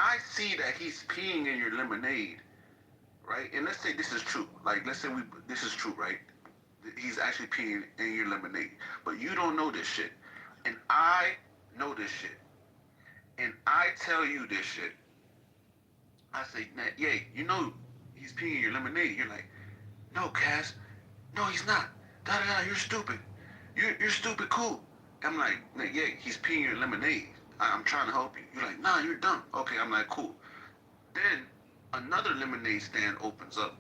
I see that he's peeing in your lemonade, right? And let's say this is true. Like, let's say this is true, right? He's actually peeing in your lemonade, but you don't know this shit, and I know this shit, and I tell you this shit. I say, yeah, you know, he's peeing in your lemonade. You're like, no, Cass, no, he's not. Da da da, you're stupid. You're stupid. Cool. I'm like, yeah, he's peeing in your lemonade. I'm trying to help you. You're like, nah, you're dumb. Okay, I'm like, cool. Then another lemonade stand opens up,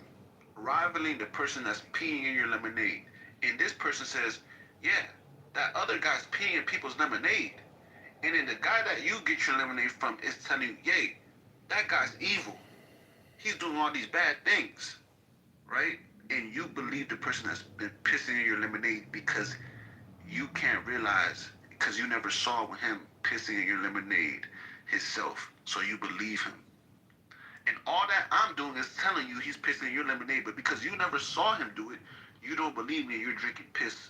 rivaling the person that's peeing in your lemonade. And this person says, yeah, that other guy's peeing in people's lemonade. And then the guy that you get your lemonade from is telling you, yay, that guy's evil. He's doing all these bad things, right? And you believe the person that's been pissing in your lemonade because you can't realize, because you never saw him pissing in your lemonade himself. So you believe him. And all that I'm doing is telling you he's pissing in your lemonade, but because you never saw him do it, you don't believe me. You're drinking piss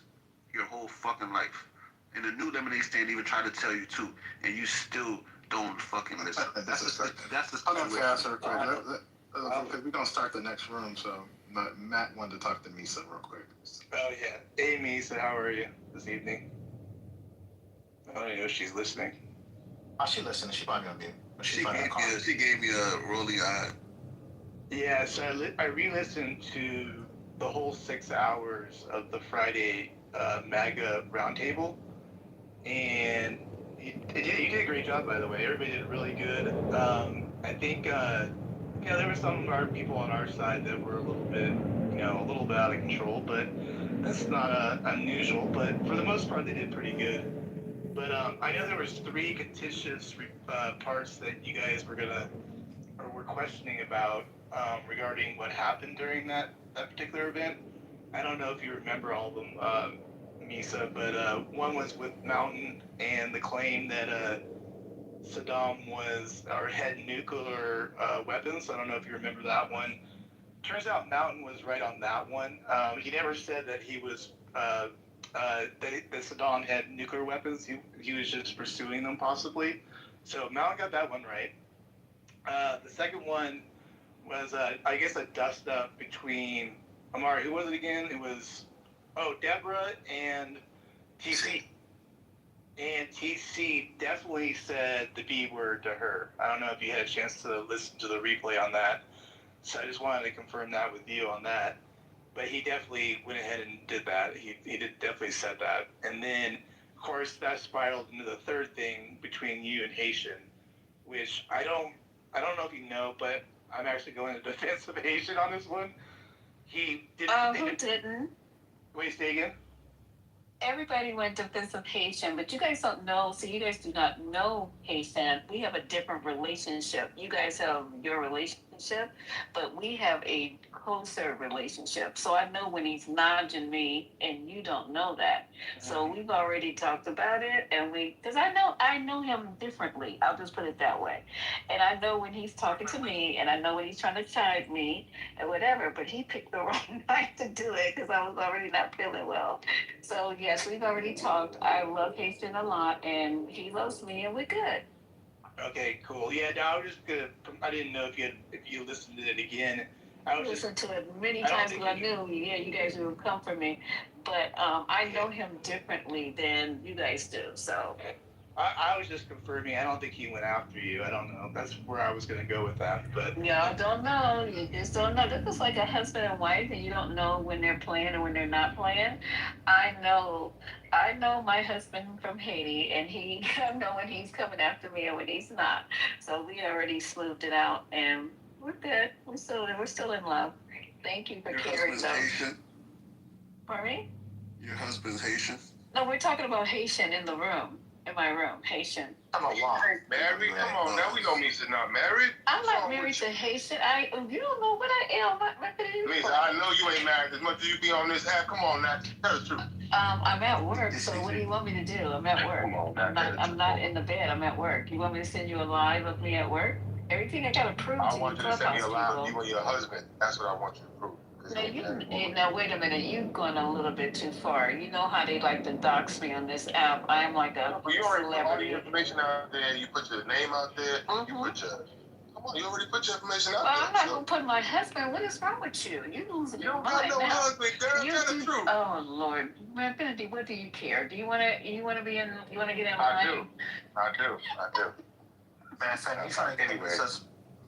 your whole fucking life. And the new lemonade stand even tried to tell you too, and you still don't fucking listen. That's the I'm gonna pass her quick. We're gonna start the next room, so Matt wanted to talk to Misa real quick. Oh yeah, hey Misa, how are you this evening? I don't even know if she's listening. Oh, she listening. She probably gonna be. She gave me a rolling eye. Yeah, so I re-listened to the whole 6 hours of the Friday MAGA roundtable, and you did a great job, by the way. Everybody did really good. I think there were some of our people on our side that were a little bit out of control, but that's not unusual. But for the most part, they did pretty good. But I know there was 3 contentious parts that you guys were questioning about regarding what happened during that particular event. I don't know if you remember all of them, Misa, but one was with Mountain and the claim that Saddam had nuclear weapons. I don't know if you remember that one. Turns out Mountain was right on that one. He never said that he was that Saddam had nuclear weapons. He was just pursuing them possibly. So Mountain got that one right. The second one was, I guess, a dust-up between, Amari, who was it again? It was, Deborah and TC. And TC definitely said the B word to her. I don't know if you had a chance to listen to the replay on that. So I just wanted to confirm that with you on that. But he definitely went ahead and did that. He definitely said that. And then, of course, that spiraled into the third thing between you and Haitian, which I don't know if you know, but I'm actually going to defense of Haitian on this one. He didn't. Who didn't? Wait, say again? Everybody went defense of Haitian, but you guys don't know. So you guys do not know Haitian. We have a different relationship. You guys have your relationship, but we have a closer relationship. So I know when he's nudging me, and you don't know that. So we've already talked about it, and because I know him differently. I'll just put it that way. And I know when he's talking to me, and I know when he's trying to chide me, and whatever. But he picked the wrong night to do it because I was already not feeling well. So yes, we've already talked. I love Haitian a lot, and he loves me, and we're good. Okay, cool. Yeah, no, I didn't know if you listened to it again. I listened to it many times because I knew, you guys would come for me. But I know him differently than you guys do. So I was just confirming. I don't think he went after you. I don't know. That's where I was going to go with that. But y'all don't know. You just don't know. This is like a husband and wife, and you don't know when they're playing or when they're not playing. I know my husband from Haiti, and I know when he's coming after me and when he's not. So we already smoothed it out, and we're good. We're still in love. Thank you for carrying those. Haitian? Pardon me? Your husband's Haitian? No, we're talking about Haitian in the room. In my room, Haitian. I'm a lot. Married? Come on, now we know Misa not married. I'm not married to Haitian. You don't know what I am. Lisa, I know you ain't married as much as you be on this app. Come on now, tell the truth. I'm at work, so what do you want me to do? I'm at work. I'm not in the bed. I'm at work. You want me to send you a live of me at work? Everything I gotta prove to you. I want you to send me a live of you and your husband. That's what I want you to prove. Now wait a minute, you've gone a little bit too far. You know how they like to dox me on this app. I am like a you already put all the information out there. You put your name out there. You put Come on, you already put your information out Well, there. I'm not gonna put my husband. What is wrong with you? You losing You your don't got mind no now. husband, girl. You Tell the do. truth. Oh Lord, man, Benedict, what do you care? Do you wanna be in? You wanna get in I line? I do. Man, Fanny, you trying to get Anyway.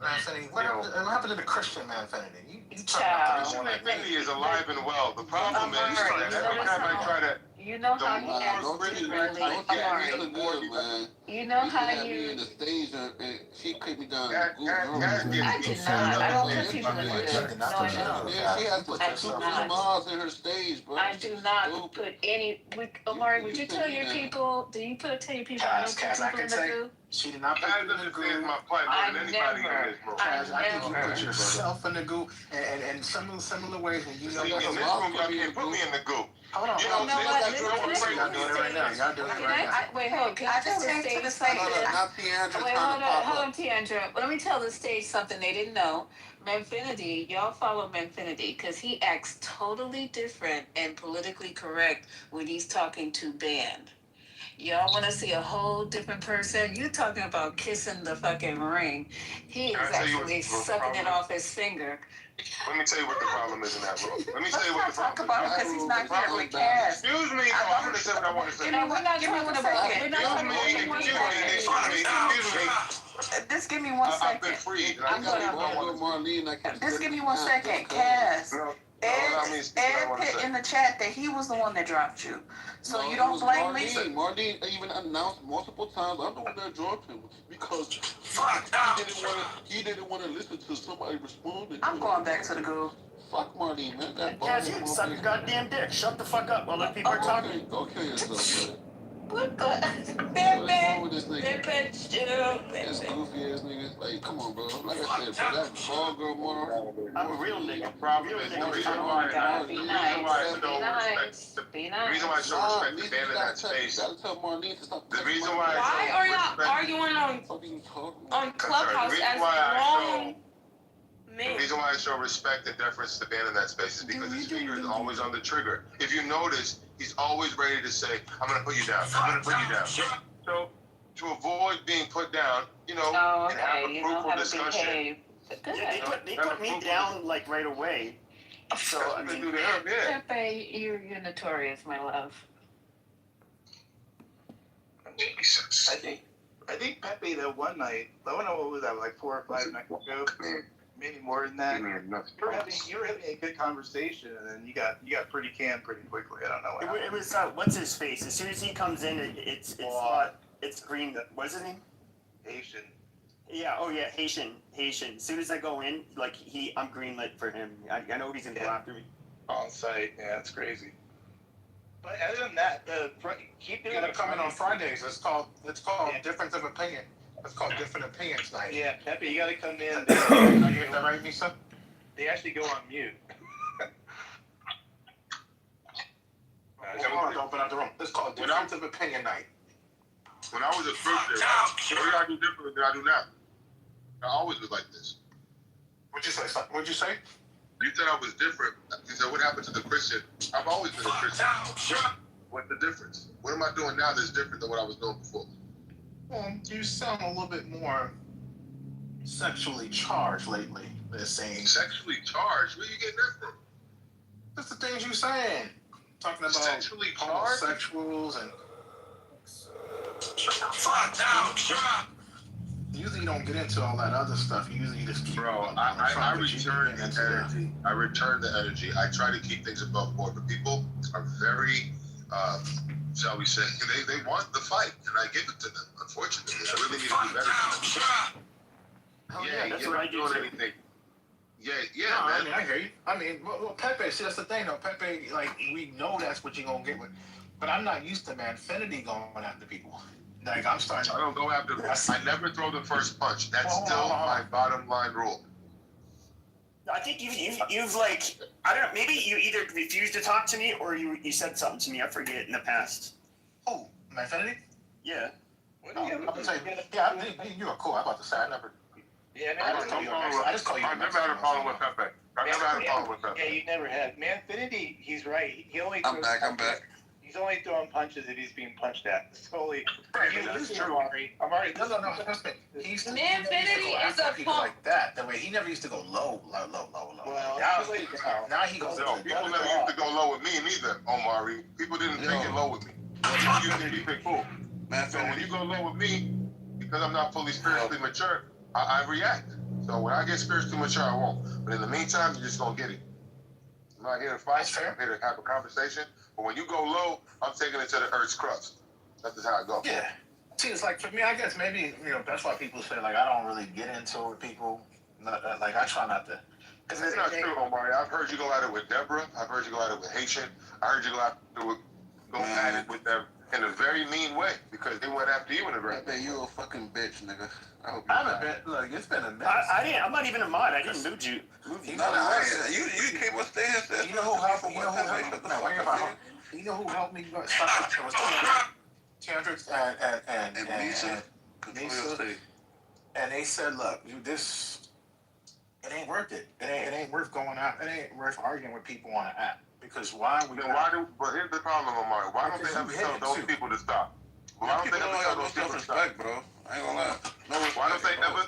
Man, Fanny, what happened to the Christian man, Fanny? You Child. talking about Christian Benny is alive and well. The problem is Amari, that every time I try to, you know how the you more act Christian differently, I get, Amari. the more you man. You know She how had me in you. the stage and she kicked me down. Cass I gets do me. not. I don't put people in the She goo. did not No, put I you in the don't. goo. Yeah, she has to I put do two not. miles in her stage, bro. I do not Stupid. put any. Amari, would you You tell said your that. people? Do you tell your people I don't Cass, put I people in can the say goo? she did not put Cass you in the understands goo. my plight more I than anybody never. in this room. Cass, I think you never. put yourself in the goo, and similar ways when you know See, that's in this room, y'all can't put me in the goo. Hold on, You hold know, on. You know what? there's no one right Y'all with doing me. it right now. Y'all doing it Can right now. wait, hold on. Can I tell the stage something? Not Tiandra Wait, trying to pop hold up. on, Tiandra. Let me tell the stage something they didn't know. Manfinity, y'all follow Manfinity because he acts totally different and politically correct when he's talking to band. Y'all want to see a whole different person? You talking about kissing the fucking ring? He Can is I tell you actually what the sucking problem it is? off his finger. Let me tell you what the problem is in that room. Let me tell Let's you what not the talk problem about is. him because he's not Absolutely. here with Cass. Excuse me. No, I'm going to say what I want to say. No, we're not talking about it. We're not talking about Excuse me. Just give me one I've been second. freed. I I'm got gonna- a ball with Marlene. I can Just give me 1 second. Cass. No, Ed put in the chat that he was the one that dropped you. So No, you it don't was blame Marlene. Lisa. Marlene even announced multiple times, I'm the one that dropped him because he didn't want to listen to somebody responding. I'm going back to the goo. Fuck Marlene, man. That Cass, you suck a goddamn dick. Shut the fuck up while other people are talking. Go kill yourself, man. What the? What's wrong with this nigga? This Pepe. goofy ass nigga. Like, come on, bro. Like I said, bro, that ball girl more. I'm a real nigga. Problem Real is, the nigga. reason Oh why my God, be the reason nice. why I Be show nice. respect, Be the reason why I nice. show respect to band in that You space. gotta tell Marlene to stop. The reason why Why are y'all arguing on Clubhouse the reason as why grown The men? reason why I show respect and deference to band in that space is because his finger is always on the trigger. If you notice, he's always ready to say, "I'm gonna put you down. I'm gonna put you down." So to avoid being put down, and have Okay, a you know fruitful how to discussion. behave. Good. Yeah, they put me down like right away. So That's I what they mean, do to him, yeah. Pepe, you're notorious, my love. Jesus. I think Pepe that one night, I don't know what was that, like 4 or 5 nights ago, maybe more than that. You were having a good conversation, and then you got pretty canned pretty quickly. I don't know what happened. it was what's his face? As soon as he comes in, it's green. What's his name? Haitian. Yeah. Oh yeah, Haitian. As soon as I go in, like I'm greenlit for him. I know he's gonna go after me. On site, yeah, it's crazy. But other than that, keep You doing gotta it. come in on Fridays. It's called difference of opinion. It's called different opinions night. Yeah, Pepe, you gotta come in. Are you get that right, Misa? They actually go on mute. Hold on, don't open up the room. It's called difference of opinion night. When I was a Christian, what did I do differently than I do now? I always was like this. What'd you say, son? What'd you say? You said I was different. You said, what happened to the Christian? I've always been a Christian. What's the difference? What am I doing now that's different than what I was doing before? Well, you sound a little bit more sexually charged lately. They're saying. Sexually charged? Where are you getting that from? That's the things you're saying. Talking about Sexually charged? homosexuals and. Usually you don't get into all that other stuff. Usually you just keep. Bro, I return the energy. I return the energy. I try to keep things above board, but people are very, shall we say, they want the fight, and I give it to them. Unfortunately, I really need to do better for them. Yeah, that's you're what not I do doing too. anything. Yeah, No, man. I mean, I hear you. I mean, well, Pepe, see, that's the thing, though. Pepe, like, we know that's what you're going to get with. But I'm not used to Manfinity going after people. Like, I'm starting to. I don't go after. I never throw the first punch. That's still my bottom line rule. I think you've like, I don't know, maybe you either refused to talk to me or you said something to me, I forget, in the past. Oh, Manfinity? Yeah. What do you I'm saying, yeah, you were cool. I'm about to say, I never. Yeah, I just call you. I never had a problem with Pepe. I never had a problem with Pepe. Yeah, you never had. Manfinity, he's right. He only. I'm back. He He's only throwing punches if he's being punched at. It's totally. Right, You that's listen, true. Amari. Amari, No, trust me. He used to go Manfinity is after a people punk. like that. That way, he never used to go low. Well, Now, too late now. now he goes. No, people never used to go low with me neither, Omari. People didn't take it low with me. People used to keep it cool. So when you go low with me, because I'm not fully spiritually mature, I react. So when I get spiritually mature, I won't. But in the meantime, you're just gonna get it. I'm not here to fight. I'm here to have a conversation. But when you go low, I'm taking it to the earth's crust. That's just how it goes. Yeah. See, it's like for me, I guess maybe that's why people say like I don't really get into it with people. Like I try not to. Because it's not true, Omari. I've heard you go at it with Deborah. I've heard you go at it with Haitian. I heard you go at it with them in a very mean way because they went after you in a very. I bet you a fucking bitch, nigga. I hope I haven't been. Look, it's been a minute. I'm not even a mod. I didn't move you. You came on stage and said. You know who helped me? You know who helped me? No, wait about it. You know who helped me? Stop. It was Kendrick and Lisa. And they said, look, this, it ain't worth it. It ain't worth going out. It ain't worth arguing with people on an app. Because But here's the problem, Omari. Why don't they ever tell those people to stop? Why don't they ever tell those people to stop? Bro. I ain't gonna lie. Why don't they ever?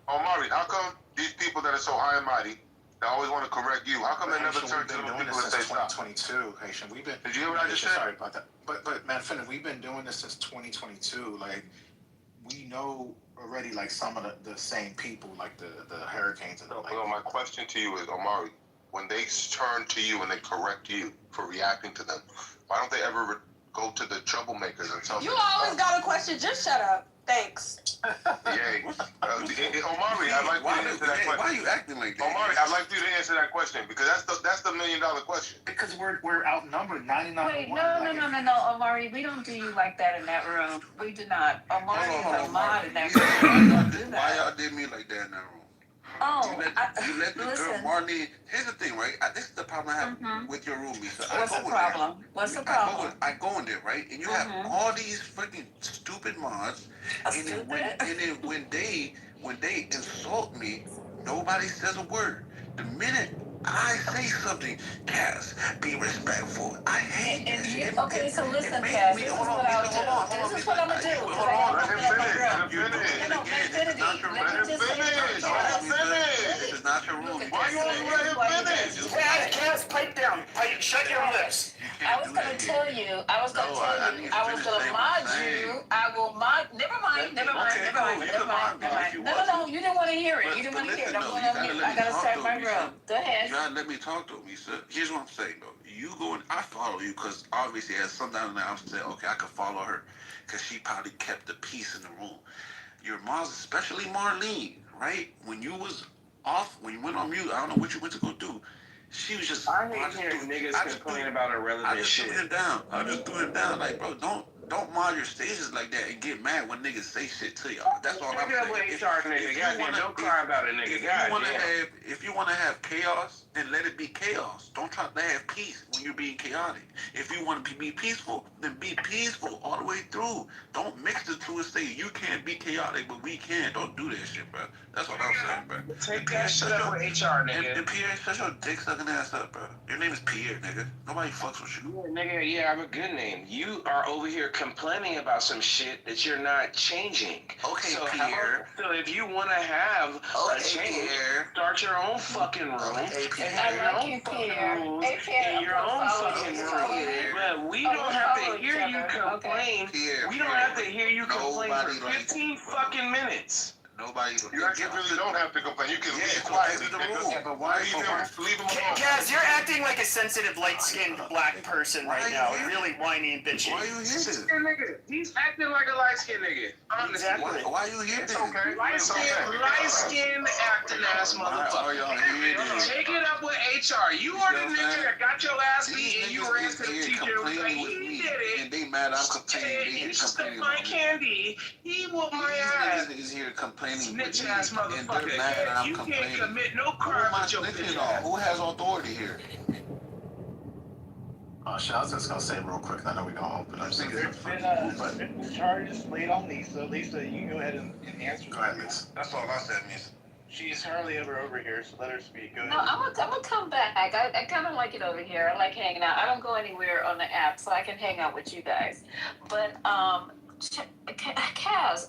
Omari, how come these people that are so high and mighty, that always want to correct you, how come they never turn to those people and say stop? 2022, Haitian. We've been. Did you hear what I just said? Sorry about that. But man, Finn, we've been doing this since 2022. Like, we know already like some of the same people, like the hurricanes and Well, my question to you is, Omari, when they turn to you and they correct you for reacting to them, why don't they ever go to the troublemakers and tell them? You always got a question. Just shut up. Thanks. Yay. Omari, I'd like you to answer that question. Why are you acting like that? Omari, I'd like you to answer that question because that's the $1 million question. Because we're outnumbered 99 Wait, to 1. no, Amari, we don't do you like that in that room. We do not. Amari is a mod in that room. Why y'all did me like that in that room? Oh, you let the girl listen. Marlene. Here's the thing, right? This is the problem I have with your roomie. So What's the problem? What's the problem? I go in there, right? And you have all these freaking stupid mods. And then when they insult me, nobody says a word. The minute I say something, Cass, be respectful. I hate that shit. Okay, so listen, Cass, this is what I'll do. This is what I'm gonna do. Let him finish. This is not your room. Why you won't let him finish? Hey, Cass, pipe down. Shut your lips. I was gonna tell you. I was gonna mod you. I will mod. Never mind. No, you didn't want to hear it. You didn't want to hear it. I'm going on mute. I gotta start my room. Go ahead. You gotta let me talk to me, sir. Here's what I'm saying, though. You go and I follow you because obviously at some time now I'm saying, okay, I could follow her because she probably kept the peace in the room. Your moms, especially Marlene, right? When you was off, when you went on mute, I don't know what you went to go do. She was just. I hate hearing niggas complain about irrelevant shit. I just threw him down. Like, bro, don't mod your stages like that and get mad when niggas say shit to y'all. That's all I'm saying. Don't cry about it, nigga. If you want to have chaos, then let it be chaos. Don't try to have peace when you're being chaotic. If you want to be peaceful, then be peaceful all the way through. Don't mix the two and say you can't be chaotic, but we can. Don't do that shit, bro. That's what I'm saying, bro. Take that shit up with HR, nigga. And Pierre, shut your dick sucking ass up, bro. Your name is Pierre, nigga. Nobody fucks with you. Yeah, nigga, yeah, I have a good name. You are over here complaining about some shit that you're not changing. Okay, so Pierre. So if you want to have a change, start your own fucking room. Okay, Pierre. I like you, Pierre. Hey, Pierre. In your own fucking room. But we don't have to hear you complain. We don't have to hear you complain for 15 fucking minutes. Nobody. You actually really don't have to complain. You can leave quietly. Yeah, but why are you leave him alone? Guys, you're acting like a sensitive, light-skinned black person right now. Really whiny and bitchy. Why are you here? Nigga, he's acting like a light-skinned nigga. Honestly. Why are you here? It's okay. Light-skinned acting ass motherfucker. Take it up with HR. You are the nigga that got your ass beat and you ran to the teacher and said he did it. And they mad I'm complaining. And just took my candy. He whooped my ass. These niggas here complaining. Snitch ass And they're motherfucker. mad that I'm You complaining. can't commit no Who crime am I with your snitching bitch on? ass. Who has authority here? Shit, I was just gonna say real quick. I know we're gonna open up. There's been charges laid on Lisa. Lisa, you can go ahead and answer. Go ahead, Lisa. That's all I said, miss. She's hardly ever over here, so let her speak. Go No, ahead. I'm gonna come back. I kind of like it over here. I like hanging out. I don't go anywhere on the app, so I can hang out with you guys. But Kaz,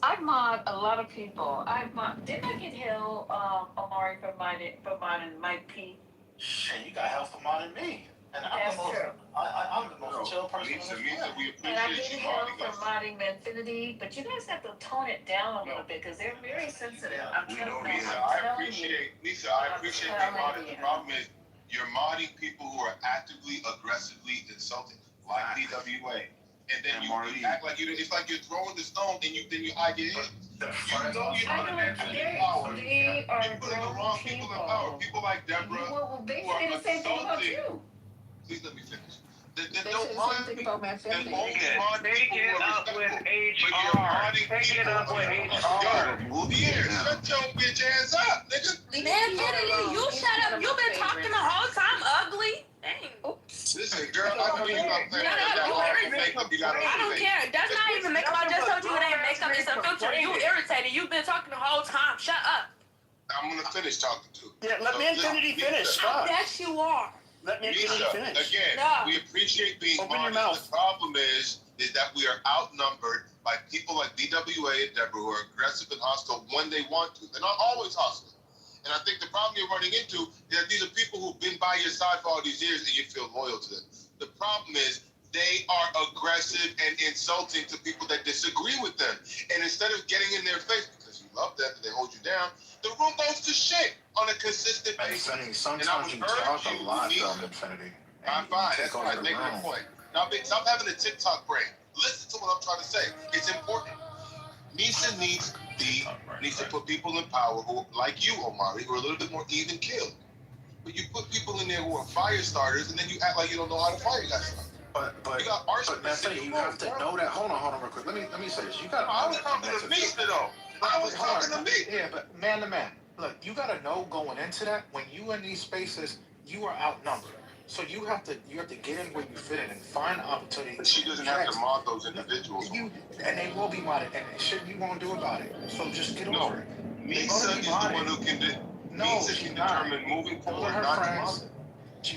I mod a lot of people. Didn't I get hell, Omari for modding Mike P? Shit, you got help from modding me. And That's true. I'm the most chill person on this planet. we And I appreciate get you hell modding for us. modding Infinity, but you guys have to tone it down a little bit because they're very sensitive. I'm We telling know, you. Lisa. I appreciate being modded. The problem is you're modding people who are actively, aggressively insulting, like DWA. And then you act like it's like you're throwing the stone and then you hide your head. You know you're not in power. They are You're putting the wrong people in power. People like Deborah Well, they who are say the same thing about insulting. you. Please let me finish. They say the same thing about Man Then Infinity. only mod Take people it who are up with respectful. But you're HR. modding Take it people. up with Yo, yeah, shut your bitch ass up, nigga. Man, Kennedy, you shut up. You been talking the whole time ugly. Dang. Listen, girl, I know you stop playing. Shut up, That you hard irritated. makeup you got on I your don't face. care. That's not even makeup. I just told you it ain't makeup. It's a filter. You irritated. You've been talking the whole time. Shut up. I'm gonna finish talking too. Yeah, let me Infinity finish. Fuck. Yes, you are. Let me Infinity Lisa, finish. again, No. we appreciate being Open your modest. mouth. The problem is that we are outnumbered by people like BWA and Deborah who are aggressive and hostile when they want to. They're not always hostile. And I think the problem you're running into is that these are people who've been by your side for all these years and you feel loyal to them. The problem is they are aggressive and insulting to people that disagree with them. And instead of getting in their face because you love them and they hold you down, the room goes to shit on a consistent basis. Infinity, sometimes you talk a lot though, Infinity. I'm fine. That's fine. Make it a point. Now, stop having a TikTok brain. Listen to what I'm trying to say. It's important. Nisa needs to put people in power who, like you, Omari, who are a little bit more even killed. But you put people in there who are fire starters, and then you act like you don't know how to fire guys. But You got arsonists. Nessa, you have to know that. Hold on real quick. Let me say this. You got. I was talking to Nisa though. I was talking to me. Yeah, but man to man. Look, you gotta know going into that when you in these spaces, you are outnumbered. So you have to get in where you fit in and find opportunities. But she doesn't have to mod those individuals. And they will be modded, and shit you won't do about it. So just get over it. Nisa is the one who can Nisa can determine moving forward, not to mod.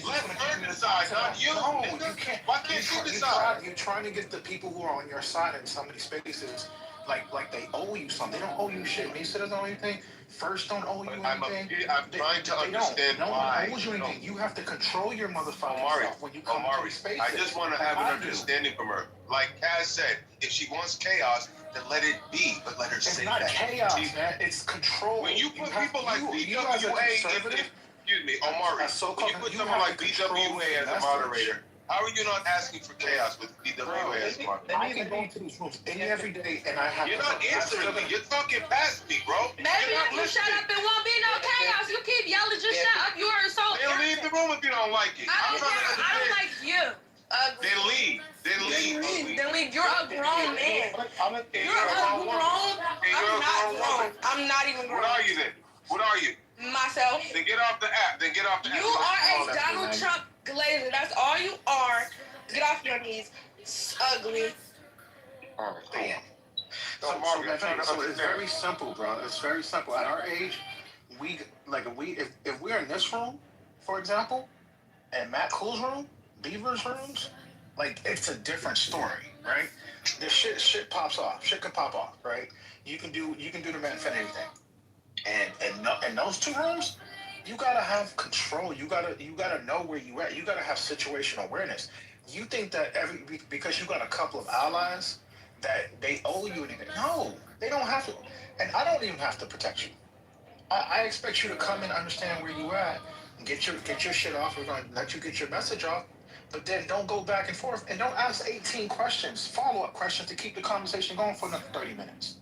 Let her decide, not you. No, you can't. Why can't you decide? You're trying to get the people who are on your side in some of these spaces, like they owe you something. They don't owe you shit. Nisa doesn't owe anything. First don't owe you anything. I'm trying to understand why. No one owes you anything. You have to control your motherfucking self when you come to these spaces. I just want to have an understanding from her. Like Kaz said, if she wants chaos, then let it be, but let her say that. It's not chaos, man. It's control. When you put people like BWA, excuse me, Omari, when you put someone like BWA as a moderator, how are you not asking for chaos with BWA as a moderator? I can go into these rooms any every day, and I have. You're not answering me. You're talking past me, bro. Maybe if you shut up, it won't be no chaos. You keep yelling, just shut up. You are so. Then leave the room if you don't like it. I don't like you. Then leave. Then leave. You're a grown man. You're a grown. I'm not grown. I'm not even grown. What are you then? What are you? Myself. Then get off the app. You are a Donald Trump glazer. That's all you are. Get off your knees. Ugly. All right, damn. So it's very simple, bro. It's very simple. At our age, if we're in this room, for example, and Matt Cool's room, Beaver's rooms, like it's a different story, right? The shit pops off. Shit can pop off, right? You can do the man for anything. And in those two rooms, you gotta have control. You gotta know where you at. You gotta have situational awareness. You think that because you got a couple of allies that they owe you anything? No, they don't have to. And I don't even have to protect you. I expect you to come and understand where you at, and get your shit off. We're gonna let you get your message off. But then don't go back and forth and don't ask 18 questions, follow-up questions to keep the conversation going for another 30 minutes.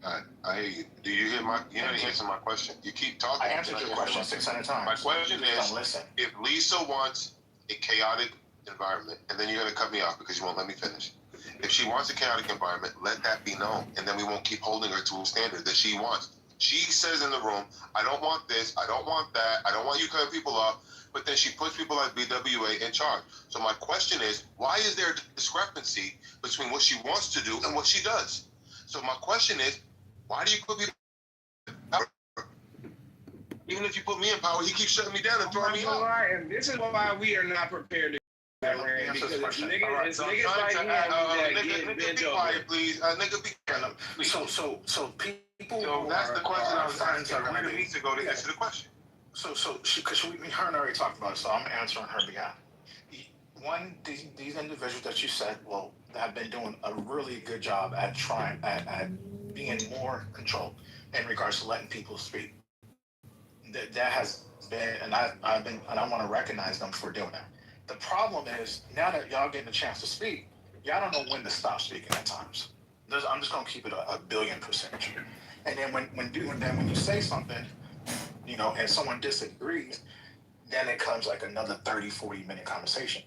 I hear you. Do you hear you didn't answer my question. You keep talking. I answered your question 600 times. My question is, don't listen. If Lisa wants a chaotic environment, and then you're going to cut me off because you won't let me finish. If she wants a chaotic environment, let that be known, and then we won't keep holding her to a standard that she wants. She says in the room, I don't want this, I don't want that, I don't want you cutting people off, but then she puts people like BWA in charge. So my question is, why is there a discrepancy between what she wants to do and what she does? So my question is, why do you put people even if you put me in power, he keeps shutting me down and throwing me out. And this is why we are not prepared to because it's niggas like him that get bent over. Please, nigga, be quiet. So people. So that's the question I was asking. Where do we need to go to answer the question? Because her and I already talked about it, so I'm answering her behalf. One, these individuals that you said, well, have been doing a really good job at trying at being more controlled in regards to letting people speak. That has been, and I want to recognize them for doing that. The problem is now that y'all getting a chance to speak, y'all don't know when to stop speaking at times. I'm just gonna keep it a billion percent. And then when you say something, you know, and someone disagrees, then it comes like another 30, 40-minute conversation.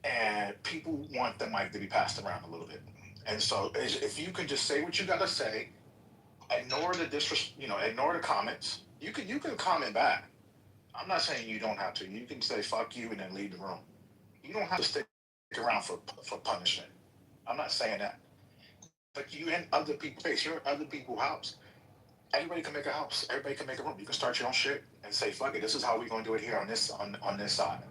And people want the mic to be passed around a little bit. And so if you can just say what you gotta say, ignore the comments. You can comment back. I'm not saying you don't have to. You can say fuck you and then leave the room. You don't have to stick around for punishment. I'm not saying that. But you in other people's space, you're in other people's house. Everybody can make a house. Everybody can make a room. You can start your own shit and say, fuck it, this is how we're gonna do it here on this side.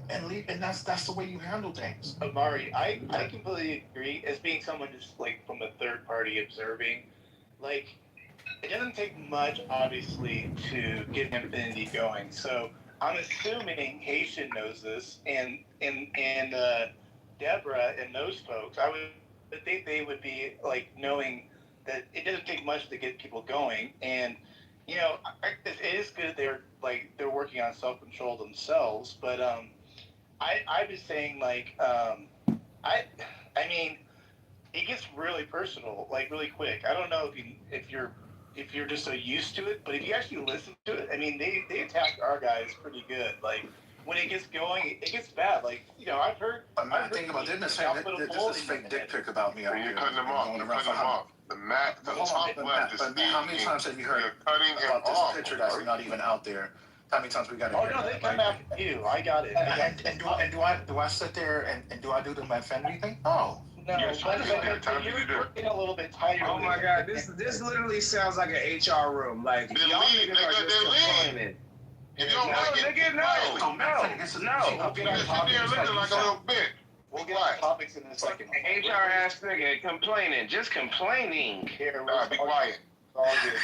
And leave, and that's the way you handle things. Amari, I completely agree. As being someone just like from a third party observing, like it doesn't take much obviously to get Infinity going. So I'm assuming Haitian knows this and Deborah and those folks, I would think they would be like knowing that it doesn't take much to get people going. And you know, it is good they're working on self-control themselves. But I was saying like I mean it gets really personal like really quick. I don't know if you're just so used to it, but if you actually listen to it, I mean they attack our guys pretty good. Like when it gets going, it gets bad. Like you know, I've heard. Think about it. This is fake dick pic about me. You're cutting them off. You're cutting them off. The top left is speaking. How many times have you heard about this picture that's not even out there? How many times we got to hear? Oh no, they come after you. I got it. And do I sit there and do I do the Infinity thing? No. No, Yes, you're working a little bit tighter. Oh my God, this literally sounds like an HR room. Like y'all niggas are just complaining. If you don't like it, nigga, no. You're sitting there looking like a little bitch. We'll get to topics in a second. HR ass nigga complaining, just complaining. Here, be quiet. All good.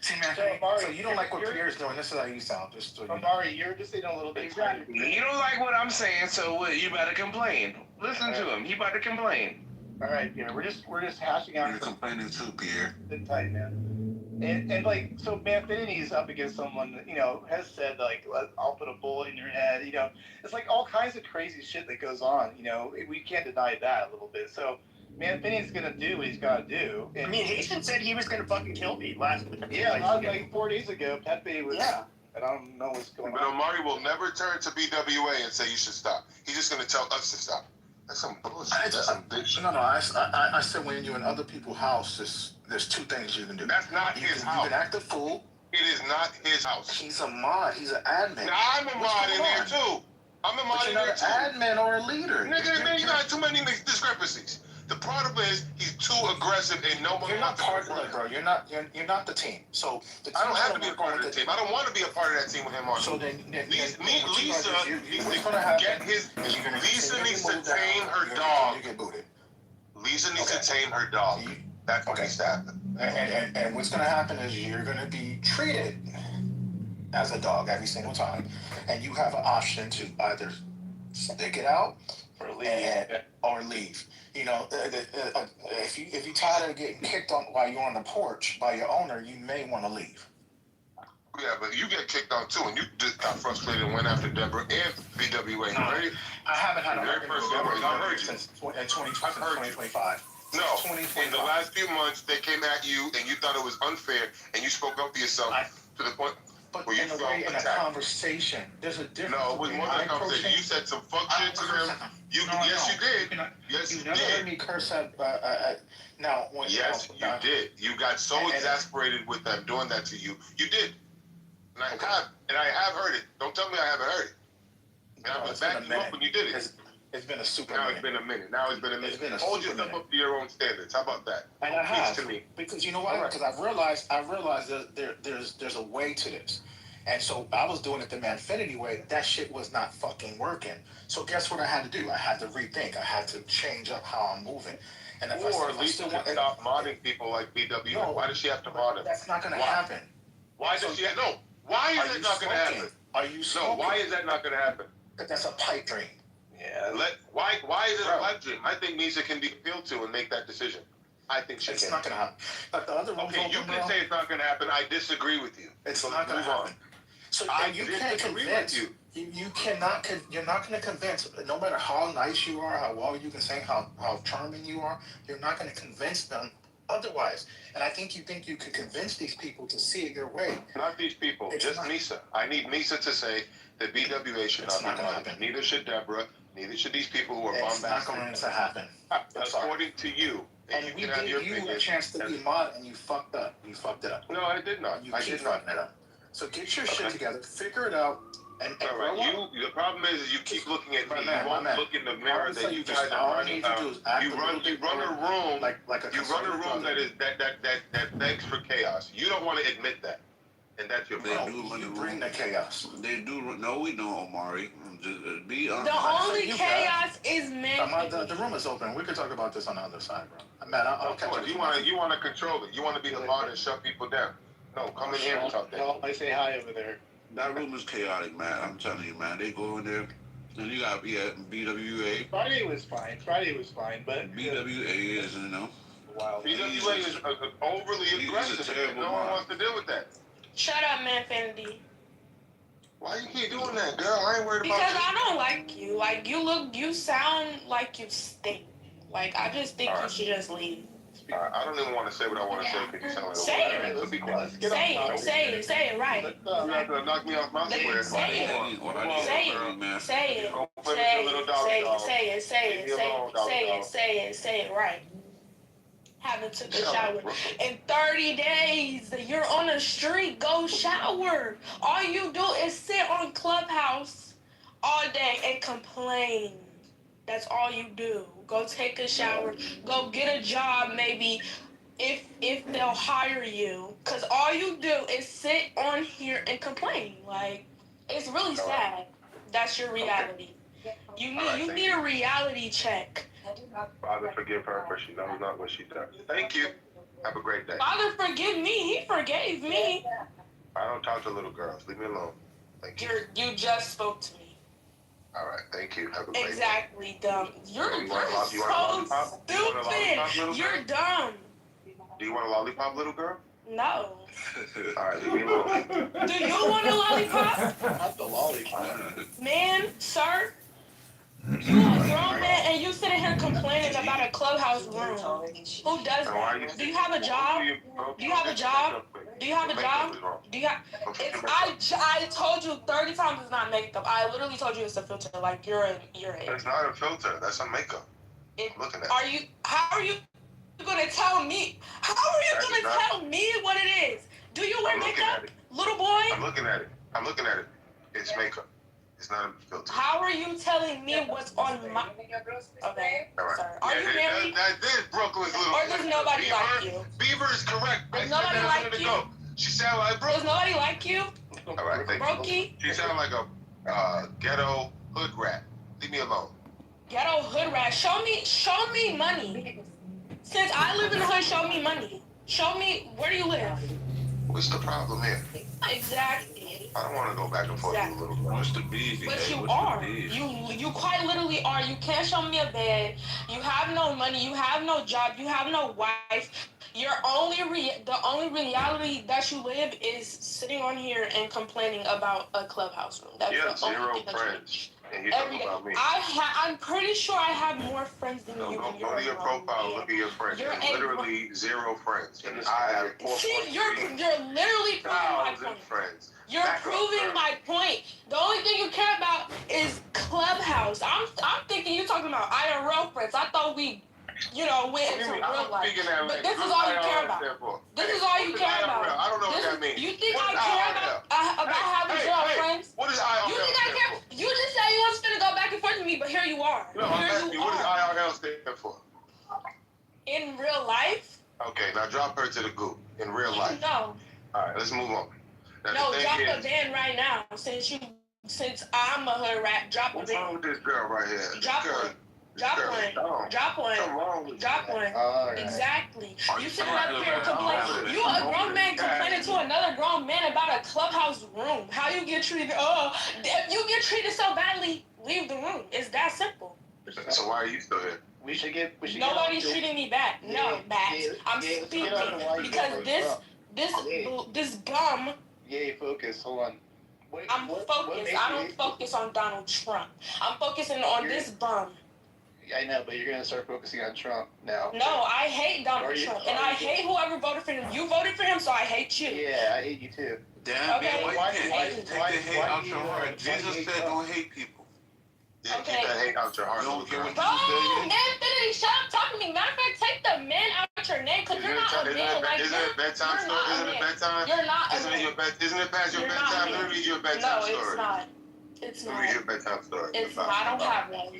See, man, so you don't like what Pierre's doing. This is how you sound. Just so Amari, you're just saying a little bit. Exactly. You don't like what I'm saying, so what, you better complain. Listen to him. He about to complain. All right, Pierre. We're just hashing out. You're complaining too, Pierre. Sit tight, man. And like, so Manfinity's up against someone that, you know, has said, like, I'll put a bullet in your head, you know. It's like all kinds of crazy shit that goes on, you know. We can't deny that a little bit. So Manfinity's going to do what he's got to do. And, I mean, Haitian said he was going to fucking kill me last week. Yeah, like 4 days ago, Pepe was... Yeah. And I don't know what's going on. But Omari will never turn to BWA and say you should stop. He's just going to tell us to stop. That's some bullshit. That's some big shit. No, I said when you're in other people's house, there's two things you can do. That's not his house. You can act a fool. It is not his house. He's a mod. He's an admin. Now, I'm a mod in there, too. I'm a mod in there, too. You're not an admin or a leader. Nigga, you got too many discrepancies. The problem is he's too aggressive and no one. You're not part of it, bro. You're not the team. So the team I don't have to be a part of the team. I don't want to be a part of that team with him on. So then Lisa needs to tame her dog. You get booted. Lisa needs to tame her dog. That's what needs to happen. And what's going to happen is you're going to be treated as a dog every single time, and you have an option to either stick it out or leave. You know, if you tired of getting kicked on while you're on the porch by your owner, you may want to leave. Yeah, but you get kicked on too, and you just got frustrated and went after Deborah and BWA, right? I haven't had an argument with Deborah I heard you. since 2025. No, in the last few months, they came at you, and you thought it was unfair, and you spoke up for yourself to the point where you felt attacked. In a conversation, there's a difference. No, it was more than a conversation. You said some fuck shit to them. Yes, you did. Yes, you never heard me curse at. Now, yes, you did. You got so exasperated with them doing that to you. You did. And I have heard it. Don't tell me I haven't heard it. And I was backing you up when you did it. It's been a super Now minute. it's been a minute. Now it's been a minute. Hold yourself up to your own standards. How about that? And I have. To me. Because you know what? Because I've realized that there's a way to this. And so I was doing it the Manfinity way. That shit was not fucking working. So guess what I had to do? I had to rethink. I had to change up how I'm moving. And if Or Lisa can stop modding people like BW. No, why does she have to mod him? That's not going to happen. Why does she? No. Why is it not going to happen? Are you smoking? No. Why is that not going to happen? Because that's a pipe dream. Yeah. Why is it a pipe dream? I think Misa can be appealed to and make that decision. I think she can. It's not going to happen. But the other okay, you can say it's not going to happen. I disagree with you. It's not going to happen. So you can't convince you. You're not going to convince, no matter how nice you are, how well you can sing, how charming you are, you're not going to convince them otherwise. And I think you can convince these people to see it your way. Not these people, just Misa. I need Misa to say that BWA should not be modded. Neither should Deborah. Neither should these people who are bombastic. It's not going to happen. According to you. And we gave you a chance to be mod, and you fucked up. You fucked it up. No, I did not. I keep fucking it up. So get your shit together, figure it out, and all right. The problem is you keep looking at me. You won't look in the mirror that you guys are running. You run a room that begs for chaos. You don't want to admit that, and that's your problem. You bring the chaos. They do. No, we don't, Omari. Just be honest. The only chaos is men. The room is open. We could talk about this on the other side, bro. Man, I'll catch you. You want to control it. You want to be the mod and shut people down. No, come in here and talk that. I say hi over there. That room is chaotic, man. I'm telling you, man. They go in there, and you got BWA. Friday was fine, but BWA is, Wow. BWA is overly aggressive. No one wants to deal with that. Shut up, Manfinity. Why you keep doing that, girl? I ain't worried about you. Because I don't like you. Like, you sound like you stink. Like, I just think you should just leave. I don't even want to say what I want to say because you sound like say it. So be quiet. Say it right. You're not going to knock me off my square. Say it right. Haven't took a shower in 30 days. You're on a streak. Go shower. All you do is sit on Clubhouse all day and complain. That's all you do. Go take a shower. Go get a job, maybe, if they'll hire you. Because all you do is sit on here and complain. Like, it's really sad. That's your reality. You need a reality check. Father, forgive her, for she knows not what she does. Thank you. Have a great day. Father, forgive me. He forgave me. I don't talk to little girls. Leave me alone. Thank you. You just spoke to me. All right, thank you. Have a great Exactly, dumb. You're so stupid. You're dumb. Do you want a lollipop, little girl? No. All right, leave me alone. Do you want a lollipop? Not the lollipop. Man, sir, you a grown man and you sitting here complaining about a clubhouse room. Who does that? Do you have a job? Do you have a job? Do you have a job? Do you have? I told you 30 times it's not makeup. I literally told you it's a filter. Like you're It's not a filter. That's a makeup. Looking at. How are you gonna tell me? How are you gonna tell me what it is? Do you wear makeup, little boy? I'm looking at it. It's makeup. It's not a filter. How are you telling me what's on my? Okay, sorry. Are you married? This Brooklyn's little. Or does nobody like you? Beaver is correct. Does nobody like you? She sound like Brooklyn. Does nobody like you? All right, thank Brokey? you. She sound like a ghetto hood rat. Leave me alone. Ghetto hood rat. Show me money. Since I live in the hood, show me money. Show me, where do you live? What's the problem here? Exactly. I don't want to go back and forth with a little girl. What's the beef? But you are. You quite literally are. You can't show me a bed. You have no money. You have no job. You have no wife. The only reality that you live is sitting on here and complaining about a clubhouse room. That's you have the only zero thing that friends. And you're talking about me. I'm pretty sure I have more friends than you. Go to your profile, look at your friends. You're literally zero friends. And I have 4. See, you're literally proving my point. Friends. You're proving my point. The only thing you care about is Clubhouse. I'm thinking you're talking about IRL friends. I thought we, went into real life. But this is all you care about. This is all you care about. I don't know what that means. You think I care about having girlfriends? What is IRL? You think I care? You just said you weren't going to go back and forth with me, but here you are. No, I'm asking you, what does IRL stand for? In real life? Okay, now drop her to the goop. In real life. No. All right, let's move on. No, drop a ban right now. Since I'm a hood rat, drop a What's ban. wrong with this girl right here? Drop one. Drop one. Drop one. What's wrong with Drop you? one. All right. Exactly. Are You you sitting talking up here about complaining. You a grown man complaining to another grown man about a clubhouse room. How you get treated? Oh, if you get treated so badly, leave the room. It's that simple. So why are you still here? We should get. Nobody's treating me bad. No, Matt. I'm speaking because this bum. Yay, focus. Hold on. I'm focused. I don't focus on Donald Trump. I'm focusing on this bum. I know, but you're gonna start focusing on Trump now. No, I hate Donald Trump, and I hate whoever voted for him. You voted for him, so I hate you. Yeah, I hate you too. Damn, Okay. man, why you can't take the hate out your heart? Jesus said don't hate people. Yeah, keep that hate out your heart. Don't care what Bro, Infinity, shut up, talk to me. Matter of fact, take the man out your name, because you're not a man. Like, isn't it bedtime story? Isn't it bedtime? You're not a Isn't man. isn't it past your bedtime? Let me read you a bedtime story. No, it's not. It's Let not. me read you a bedtime story. It's not. I don't have one.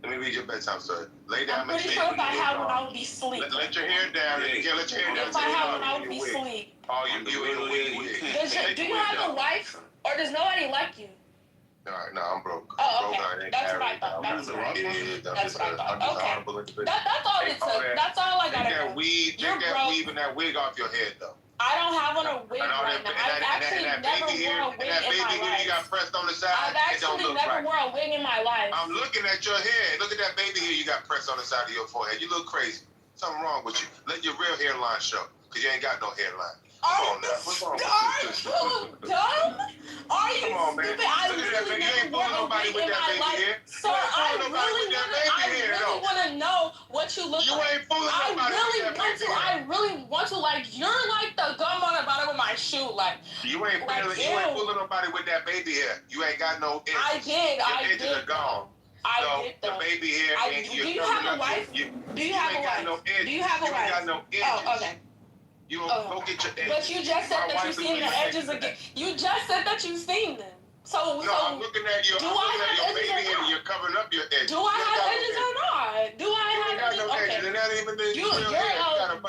Let me read you a bedtime story. Lay down. I'm pretty sure if I had one, I would be asleep. Let your hair down. You can't let your hair down. If I had one, I would be asleep. Oh, you in a wig. Do you have a wife, or does nobody like you? No, I'm broke. Oh, okay. That's what I thought. That's what I thought. Okay. That's all it took. That's all I gotta know. Take that weave and that wig off your head, though. I don't have on a wig right now. I've actually never worn a wig in my life. You got pressed on the side. I've actually never worn a wig in my life. I'm looking at your head. Look at that baby hair you got pressed on the side of your forehead. You look crazy. Something wrong with you. Let your real hairline show, because you ain't got no hairline. Come on now. What's wrong with you? Are you dumb? Are you stupid? I literally never wore a wig in my life. So I really want to know what you look like. You ain't fooling nobody with that baby hair. I really want to, like, you're like the gum on the bottom of my shoe, like. You ain't fooling nobody with that baby hair. You ain't got no edges. I did. Your edges are gone. I did though. The baby hair. Do you have a wife? Do you have a wife? Do you have a wife? You ain't got no edges. Oh, okay. You go get your edges. But you just said that you've seen the edges again. You just said that you've seen them. So I'm looking at your baby hair. You're covering up your edges. Do I have edges or not? Do I have edges? Okay. And not even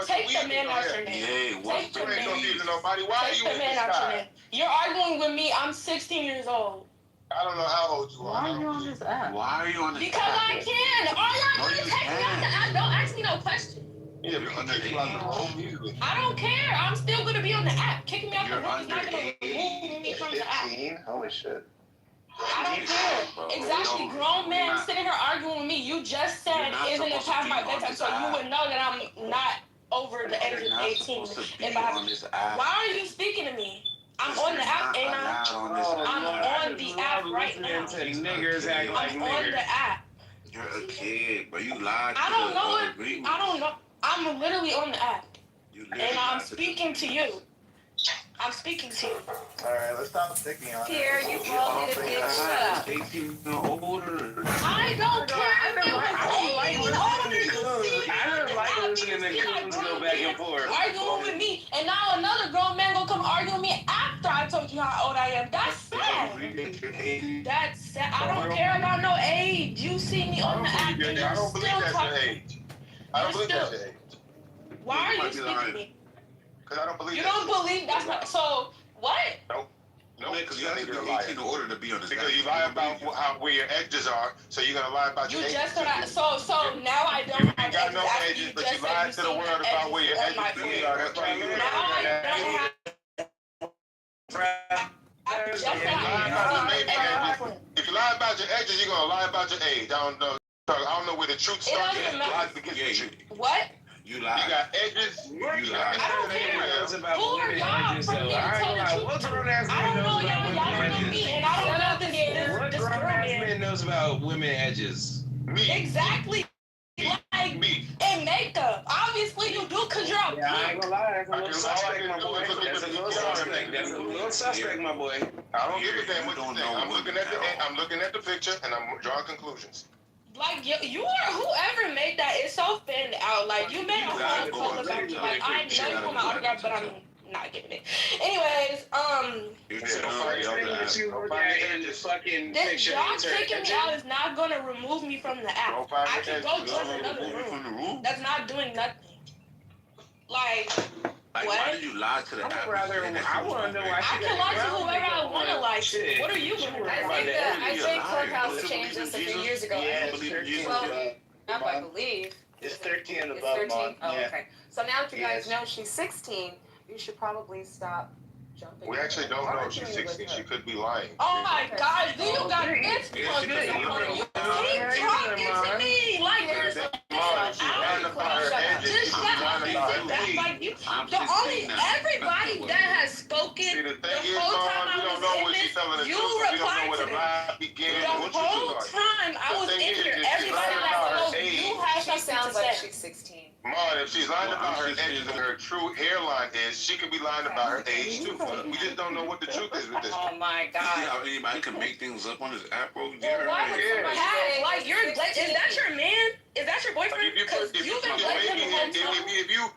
take the man out your name. Take the man out your name. You're arguing with me. I'm 16 years old. I don't know how old you are. Why are you on this app? Why are you on this because app? I can. All y'all do is take me out the app. Don't ask me no question. Yeah, because I don't care. I'm still going to be on the app. Kicking me out the room is not going to remove me from the app. 15? Holy shit. I don't care. Exactly. Grown man sitting here arguing with me. You just said, isn't it past my bedtime? So you would know that I'm not over the age of 18. Why are you speaking to me? I'm on the app, ain't I? I'm on the app right now. Niggas act like I'm on the app. You're a kid, but you lied. I don't know. I'm literally on the app. And I'm speaking to you. I'm speaking to you. Alright, let's stop sticking on it. Here, you called me the bitch. Shut up. 18 or older. I don't care. I don't like listening to coons go back and forth. Arguing with me, and now another grown man gonna come argue with me after I told you how old I am. That's sad. That's sad. I don't care about no age. You see me on the app, and you're still talking. I don't believe that's your age. Why are you speaking to me? Because I don't believe you don't believe that's not. So what? Nope. No, because you have to be 18 in order to be on this. Because you lie about where your edges are, so you're gonna lie about your edges. You just said so now I don't have edges. You got no edges, but you lied to the world about where your edges are. That's why you now I don't have. If you lie about your edges, you're gonna lie about your age. I don't know where the truth starts. What? You lie. You got edges. You lie. I don't care about women edges, though. What grown-ass man knows about women edges? And I don't know this What grown-ass man knows about women edges? Me. Exactly. Like me. In makeup. Obviously you do because you're a Yeah, I ain't gonna lie. That's a little suspect, my boy. That's a little suspect. That's a little suspect, my boy. I don't give a damn what you think. I'm looking at the picture and I'm drawing conclusions. Like you are whoever made that is so thinned out. Like you made a whole post about me. Like I know you want my autograph, but I'm not giving it. Anyways, this job kicking me out is not gonna remove me from the app. I can go join another room. That's not doing nothing. Like Like, why did you lie to the I app? would rather. I want to know why I she can lie to whoever I want to lie to. What are you She going worried to about lie? that. I think Clubhouse You changed believe this a in few Jesus? years ago. Yeah, You believe in Jesus? Well, not I believe. It's 13 and It's above, 13. Mom. Oh, Yeah. okay. So now that you guys Yes. know she's 16, you should probably stop jumping. We actually don't know if she's 16. She could be lying. Oh my God, do you got Okay. this? Yeah, she could be You lying. keep talking to me like there's Mom, if she's lying about her edges, she just could be shut up. lying about her That's age. like you. I'm The only 16 now. everybody that has See, spoken the the thing is, whole Mom, time we I don't was know in when she's telling the this, you truth. We don't know replied where to the them. lie began The and what you whole are. time I was The thing in is, here, if she's everybody lying that about her spoke, you age, had She something sounds to like say. she's 16. Mom, if she's lying Well, about her I'm 16. edges and her true hairline is, she could be lying about her age too. We just don't know what the truth is with this. Oh my You see God. how anybody can make things up on this app, bro? Well, why would somebody say Like you're, is that your man? Is that your Like boyfriend? if you Because put you've been your dating baby him head, the whole time. if you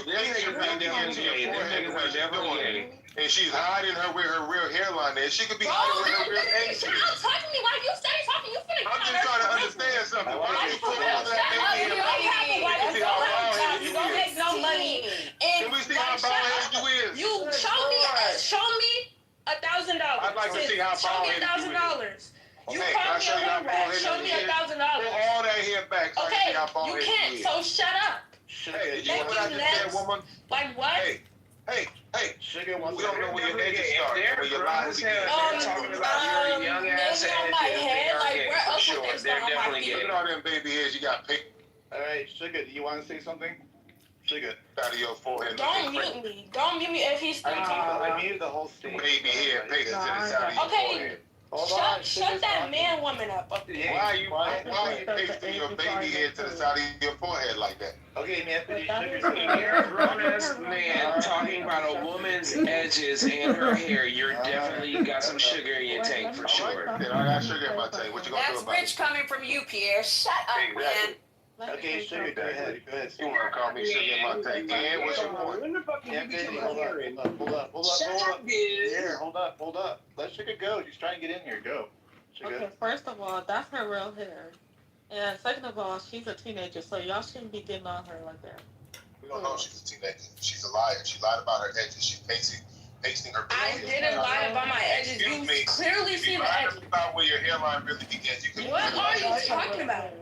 place your baby into your forehead the way she's doing it, and she's hiding her where her real hairline is, she could be Bro, hiding where her I'm real literally age shut is. up talking to me. Why you stay talking? You finna I'm just trying to understand something. Why don't you for put real, all shut that up. baby You in don't have to like, See how don't have a bald job. headed You you don't is. make no money. And Can we see like, how shut bald up. headed you is? You show me $1,000. I'd like to see how Show me bald-headed you $1,000. You Okay, call can I me show a you how hood rat. bald-headed Show me you is? $1,000. Pull all that hair back so I can Okay, see how bald you headed can't. you is. So shut up. Hey, you Thank know what I you, just said, next. woman? Like what? Hey, Sugar we wants don't know where your edges If start, they're where your grown lines as begin. hell, they're talking about your young ass maybe on edges, my they head, are like gay where for else sure. would they They're start on my definitely feet? Look gay. at all them baby hairs you got picked All right, Sugar, do you want to say something? Sugar. out of your forehead. Don't looking mute me. Don't mute me if he's still talking. I muted the whole stage. baby hair painted to the side of your Okay. forehead. Shut that man woman up. Okay. Why are you pasting your baby hair to the side of your forehead like that? Okay, man, You're a grown ass man talking about a woman's edges and her hair. You're definitely got some sugar in your tank for sure. Then I got sugar in my tank. What you gonna That's do about rich it? coming from you, Pierre. Shut up, Exactly. man. Okay, Sugar, go ahead. Go ahead. You wanna call me sugar in my tank? And what's your point? When the fuck did Yeah, you get baby, your hold hair in? up. Shut up, bitch. Here, hold up. Let Sugar go. She's trying to get in here. Go. Sugar. Okay, first of all, that's her real hair. And second of all, she's a teenager, so y'all shouldn't be getting on her like that. We don't know if she's a teenager. She's a liar. She lied about her edges. She's pasting her I baby didn't hair. lie about my edges. You Excuse me. clearly If see you the lied edges. about where your hairline really begins, you can. What are you talking about?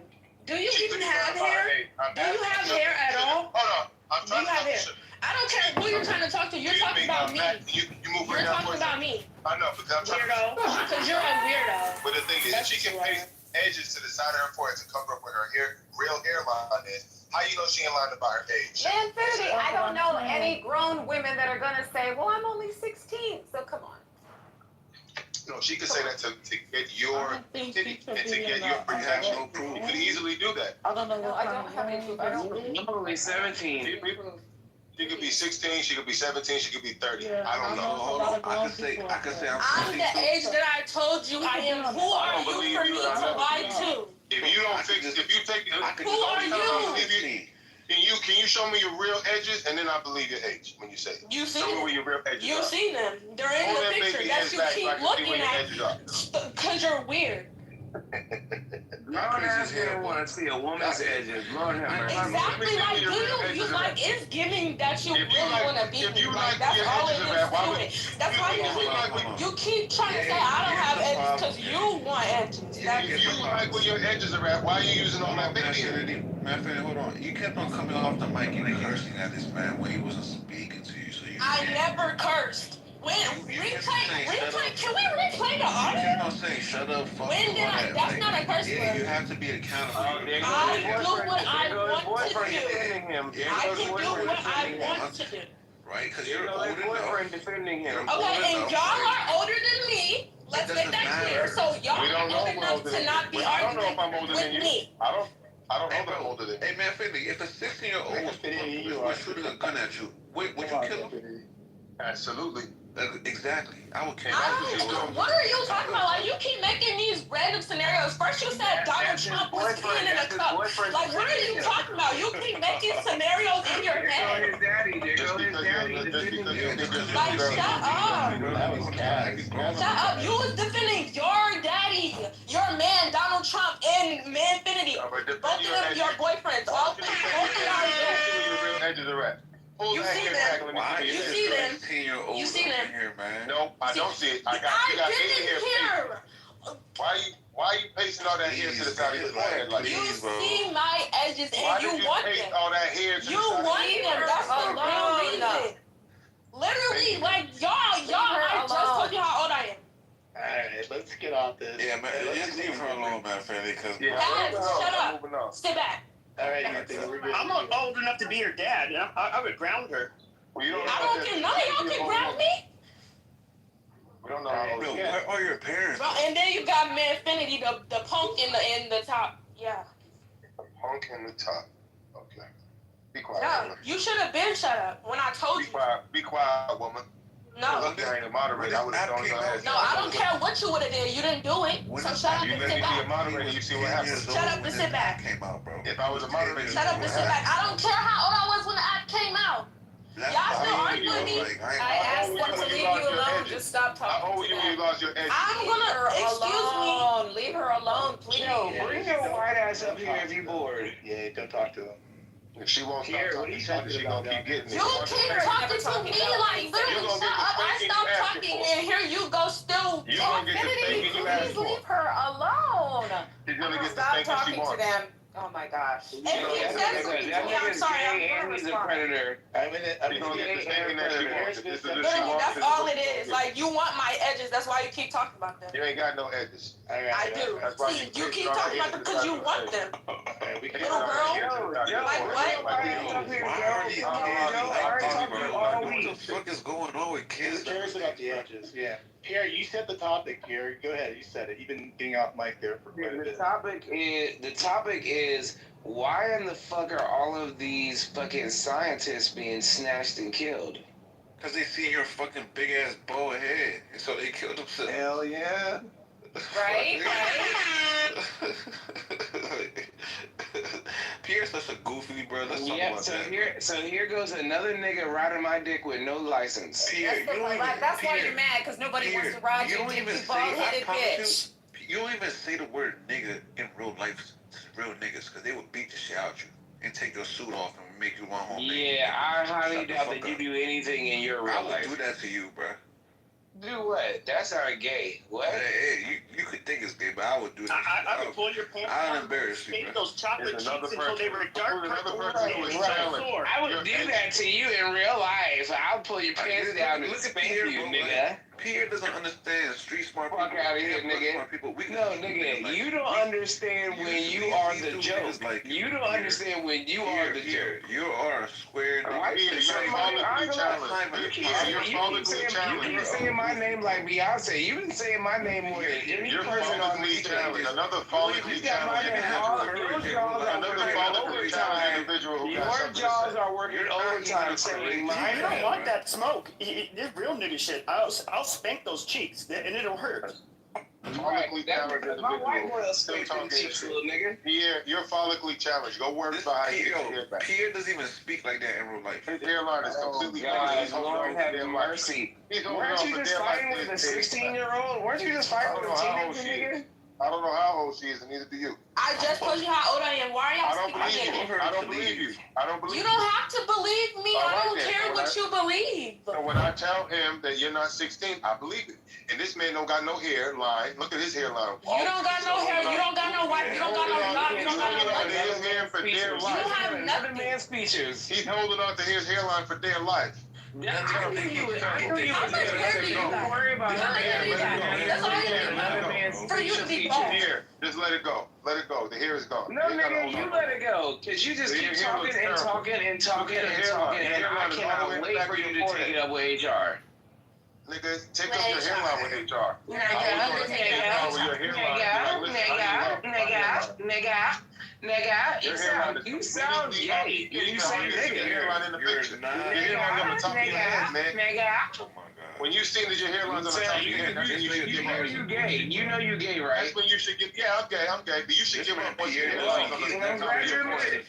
Do you even have hair? Do you have hair at all? Hold on. I'm Do trying you to have talk to hair? Sugar. I don't care who you're trying to talk to. You're Excuse talking about me. Matt, you move You're right now, talking boy. about me. I know, but I'm trying to. Weirdo. Because you're a weirdo. But the thing is, if That's she can what you paste edges to the side of her forehead to cover up where her real hairline is, how you know she ain't lying about her age? Infinity, I don't know any grown women that are gonna say, well, I'm only 16, so come on. No, she could say that to get your I don't think pity she should and to be get in your a- protection. No proof. You could easily do that. I don't know No, what I kind don't of have any woman proof. I don't you is. I'm only 17. She could be 16, she could be 17, she could be 30. Yeah, I don't know. Hold on. I could say I'm I'm the 22. age that I told you I am. Who are I don't you believe for you, me and I to never lie believe to? If you don't fix, if you take, Who are you? Can you show me your real edges and then I believe your age when you say it? You see Show me them. where your real edges You are. see them. They're in Hold the that picture. baby That's head you back so I keep can see looking where your at. edges are. Because you're weird. Grown ass man want to see a woman's edges. Lord have mercy. Exactly. Like, you like, it's giving that you If you really like- want to be if you me. like Like, that's your all it edges is are bad, why to would- it. That's why you you keep trying to say I don't have edges because you want edges. That's If you like where your edges are at, why are you using all that baby hair? Man, hold on. You kept on coming off the mic and cursing at this man when he wasn't speaking to you. So you I never cursed. When replay, can we replay the audio? kept on saying shut up, fuck. When did I? That's not a curse Yeah, you word. have to be accountable. I do what I want to do. defending him. I can do what I want to do. Right? Because There you're goes old his enough. boyfriend defending him. Okay, and y'all are older than me. Let's make that clear. So y'all We are don't know old if we're enough older to than not you. be I don't know if I'm arguing older than with you. me. I don't know if I'm older than you. Hey man, Finley, if a 16-year-old was shooting a gun at you, would you kill him? Absolutely. Exactly. I would kill What are you talking about? Like, you keep making these random scenarios. First you said Donald Trump was peeing in a cup. Like, what are you talking about? You keep making scenarios in your There head. goes his daddy. There Just goes his because daddy. Like, shut up. That was cat. Shut up. You was defending your daddy, your man, Donald Trump, and Manfinity. Both of them your boyfriends. Both of y'all are dead. Your real edges are at. Pull You that see hair them. back. Let me Why? see You your see hair. them. 10-year-old You see them. here, man. No, I don't see it. You got I baby didn't hair. hear. Why are you pasting all that hair to the side of your forehead like You that? see my edges Why and you did you want paste them. all that hair to You the side want of your them. forehead? That's the real reason. Literally, like y'all, I just told you how old I am. Alright, let's get off this. Yeah, man. Just leave her alone, man, family. Because Guys, shut up. Sit back. Alright, Anthony, we're good. I'm not old enough to be your dad. I would ground her. Well, you don't I don't care. None of y'all can ground me. We don't know how old Bro, she is. where are your parents? Bro, and then you got Manfinity, the punk in the top. Yeah. Punk in the top. Okay. Be quiet. Yeah. woman. You should have been shut up when I told Be you. quiet. Be quiet, woman. No. Look, I ain't a moderator. I would have thrown your ass. No, I don't care what you would have did. You didn't do it. So shut up You and let sit me be a back. moderator. You see what happens. Shut up and sit back. Came out, bro. If I was a moderator, Shut up and sit back. I don't care how old I was when the app came out. Y'all still arguing with me? I asked them to leave you alone. Just stop How talking old to you when you them. lost your edge? I'm gonna excuse me. Leave her alone, please. Yo, bring your white ass up here if you bored. Yeah, don't talk to him. If she won't stop Here, what are talking, you she talking gonna about keep getting it. You keep talking to me like literally. gonna Shut get the up. I spanking stopped you asked talking for. and here you go still You gonna get the Infinity, spanking you asked please for. leave her alone. She's gonna get the Stop spanking she talking to wants. them. Oh my gosh. If he says something to me, I'm sorry. I'm gonna He's a respond. predator. I'm gonna She's gonna get the spanking that she wants. If this is what she Literally, wants, that's this is all what it she's is. gonna Like you want my edges. That's why you keep talking about them. get. You ain't got no edges. I do. That's why See, you you keep all talking that about them edges because you out want your them. Alright, we can Little girl. Like what? What the fuck is going on with He's kids? curious about the edges. Yeah. Pierre, you set the topic, Pierre. Go ahead, you said it. You've been getting off mic there for quite a bit. The topic is why in the fuck are all of these fucking scientists being snatched and killed? Because they see your fucking big ass bald head. And so they killed themselves. Hell yeah. Right? Pierre's such a goofy, bro. Let's talk Yeah, about that. so here goes another nigga riding my dick with no license. Pierre, That's, that's why you're mad, because nobody wants to ride you your don't dick, even you say, bald-headed I promise bitch. you don't even say the word nigga in real life to real niggas, because they will beat the shit out you and take your suit off and make you one home. Yeah, I highly Shut the doubt fuck that you up. do anything in your I real would life. do that to you, bro. Do what? That's our gay. What? Hey, you could think it's gay, but I would do that. I would pull your pants I'll down, embarrass you, paint bro. those chocolate There's cheeks another until they person- were dark there's another purple person who and is right challenged. sword. I would do that to you in real life. I'll pull your pants down and Look at spank Pierre, you, bro. nigga. Pierre doesn't understand street smart Fuck people. outta here, Can't nigga. smart people. We can No, shoot nigga, niggas like you don't we- understand when see you these are two the niggas joke. like You don't Pierre. understand when you are the Pierre, joke. you are a square nigga. Why you Pierre, keep you're saying my name? I ain't follically gonna lie. challenged. You Pierre, you're keep follically saying challenged. my name like Beyonce. You've been saying my name more than any You're person on follically these challenged. stages. Another follically You got my challenged name all. individual. Your jaws are Another working follically challenged overtime. individual who got Your something to jaws say. are working You're not overtime even saying a my You don't name. want that smoke. This real nigga shit. I'll spank those cheeks and it'll hurt. Follically challenged My white individual. boy will Still spank them talking cheeks, shit. little nigga. Pierre, you're follically challenged. Go work This for how you get your Pierre, hair back. Pierre doesn't even speak like that in real life. His hairline is Oh completely God, finished. He's holding Lord on for have dear life. mercy. He's holding Weren't on you for just dear life. fighting with a His- 16-year-old? Weren't you just I fighting don't with know a how old teenager, she nigga? is. I don't know how old she is, and neither do you. I just told you how old I am. Why are I y'all don't speaking believe again? you. I don't believe you. I don't believe You you. don't have to believe me. All I right don't then. care When what you believe. So when I tell him that you're not 16, I believe it. And this man don't got no hairline. Look at his hairline. You don't got no hair. You don't got no wife. You don't got no job. You don't got no Holding on to money. his hair for dear You life. have another nothing. man's features. He's holding on to his hairline for dear life. I knew you would. I knew you How would. much hair do you got? Don't worry about How much hair do you got? That's all you need. Another man's For you to be features. bald. Here, just let it go. Let it go. The hair is gone. No, You ain't gotta nigga, hold you on. let it go. Because you just Your keep hair talking looks and terrible. talking and talking Look at and your talking, hairline. and Your I hairline is all the cannot way wait back for to you your to take it up with HR. Nigga, take up your hairline with HR. Nigga, I was gonna take it off with your hairline. Be like, listen, Your hairline is You sound gay. You say your nigga. hairline in the You're picture. not- Your hairline on the top of your head, man. Oh my God. When you see that your hairline's on the top of your head, that's when you should You give know up. you gay. You know you gay, right? That's when you should give. Yeah, I'm gay. But you should This give man up once your Pierre, hairline's on the he's top of your glad you're forehead. admitting.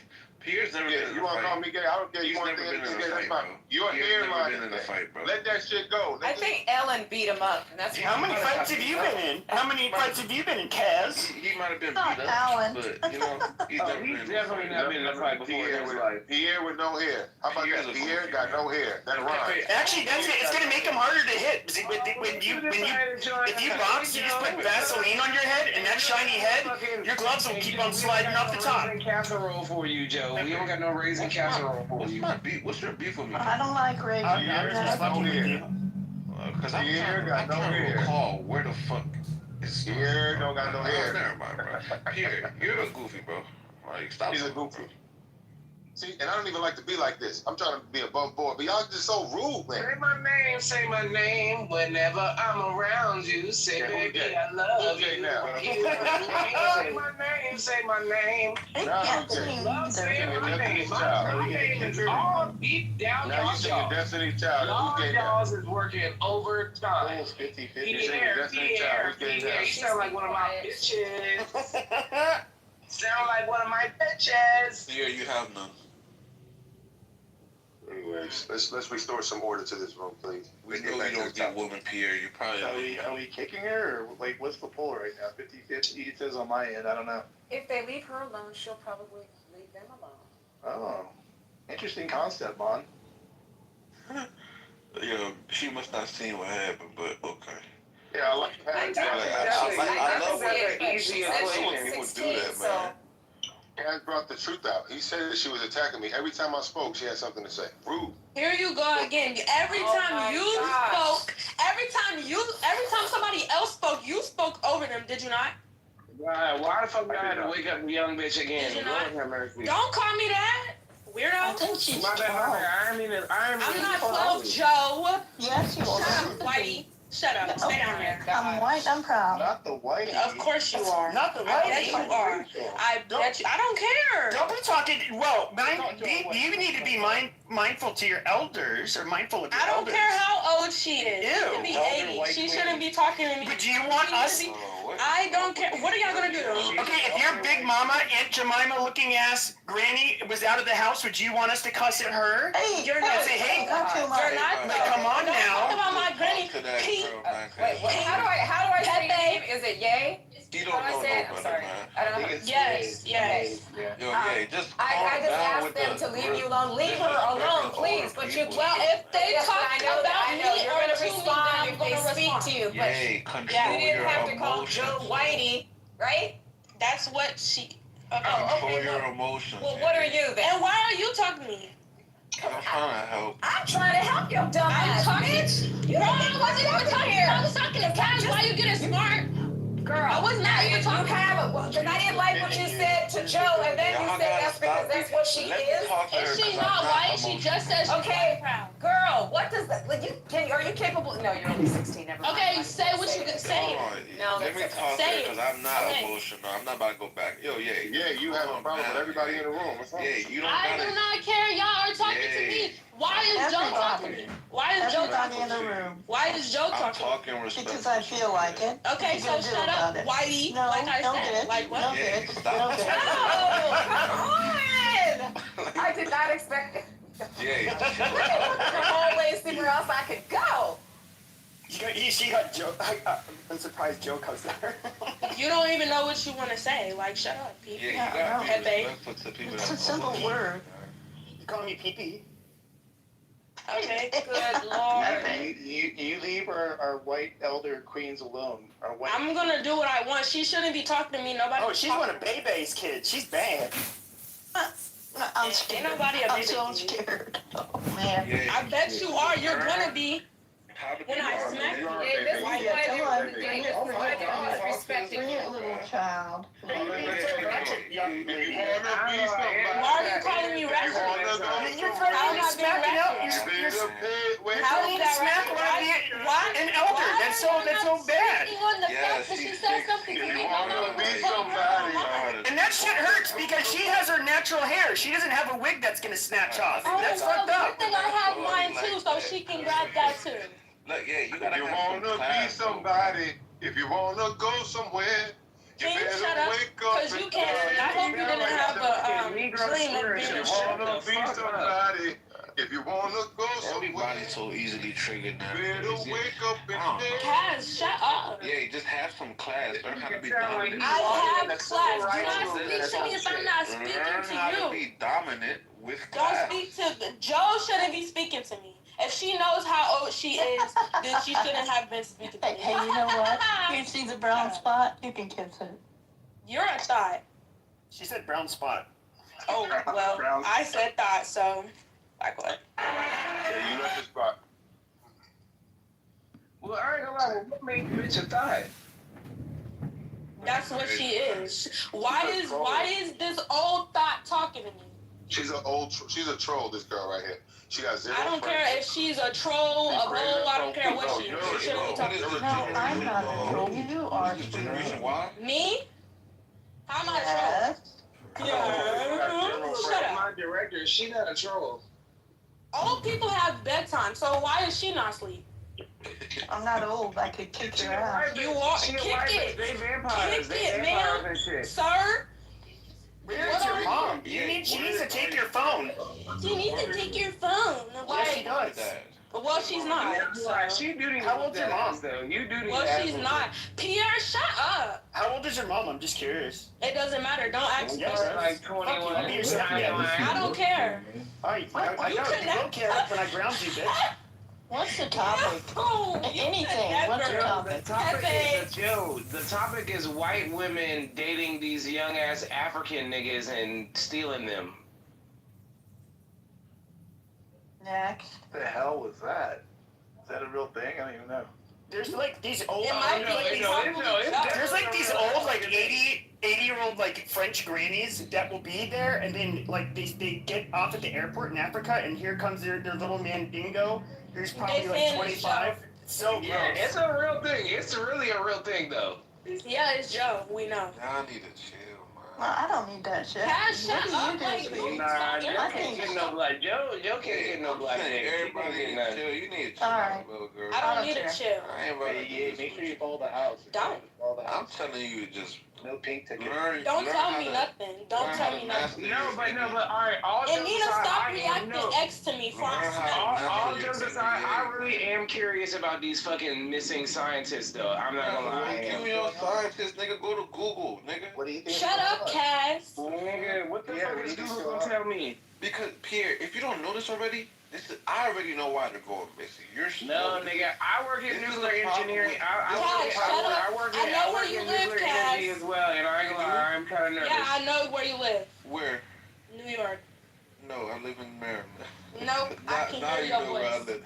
Pierre's never been in You a want to call fight. me gay? I don't care. He's You want never to been in a gay? That's fight, fine. bro. Your Pierre's never hairline been in a is gay. fight, bro. Let that shit go. I think Ellen beat him up. And that's How many fights have you been in? How many fights have you been in, Kaz? He might have been Oh, beat up, Alan. but you know, he's never been in a definitely fight. not been in a fight before in his life. Pierre with no hair. How about Pierre's that? a Pierre goofy, got man. no hair. That rhymes. Actually, that's it. It's gonna make him harder to hit. See, if you box, you just put Vaseline on your head, and that shiny head, your gloves will keep on sliding off the top. Raisin casserole for you, Joe. We don't got no raisin casserole for What's you. my beef? What's your beef with me? I don't like raisin. Pierre got no hair. Because I'm Pierre got no trying to hair. recall where the fuck is Pierre don't got no hair. Never mind, bro. Pierre, you're a goofy, bro. Like, stop. He's a goofy. See, and I don't even like to be like this. I'm trying to be above board, but y'all just so rude, man. Say my name whenever I'm around you. Say, Yeah, baby, okay. I love Okay, you. now. Say my name. Now you say, Love saying my name. My Child. name is all deep down Now you y'all say your jaws. Destiny Child. Y'all Who's gay now? jaws is working overtime. 50-50. You say your Destiny Child. Who's gay now? You sound like one of my bitches. Sound like one of my bitches. Pierre, you have none. Anyways, let's restore some order to this room, please. We Let's know get back you to don't the get topic. woman, Pierre. You probably Are we kicking her, or like what's the poll right now? 50-50. It says on my end. I don't know. If they leave her alone, she'll probably leave them alone. Oh, interesting concept, Mon. Yo, she must not seen what happened, but okay. Yeah, I like that. I love that's an easy She I said love she when was people do 16, that, so man. Kaz brought the truth out. He said that she was attacking me. Every time I spoke, she had something to say. Rude. Here you go again. Every time you spoke, every time somebody else spoke, you spoke over them. Did you not? Why the fuck do I have to wake up the young bitch again? Did you Lord not? have mercy. Don't call me that, weirdo. I think she's My bad, my 12. bad. I'm I'm not 12, Joe. Yes, you Shut are. up, Whitey. Shut up. Stay down there. I'm white, I'm proud. Not the white. Of course you are. Not the I bet whitey. you are. I bet you. I don't care. Don't be talking. Well, you need to be mindful to your elders, or mindful of your I don't elders. care how old she is. She Ew. could be Elder 80. white She lady. shouldn't be talking to me. But do you want us? I don't care. What are y'all gonna do? Okay, if your big mama, Aunt Jemima looking ass granny was out of the house, would you want us to cuss at her? Hey, You're not. Say, hey, not too much. You're not. But come on Don't talk now. about my granny. Pete. Wait, how do I say Pepe. your name? Is it Yay? You How don't do I know say no it? I'm better, sorry. man. I don't know. Yes. Yes. Yo, yeah, just I calm just down asked with them the to leave real- you alone. Leave her alone, please. But you, Well, if they yes, talk I know about that. I know me you're or gonna to me, respond then I'm if they gonna speak respond. to you. But Yay, control you didn't your have to call emotions. Joe Whitey, right? That's what she. Okay. Oh, Control okay. your Well, emotions. well, what are you then? And why are you talking to me? I'm trying to help. I'm trying to help your dumb I'm ass, talking. bitch. You No, don't I get wasn't even talking. I was talking to Cash. Why you getting smart? Girl, I was not even talking. You have it. Well, because I didn't like what you said to Joe, and then you Y'all said gotta that's because stop that's it. what she Let me is. talk to her, Is she 'cause not I'm white? She emotional. just said she's Okay. white proud. Girl, what does that? Like, are you capable? No, you're only 16. Never mind. Okay, say what you can say. Hold on. No, Let me that's talk to Say her it. because I'm not Okay. emotional. I'm not about to go back. Yo, yeah. Yeah, you have a problem with everybody in the room. What's wrong? Yeah, you don't I gotta. do not care. Y'all are talking to me. Why is Joe talking to me? Why is Joe talking in to the me? room. Why is Joe I'm talking? talking respectfully. Because I feel like it. Okay, What so you gonna do shut up, about it? Whitey. No, like I no said. good. Like what? No Yeah, good. stop. No good. Oh, come on! I did not expect it. Yeah. You're always somewhere else I could go. She got Joe. I'm surprised Joe comes there. You don't even know what you want to say. Like, shut up, Pete. Yeah, you Yeah, gotta no. be Pepe. respectful to people It's that a simple word. You call me pee-pee? Okay, good lord. You leave our white elder queens alone. Our white. I'm gonna do what I want. She shouldn't be talking to me. Nobody. Oh, she's one of Bebe's kids. She's bad. I'm scared. Ain't nobody a I'm baby. so scared. Oh, man. Yeah. I bet you are. You're gonna be. How do When I people- smack you. Yeah, this is why Yeah, they tell were doing this. Why they were disrespecting Bring you. it, Little child. Why are you calling me ratchet? You're probably smacking out. How is that Smack right? one of an elder. That's so bad. On the Yeah, fact that she's she said sick. something to me. And that shit hurts because she has her natural hair. She doesn't have a wig that's gonna snatch off. That's fucked Good up. thing I have mine too, so she can grab that too. Look, yeah, you If gotta you have some wanna be class, though, somebody, if you wanna go somewhere, Can you shut up? Because you can't. I hope you didn't have a dream of being somebody. If you wanna go Everybody's so easily triggered now. better wake up and Kaz, shut up. Yeah, just have some class. Learn how to be dominant. I have class. Do not speak to me if I'm not speaking Learn how to to you. be dominant with Don't class. speak to Joe. Shouldn't be speaking to me. If she knows how old she is, then she shouldn't have been speaking to me. Hey, you know what? If she's a brown spot, you can kiss her. You're a thought. She said brown spot. Oh, well, I said thought, so like what? yeah, you left the spot. Well, I ain't gonna lie. What made the bitch a thought? That's what she is. Why is this old thought talking to me? She's she's a troll, this girl right here. She got zero I don't friends. care if she's a troll, a hoe, I don't care what she is. She shouldn't be talking to me. No, I'm not a troll. You are a Generation troll. Y? Me? How am I a troll? Yes. Shut up. My director, she not a troll. Old people have bedtime, so why is she not asleep? I'm not old. I could kick your ass. You are. She a Kick white it. bitch. They vampires. Kick They it, vampires ma'am. and shit. Sir, Where's your mom? She needs to take your phone. you need to take your phone. Yes, she Like, does. well, she's not. Like, So. she do need How old's your mom? though. You do need Well, to she's ask not. Pierre, shut up. How old is your mom? I'm just curious. It doesn't matter. Don't ask me. Yes, like 21. Fuck you. Yourself, yeah. I don't care. Alright, I know. You will care when I ground you, bitch. What's the topic? Oh, Anything. What's the The topic? topic the topic is white women dating these young ass African niggas and stealing them. Next. What the hell was that? Is that a real thing? I don't even know. There's like these old. It might be. There's like these old like 80-year-old like French grannies that will be there, and then like they get off at the airport in Africa, and here comes their little man Dingo, who's probably like 25. So Yeah, gross. it's a real thing. It's really a real thing though. Yeah, it's Joe. We know. Y'all need to chill, Well, man. I don't need that shit. Cash, What shut do up. you Like, do? you Nah, Joe I can't think- get no black. Joe can't get no I'm black saying nigga. everybody He need can't to get chill. You need to chill, Alright. little girl. I I don't don't need to care. chill. I ain't ready to do this Make sure with you follow the house. Don't. Follow the I'm house. telling you, just No pink ticket. learn. Don't learn tell how me to- nothing. Don't learn tell how me to nothing. master No, but all right. All And jokes Nina, aside, stop I reacting know. X to me before I Learn how smack to- All Master jokes your aside, I NBA. really am curious about these fucking missing scientists, though. I'm not gonna lie. I You am. your scientist, nigga. Go to Google, nigga. What do you think? Shut up, Kaz. Nigga, what the Yeah, fuck we is need to Google show gonna up. tell me? Because Pierre, if you don't know this already, I already know why they're going missing. You're No, slow. nigga, I work in This is nuclear the problem engineering. with- I work I know where in you live, nuclear Kaz. energy as well, and I ain't gonna lie, I'm kind of nervous. Yeah, I know where you live. Where? New York. No, I live in Maryland. Nope, I can now hear you your know where I voice. live.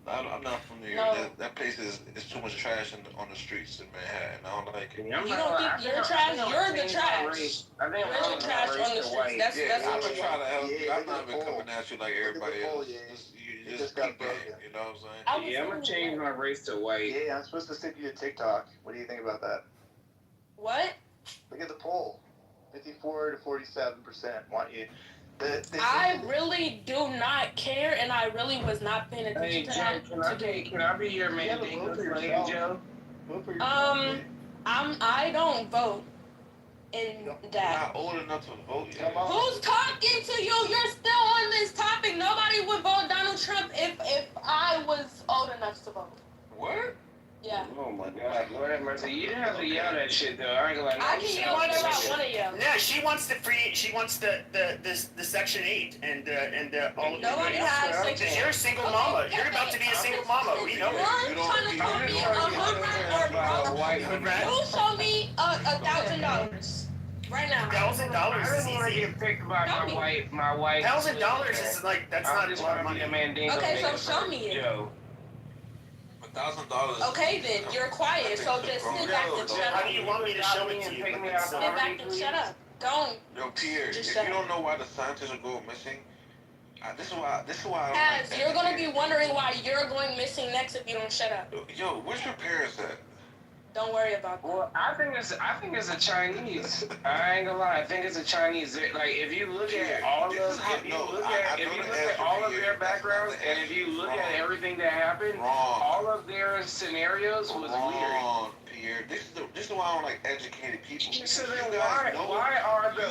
I'm not from New York. No. That place is too much trash on the streets in Manhattan. I don't like it. I'm You not don't gonna lie, think I you're I'm trash? gonna You're the change my trash. race. I think You're I'm the gonna trash race on the to streets. white. That's Yeah, I'm what gonna you try want. to help you. Yeah, I'm look not at the even poll. coming at you like Look at the everybody poll, else. yeah. You It just just got keep it. broken. You know what I'm saying? I was Yeah, I'm gonna thinking change what? my race to white. Yeah, I'm supposed to stick you to TikTok. What do you think about that? What? Look at the poll. 54 to 47% want you. I really do not care, and I really was not paying Hey, attention to Joe, that today. can I be your Yeah, but mandingo vote for slave, yourself. Joe? Vote for yourself. I don't vote in You're that. not old enough to vote yet. Come on. Who's talking to you? You're still on this topic. Nobody would vote Donald Trump if I was old enough to vote. What? Yeah. Oh my God, Lord have mercy. You didn't have to yell that shit though. I ain't gonna lie. I can yell whatever I want to yell. Yeah, she wants the free. She wants the Section 8 and all of Nobody has Section 8. You're a single mama. You're about to be a single mama. We know it. You're trying to tell me $100 or White you show me $1,000 right now. $1,000 I is just want to easy. get picked by Tell my wife. $1,000 is like that's I not a just lot want of to be money. a mandingo. Okay, so nigga show for me it. Joe. $1,000. Okay, then you're quiet. So just sit back and shut How up. do you want me to show it to you? Pick me Like, up. it's, Sit back and shut up. Don't. Yo, Pierre, Just if shut you up. don't know why the scientists are going missing, this is why I don't Kaz, like you're gonna be educated. wondering why you're going missing next if you don't shut up. Yo, where's your parents at? Don't worry sorry about that. Well, I think it's a Chinese. I ain't gonna lie. I think it's a Chinese. Like if you look at all of all of their backgrounds, and if you look at everything that happened, all of their scenarios was weird. Pierre, this is why I don't like educated people. So then why are the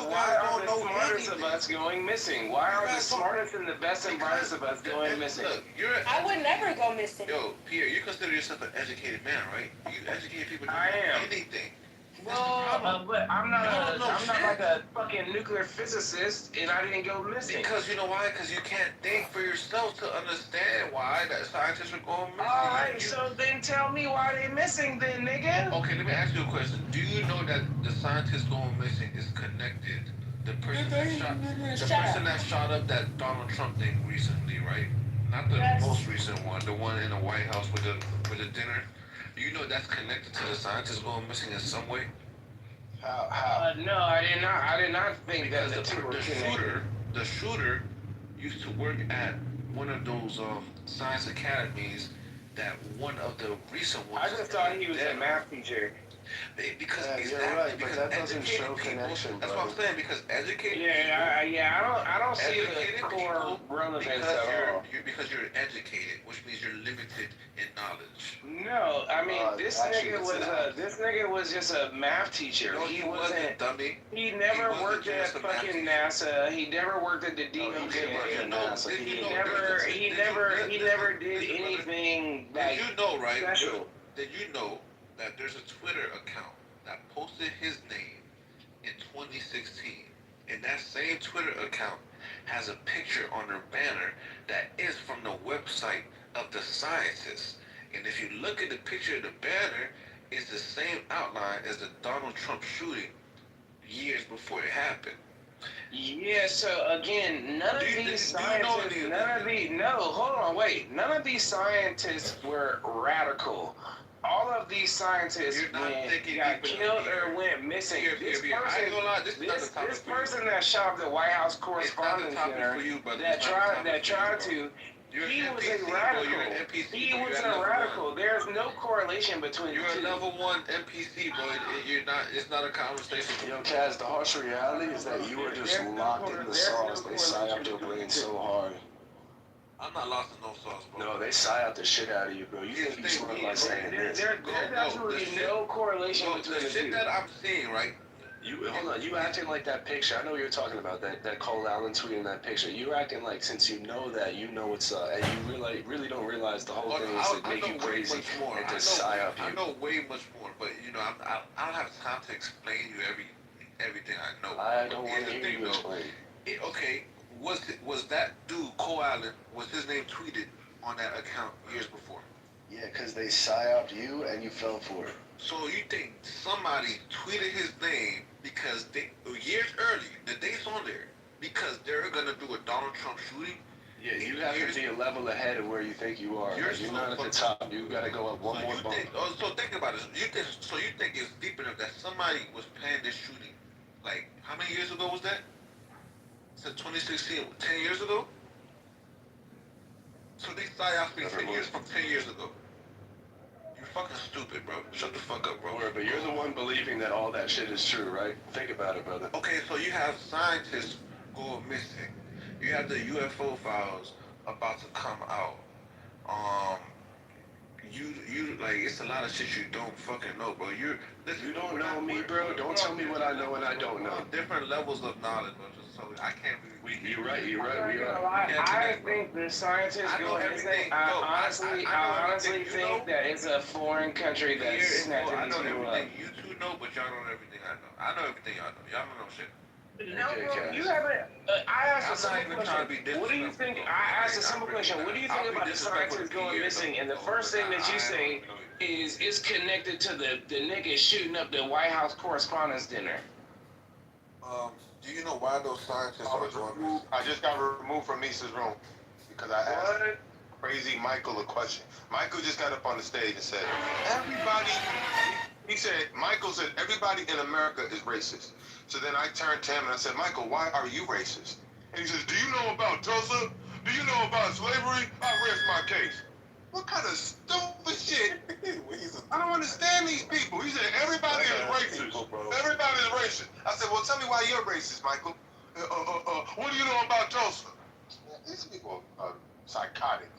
smartest of us going missing? Why are the smartest and the best and brightest of us going missing? Look, I would never go missing. Yo, Pierre, you consider yourself an educated man, right? You educate people to I am. anything. Well, but I'm not like a fucking nuclear physicist, and I didn't go missing. Because you know why? Because you can't think for yourself to understand why that scientists are going missing. All right, so then tell me why they missing, then, nigga. Okay, let me ask you a question. Do you know that the scientists going missing is connected? The person that shot up that Donald Trump thing recently, right? Not the most recent one, the one in the White House with the dinner. You know that's connected to the scientists going missing in some way? How? No, I did not think because that the shooter used to work at one of those science academies that one of the recent ones. I just thought he was a math teacher. Because you're right, but that doesn't show connection. That's what I'm saying. Because educated I don't see the core relevance at all. Because you're educated, which means you're limited in knowledge. No, I mean this nigga was just a math teacher. No, he wasn't, dummy. He never worked at fucking NASA. He never worked at the DOJ. He never did anything like you know, right? special. Did you know that there's a Twitter account that posted his name in 2016, and that same Twitter account has a picture on their banner that is from the website of the scientists. And if you look at the picture of the banner, it's the same outline as the Donald Trump shooting years before it happened. Yeah, so again, none of these scientists were radical. All of these scientists got killed or went missing. This person that shot up the White House Correspondents' Center that tried to, he was a radical. He was a radical. There's no correlation between you're the two. You're a level 1 NPC, bro. You're not. It's not a conversation. Yo, Kaz, the harsh reality is that you were just locked in the sauce. They psyoped your brain so hard. I'm not lost in no sauce, bro. No, they psyop the shit out of you, bro. You think you smart by saying this. There's absolutely no correlation between the two. The shit that I'm seeing, right? Hold on, you acting like that picture. I know what you're talking about, that Cole Allen tweeting that picture. You're acting like since you know that, you know what's up. And you really don't realize the whole thing is to make you crazy and to psyop you. I know way much more, but you know, I don't have time to explain you everything I know. I don't want to hear you explain. Okay, was that dude, Cole Allen, was his name tweeted on that account years before? Yeah, because they psyoped you and you fell for it. So you think somebody tweeted his name because years early, the date's on there, because they're gonna do a Donald Trump shooting? Yeah, you have to be a level ahead of where you think you are. You're not at the top. You gotta go up one more bump. So think about this. You think it's deep enough that somebody was planning this shooting? Like, how many years ago was that? Since 2016, 10 years ago? So they psyoped me 10 years from 10 years ago. You're fucking stupid, bro. Shut the fuck up, bro. But you're the one believing that all that shit is true, right? Think about it, brother. Okay, so you have scientists going missing. You have the UFO files about to come out. You like, it's a lot of shit you don't fucking know, bro. You don't know me, bro. Don't tell me what I know and I don't know. Different levels of knowledge, bro. So I can't really. You're right. We are. I think the scientists go missing. I honestly think that it's a foreign country that's snatching these people up. You two know, but y'all know everything I know. I know everything y'all know. Y'all don't know shit. No, bro, you haven't. I asked a simple question. What do you think? I asked a simple question. What do you think about the scientists going missing? And the first thing that you say is it's connected to the nigga shooting up the White House Correspondents' Dinner. Do you know why those scientists are going missing? I just got removed from Misa's room because I asked Crazy Michael a question. Michael just got up on the stage and said, Michael said, everybody in America is racist. So then I turned to him and I said, Michael, why are you racist? And he says, do you know about Tulsa? Do you know about slavery? I rest my case. What kind of stupid shit? I don't understand these people. He said, conversation. I said, well, tell me why you're racist, Michael. What do you know about Joseph? Man, these people are psychotic.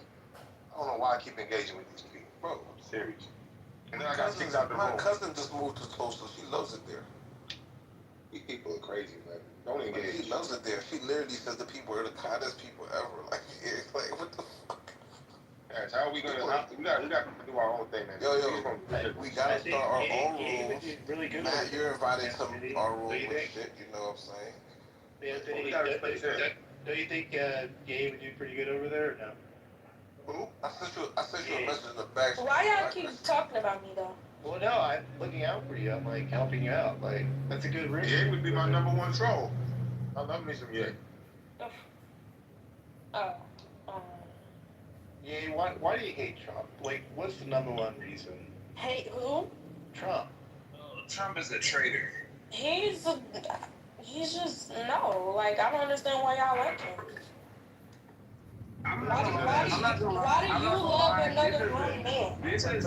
I don't know why I keep engaging with these people. Bro, I'm serious. And then I got kicked out the room. My cousin just moved to Tulsa. She loves it there. These people are crazy, man. Don't engage. She loves it there. She literally says the people are the kindest people ever. Like, what the fuck? Guys, how are we gonna? We got to do our own thing, man. We gotta start our own rules. Really good. Matt, you're invited to our rules and shit. You know what I'm saying? Anthony, don't you think Gabe would do pretty good over there or no? Who? I sent you a message in the back. Why y'all keep talking about me though? Well, no, I'm looking out for you. I'm like helping you out. Like that's a good risk. Ye would be my number one troll. I love me some Ye. Oh. Yeah, why do you hate Trump? Like, what's the number one reason? Hate who? Trump. Trump is a traitor. He's just no. Like I don't understand why y'all like him. Why do you love another grown man? This is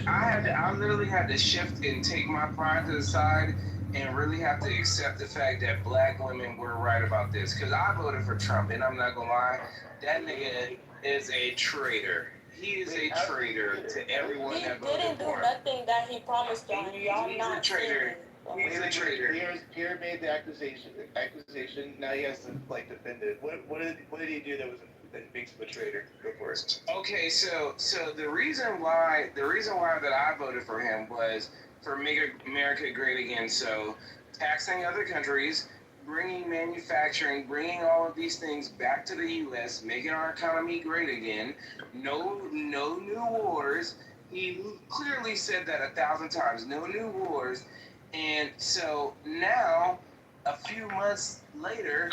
I literally had to shift and take my pride to the side and really have to accept the fact that black women were right about this. Because I voted for Trump, and I'm not gonna lie, that nigga is a traitor. He is a traitor to everyone that voted for him. He didn't do nothing that he promised y'all. Y'all not a traitor. He's a traitor. Pierre made the accusation. Now he has to like defend it. What did he do that makes him a traitor? Go for it. Okay, so the reason why that I voted for him was for Make America Great Again. So taxing other countries, bringing manufacturing, bringing all of these things back to the U.S., making our economy great again. No new wars. He clearly said that 1,000 times. No new wars. And so now, a few months later,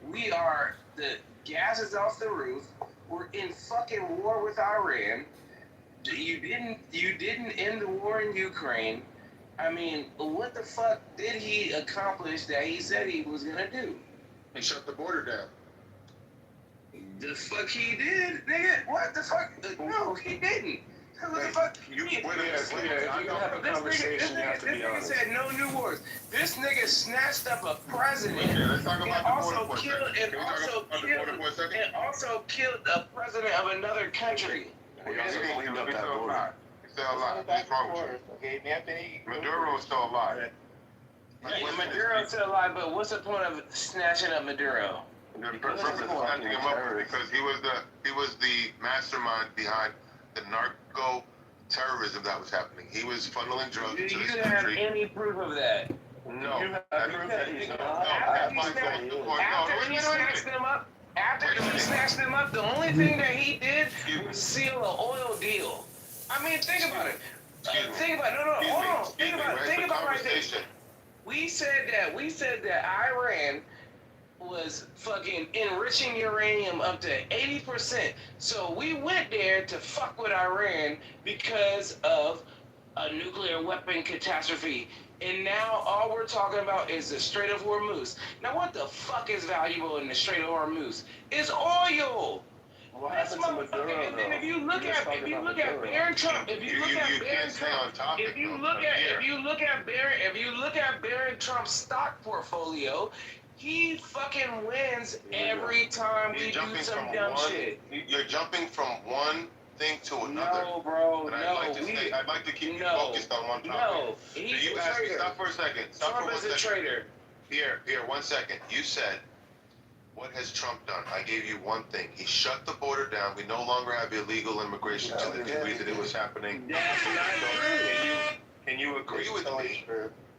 the gas is off the roof. We're in fucking war with Iran. You didn't end the war in Ukraine. I mean, what the fuck did he accomplish that he said he was gonna do? He shut the border down. The fuck he did, nigga? What the fuck? No, he didn't. What the fuck? You have a conversation, you have to be honest. This nigga said no new wars. This nigga snatched up a president Let's talk about the border for a second. and also killed a president of another country. He's still alive. What's wrong with you? Okay, Anthony. Maduro is still alive. Yeah, Maduro's still alive, but what's the point of snatching up Maduro? The purpose of snatching him up was because he was the mastermind behind the narco terrorism that was happening. He was funneling drugs Do into you this have country. any proof of that? No. After he snatched them up, the only thing that he did was seal an oil deal. I mean, think about it. Think about it. No, hold on. Think about it right there. We said that Iran was fucking enriching uranium up to 80%. So we went there to fuck with Iran because of a nuclear weapon catastrophe. And now all we're talking about is the Strait of Hormuz. Now what the fuck is valuable in the Strait of Hormuz? It's oil. What happened to Maduro, and then if you look at Barron Trump, if you look at Barron Trump's stock portfolio, he fucking wins every time we do some dumb shit. You're jumping from one thing to another. No, bro, and no. I'd like to keep you focused on one topic. No, he's you a asked me, traitor. stop for a second. Trump is a traitor. Here, 1 second. You said, what has Trump done? I gave you one thing. He shut the border down. We no longer have illegal immigration to the degree that it was happening. That's not true. Can you agree with me?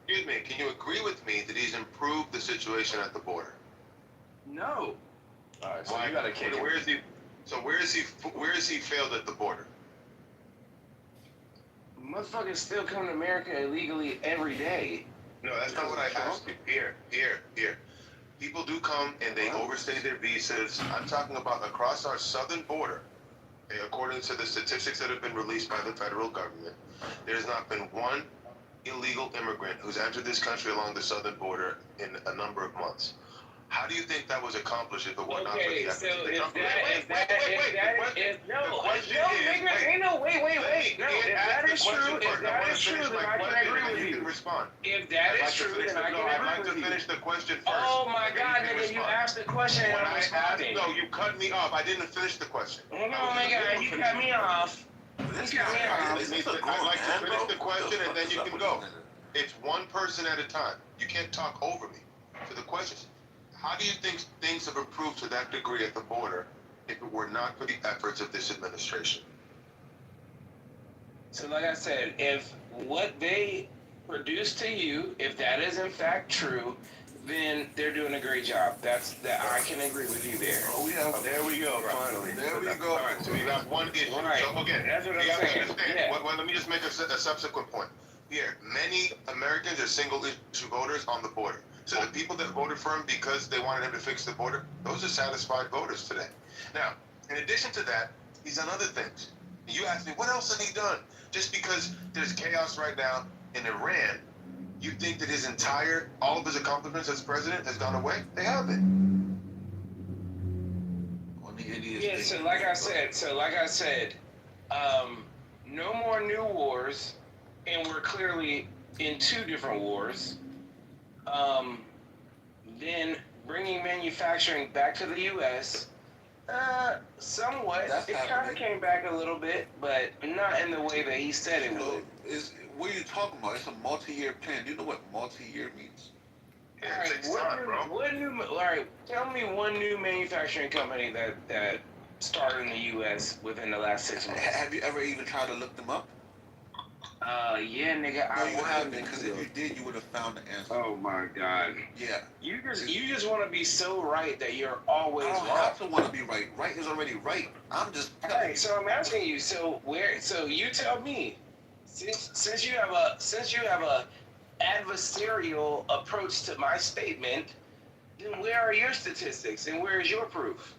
Excuse me. Can you agree with me that he's improved the situation at the border? No. All right, so you gotta kick him. Where is he failed at the border? Motherfuckers still come to America illegally every day. No, that's not what I asked you. Here. People do come and they overstay their visas. I'm talking about across our southern border. Okay, according to the statistics that have been released by the federal government, there's not been one illegal immigrant who's entered this country along the southern border in a number of months. How do you think that was accomplished if it were not for Okay, the so efforts of the is company? that Wait. no, The question no, is, nigga, ain't no wait. No, if that is true, then I can agree with you. Respond. If that is true, then I can agree with you. I'd like to finish the question first. Oh my God, nigga, you asked the question and I'm responding. No, you cut me off. I didn't finish the question. Oh my God, you cut me off. I'd like to finish the question and then you can go. It's one person at a time. You can't talk over me. So the question is, how do you think things have improved to that degree at the border if it were not for the efforts of this administration? So like I said, if what they produce to you, if that is in fact true, then they're doing a great job. I can agree with you there. Oh, there we go. Finally. There we go. All right, so you got one issue. Right. So again, That's what you I'm have to saying. understand. Yeah. Well, let me just make a subsequent point. Here, many Americans are single issue voters on the border. So the people that voted for him because they wanted him to fix the border, those are satisfied voters today. Now, in addition to that, he's done other things. You asked me, what else has he done? Just because there's chaos right now in Iran, you think that all of his accomplishments as president has gone away? They haven't. Yeah, so like I said, no more new wars, and we're clearly in two different wars. Then bringing manufacturing back to the U.S., somewhat. It kind of came back a little bit, but not in the way that he said it would. What are you talking about? It's a multi-year plan. Do you know what multi-year means? Yeah, it takes time, bro. All right, tell me one new manufacturing company that started in the U.S. within the last 6 months. Have you ever even tried to look them up? Yeah, nigga. No, you haven't, because if you did, you would have found the answer. Oh my God. Yeah. You just want to be so right that you're always I don't wrong. have to want to be right. Right is already right. I'm just telling you. So I'm asking you. So you tell me. Since you have a adversarial approach to my statement, then where are your statistics and where is your proof?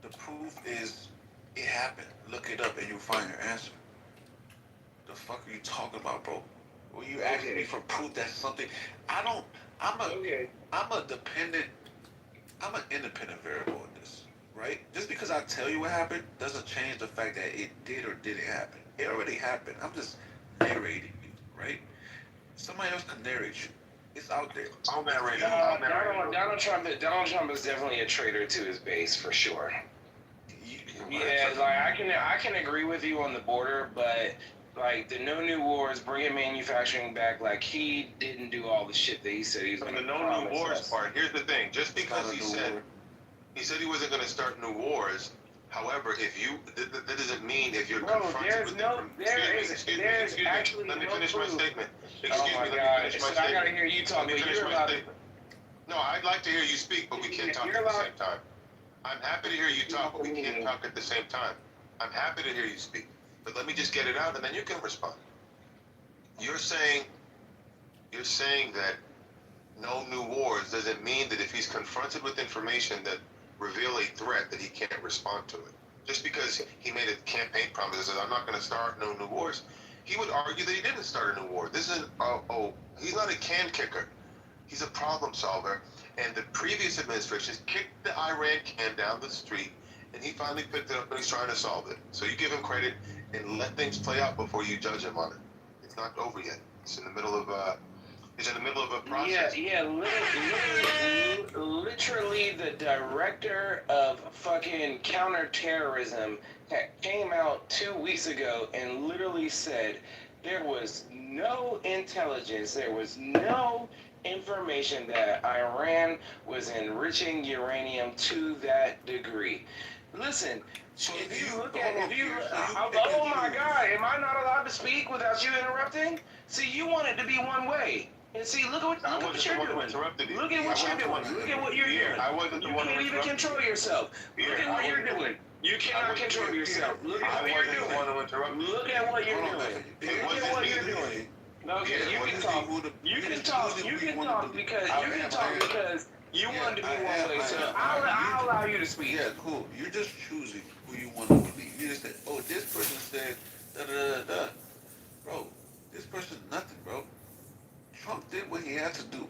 The proof is it happened. Look it up and you'll find your answer. The fuck are you talking about, bro? Well, you asking me for proof that something. I'm an independent variable in this, right? Just because I tell you what happened doesn't change the fact that it did or didn't happen. It already happened. I'm just narrating you, right? Somebody else can narrate you. It's out there. I'll narrate. Donald Trump is definitely a traitor to his base for sure. Yeah, like I can agree with you on the border, but like the no new wars, bringing manufacturing back, like he didn't do all the shit that he said he was going to do. The no new wars part. Here's the thing. Just because he said he wasn't going to start new wars. However, that doesn't mean if you're confronted with let me finish my statement. Excuse me, let me finish my statement. I gotta hear you talk, but you're allowed to. No, I'd like to hear you speak, but we can't talk at the same time. I'm happy to hear you talk, but we can't talk at the same time. I'm happy to hear you speak, but let me just get it out, and then you can respond. You're saying that no new wars doesn't mean that if he's confronted with information that reveal a threat that he can't respond to it. Just because he made a campaign promise that says, I'm not going to start no new wars, he would argue that he didn't start a new war. This isn't, he's not a can kicker. He's a problem solver. And the previous administrations kicked the Iran can down the street, and he finally picked it up and he's trying to solve it. So you give him credit and let things play out before you judge him on it. It's not over yet. It's in the middle of a process. Literally the director of fucking counterterrorism came out 2 weeks ago and literally said there was no intelligence, there was no information that Iran was enriching uranium to that degree. Listen, oh my God, am I not allowed to speak without you interrupting? See, you want it to be one way. And see, look at what you're doing. Look at what you're doing. Look at what you're doing. You can't even control yourself. Look at what you're doing. You cannot control yourself. Look at what you're doing. Look at what you're doing. Look at what you're doing. Okay, you can talk. You can talk because you want to be one way. So I'll allow you to speak. Yeah, cool. You're just choosing who you want to believe. You just say, oh, this person said da da da da. Bro, this person's nothing, bro. Trump did what he had to do.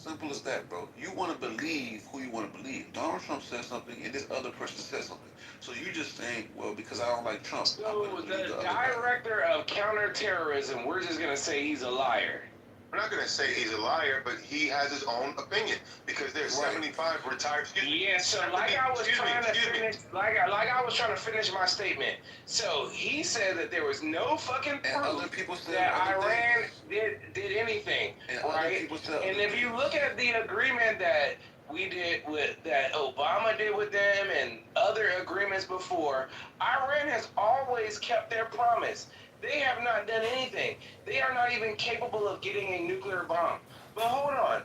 Simple as that, bro. You want to believe who you want to believe. Donald Trump said something, and this other person said something. So you just saying, well, because I don't like Trump. So the director of counterterrorism, we're just gonna say he's a liar. We're not going to say he's a liar, but he has his own opinion because there's 75 retired. Yeah, so like I was trying to finish my statement. So he said that there was no fucking proof that Iran did anything, right? And if you look at the agreement that we did that Obama did with them and other agreements before, Iran has always kept their promise. They have not done anything. They are not even capable of getting a nuclear bomb. But hold on.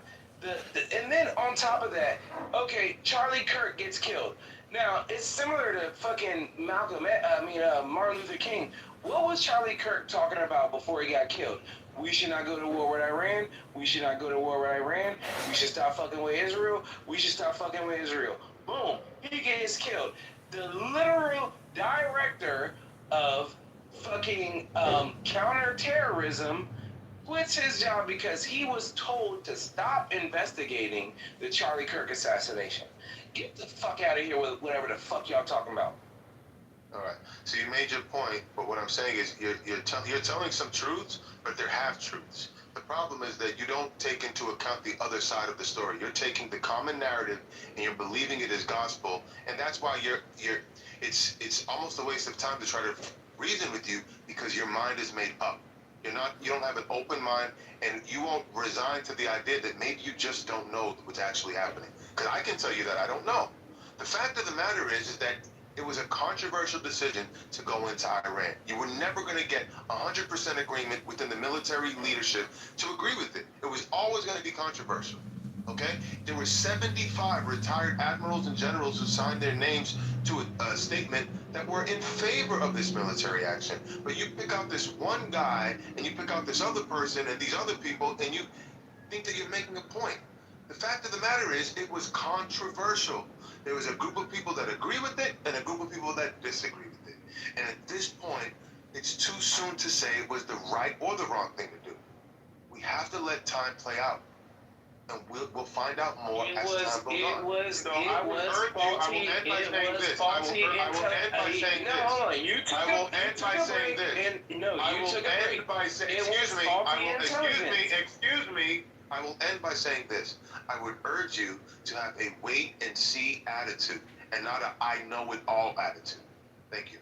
And then on top of that, okay, Charlie Kirk gets killed. Now, it's similar to fucking Martin Luther King. What was Charlie Kirk talking about before he got killed? We should not go to war with Iran. We should not go to war with Iran. We should stop fucking with Israel. We should stop fucking with Israel. Boom. He gets killed. The literal director of fucking counterterrorism quits his job because he was told to stop investigating the Charlie Kirk assassination. Get the fuck out of here with whatever the fuck y'all talking about. All right. So you made your point, but what I'm saying is you're telling some truths, but they're half-truths. The problem is that you don't take into account the other side of the story. You're taking the common narrative and you're believing it is gospel, and that's why it's almost a waste of time to try to reason with you because your mind is made up. You don't have an open mind, and you won't resign to the idea that maybe you just don't know what's actually happening. Because I can tell you that I don't know. The fact of the matter is that it was a controversial decision to go into Iran. You were never going to get 100% agreement within the military leadership to agree with it. It was always going to be controversial. Okay? There were 75 retired admirals and generals who signed their names to a statement that were in favor of this military action. But you pick out this one guy, and you pick out this other person and these other people, and you think that you're making a point. The fact of the matter is, it was controversial. There was a group of people that agree with it and a group of people that disagree with it. And at this point, it's too soon to say it was the right or the wrong thing to do. We have to let time play out. And we'll find out more as time goes on. I will end by saying this. I will end by saying this. Hold on. I will end by saying this. Excuse me. I will end by saying this. I would urge you to have a wait and see attitude and not a I know it all attitude. Thank you.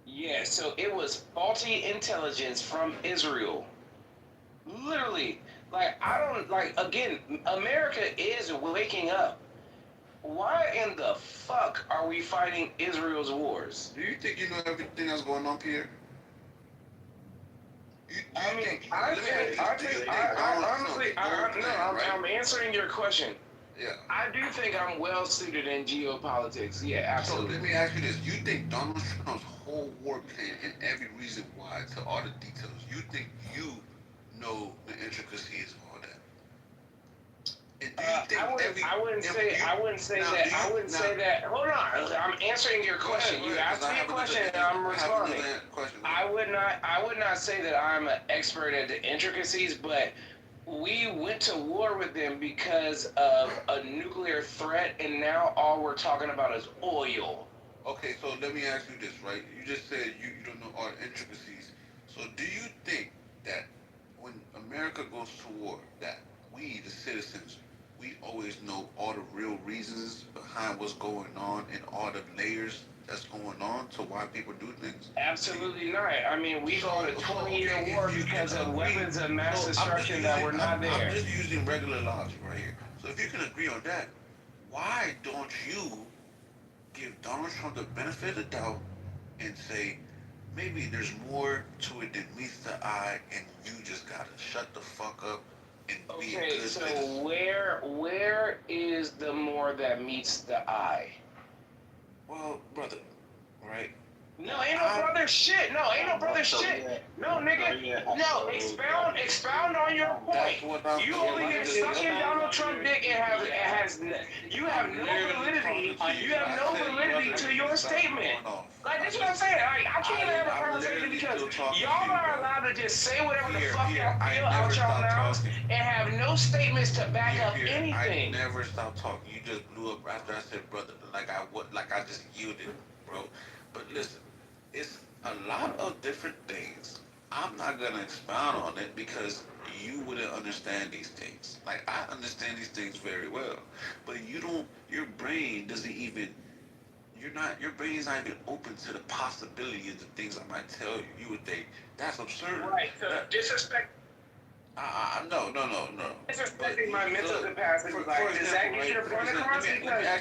Yeah, so it was faulty intelligence from Israel. Literally. Again, America is waking up. Why in the fuck are we fighting Israel's wars? Do you think you know everything that's going on, Pierre? I'm answering your question. Yeah. I do think I'm well suited in geopolitics. Yeah, absolutely. So let me ask you this. You think Donald Trump's whole war plan and every reason why to all the details, you think you know the intricacies of all that? And do you think I wouldn't say that. Hold on. I'm answering your question. You asked me a question and I'm responding. I would not say that I'm an expert at the intricacies, but we went to war with them because of a nuclear threat, and now all we're talking about is oil. Okay, so let me ask you this, right? You just said you don't know all the intricacies. So do you think that when America goes to war, that we, the citizens, we always know all the real reasons behind what's going on and all the layers that's going on to why people do things? Absolutely not. I mean, we go on a 20-year war because of weapons of mass destruction that were not there. I'm just using regular logic right here. So if you can agree on that, why don't you give Donald Trump the benefit of the doubt and say, maybe there's more to it than meets the eye, and you just gotta shut the fuck up and be a good citizen? So where is the more that meets the eye? Well, brother, right? No, ain't no brother shit. No, ain't no brother shit. No, nigga. No, expound on your point. You only been sucking Donald Trump dick and you have no validity. You have no validity to your statement. Like that's what I'm saying. I can't have a conversation because y'all are allowed to just say whatever the fuck y'all feel out y'all mouths and have no statements to back up anything. I never stopped talking. You just blew up after I said brother, like I just yielded, bro. But listen, it's a lot of different things. I'm not gonna expound on it because you wouldn't understand these things. Like I understand these things very well, but you don't. Your brain doesn't even. Your brain's not even open to the possibility of the things I might tell you. You would think that's absurd. Right. So disrespect. No. Disrespecting my mental capacity. Does that get your point across?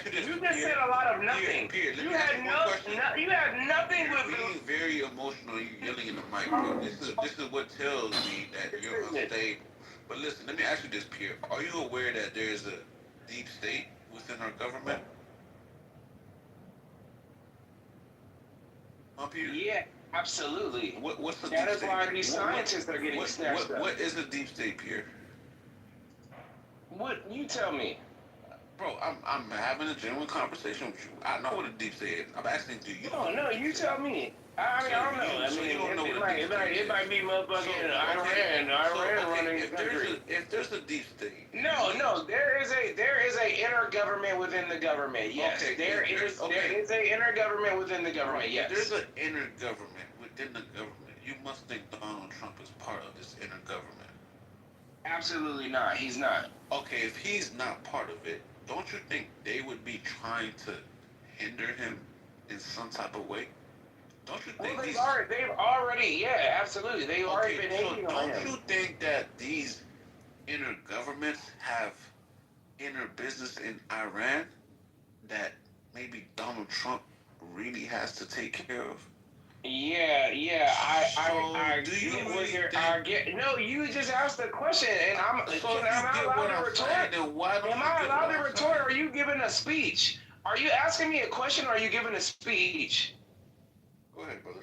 Because you just said a lot of nothing. You had nothing with being very emotional. You yelling in the mic. Bro. This is what tells me that you're unstable. But listen, let me ask you this, Pierre. Are you aware that there is a deep state within our government? Up here? Yeah, absolutely. What's the that deep is state? why these scientists are getting snatched up. What is a deep state, Pierre? What you tell me? Bro, I'm having a genuine conversation with you. I know what a deep state is. I'm asking, do you? No, you tell me. I mean, I don't know. It might be motherfucking Iran running the country. If there's a deep state. No, there is a intergovernment within the government. Yes, there is a intergovernment within the government. Yes, there's an intergovernment within the government. You must think Donald Trump is part of this intergovernment. Absolutely not. He's not. Okay, if he's not part of it, don't you think they would be trying to hinder him in some type of way? Don't you think they've already, yeah, absolutely. They've already been hating on him. Don't you think that these inner governments have inner business in Iran that maybe Donald Trump really has to take care of? Yeah. No, you just asked the question, and am I allowed to retort? Am I allowed to retort? Or are you giving a speech? Are you asking me a question? Or are you giving a speech? Go ahead, brother.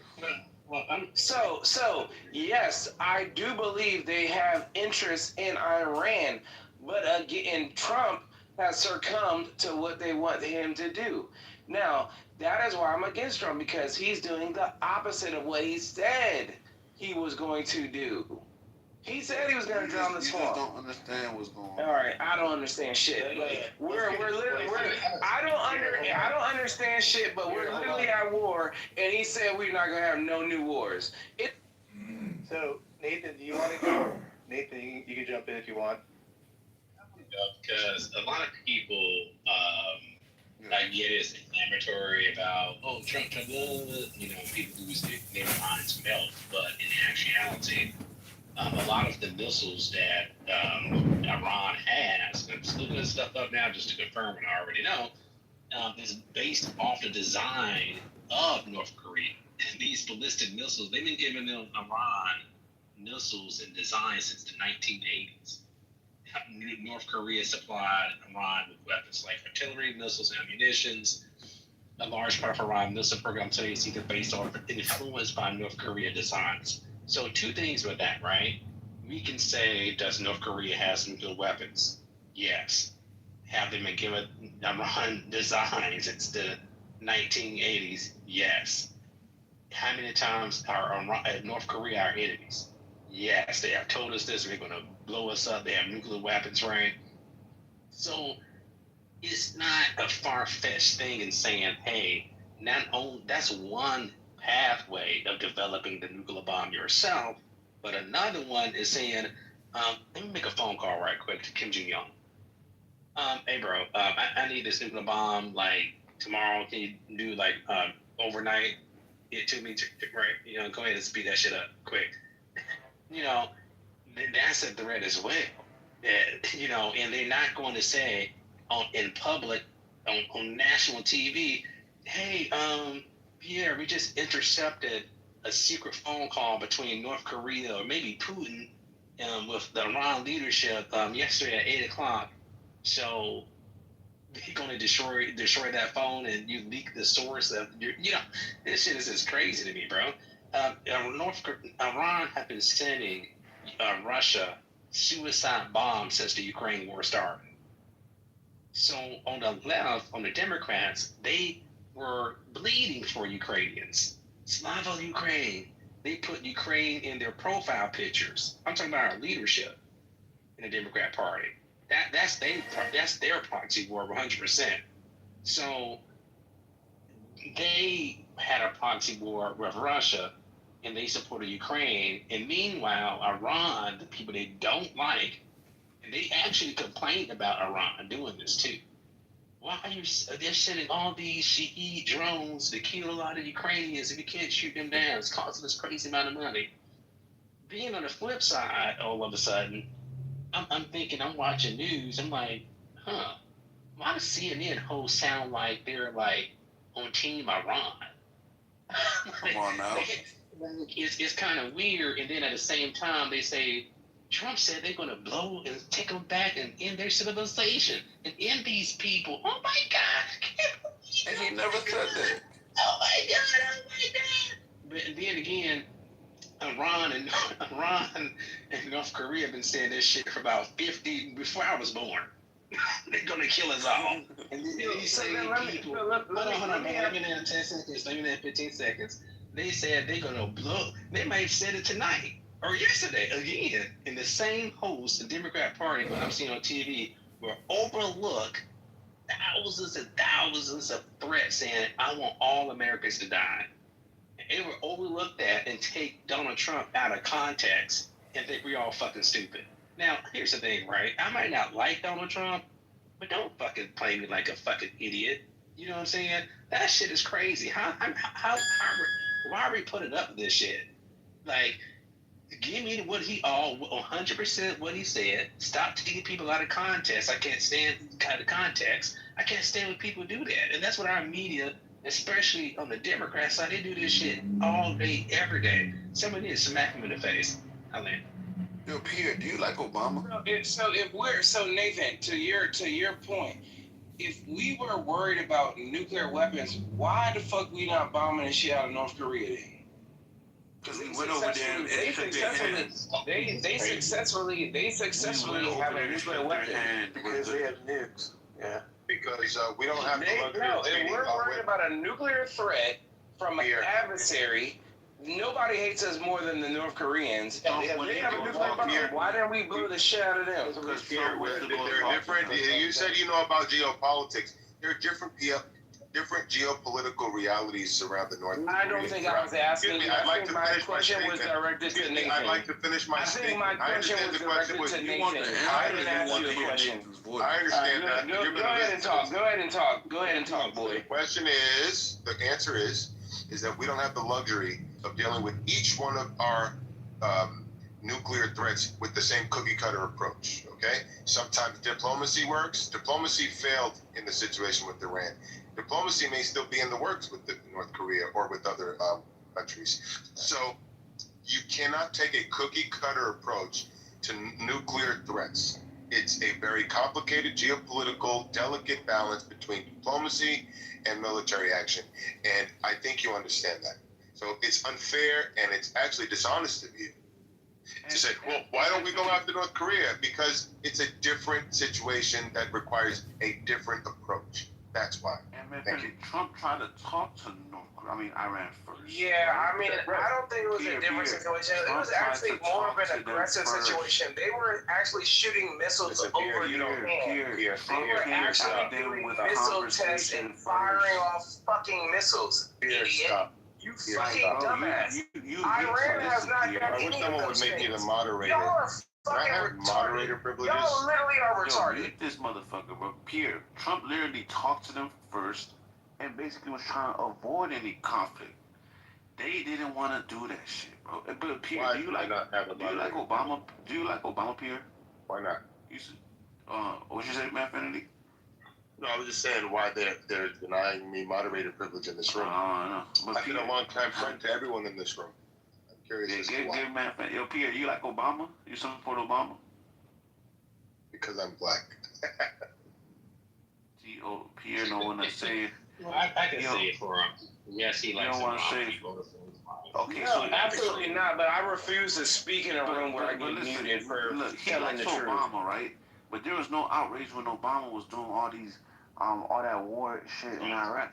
Well, so yes, I do believe they have interest in Iran, but again, Trump has succumbed to what they want him to do. Now, that is why I'm against Trump, because he's doing the opposite of what he said he was going to do. He said he was going to drown the swamp. You just don't understand what's going on. All right, I don't understand shit. Like, I don't understand shit, but we're literally at war, and he said we're not going to have no new wars. So, Nathan, do you want to go? Nathan, you can jump in if you want. Because a lot of people, I get it's inflammatory about, Trump, people lose their minds melt, but in actuality, a lot of the missiles that Iran has, I'm just looking this stuff up now just to confirm, and I already know, is based off the design of North Korea. These ballistic missiles, they've been giving them Iran missiles and designs since the 1980s. North Korea supplied Iran with weapons like artillery, missiles, and ammunitions. A large part of Iran missile program today is either based on or influenced by North Korea designs. So two things with that, right? We can say, does North Korea have nuclear weapons? Yes. Have they been given Iran designs since the 1980s? Yes. How many times are North Korea our enemies? Yes, they have told us this. They're going to blow us up. They have nuclear weapons, right? So it's not a far-fetched thing in saying, hey, not only that's one pathway of developing the nuclear bomb yourself, but another one is saying, let me make a phone call right quick to Kim Jong-un. Hey, bro, I need this nuclear bomb like tomorrow. Can you do like overnight it to me? Right? Go ahead and speed that shit up quick. That's a threat as well. And they're not going to say in public on national TV, hey, Pierre, we just intercepted a secret phone call between North Korea or maybe Putin with the Iran leadership yesterday at 8 o'clock. So they're going to destroy that phone and you leak the source of your, this shit is just crazy to me, bro. Iran have been sending Russia suicide bombs since the Ukraine war started. So on the left, on the Democrats, they were bleeding for Ukrainians. Slava Ukraine. They put Ukraine in their profile pictures. I'm talking about our leadership in the Democrat Party. That's their proxy war 100%. So they had a proxy war with Russia, and they supported Ukraine. And meanwhile, Iran, the people they don't like, and they actually complained about Iran doing this too. Why are they're sending all these Shahed drones to kill a lot of Ukrainians if you can't shoot them down? It's costing us crazy amount of money. Being on the flip side, all of a sudden, I'm thinking, I'm watching news, I'm like, why does CNN hosts sound like they're like on Team Iran? Come on now. It's kind of weird, and then at the same time, they say, Trump said they're going to blow and take them back and end their civilization and end these people. Oh my God! And he never said that. Oh my God! But then again, Iran and North Korea have been saying this shit for about 50 before I was born. They're gonna kill us all. And these same people. Hold on, man. Let me know in 10 seconds. Let me know in 15 seconds. They said they're gonna blow. They might have said it tonight or yesterday again. And the same host, the Democrat Party, what I'm seeing on TV, will overlook thousands and thousands of threats saying, "I want all Americans to die." They will overlook that and take Donald Trump out of context and think we're all fucking stupid. Now, here's the thing, right? I might not like Donald Trump, but don't fucking play me like a fucking idiot. You know what I'm saying? That shit is crazy. Why are we putting up with this shit? Like, give me what 100% what he said. Stop taking people out of context. I can't stand out of context. I can't stand when people do that. And that's what our media, especially on the Democrat side, they do this shit all day, every day. Somebody need to smack him in the face. Yo, Pierre, do you like Obama? So Nathan, to your point, if we were worried about nuclear weapons, why the fuck we not bombing the shit out of North Korea then? Because we went over there and they successfully have a nuclear weapon because they have nukes. Yeah. Because we don't have if we're worried about a nuclear threat from an adversary, nobody hates us more than the North Koreans. They have a nuclear bomb. Why didn't we blow the shit out of them? Because they're different. You said you know about geopolitics. There are different geopolitical realities surround the North Korea. I don't think I was asking you. I think my question was directed to Nathan. I'd like to finish my statement. I think my question was directed to Nathan. I didn't ask you a question. I understand that. Go ahead and talk. Go ahead and talk, boy. The question is, the answer is that we don't have the luxury of dealing with each one of our nuclear threats with the same cookie cutter approach. Okay? Sometimes diplomacy works. Diplomacy failed in the situation with Iran. Diplomacy may still be in the works with North Korea or with other countries. So you cannot take a cookie cutter approach to nuclear threats. It's a very complicated geopolitical, delicate balance between diplomacy and military action. And I think you understand that. So it's unfair and it's actually dishonest of you to say, well, why don't we go after North Korea? Because it's a different situation that requires a different approach. That's why. And man, Trump tried to talk to Iran first. Yeah, right? I don't think it was a different situation. It was actually more of an aggressive situation. They were actually shooting missiles over Iran. They were actually doing missile tests and firing off fucking missiles. Idiot. You fucking dumbass. Iran has not done any of those things. I wish someone would make you the moderator. Y'all are fucking retarded. Y'all literally are retarded. Yo, this motherfucker, bro. Pierre, Trump literally talked to them first and basically was trying to avoid any conflict. They didn't want to do that shit, bro. But Pierre, do you like Obama? Do you like Obama, Pierre? Why not? What you say, Matt Kennedy? No, I was just saying why they're denying me moderator privilege in this room. No. I've been a long-time friend to everyone in this room. I'm curious as to why. Yo, Pierre, you like Obama? You support Obama? Because I'm black. Pierre don't want to say it. Well, I can say it for him. Yes, he likes Obama. He voted for his wife. Okay, No, so absolutely not. But I refuse to speak in a room where I get listen, muted for look, he telling likes the truth. Obama, right? But there was no outrage when Obama was doing all these, all that war shit in Iraq.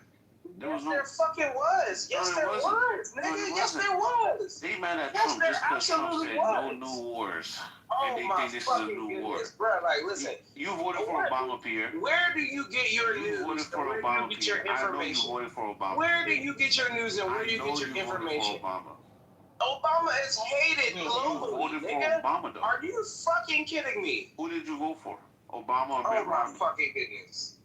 Yes, there fucking was. Yes, there was, nigga. Yes, there was. They mad at Yes, Trump there just because Trump absolutely said was. no new wars. Oh And they my think this is a fucking new war. goodness, bro. Like, listen. You voted for Obama, Pierre. Where do you get your You news? voted for Where Obama, do you get your Pierre. I know you information? voted for Obama. Where do you get your news and where do you get your information? Voted for Obama. Obama is hated globally, You voted for nigga. Obama, though. Are you fucking kidding me? Who did you vote for? Obama or Oh Mitt my Romney? fucking goodness.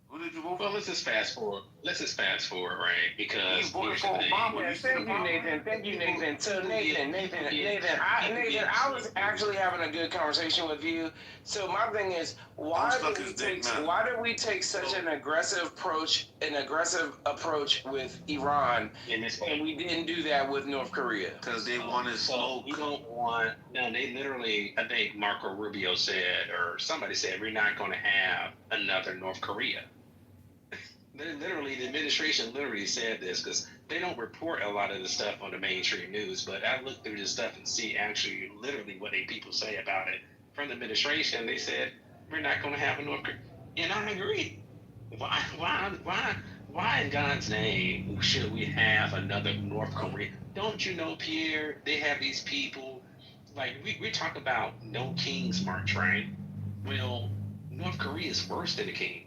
Who did you vote for? Well, let's just fast forward. Right? Because You voted for Obama. Yeah, thank you, Nathan. Thank you, Nathan. So, Nathan, I was actually having a good conversation with you. So, my thing is, why do we take such an aggressive approach with Iran, and we didn't do that with North Korea? Because they wanted smoke. We don't want. No, they literally. I think Marco Rubio said, or somebody said, we're not going to have another North Korea. The administration literally said this because they don't report a lot of the stuff on the mainstream news. But I looked through this stuff and see actually literally what people say about it from the administration. They said we're not going to have a North Korea, and I agree. Why in God's name should we have another North Korea? Don't you know, Pierre? They have these people like we talk about no King's March, right? Well, North Korea is worse than the king.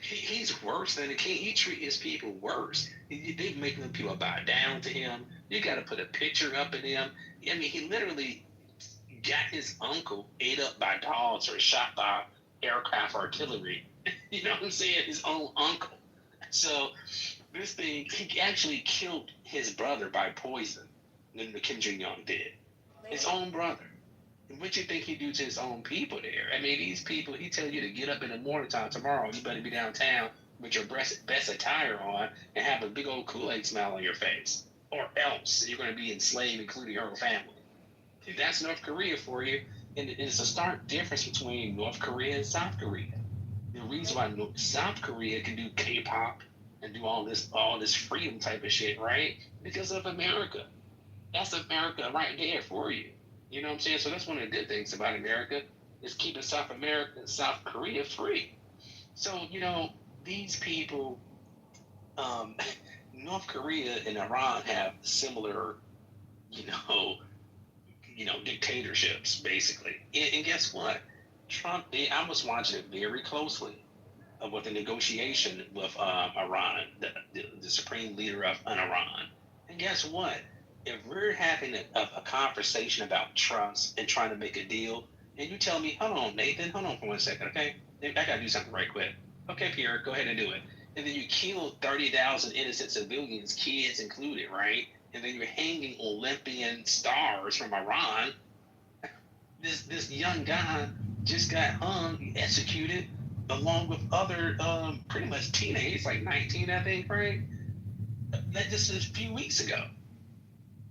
He's worse than the king. He treats his people worse. They making them people bow down to him. You got to put a picture up of him. I mean, he literally got his uncle ate up by dogs or shot by aircraft artillery. You know what I'm saying? His own uncle. So this thing, he actually killed his brother by poison. Than the Kim Jong-un did. His own brother. What you think he do to his own people there? I mean, these people, he tell you to get up in the morning time tomorrow. You better be downtown with your best attire on and have a big old Kool-Aid smile on your face. Or else you're going to be enslaved, including your whole family. If that's North Korea for you, and it's a stark difference between North Korea and South Korea. The reason why South Korea can do K-pop and do all this freedom type of shit, right? Because of America. That's America right there for you. You know what I'm saying? So that's one of the good things about America is keeping South America and South Korea free. So, you know, these people, North Korea and Iran have similar, you know, dictatorships, basically. And guess what? Trump, I was watching it very closely with the negotiation with Iran, the supreme leader of Iran. And guess what? If we're having a conversation about trust and trying to make a deal, and you tell me, hold on, Nathan, hold on for 1 second, okay? I got to do something right quick. Okay, Pierre, go ahead and do it. And then you kill 30,000 innocent civilians, kids included, right? And then you're hanging Olympian stars from Iran. This young guy just got hung, executed, along with other pretty much teenagers, like 19, I think, right? That just a few weeks ago.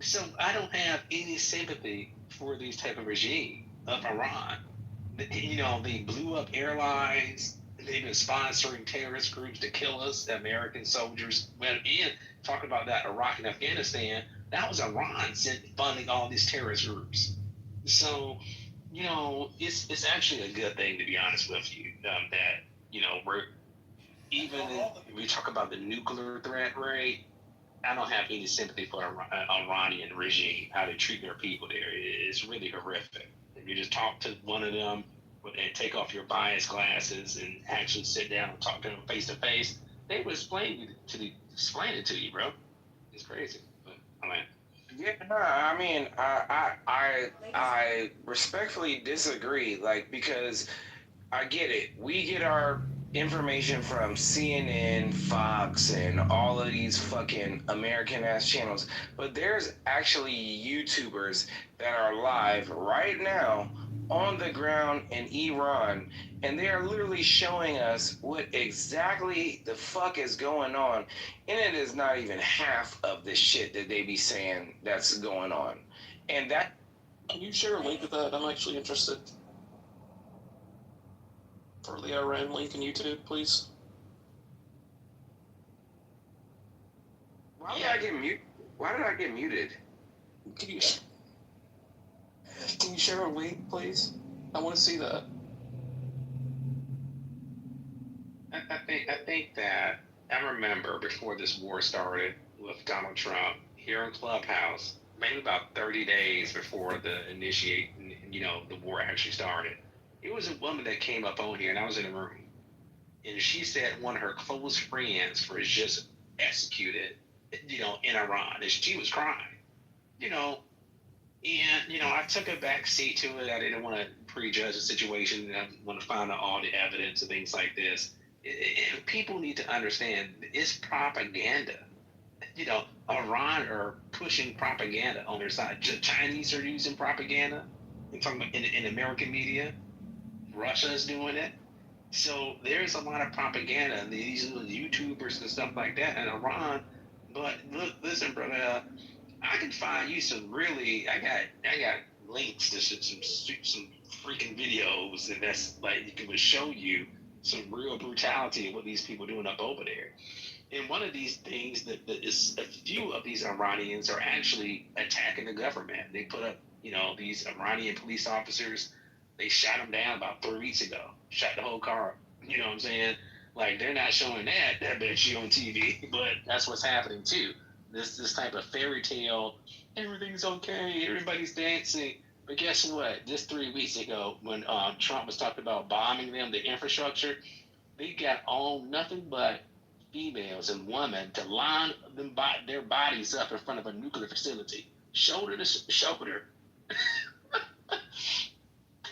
So I don't have any sympathy for these type of regime of Iran. You know, they blew up airlines. They've been sponsoring terrorist groups to kill us, American soldiers. Well, again, talking about that Iraq and Afghanistan, that was Iran funding all these terrorist groups. So, you know, it's actually a good thing, to be honest with you, that, you know, even if we talk about the nuclear threat, right? I don't have any sympathy for Iranian regime, how they treat their people there. It's really horrific. If you just talk to one of them and take off your bias glasses and actually sit down and talk to them face to face, they would explain it to you, bro. It's crazy. But I mean, yeah, no, I mean, I respectfully disagree, like, because I get it. We get our information from CNN, Fox, and all of these fucking American-ass channels, but there's actually YouTubers that are live right now on the ground in Iran, and they are literally showing us what exactly the fuck is going on, and it is not even half of the shit that they be saying that's going on. And that... Can you share a link with that? I'm actually interested. for the Iran link in YouTube, please? Why did I get muted? Why did I get muted? Can you share a link, please? I want to see that. I think that I remember before this war started with Donald Trump here in Clubhouse, maybe about 30 days before the war actually started. It was a woman that came up on here, and I was in the room, and she said one of her close friends was just executed, in Iran, and she was crying, and I took a back seat to it. I didn't want to prejudge the situation, and I want to find out all the evidence and things like this. And people need to understand it's propaganda. Iran are pushing propaganda on their side. The Chinese are using propaganda. I'm talking about in American media. Russia is doing it. So there's a lot of propaganda, and these little YouTubers and stuff like that in Iran. But look, listen, brother, I can find you some really. I got links to some freaking videos, and that's like it would show you some real brutality of what these people doing up over there. And one of these things that is a few of these Iranians are actually attacking the government. They put up, these Iranian police officers. They shot them down about 3 weeks ago. Shot the whole car. You know what I'm saying? Like they're not showing that bitch on TV, but that's what's happening too. This type of fairy tale, everything's okay, everybody's dancing. But guess what? Just 3 weeks ago, when Trump was talking about bombing them, the infrastructure, they got all nothing but females and women to line their bodies up in front of a nuclear facility, shoulder to shoulder.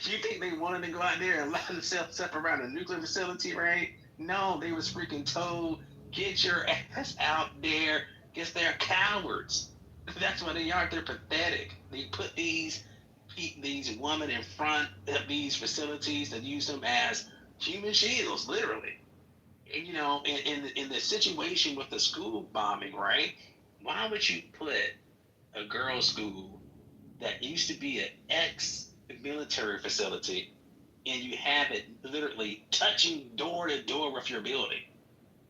You think they wanted to go out there and line themselves up around a nuclear facility, right? No, they was freaking told, get your ass out there, because they're cowards. That's what they are. They're pathetic. They put these women in front of these facilities and use them as human shields, literally. And, in the situation with the school bombing, right? Why would you put a girls' school that used to be an ex-military facility and you have it literally touching door to door with your building?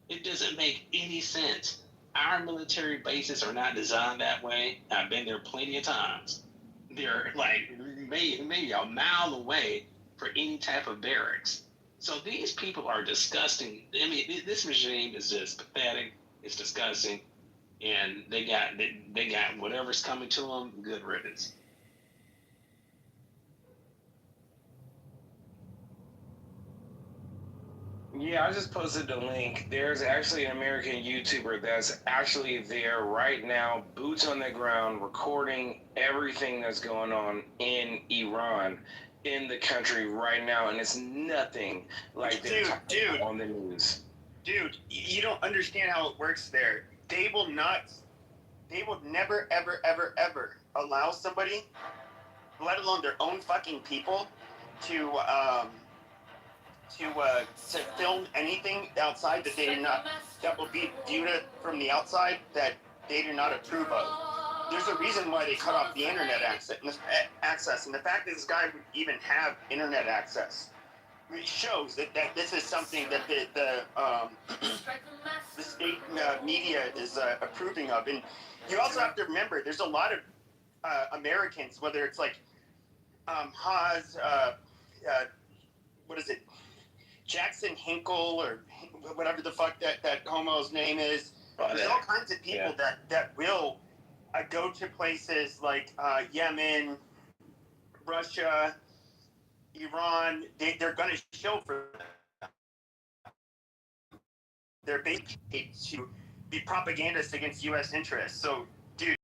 It doesn't make any sense. Our military bases are not designed that way. I've been there plenty of times. They're like maybe a mile away for any type of barracks. So these people are disgusting. I mean, this regime is just pathetic. It's disgusting, and they got whatever's coming to them. Good riddance. Yeah, I just posted the link. There's actually an American YouTuber that's actually there right now, boots on the ground, recording everything that's going on in Iran, in the country right now, and it's nothing like they're talking about on the news. Dude, you don't understand how it works there. They will never, ever, ever, ever allow somebody, let alone their own fucking people, to film anything outside that will be viewed from the outside that they do not approve of. There's a reason why they cut off the internet access, and the fact that this guy would even have internet access, it shows that this is something that the state media is approving of. And you also have to remember, there's a lot of Americans, whether it's like Haas, what is it? Jackson Hinkle or whatever the fuck that homo's name is. There's all kinds of people that will go to places like Yemen, Russia, Iran. They're going to show for them. They're basically to be propagandists against U.S. interests. So, dude,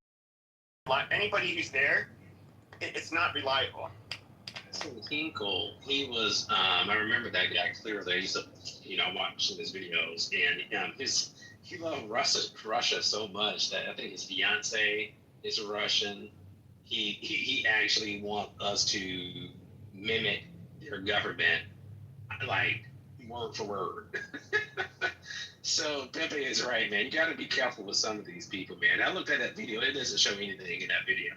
anybody who's there, it's not reliable. Hinkle, he was, I remember that guy clearly. I used to, watch some of his videos, and he loved Russia so much that I think his fiance is Russian. He actually wants us to mimic their government, like word for word. So Pepe is right, man. You got to be careful with some of these people, man. I looked at that video. It doesn't show anything in that video.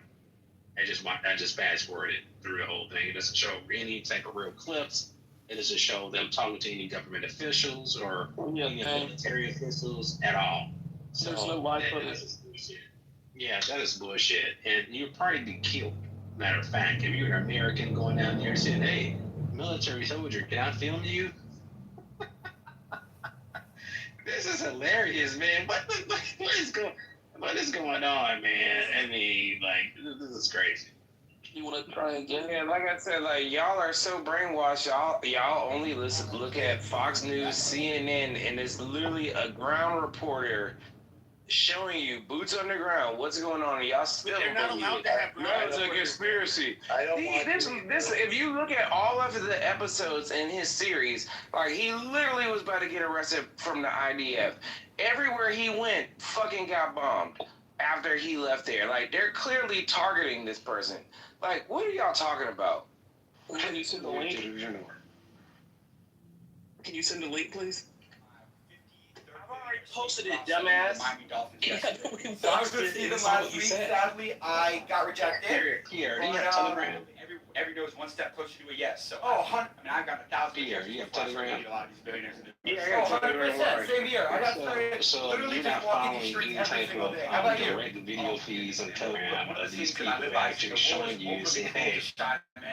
I just fast forwarded through the whole thing. It doesn't show any type of real clips. It doesn't show them talking to any government officials or any military officials at all. So there's no live footage. Yeah, that is bullshit. And you'll probably be killed. Matter of fact, if you're an American going down there saying, hey, military soldier, can I film you? This is hilarious, man. What is going on, man? I mean, like, this is crazy. You want to try again? Yeah, like I said, like y'all are so brainwashed. Y'all only look at Fox News, CNN, and it's literally a ground reporter showing you boots on the ground what's going on. And y'all still They're not allowed to have no, it's a conspiracy. This if you look at all of the episodes in his series, like he literally was about to get arrested from the IDF. Everywhere he went, fucking got bombed after he left there. Like they're clearly targeting this person. Like, what are y'all talking about? Can you send the link? Can you send the link, please? I've already posted it, dumbass. Miami Dolphins. So I was going to see them last week. Sadly, I got rejected. Here, do you have Telegram? Every day was one step closer to a yes. So, I mean, I've got 1,000. Here, you have Telegram? A lot of these billionaires. Yeah, 100%. Same here. I got So literally you're just not walking following the streets any every type single of day. How about you? direct video feeds on Telegram of these people actually showing you, saying, hey,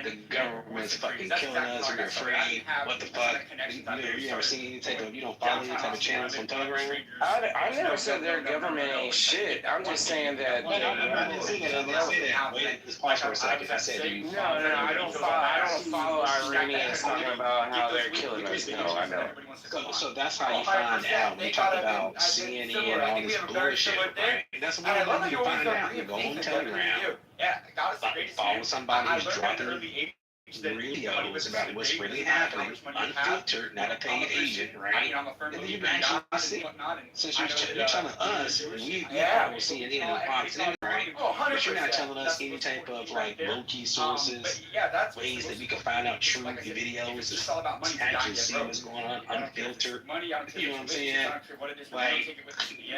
the government's fucking killing us, we're afraid, what the fuck? You ever seen any type of, you don't follow any type of channels on Telegram? I never said their government ain't shit. I'm just saying that. I didn't say that. I didn't say that. Wait, just pause for a second. I said you. No, I don't follow Iranians talking about how they're killing us. No, I don't. So that's how you find out. We talk about CNN and all this bullshit, right? That's what you can find out. You go on Telegram, follow somebody who's dropping videos about what's really happening, unfiltered, not a paid agent, right? And then you can actually see. Since you're telling us, we follow CNN and Fox News, right? But you're not telling us any type of like low-key sources, ways that we can find out true videos, to actually see what's going on, unfiltered. You know what I'm saying? Like,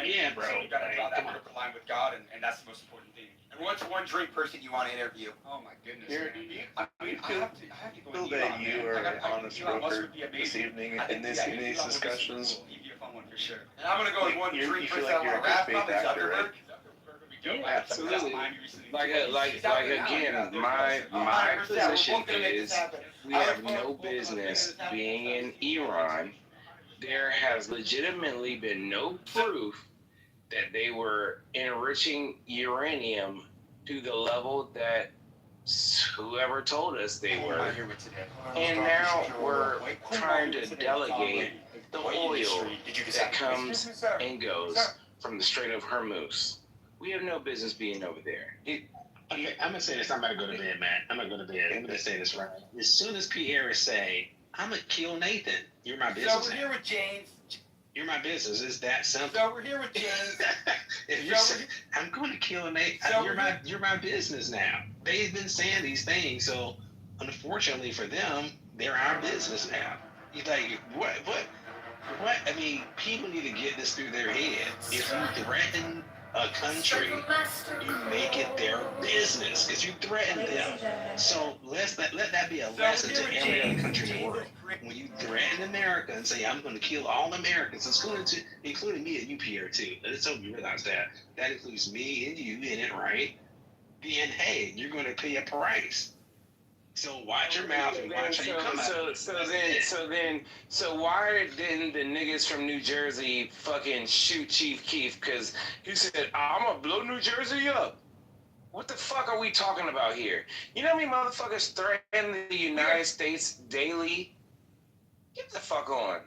yeah, bro. You gotta draw that vertical line with God, and that's the most important thing. And what's one drink person you want to interview? Oh my goodness. I mean, I have to go with that you are an honest broker this evening in these discussions. For sure. And I'm gonna go with one drink person I want to rap, probably Zuckerberg. Yeah, absolutely. Like again, my position is we have no business being in Iran. There has legitimately been no proof that they were enriching uranium to the level that whoever told us they were. And now we're trying to delegate the oil that comes and goes from the Strait of Hormuz. We have no business being over there. Okay, I'm gonna say this. I'm gonna go to bed, man. I'm gonna go to bed. I'm gonna say this right. As soon as Pierre say, "I'm gonna kill Nathan," you're my business. So we're here with James. You're my business. It's that simple. So we're here with James. If you say, "I'm going to kill Nathan," you're my business now. They've been saying these things, so unfortunately for them, they're our business now. You're like, what? I mean, people need to get this through their head. If you threaten a country, you make it their business because you threaten them. So let that be a lesson to every other country in the world. When you threaten America and say, I'm going to kill all Americans, including me and you, Pierre, too. Let's hope you realize that. That includes me and you in it, right? Then, hey, you're going to pay a price. So watch your mouth and watch how you come out. So why didn't the niggas from New Jersey fucking shoot Chief Keef? Because he said, I'm gonna blow New Jersey up. What the fuck are we talking about here? You know how many motherfuckers threaten the United States daily? Get the fuck on.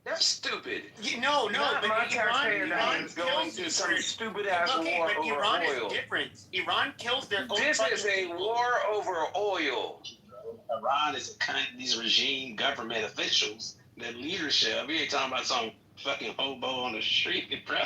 That's stupid. No, Not but my taxpayer Iran dollars going through some stupid ass war but over Iran oil. is different. Iran kills their own. This is a war over oil. Iran is these regime government officials, their leadership. We ain't talking about some fucking hobo on the street, bro.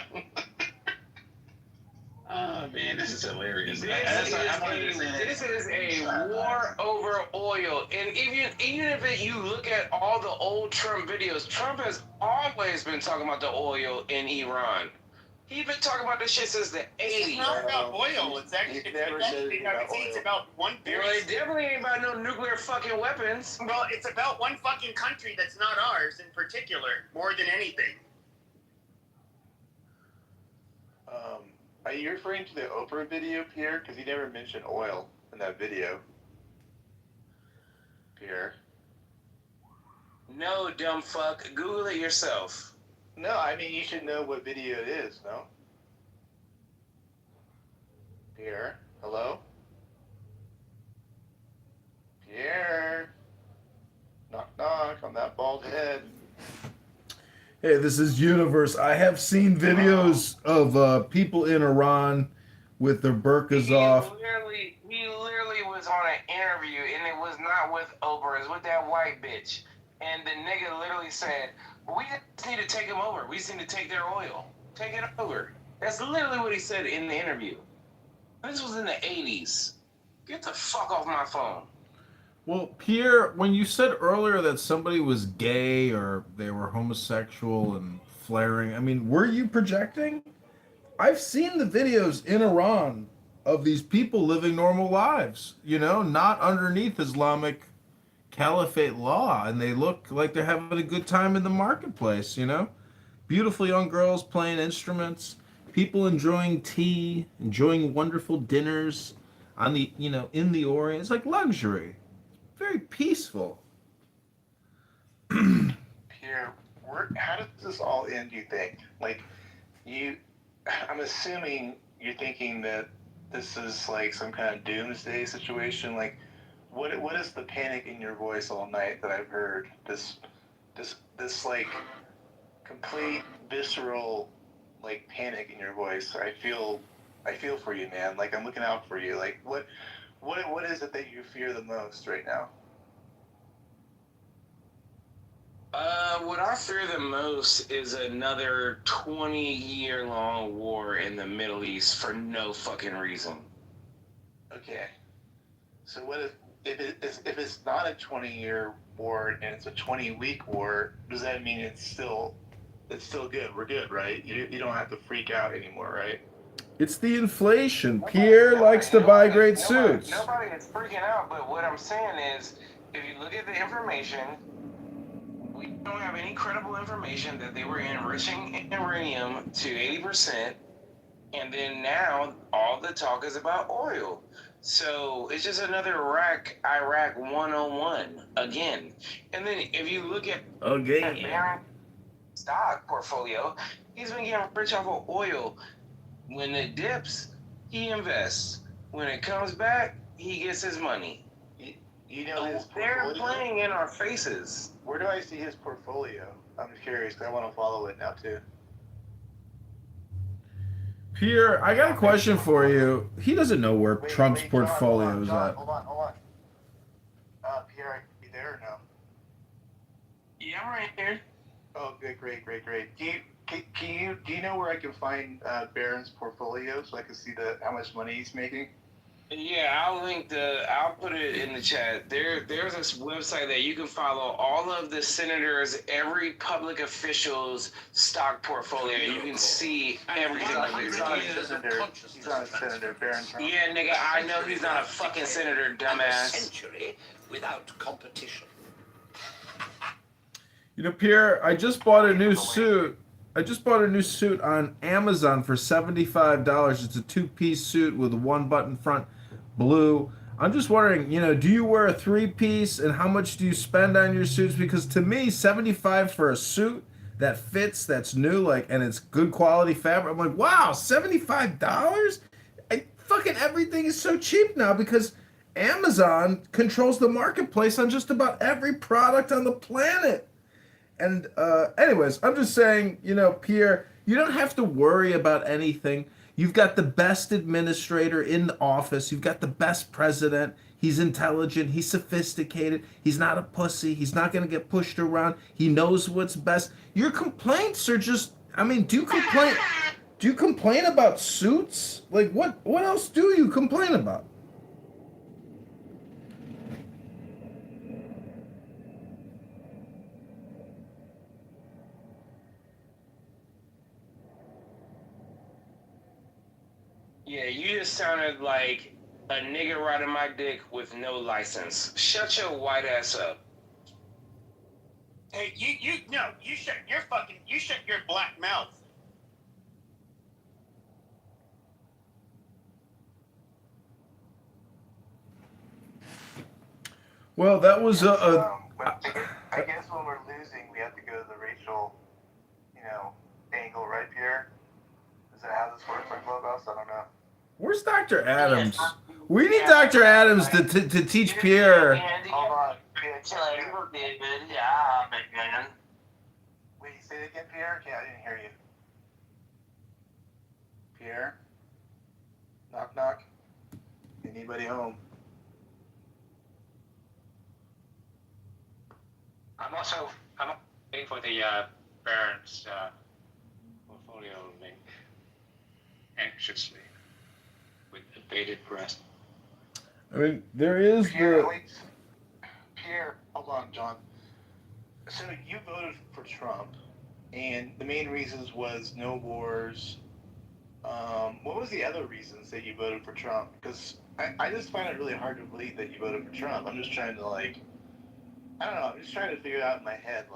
Oh man, this is hilarious. This is a war over oil, and even if you look at all the old Trump videos, Trump has always been talking about the oil in Iran. He been talking about this shit since the 80s. It's not about oil. It's actually it's about one very. Well, it definitely ain't about no nuclear fucking weapons. Well, it's about one fucking country that's not ours in particular, more than anything. Are you referring to the Oprah video, Pierre? Because he never mentioned oil in that video. Pierre. No, dumb fuck. Google it yourself. No, I mean, you should know what video it is, no? Pierre, hello? Pierre. Knock, knock on that bald head. Hey, this is Universe. I have seen videos of people in Iran with their burqas off. He literally was on an interview, and it was not with Oprah. It was with that white bitch. And the nigga literally said, we just need to take them over. We just need to take their oil. Take it over. That's literally what he said in the interview. This was in the 80s. Get the fuck off my phone. Well, Pierre, when you said earlier that somebody was gay or they were homosexual and flaring, I mean, were you projecting? I've seen the videos in Iran of these people living normal lives, you know, not underneath Islamic caliphate law, and they look like they're having a good time in the marketplace, you know? Beautiful young girls playing instruments, people enjoying tea, enjoying wonderful dinners on the, you know, in the Orient. It's like luxury. Very peaceful. Pierre, how does this all end, you think? Like, I'm assuming you're thinking that this is like some kind of doomsday situation. Like, what is the panic in your voice all night that I've heard? This like complete visceral like panic in your voice. I feel for you, man. Like, I'm looking out for you. Like, what is it that you fear the most right now? What I fear the most is another 20-year-long war in the Middle East for no fucking reason. Okay. So what if it's not a 20-year war and it's a 20-week war? Does that mean it's still good? We're good, right? You don't have to freak out anymore, right? It's the inflation. Pierre likes to buy great suits. Nobody is freaking out, but what I'm saying is, if you look at the information, we don't have any credible information that they were enriching uranium to 80%, and then now all the talk is about oil. So it's just another Iraq 101 again. And then if you look at Barron's stock portfolio, he's been getting rich off of oil. When it dips, he invests. When it comes back, he gets his money. You know his portfolio? They're playing in our faces. Where do I see his portfolio? I'm curious because I want to follow it now too. Pierre, I got a question for you. He doesn't know where Trump's portfolio is at. Hold on. Pierre, you there or no? Yeah, I'm right here. Oh, good, great. Do you know where I can find Barron's portfolio so I can see how much money he's making? Yeah, I'll put it in the chat. There's this website that you can follow all of the senators, every public official's stock portfolio. You can see everything. He's not a senator, Barron Trump. Yeah, nigga, I know he's not a fucking senator, dumbass. Century without competition. You know, Pierre, I just bought a new suit. On Amazon for $75. It's a two-piece suit with a one-button front, blue. I'm just wondering, you know, do you wear a three-piece, and how much do you spend on your suits? Because to me, $75 for a suit that fits, that's new, like, and it's good quality fabric. I'm like, wow, $75? Fucking everything is so cheap now because Amazon controls the marketplace on just about every product on the planet. And anyways, I'm just saying, you know, Pierre, you don't have to worry about anything. You've got the best administrator in the office. You've got the best president. He's intelligent. He's sophisticated. He's not a pussy. He's not going to get pushed around. He knows what's best. Your complaints are just, I mean, do you complain about suits? Like, what else do you complain about? Yeah, you just sounded like a nigga riding my dick with no license. Shut your white ass up. Hey, you shut your black mouth. Well, that was I guess when we're losing, we have to go to the racial, angle, right, Pierre? Is that how this works on Clubhouse? I don't know. Where's Dr. Adams? We need Dr. Adams to teach Pierre. Hold on. Yeah, man. Wait, say it again, Pierre? Yeah, I didn't hear you. Pierre? Knock, knock. Anybody home? I'm waiting for the parents' portfolio link anxiously with bated breath. I mean, there is Pierre, hold on, John. So you voted for Trump, and the main reasons was no wars. What was the other reasons that you voted for Trump? Because I just find it really hard to believe that you voted for Trump. I'm just trying to I don't know. I'm just trying to figure it out in my head,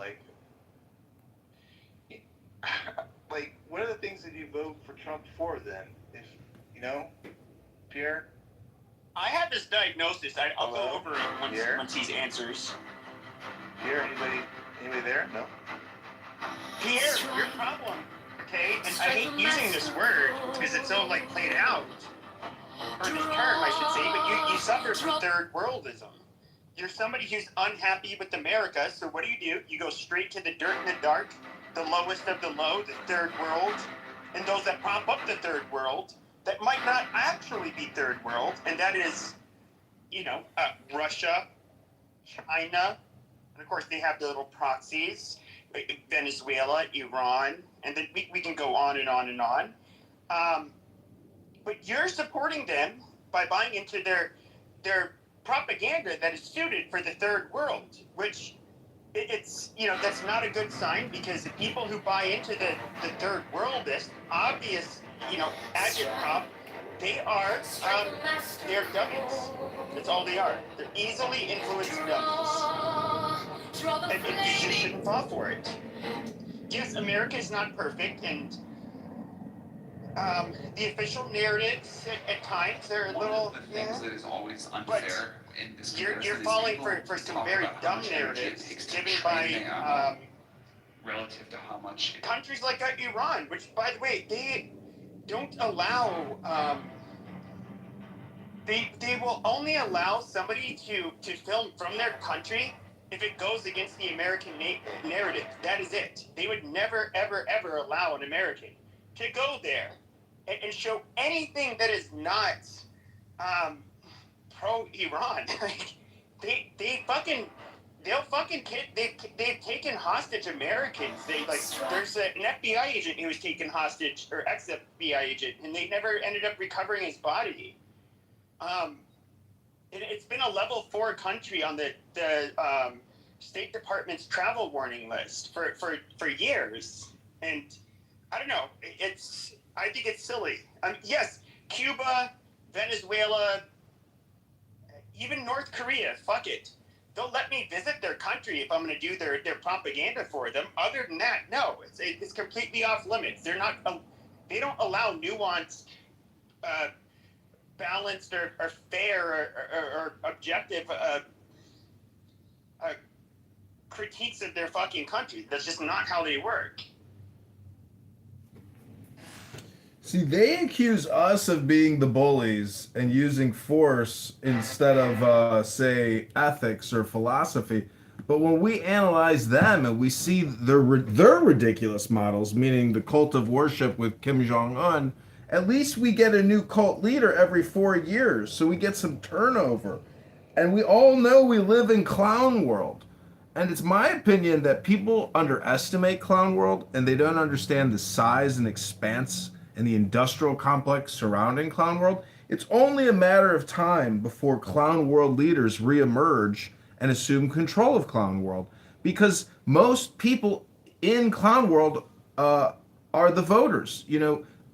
what are the things that you vote for Trump for then? If Pierre. I have this diagnosis. I'll go over it once he answers. Pierre, anybody there? No. Pierre, your problem, okay? And I hate using this word because it's so played out. Or this term, I should say. But you suffer from third worldism. You're somebody who's unhappy with America, so what do? You go straight to the dirt and the dark, the lowest of the low, the third world, and those that prop up the third world that might not actually be third world, and that is, Russia, China, and of course they have the little proxies, Venezuela, Iran, and then we can go on and on and on. But you're supporting them by buying into their propaganda that is suited for the third world, which it's that's not a good sign, because the people who buy into the third world, this obvious agitprop, they're dummies. That's all they are. They're easily influenced dummies, and you just shouldn't fall for it. Yes, America is not perfect, and the official narratives at times they're a little. One of the things that is always unfair in this comparison You're is falling people for some talk very about how dumb much energy it narratives takes to given train by relative to how much countries like Iran, which, by the way, they don't allow. They will only allow somebody to film from their country if it goes against the American narrative. That is it. They would never, ever, ever allow an American to go there and show anything that is not pro-Iran. They've taken hostage Americans. There's an FBI agent who was taken hostage, or ex-FBI agent, and they never ended up recovering his body. It's been a level 4 country on the State Department's travel warning list for years, and I don't know. I think it's silly. Yes, Cuba, Venezuela, even North Korea. Fuck it. They'll let me visit their country if I'm going to do their propaganda for them. Other than that, no. It's completely off limits. They don't allow nuanced, balanced, or fair or objective critiques of their fucking country. That's just not how they work. See, they accuse us of being the bullies and using force instead of, say, ethics or philosophy. But when we analyze them and we see their ridiculous models, meaning the cult of worship with Kim Jong-un, at least we get a new cult leader every 4 years, so we get some turnover. And we all know we live in clown world. And it's my opinion that people underestimate clown world, and they don't understand the size and expanse and the industrial complex surrounding clown world. It's only a matter of time before clown world leaders reemerge and assume control of clown world, because most people in clown world are the voters.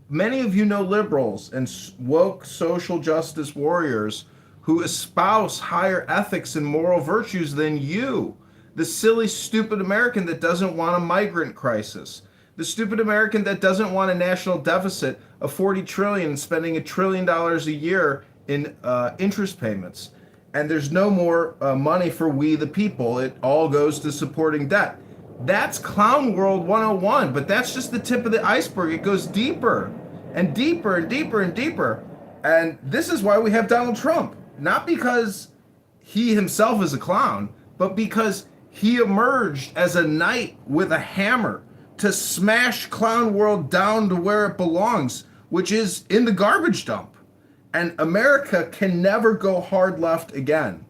many of you know liberals and woke social justice warriors who espouse higher ethics and moral virtues than you. The silly, stupid American that doesn't want a migrant crisis. The stupid American that doesn't want a national deficit of 40 trillion and spending $1 trillion a year in interest payments. And there's no more money for we the people. It all goes to supporting debt. That's Clown World 101, but that's just the tip of the iceberg. It goes deeper and deeper and deeper and deeper. And this is why we have Donald Trump. Not because he himself is a clown, but because he emerged as a knight with a hammer to smash Clown World down to where it belongs, which is in the garbage dump. And America can never go hard left again.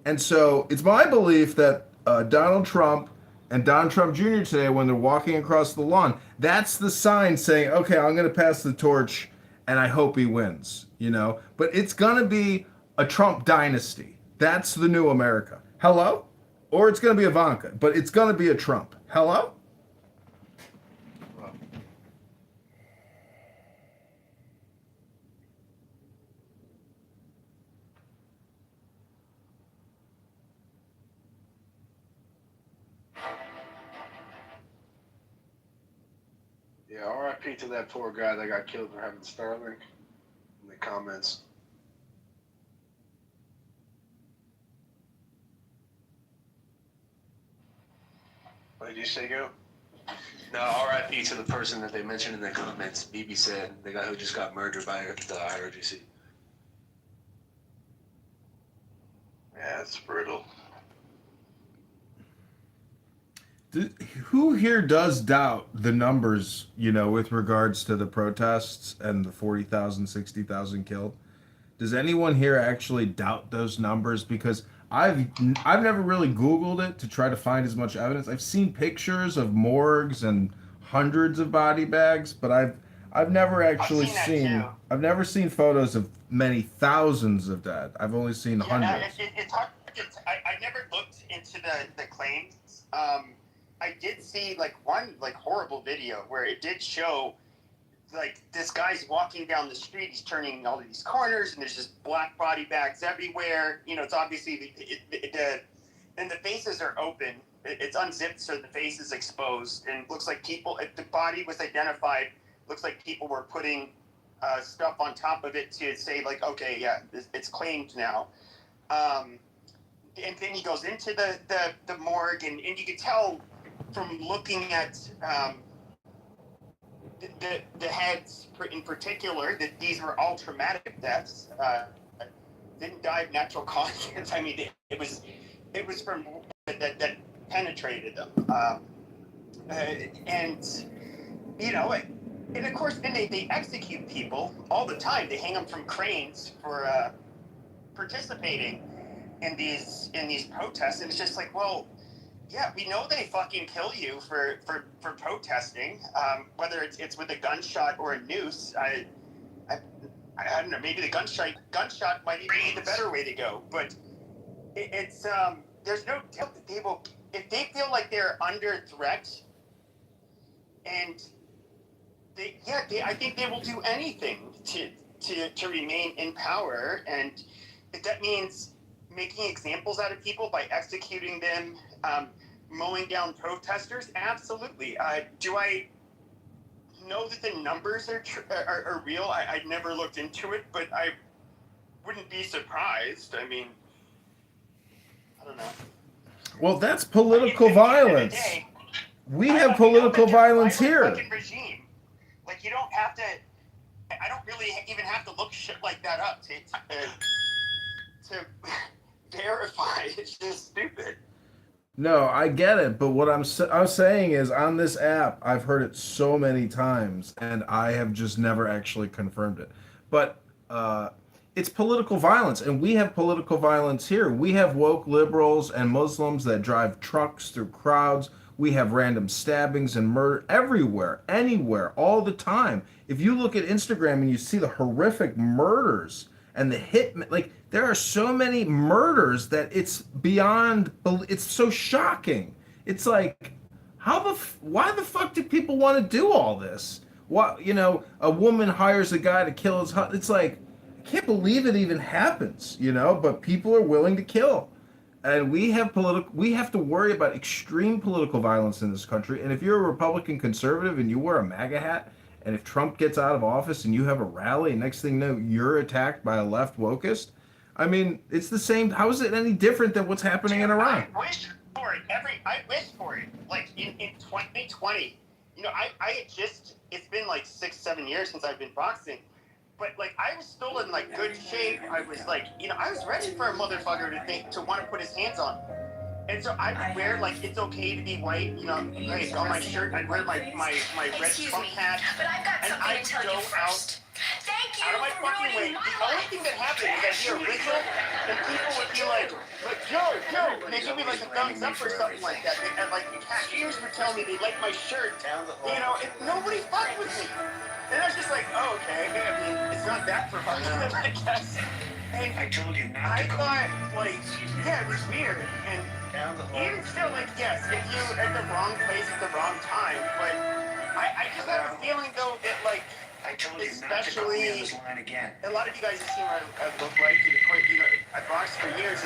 And so it's my belief that Donald Trump and Don Trump Jr. today, when they're walking across the lawn, that's the sign saying, okay, I'm going to pass the torch and I hope he wins, you know? But it's going to be a Trump dynasty. That's the new America. Hello? Or it's going to be Ivanka, but it's going to be a Trump. Hello? Yeah, RIP to that poor guy that got killed for having Starlink in the comments. What did you say, Go? No, RIP to the person that they mentioned in the comments. BB said the guy who just got murdered by the IRGC. Yeah, it's brutal. Who here does doubt the numbers, you know, with regards to the protests and the 40,000, 60,000 killed? Does anyone here actually doubt those numbers? Because I've never really Googled it to try to find as much evidence. I've seen pictures of morgues and hundreds of body bags, but I've never actually seen I've never seen photos of many thousands of dead. I've only seen hundreds. It's hard. I never looked into the claims. I did see one horrible video where it did show this guy's walking down the street. He's turning all of these corners, and there's just black body bags everywhere. You know, it's obviously and the faces are open. It's unzipped, so the face is exposed, and it looks like people. If the body was identified, looks like people were putting stuff on top of it to say okay, yeah, it's claimed now. And then he goes into the morgue, and you can tell from looking at the heads in particular that these were all traumatic deaths. Didn't die of natural causes. I mean, it was from that penetrated them. And you know, and of course, then they execute people all the time. They hang them from cranes for participating in these protests, and it's just well, yeah, we know they fucking kill you for protesting, whether it's with a gunshot or a noose. I don't know, maybe the gunshot might even be the better way to go, but it's there's no doubt that they will, if they feel like they're under threat, and I think they will do anything to remain in power, and if that means making examples out of people by executing them, mowing down protesters, absolutely. Do I know that the numbers are real? I never looked into it, but I wouldn't be surprised. I mean, I don't know. Well, that's political violence. We have political violence here. Regime. You don't have to. I don't really even have to look shit like that up to verify. It's just stupid. No, I get it, but what I'm saying is, on this app, I've heard it so many times, and I have just never actually confirmed it. But it's political violence, and we have political violence here. We have woke liberals and Muslims that drive trucks through crowds. We have random stabbings and murder everywhere, anywhere, all the time. If you look at Instagram and you see the horrific murders and the hitmen, there are so many murders that it's beyond, it's so shocking. It's why the fuck do people want to do all this? What, a woman hires a guy to kill his husband. It's like, I can't believe it even happens, but people are willing to kill. And we have to worry about extreme political violence in this country. And if you're a Republican conservative and you wear a MAGA hat, and if Trump gets out of office and you have a rally, and next thing you know, you're attacked by a left wokist, I mean, it's the same. How is it any different than what's happening in Iran? I wish for it. I wish for it. Like in 2020, it's been like 6-7 years since I've been boxing. But like I was still in like good shape. I was like, I was ready for a motherfucker to want to put his hands on me. And so I would wear like it's okay to be white, like on my shirt. I'd wear my red Trump hat, and I'd go out. Out of my fucking way. The only thing that happened is I'd hear a whistle, and people would be like Joe, and they give me like a thumbs up or something like that. And like the cashiers would tell me they like my shirt, and nobody fucked with me. And I was just like, oh, okay. I mean, it's not that provocative, I guess. And I told you not to thought, like, yeah, it was weird. And even still, like, yes, if you at the wrong place at the wrong time, but I just have a feeling, though, that, like, especially, a lot of you guys have seen what I look like, I boxed for years.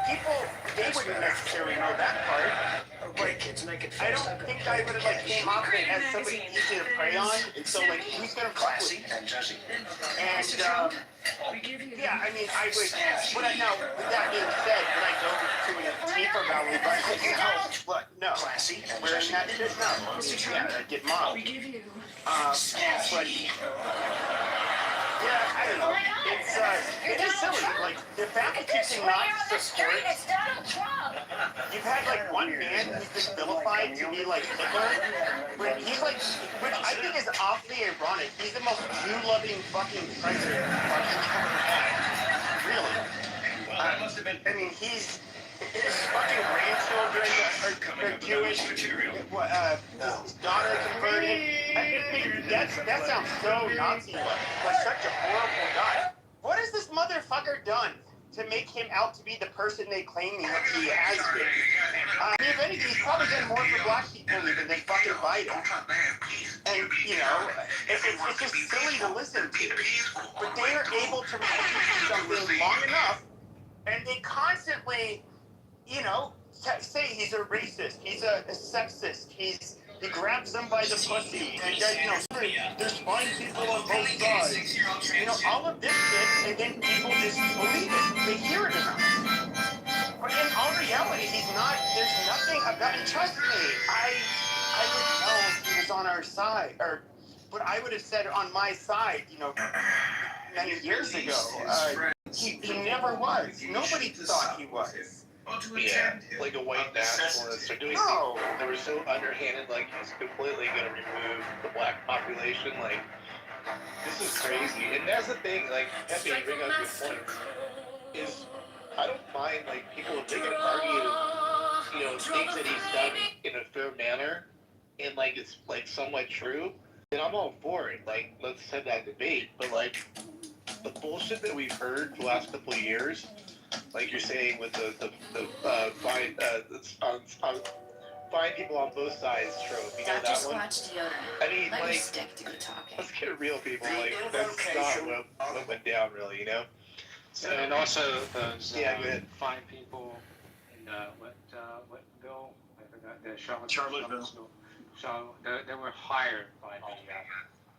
People, they wouldn't necessarily know that part. Okay, kids, make it I don't think I would have like came off of it as somebody easy to prey on, and so like who's gonna fuck with me? And yeah, I mean I would. But now with that being said, would I go to an Antifa rally? But no, wearing that shit, no. Yeah, I'd get mobbed. But yeah, I don't know. It is silly. Like the fact that you cannot support. You've had like one man who's been vilified to be like Hitler, when he's like, which I think is awfully ironic. He's the most Jew-loving fucking president fucking ever had. Really. I mean, his fucking grandchildren are Jewish. His daughter converted. That sounds so Nazi-like. Like such a horrible guy. What has this motherfucker done to make him out to be the person they claim he has been? If anything, he's probably done more for black people even than fucking Biden. And, it's just silly to listen to. But they are able to repeat something long enough, and they constantly, say he's a racist, he's a sexist, he grabs them by the pussy, and there's fine people on both sides. All of this shit, and then people just believe it. They hear it enough. But in all reality, he's not, there's nothing about, and trust me, I would know if he was on our side, but I would have said on my side, many years ago. He never was. Nobody thought he was. Yeah, like a white nationalist or doing things that were so underhanded, like he's completely going to remove the black population. Like, this is crazy. And that's the thing, like, Pepe, you bring up a good point, is I don't mind, like, people, if they can argue, things that he's done in a fair manner, and, like, it's, like, somewhat true, then I'm all for it. Like, let's have that debate. But, like, the bullshit that we've heard the last couple of years, like you're saying with the find people on both sides trope, that one? I mean, like, let's get real, people. Like, that's not what went down, really, So, and also those go ahead. fine people in what bill? I forgot. The Charlottesville. So they were hired by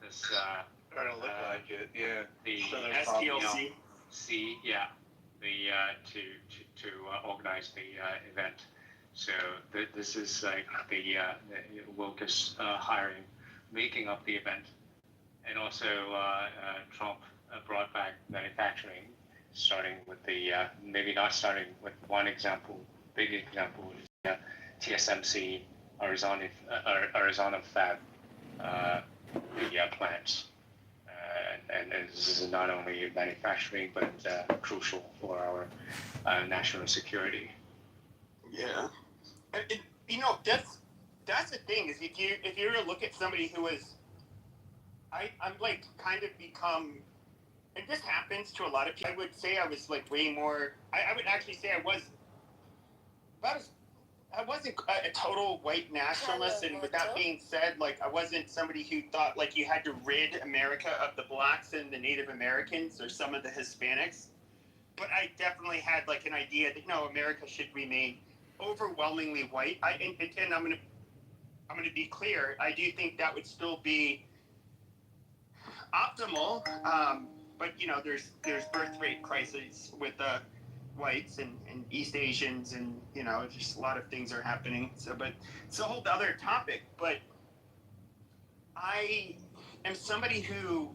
this. Or to look like it, yeah. The SPLC. To organize the event. So this is like the Wilkes hiring, making up the event, and also Trump brought back manufacturing, starting with maybe not starting with one example. Big example is TSMC Arizona fab, the plants. And this is not only manufacturing, but crucial for our national security. Yeah, that's the thing is if you were to look at somebody who is, I'm like kind of become, and this happens to a lot of people. I would say I was like way more. I would actually say I was wasn't a total white nationalist, and with that being said, like I wasn't somebody who thought like you had to rid America of the blacks and the Native Americans or some of the Hispanics. But I definitely had like an idea that America should remain overwhelmingly white. And I'm gonna be clear. I do think that would still be optimal. But there's birth rate crises with whites and East Asians, and just a lot of things are happening. So, but it's a whole other topic. But I am somebody who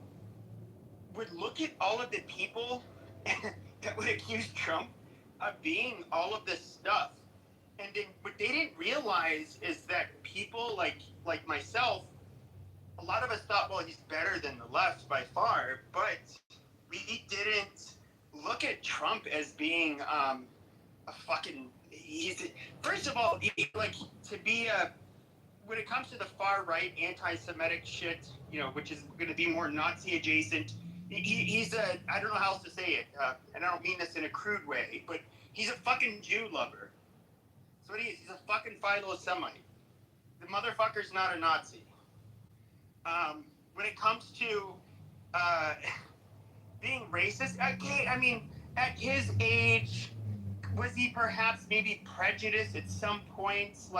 would look at all of the people that would accuse Trump of being all of this stuff, and then what they didn't realize is that people like myself, a lot of us thought, well, he's better than the left by far, but we didn't look at Trump as being a fucking. First of all, to be when it comes to the far right anti-Semitic shit, which is going to be more Nazi adjacent. He's a, I don't know how else to say it, and I don't mean this in a crude way, but he's a fucking Jew lover. That's what he is. He's a fucking philo-Semite. The motherfucker's not a Nazi. When it comes to being racist, okay, I mean, at his age, was he perhaps maybe prejudiced at some points?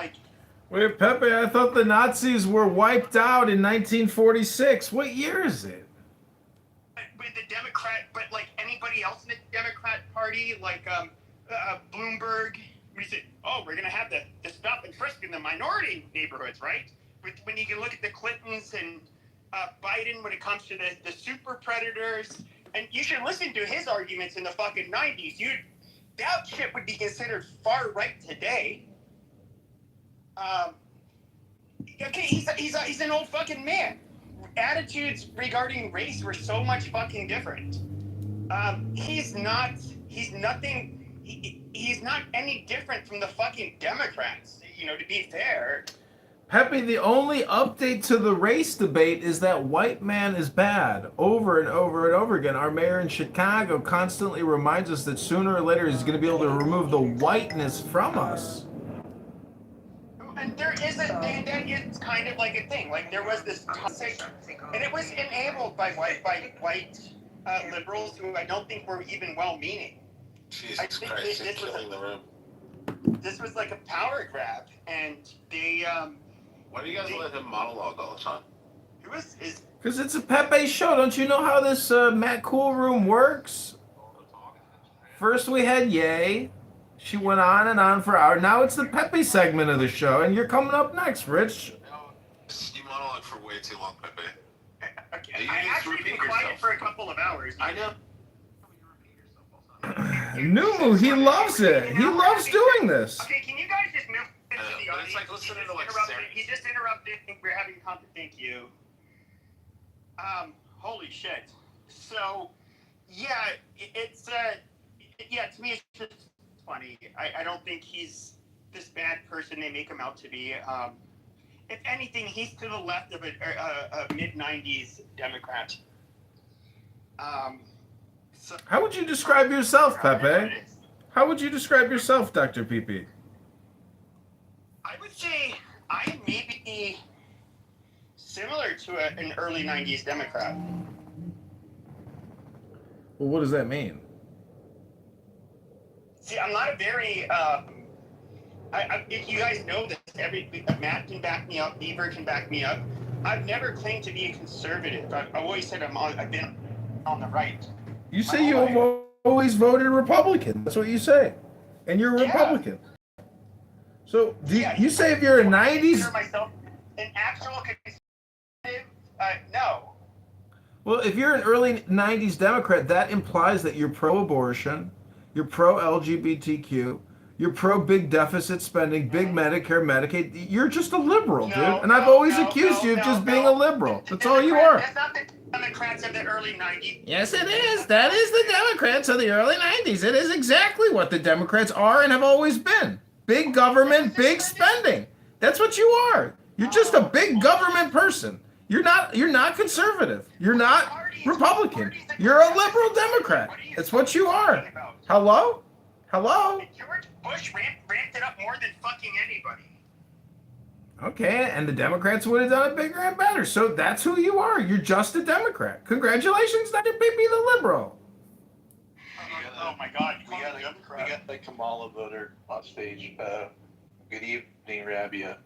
Wait, Pepe, I thought the Nazis were wiped out in 1946. What year is it? With the Democrat, but like anybody else in the Democrat Party, like Bloomberg, we said, oh, we're going to have the stop and frisk in the minority neighborhoods, right? When you can look at the Clintons and Biden when it comes to the super predators, and you should listen to his arguments in the fucking 90s. That shit would be considered far right today. Okay, he's an old fucking man. Attitudes regarding race were so much fucking different. He's not any different from the fucking Democrats, to be fair. Pepe, the only update to the race debate is that white man is bad. Over and over and over again. Our mayor in Chicago constantly reminds us that sooner or later he's going to be able to remove the whiteness from us. And there is and that is kind of like a thing. Like there was this toxic, and it was enabled by white liberals who I don't think were even well-meaning. Jesus Christ, you're killing the room. This was like a power grab, and they. Why do you guys let him monologue all the time? Because it's a Pepe show. Don't you know how this Matt Cool Room works? First we had Ye. She went on and on for hours. Now it's the Pepe segment of the show, and you're coming up next, Rich. You monologue for way too long, Pepe. Okay, I actually been quiet for a couple of hours. I know. Numu, he loves it. He loves doing this. Okay, can you guys just move into the audience? It's like listening to like He just interrupted. We're having content. Thank you. Holy shit. So, yeah, it's yeah. To me, it's just funny. I don't think he's this bad person they make him out to be. If anything, he's to the left of a mid-90s Democrat. So, how would you describe yourself, Pepe? How would you describe yourself, Dr. PP? I would say I am maybe similar to an early 90s Democrat. Well, what does that mean? See, I'm not a very, if you guys know this, Matt can back me up, Beaver can back me up. I've never claimed to be a conservative. I've always said I've been on the right. You say you have always voted Republican. That's what you say. And you're a Republican. So, you say if you're a 90s... consider myself an actual conservative? No. Well, if you're an early 90s Democrat, that implies that you're pro-abortion, you're pro-LGBTQ, you're pro-big deficit spending, big Medicare, Medicaid. You're just a liberal, dude. And I've always accused you of just being a liberal. That's all you are. That's not the Democrats of the early 90s. Yes, it is. That is the Democrats of the early 90s. It is exactly what the Democrats are and have always been. Big government, big spending. That's what you are. You're just a big government person. You're not conservative. You're not Republican. You're a liberal Democrat. That's what you are. Hello? Hello? George Bush ramped it up more than fucking fucking anybody. Okay, and the Democrats would have done it bigger and better. So that's who you are. You're just a Democrat. Congratulations, that it made me the liberal. Oh my God! We got the Kamala voter on stage. Good evening, Rabia.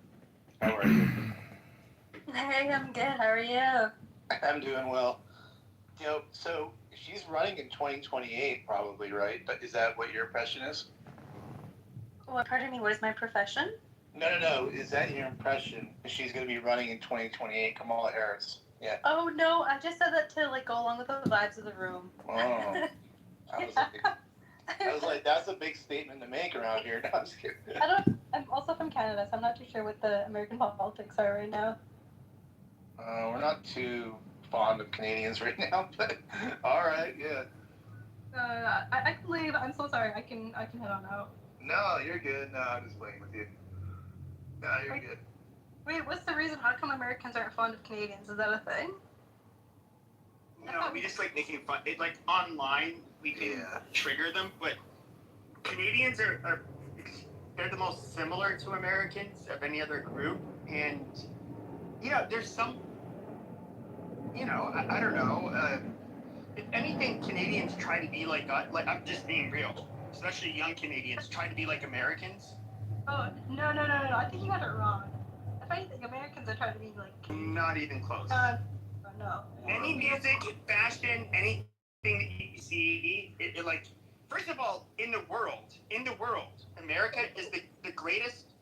How are you? Hey, I'm good. How are you? I'm doing well. You know, so she's running in 2028, probably, right? But is that what your impression is? What? Pardon me. What is my profession? No. Is that your impression? She's going to be running in 2028, Kamala Harris. Yeah. Oh no, I just said that to like go along with the vibes of the room. Oh. I was like, that's a big statement to make around here. No, I'm just kidding. I'm also from Canada, so I'm not too sure what the American politics are right now. We're not too fond of Canadians right now, but all right, yeah. I can leave. I'm so sorry. I can head on out. No, you're good. No, I'm just playing with you. No, you're good. Wait, what's the reason? How come Americans aren't fond of Canadians? Is that a thing? No, we just like making fun. It like online we can trigger them, but Canadians are they're the most similar to Americans of any other group, and there's some. I don't know. If anything, Canadians try to be like I'm just being real. Especially young Canadians try to be like Americans. Oh no! I think you got it wrong. If anything, Americans are trying to be like. Not even close. No. Any music, fashion, anything that you see, it like, first of all, in the world, America is the greatest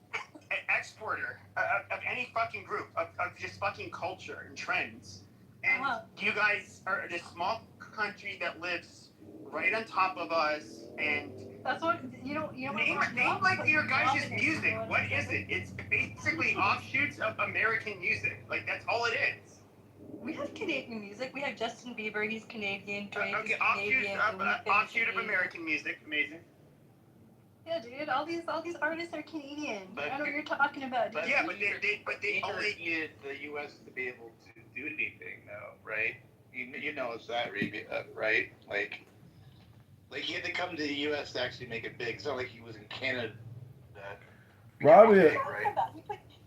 exporter of any fucking group, of just fucking culture and trends. And you guys are a small country that lives right on top of us, and that's what name like your guys' music. What is it? It's basically offshoots of American music. Like that's all it is. We have Canadian music. We have Justin Bieber. He's Canadian. Drake Okay, is Canadian. offshoot of American music. Amazing. Yeah, dude. All these artists are Canadian. I don't know what you're talking about, dude. But they only need the U.S. to be able to do anything, though, right? You know it's that, right? Like he had to come to the U.S. to actually make it big. It's not like he was in Canada. Robbie,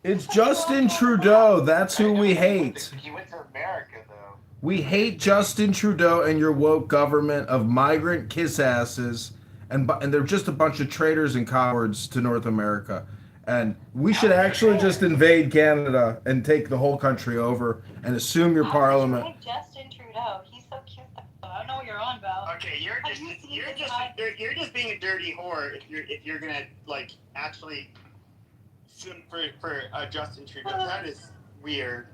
it's Justin Trudeau. That's who we hate. He went to America, though. We hate Justin Trudeau and your woke government of migrant kiss asses, and they're just a bunch of traitors and cowards to North America. And we should actually just invade Canada and take the whole country over and assume your parliament. I Justin Trudeau. He's so cute. Though. I don't know what you're on about. Okay, you're just being a dirty whore if you're gonna like actually shoot for Justin Trudeau. That is weird.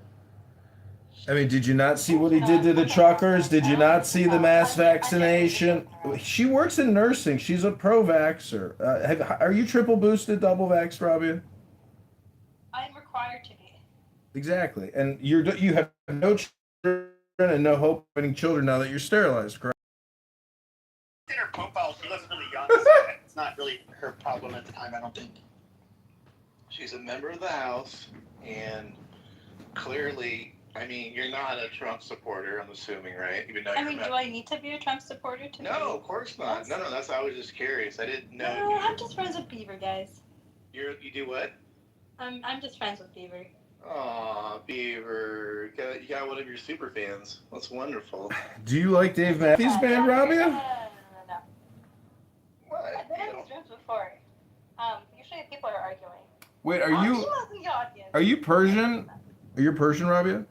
I mean, did you not see what he did to the truckers? Did you not see the mass vaccination? She works in nursing. She's a pro-vaxxer. Are you triple boosted, double vaxxed, Rabia? I'm required to be. Exactly. And you have no children and no hope of having children now that you're sterilized, correct? In her profile, she looks really young. It's not really her problem at the time, I don't think. She's a member of the House, and clearly, I mean, you're not a Trump supporter, I'm assuming, right? Even though do I need to be a Trump supporter to No, of course not. No, that's I was just curious. I didn't know. No, I'm just friends with Beaver, guys. You do what? I'm just friends with Beaver. Aw, Beaver. You got one of your super fans. That's wonderful. Do you like Dave Matthews Band, Rabia? No. What? I've been in these rooms before. Usually people are arguing. Wait, He was in the audience. are you Persian? Are you Persian, Rabia?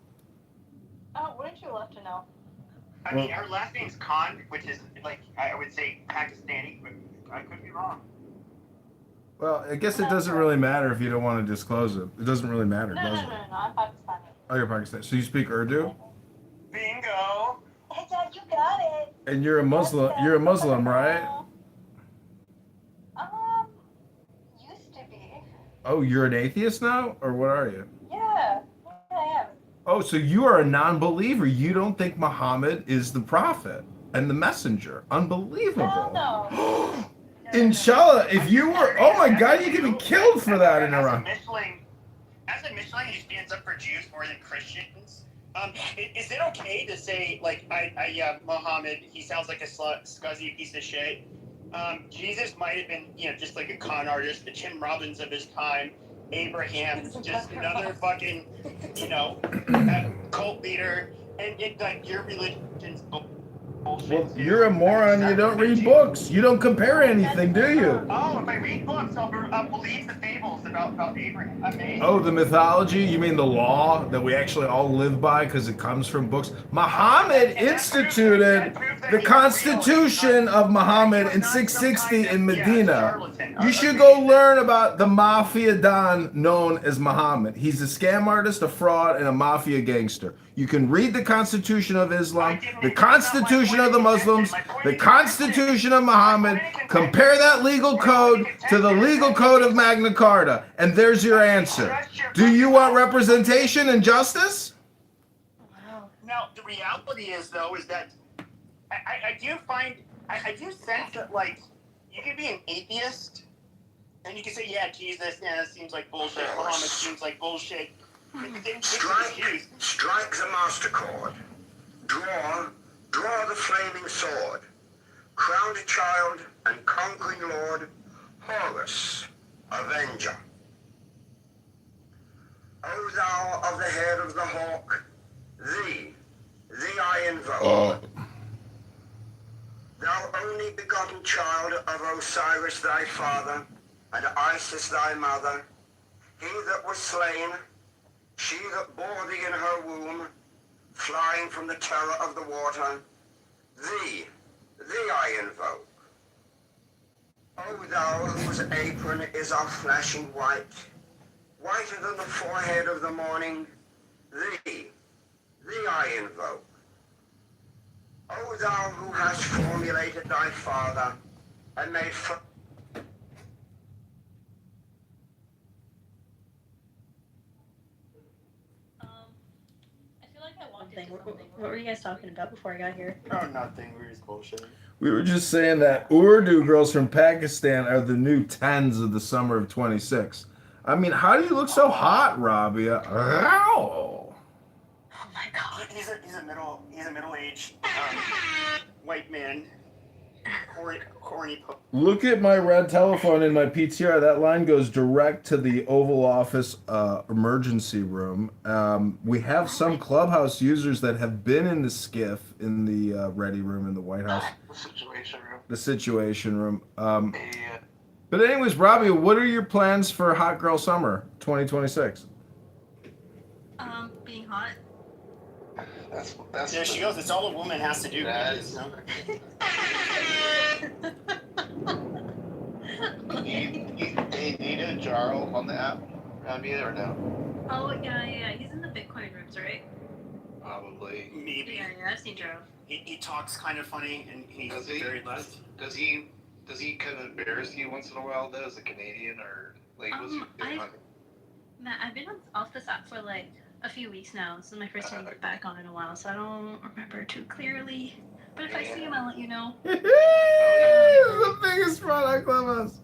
Wouldn't you love to know? I mean, her last name's Khan, which is like I would say Pakistani, but I could be wrong. Well, I guess it doesn't really matter if you don't want to disclose it. It doesn't really matter, does it? No, I'm Pakistani. Oh, you're Pakistani. So you speak Urdu? Bingo! Hey, Dad, you got it. And you're a Muslim. You're a Muslim, right? Used to be. Oh, you're an atheist now, or what are you? Yeah, I am. Oh, so you are a non-believer. You don't think Muhammad is the prophet and the messenger. Unbelievable. Hell no. Inshallah, if you were, oh my God, you could be killed for that in Iran. As a Michelin, he stands up for Jews more than Christians. Is it okay to say, like, Muhammad, he sounds like a scuzzy piece of shit? Jesus might have been, just like a con artist, the Tim Robbins of his time. Abraham, just another fucking, cult leader, and like your religion's bullshit. Well, you're a moron. You don't read books. You don't compare anything, do you? Oh, if I read books, I'll believe the fables about Abraham. Amazing. Oh, the mythology? You mean the law that we actually all live by because it comes from books? Muhammad instituted the Constitution of Muhammad in 660 in Medina. You should go learn about the mafia don known as Muhammad. He's a scam artist, a fraud, and a mafia gangster. You can read the Constitution of Islam, the Constitution of the Muslims, the Constitution of Muhammad, compare that legal code to the legal code of Magna Carta, and there's your answer. Do you want representation and justice? Now, the reality is, though, is that I do sense that, like, you can be an atheist, and you can say, yeah, Jesus, that seems like bullshit, Muhammad seems like bullshit. Strike the master chord. Draw the flaming sword. Crowned child and conquering lord, Horus, avenger. O thou of the head of the hawk, thee I invoke. Thou only begotten child of Osiris thy father, and Isis thy mother, he that was slain, she that bore thee in her womb, flying from the terror of the water, thee I invoke. O thou whose apron is of flashing white, whiter than the forehead of the morning, thee I invoke. O thou who hast formulated thy father, and made What were you guys talking about before I got here? Oh, nothing. We were just bullshitting. We were just saying that Urdu girls from Pakistan are the new 10s of the summer of 26. I mean, how do you look so hot, Rabia? Oh my god. He's a middle-aged white man. Corny. Look at my red telephone in my PTR. That line goes direct to the Oval Office emergency room. We have some Clubhouse users that have been in the skiff in the ready room in the White House. The Situation Room. But anyways, Robbie, what are your plans for Hot Girl Summer 2026? Being hot. That's there she goes. It's all a woman has to do. Hey, need a Jarl on the app? Rabia or no? Oh yeah. He's in the Bitcoin rooms, right? Probably. Maybe. Yeah, I've seen Jarl. He talks kind of funny, and he's very left. Does he kind of embarrass you once in a while, though, as a Canadian, or like? Matt, I've been off this app for like a few weeks now. This is my first time back on in a while, so I don't remember too clearly. But if I see him, I'll let you know. He's the biggest fraud on Clubhouse.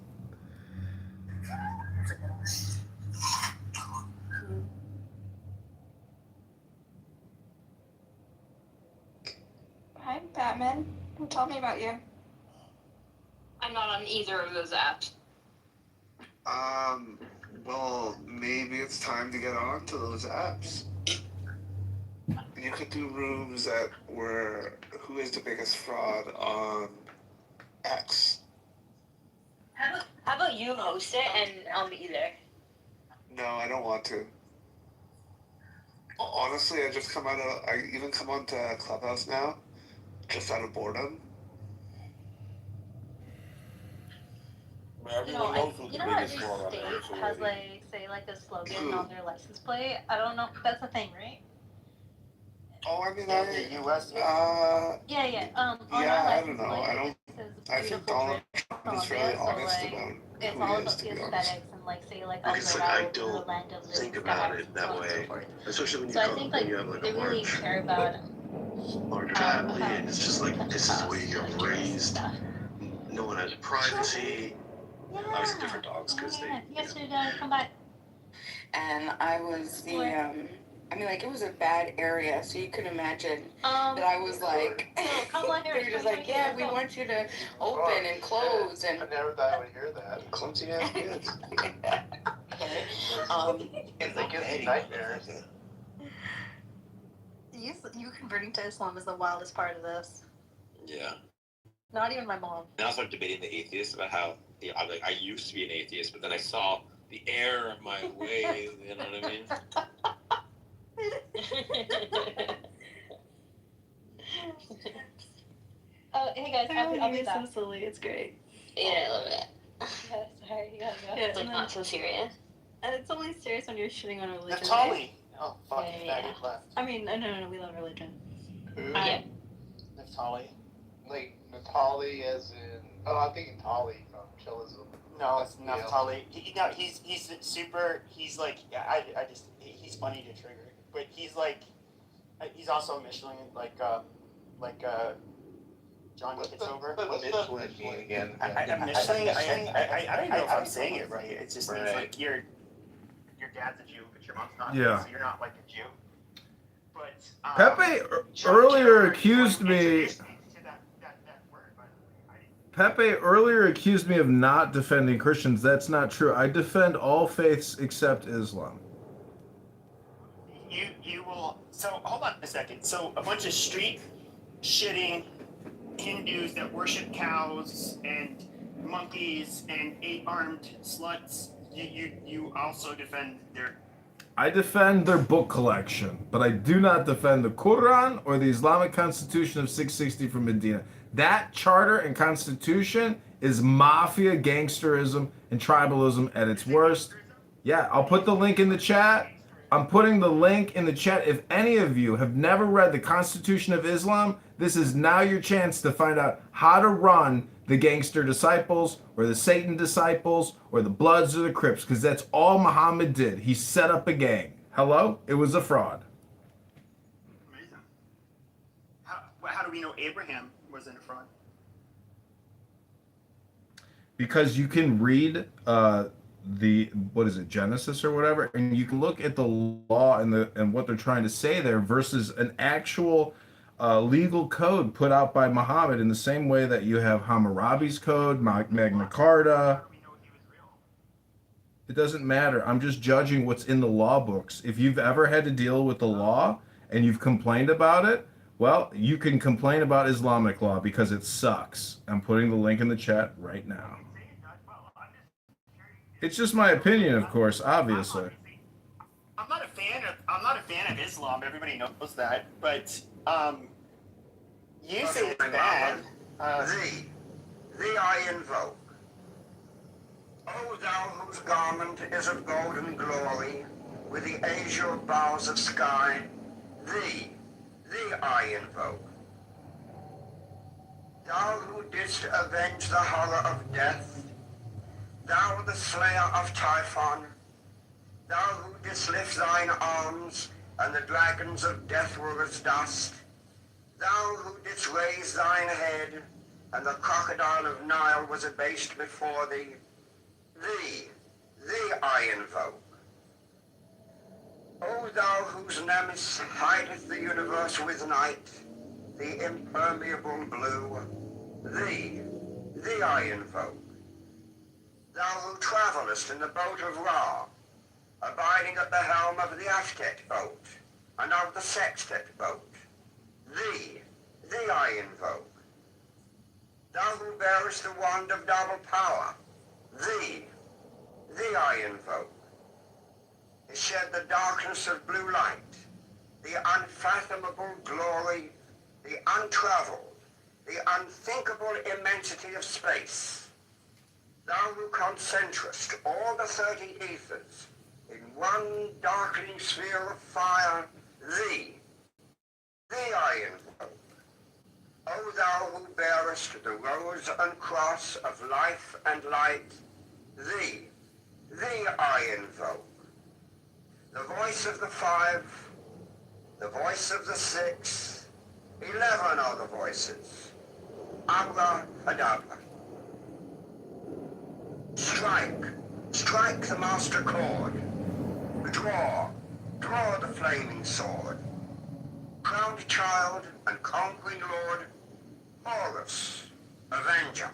Hi, Batman. Tell me about you. I'm not on either of those apps. Well, maybe it's time to get on to those apps. You could do rooms that were who is the biggest fraud on X. How about you host it and I'll be there? No, I don't want to. Honestly, I even come onto Clubhouse now, just out of boredom. You know every state has like a slogan on their license plate. I don't know. That's a thing, right? Oh, I mean, the U.S. Yeah. I don't know. I think Donald Trump is really honest about it's who all he is, about to the be aesthetics honest. and like say like I guess I don't think about it that way, especially when you have like a really care about large family, and it's just like this is the way you're raised. No one has privacy. Obviously, different dogs because they. You guys should come by. And I was the I mean, like, it was a bad area, so you can imagine that I was like, they were just like, yeah, we want you to open and close. And I never thought I would hear that. Clumsy ass kids. It's like gives me nightmares. You converting to Islam is the wildest part of this. Yeah. Not even my mom. And I started debating the atheists about how I used to be an atheist, but then I saw the error of my ways. You know what I mean? Oh, hey guys, I'll be back. So silly. It's great. Yeah, I love it. Yeah, sorry, you gotta go. It's like not so serious. And it's only serious when you're shitting on a religion. Naftali. Oh, fuck, Yeah. faggot left. I mean, no, we love religion. Who? Yeah. Naftali. Like, Natali as in... Oh, I'm thinking Tali from Chillism. No, it's Naftali. He's super. He's like, yeah, he's funny to trigger, but he's like, he's also a Michelin, like John Kitover. What's Michelin again? I'm Michelin. I don't know if I'm saying it right. It just means like your dad's a Jew, but your mom's not. Yeah. So you're not like a Jew. But Pepe earlier accused me. Pepe earlier accused me of not defending Christians. That's not true. I defend all faiths except Islam. You will. So hold on a second. So a bunch of street shitting Hindus that worship cows and monkeys and 8-armed sluts. You also defend their. I defend their book collection, but I do not defend the Quran or the Islamic Constitution of 660 from Medina. That charter and constitution is mafia gangsterism and tribalism at its worst. Yeah, I'll put the link in the chat. I'm putting the link in the chat. If any of you have never read the Constitution of Islam, this is now your chance to find out how to run the gangster disciples or the Satan disciples or the Bloods or the Crips, because that's all Muhammad did. He set up a gang. Hello? It was a fraud. Amazing. How do we know Abraham was in a fraud? Because you can read Genesis or whatever, and you can look at the law and what they're trying to say there versus an actual legal code put out by Muhammad, in the same way that you have Hammurabi's code, Magna Carta. It doesn't matter. I'm just judging what's in the law books. If you've ever had to deal with the law and you've complained about it, well, you can complain about Islamic law because it sucks. I'm putting the link in the chat right now. It's just my opinion, of course, obviously. I'm not a fan of Islam. Everybody knows that, but you say it's bad. Thee I invoke. O thou whose garment is of golden glory, with the azure boughs of sky, thee I invoke. Thou who didst avenge the horror of death, thou the slayer of Typhon, thou who didst lift thine arms, and the dragons of death were as dust, thou who didst raise thine head, and the crocodile of Nile was abased before thee, thee I invoke. O thou whose nemesis hideth the universe with night, the impermeable blue, thee I invoke. Thou who travellest in the boat of Ra, abiding at the helm of the Aftet boat, and of the Sextet boat, thee I invoke. Thou who bearest the wand of double power, thee I invoke. To shed the darkness of blue light, the unfathomable glory, the untravelled, the unthinkable immensity of space. Thou who concentrest all the 30 ethers in one darkening sphere of fire, thee I invoke. O thou who bearest the rose and cross of life and light, thee I invoke. The voice of the 5, the voice of the 6, 11 are the voices. Abra Adabra. Strike the master chord. Draw tore the flaming sword. Crowned child and conquering lord, Horus, avenger.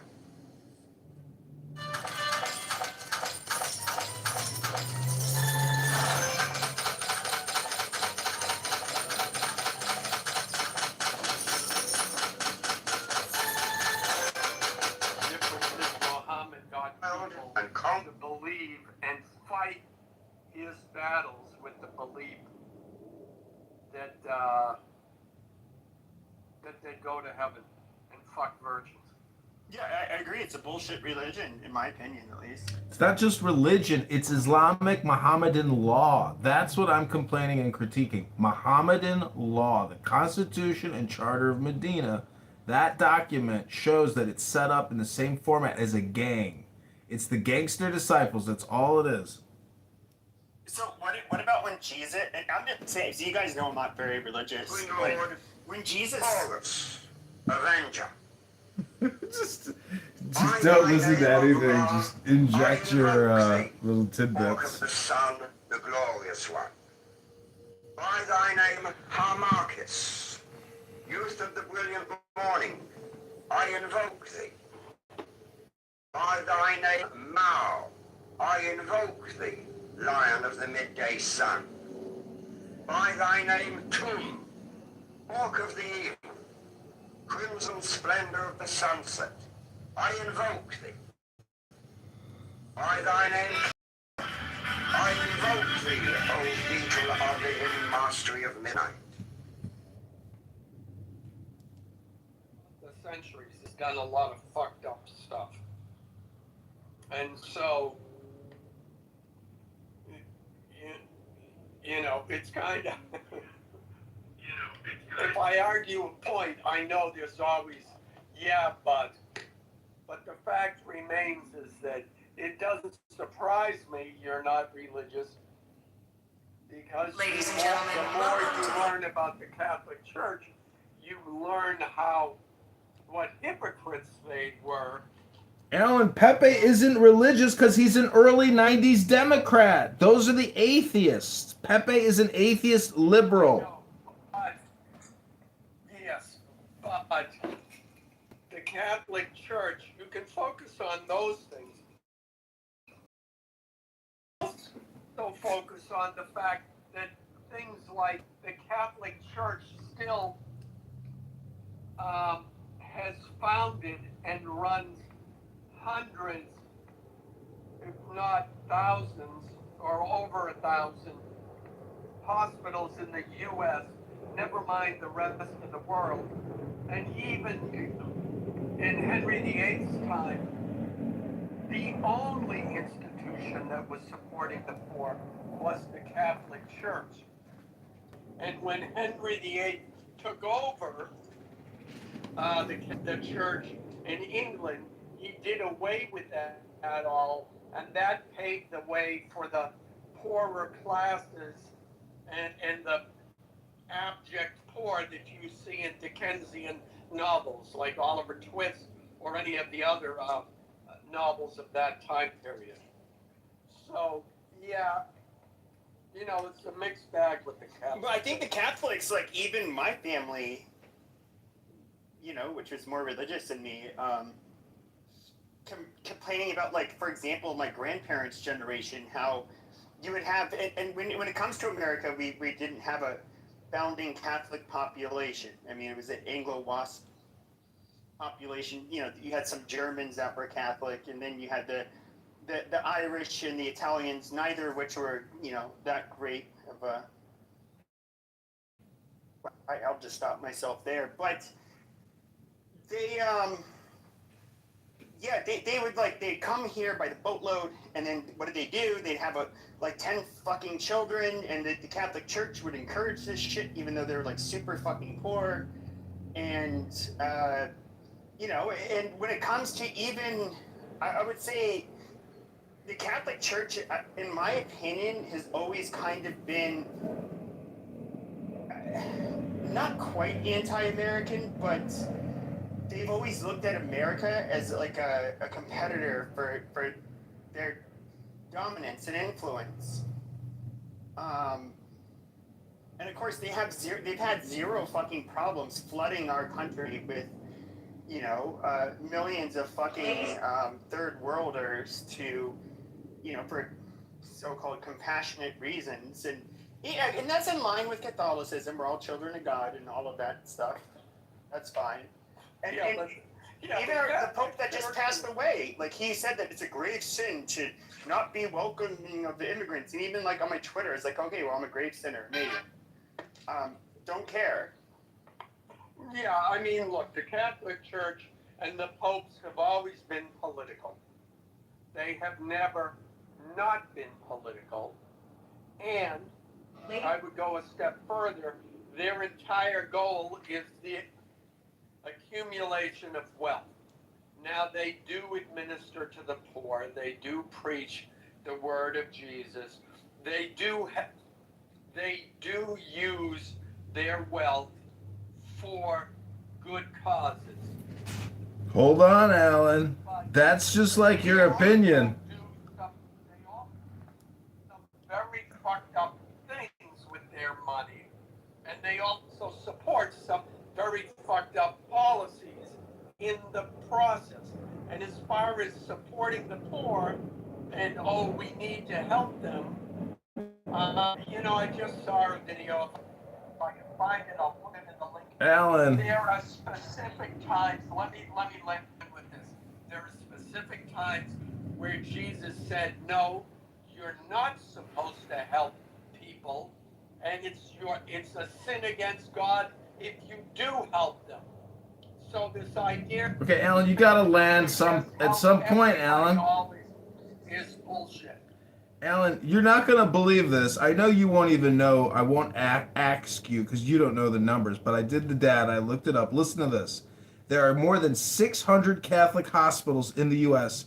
Muhammad got people to believe and fight his battles with the belief that that they'd go to heaven and fuck virgins. Yeah, I agree. It's a bullshit religion, in my opinion, at least. It's not just religion, it's Islamic Mohammedan law. That's what I'm complaining and critiquing. Mohammedan law, the Constitution and Charter of Medina, that document shows that it's set up in the same format as a gang. It's the gangster disciples, that's all it is. So what about when Jesus, and I'm just saying, so you guys know I'm not very religious. Like, when Jesus... Horus, avenger. Just don't listen to anything. Just inject your little Walk tidbits. of the Son, the glorious one. By thy name, Harmachis, youth of the brilliant morning, I invoke thee. By thy name, Mao, I invoke thee, lion of the midday sun. By thy name, Tum, hawk of the evening, crimson splendor of the sunset, I invoke thee. By thy name, I invoke thee, O beetle of the hidden mastery of midnight. The centuries has done a lot of fucked up stuff. And so, you know, it's kind of, if I argue a point, I know there's always, yeah, but the fact remains is that it doesn't surprise me you're not religious, because Ladies and the gentlemen, more you learn about the Catholic Church, you learn what hypocrites they were. Alan, Pepe isn't religious because he's an early 90s Democrat. Those are the atheists. Pepe is an atheist liberal. Yes, but the Catholic Church, you can focus on those things. Also focus on the fact that things like the Catholic Church still has founded and runs hundreds, if not thousands, or over 1,000 hospitals in the U.S., never mind the rest of the world. And even in Henry VIII's time, the only institution that was supporting the poor was the Catholic Church. And when Henry VIII took over the church in England, he did away with that at all, and that paved the way for the poorer classes and the abject poor that you see in Dickensian novels like Oliver Twist or any of the other novels of that time period. So, yeah, you know, it's a mixed bag with the Catholics. But I think the Catholics, like even my family, you know, which was more religious than me, complaining about, like, for example, my grandparents' generation, how you would have, and when it comes to America, we didn't have a founding Catholic population. I mean, it was an Anglo-Wasp population. You know, you had some Germans that were Catholic, and then you had the Irish and the Italians, neither of which were, you know, that great of a... I'll just stop myself there. But they, yeah, they would, like, they'd come here by the boatload, and then what did they do? They'd have, 10 fucking children, and the Catholic Church would encourage this shit, even though they were, like, super fucking poor. And, you know, and when it comes to even, I would say, the Catholic Church, in my opinion, has always kind of been not quite anti-American, but they've always looked at America as like a competitor for their dominance and influence. And of course, they've had zero fucking problems flooding our country with, millions of fucking third worlders to, for so-called compassionate reasons, and that's in line with Catholicism. We're all children of God and all of that stuff. That's fine. And even the Pope that just passed away, like he said that it's a grave sin to not be welcoming of the immigrants, and even like on my Twitter, it's like, okay, well, I'm a grave sinner, maybe. Don't care. Yeah, I mean, look, the Catholic Church and the popes have always been political. They have never not been political. And I would go a step further. Their entire goal is the accumulation of wealth. Now, they do administer to the poor. They do preach the word of Jesus. They do use their wealth for good causes. Hold on, Alan. That's just like your opinion. They also do some very fucked up things with their money. And they also support some very fucked up policies in the process. And as far as supporting the poor, and we need to help them, I just saw a video. If I can find it, I'll put it in the link. Alan. There are specific times. Let me land with this. There are specific times where Jesus said, "No, you're not supposed to help people, and it's a sin against God if you do help them." So this idea. Okay, Alan, you gotta land at some point, Alan. Is bullshit. Alan, you're not gonna believe this. I know you won't even know. I won't ask you because you don't know the numbers. But I did the data. I looked it up. Listen to this. There are more than 600 Catholic hospitals in the U.S.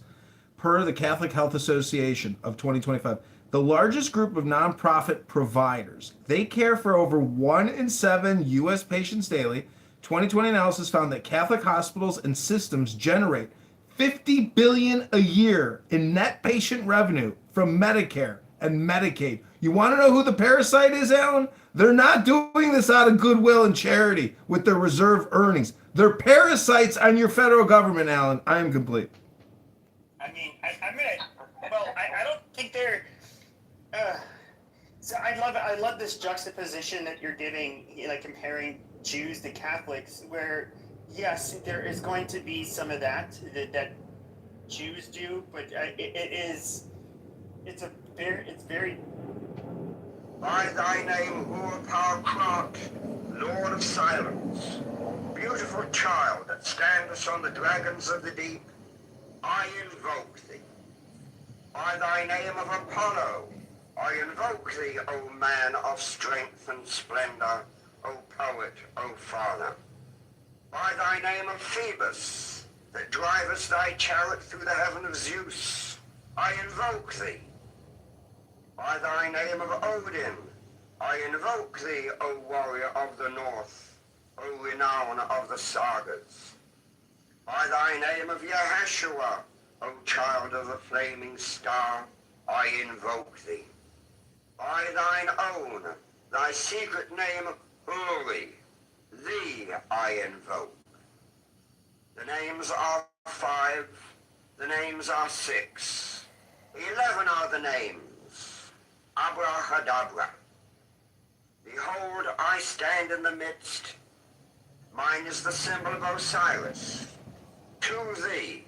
per the Catholic Health Association of 2025. The largest group of nonprofit providers. They care for over 1 in 7 U.S. patients daily. 2020 analysis found that Catholic hospitals and systems generate $50 billion a year in net patient revenue from Medicare and Medicaid. You want to know who the parasite is, Alan? They're not doing this out of goodwill and charity with their reserve earnings. They're parasites on your federal government, Alan. I am complete. I mean, I don't think they're. So I love this juxtaposition that you're giving, like comparing Jews to Catholics, where yes, there is going to be some of that Jews do, but it's very. By thy name, Uapau Lord of silence, beautiful child that standest on the dragons of the deep, I invoke thee. By thy name of Apollo, I invoke thee, O man of strength and splendor, O poet, O father. By thy name of Phoebus, that drivest thy chariot through the heaven of Zeus, I invoke thee. By thy name of Odin, I invoke thee, O warrior of the north, O renown of the sagas. By thy name of Yahshua, O child of the flaming star, I invoke thee. By thine own, thy secret name, Uri, thee I invoke. The names are 5, the names are 6, 11 are the names. Abrahadabra. Behold, I stand in the midst. Mine is the symbol of Osiris. To thee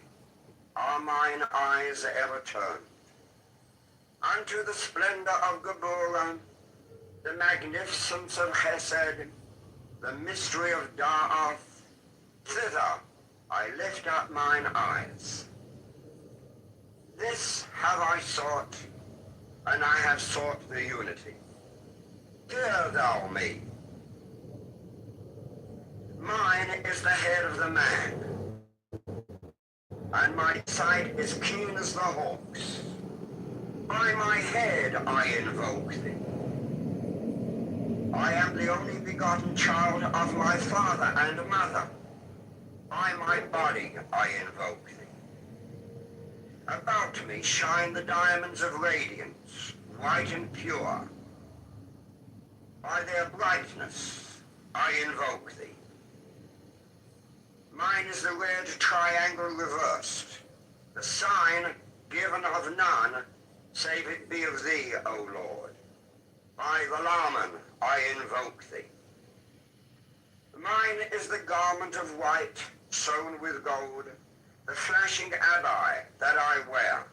are mine eyes ever turned. Unto the splendor of Geburah, the magnificence of Chesed, the mystery of Da'ath, thither I lift up mine eyes. This have I sought, and I have sought the unity. Hear thou me. Mine is the head of the man, and my sight is keen as the hawk's. By my head I invoke thee. I am the only begotten child of my father and mother. By my body I invoke thee. About me shine the diamonds of radiance, white and pure. By their brightness, I invoke thee. Mine is the red triangle reversed, the sign given of none, save it be of thee, O Lord. By the Laman, I invoke thee. Mine is the garment of white, sewn with gold, the flashing abbai that I wear.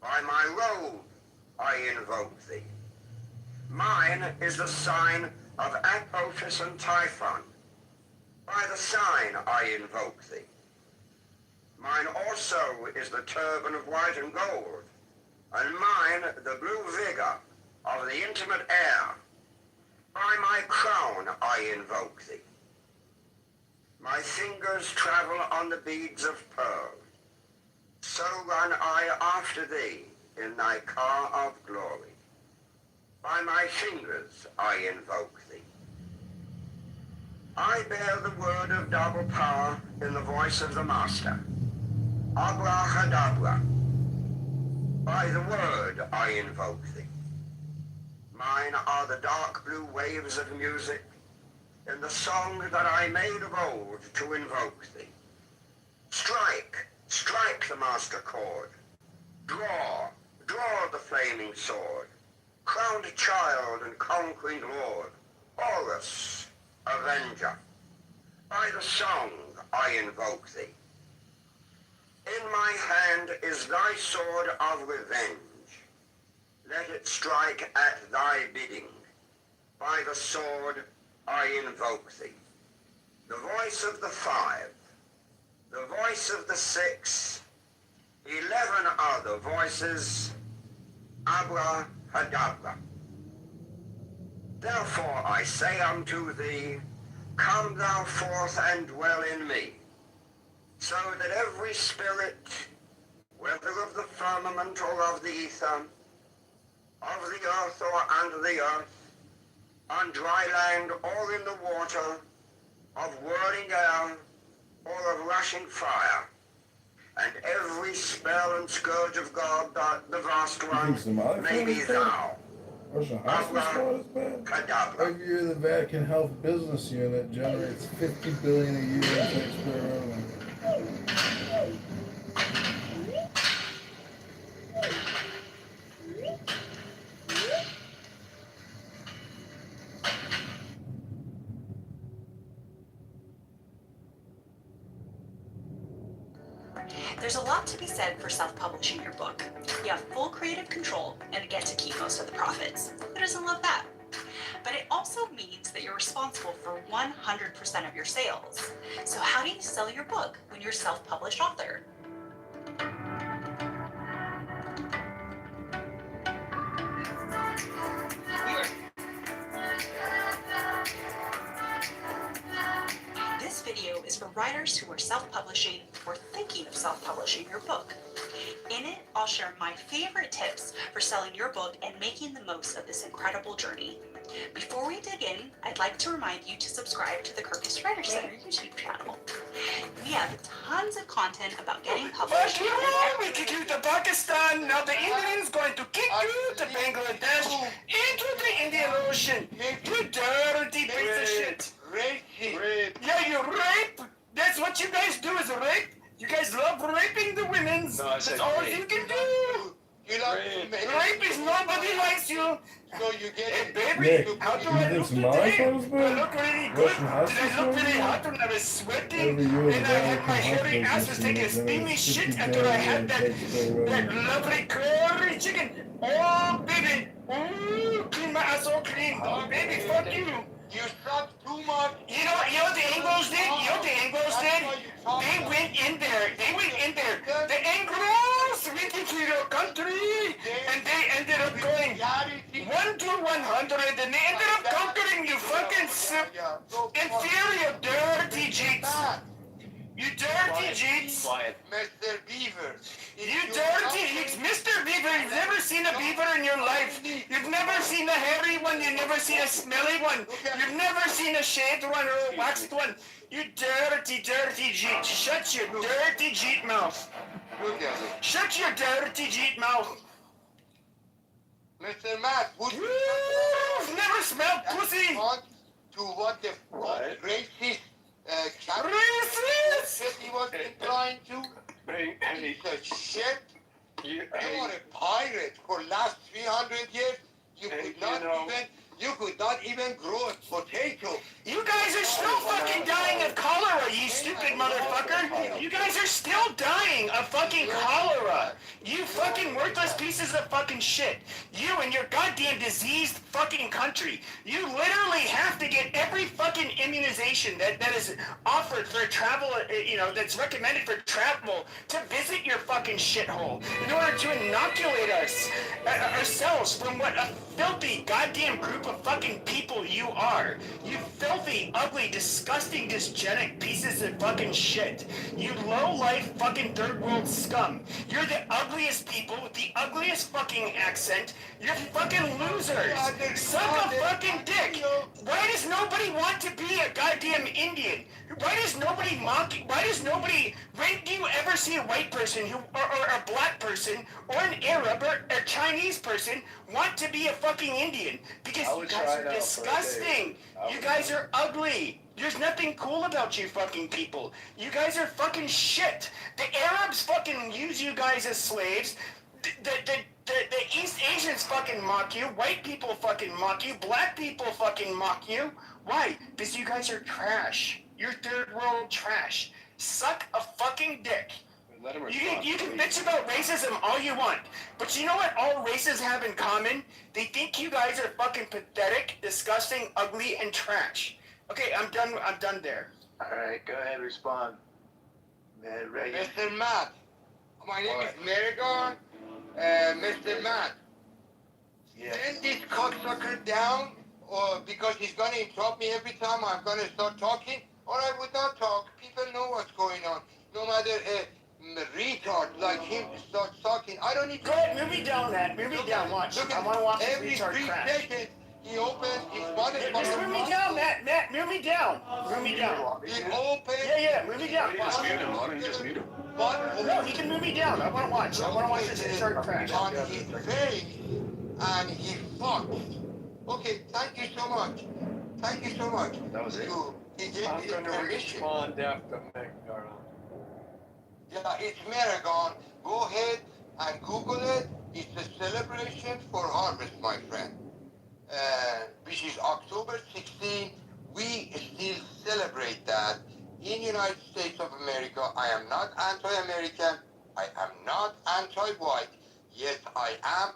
By my robe, I invoke thee. Mine is the sign of Apophis and Typhon. By the sign I invoke thee. Mine also is the turban of white and gold, and mine the blue vigor of the intimate air. By my crown I invoke thee. My fingers travel on the beads of pearl. So run I after thee in thy car of glory. By my fingers I invoke thee. I bear the word of double power in the voice of the Master. Abrahadabra. By the word I invoke thee. Mine are the dark blue waves of music in the song that I made of old to invoke thee. Strike, strike the master chord. Draw, draw the flaming sword. Crowned child and conquering lord. Horus, avenger. By the song I invoke thee. In my hand is thy sword of revenge. Let it strike at thy bidding. By the sword I invoke thee. The voice of the 5, the voice of the 6, 11 other voices, Abrahadabra. Therefore I say unto thee, come thou forth and dwell in me, so that every spirit, whether of the firmament or of the ether, of the earth or under the earth, on dry land or in the water, of whirling air or of rushing fire, and every spell and scourge of God, the vast one, may be thou. Russian hospital squad is bad. Every year the Vatican Health Business Unit generates $50 billion a year in taxpayer revenue. There's a lot to be said for self-publishing your book. You have full creative control and get to keep most of the profits. Who doesn't love that? But it also means that you're responsible for 100% of your sales. So how do you sell your book when you're a self-published author? This video is for writers who are self-publishing or thinking of self-publishing your book. In it, I'll share my favorite tips for selling your book and making the most of this incredible journey. Before we dig in, I'd like to remind you to subscribe to the Kirkus Writer Center YouTube channel. We have tons of content about getting published. But you we kick you to Pakistan, now the Indians going to kick you to Bangladesh, into the Indian Ocean. You dirty piece of shit. Rape. Yeah, you rape. That's what you guys do is rape. You guys love raping the women. No, that's all rape. You can do. You love rape is nobody likes you. So you get it, baby. Nick, How do I look today? Do I look really good? Did I look really hot when I was sweating? And I had my hairy ass was taking a steamy shit after I had that lovely curry chicken. Oh, baby. Oh, clean my ass all clean. Oh, baby, fuck you. You shot too much. You know what the Anglos did? You know what the Anglos did? They went in there. The Anglos went into your country, and they ended up going 1 to 100, and they ended up conquering you fucking inferior dirty jeeps. You dirty jeeps. Mr. Beaver. You dirty jeeps. Mr. Beaver, you've never seen a beaver in your life. You've never seen a hairy one. You've never seen a smelly one. You've never seen a shaved one or a waxed one. You dirty jeep. Shut your dirty jeep mouth. Shut your dirty jeep mouth. Mr. Matt, you've never smell pussy? To what the racist racist he was implying to? It's a shit. You are a pirate for last 300 years. You could not even grow a potato. You guys are still fucking dying of cholera, you stupid motherfucker. You guys are still dying of fucking cholera. You fucking worthless pieces of fucking shit. You and your goddamn diseased fucking country. You literally have to get every fucking immunization that is offered for travel, that's recommended for travel to visit your fucking shithole in order to inoculate ourselves from what a filthy goddamn group of fucking people you are. You filthy, ugly, disgusting, dysgenic pieces of fucking shit. You low-life fucking third world scum. You're the ugliest people with the ugliest fucking accent. You're fucking losers. Suck a fucking dick. Why does nobody want to be a goddamn Indian? Why does nobody when do you ever see a white person or a black person or an Arab or a Chinese person want to be a fucking Indian? Because you guys are disgusting. You guys are ugly. There's nothing cool about you fucking people. You guys are fucking shit. The Arabs fucking use you guys as slaves. The East Asians fucking mock you. White people fucking mock you. Black people fucking mock you. Why? Because you guys are trash. You're third world trash. Suck a fucking dick. You can bitch about racism all you want, but you know what all races have in common? They think you guys are fucking pathetic, disgusting, ugly, and trash. Okay, I'm done there. Alright, go ahead, respond. Mr. Matt, my name is Marigon. Mr. Matt, send this cocksucker down, or because he's gonna interrupt me every time I'm gonna start talking, or I would not talk. People know what's going on. No matter a retard like him starts talking, I don't need to. Go ahead, move me down, Matt. Move me down, watch. I want to watch this retard crash. Every 3 seconds, he opens his motherfucker. Just move me down, Matt. Move me down. Move me down. He opens. Yeah, move me down. Just mute him, Martin. Just mute him. No, he can move me down. I want to watch. I want to watch this retard crash. On his face, and he fucked. Okay, thank you so much. Thank you so much. That was it. I'm going to respond after McDonald. Yeah, it's Maragon. Go ahead and Google it. It's a celebration for harvest, my friend. Which is October 16. We still celebrate that in the United States of America. I am not anti-American. I am not anti-white. Yes, I am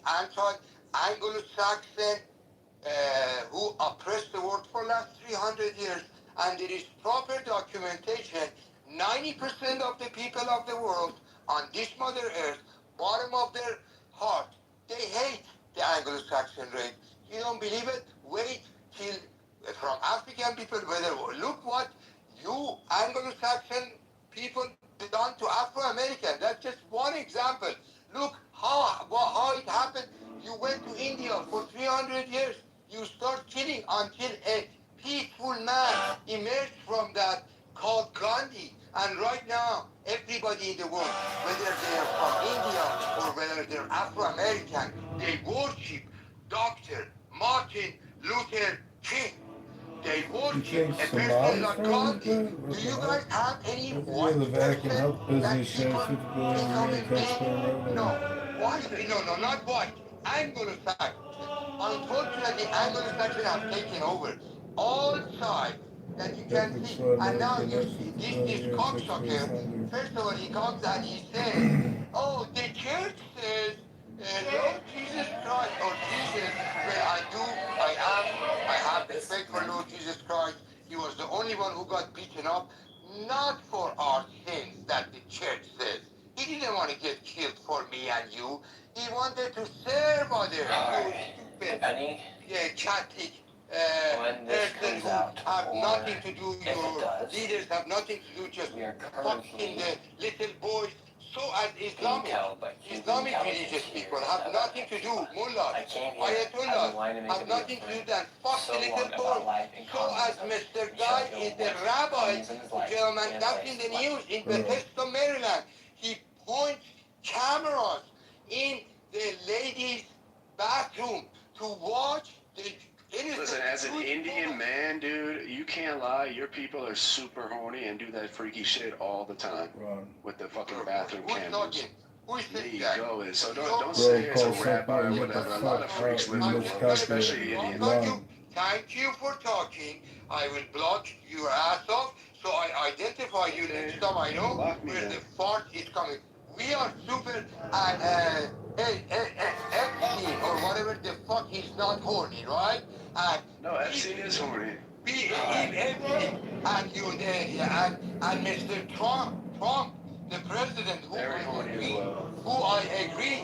anti-Anglo-Saxon who oppressed the world for the last 300 years. And there is proper documentation. 90% of the people of the world on this Mother Earth, bottom of their heart, they hate the Anglo-Saxon race. You don't believe it? Wait till from African people, look what you Anglo-Saxon people done to Afro-American. That's just one example. Look how it happened. You went to India for 300 years. You start killing until a peaceful man emerged from that called Gandhi. And right now, everybody in the world, whether they are from India or whether they're Afro-American, they worship Dr. Martin Luther King. They worship a person like Gandhi. Do you guys have any white person that people becoming big? No. White? No, not white. Anglo-Saxon. Unfortunately, Anglo-Saxon have taken over all sides that you can see. And now you see this cocksucker, first of all, he comes and he says, oh, the church says, Lord Jesus Christ, or Jesus, well, I have respect for Lord Jesus Christ. He was the only one who got beaten up, not for our sins that the church says. He didn't want to get killed for me and you. He wanted to serve others. Stupid. Yeah, Catholic. Persons who have nothing to do, your leaders have nothing to do, just fucking the little boys. So as Islamic religious people have nothing to do, mullahs, ayatollahs, have nothing to do than fuck the little boys. So as Mr. Guy is the rabbi, German, that's in the news, in Bethesda, Maryland, he points cameras in the ladies' bathroom to watch the Listen, as an Indian man, dude, you can't lie. Your people are super horny and do that freaky shit all the time with the fucking bathroom cameras. There you go. So don't say as a rabbi or whatever. A lot of freaks live in the world, especially Indian. Thank you for talking. I will block your ass off, so I identify you next time I know where the fart is coming. We are super Epstein or whatever the fuck, he's not horny, right? And no, Epstein is horny. Epstein and you and Mr. Trump, the president, who I agree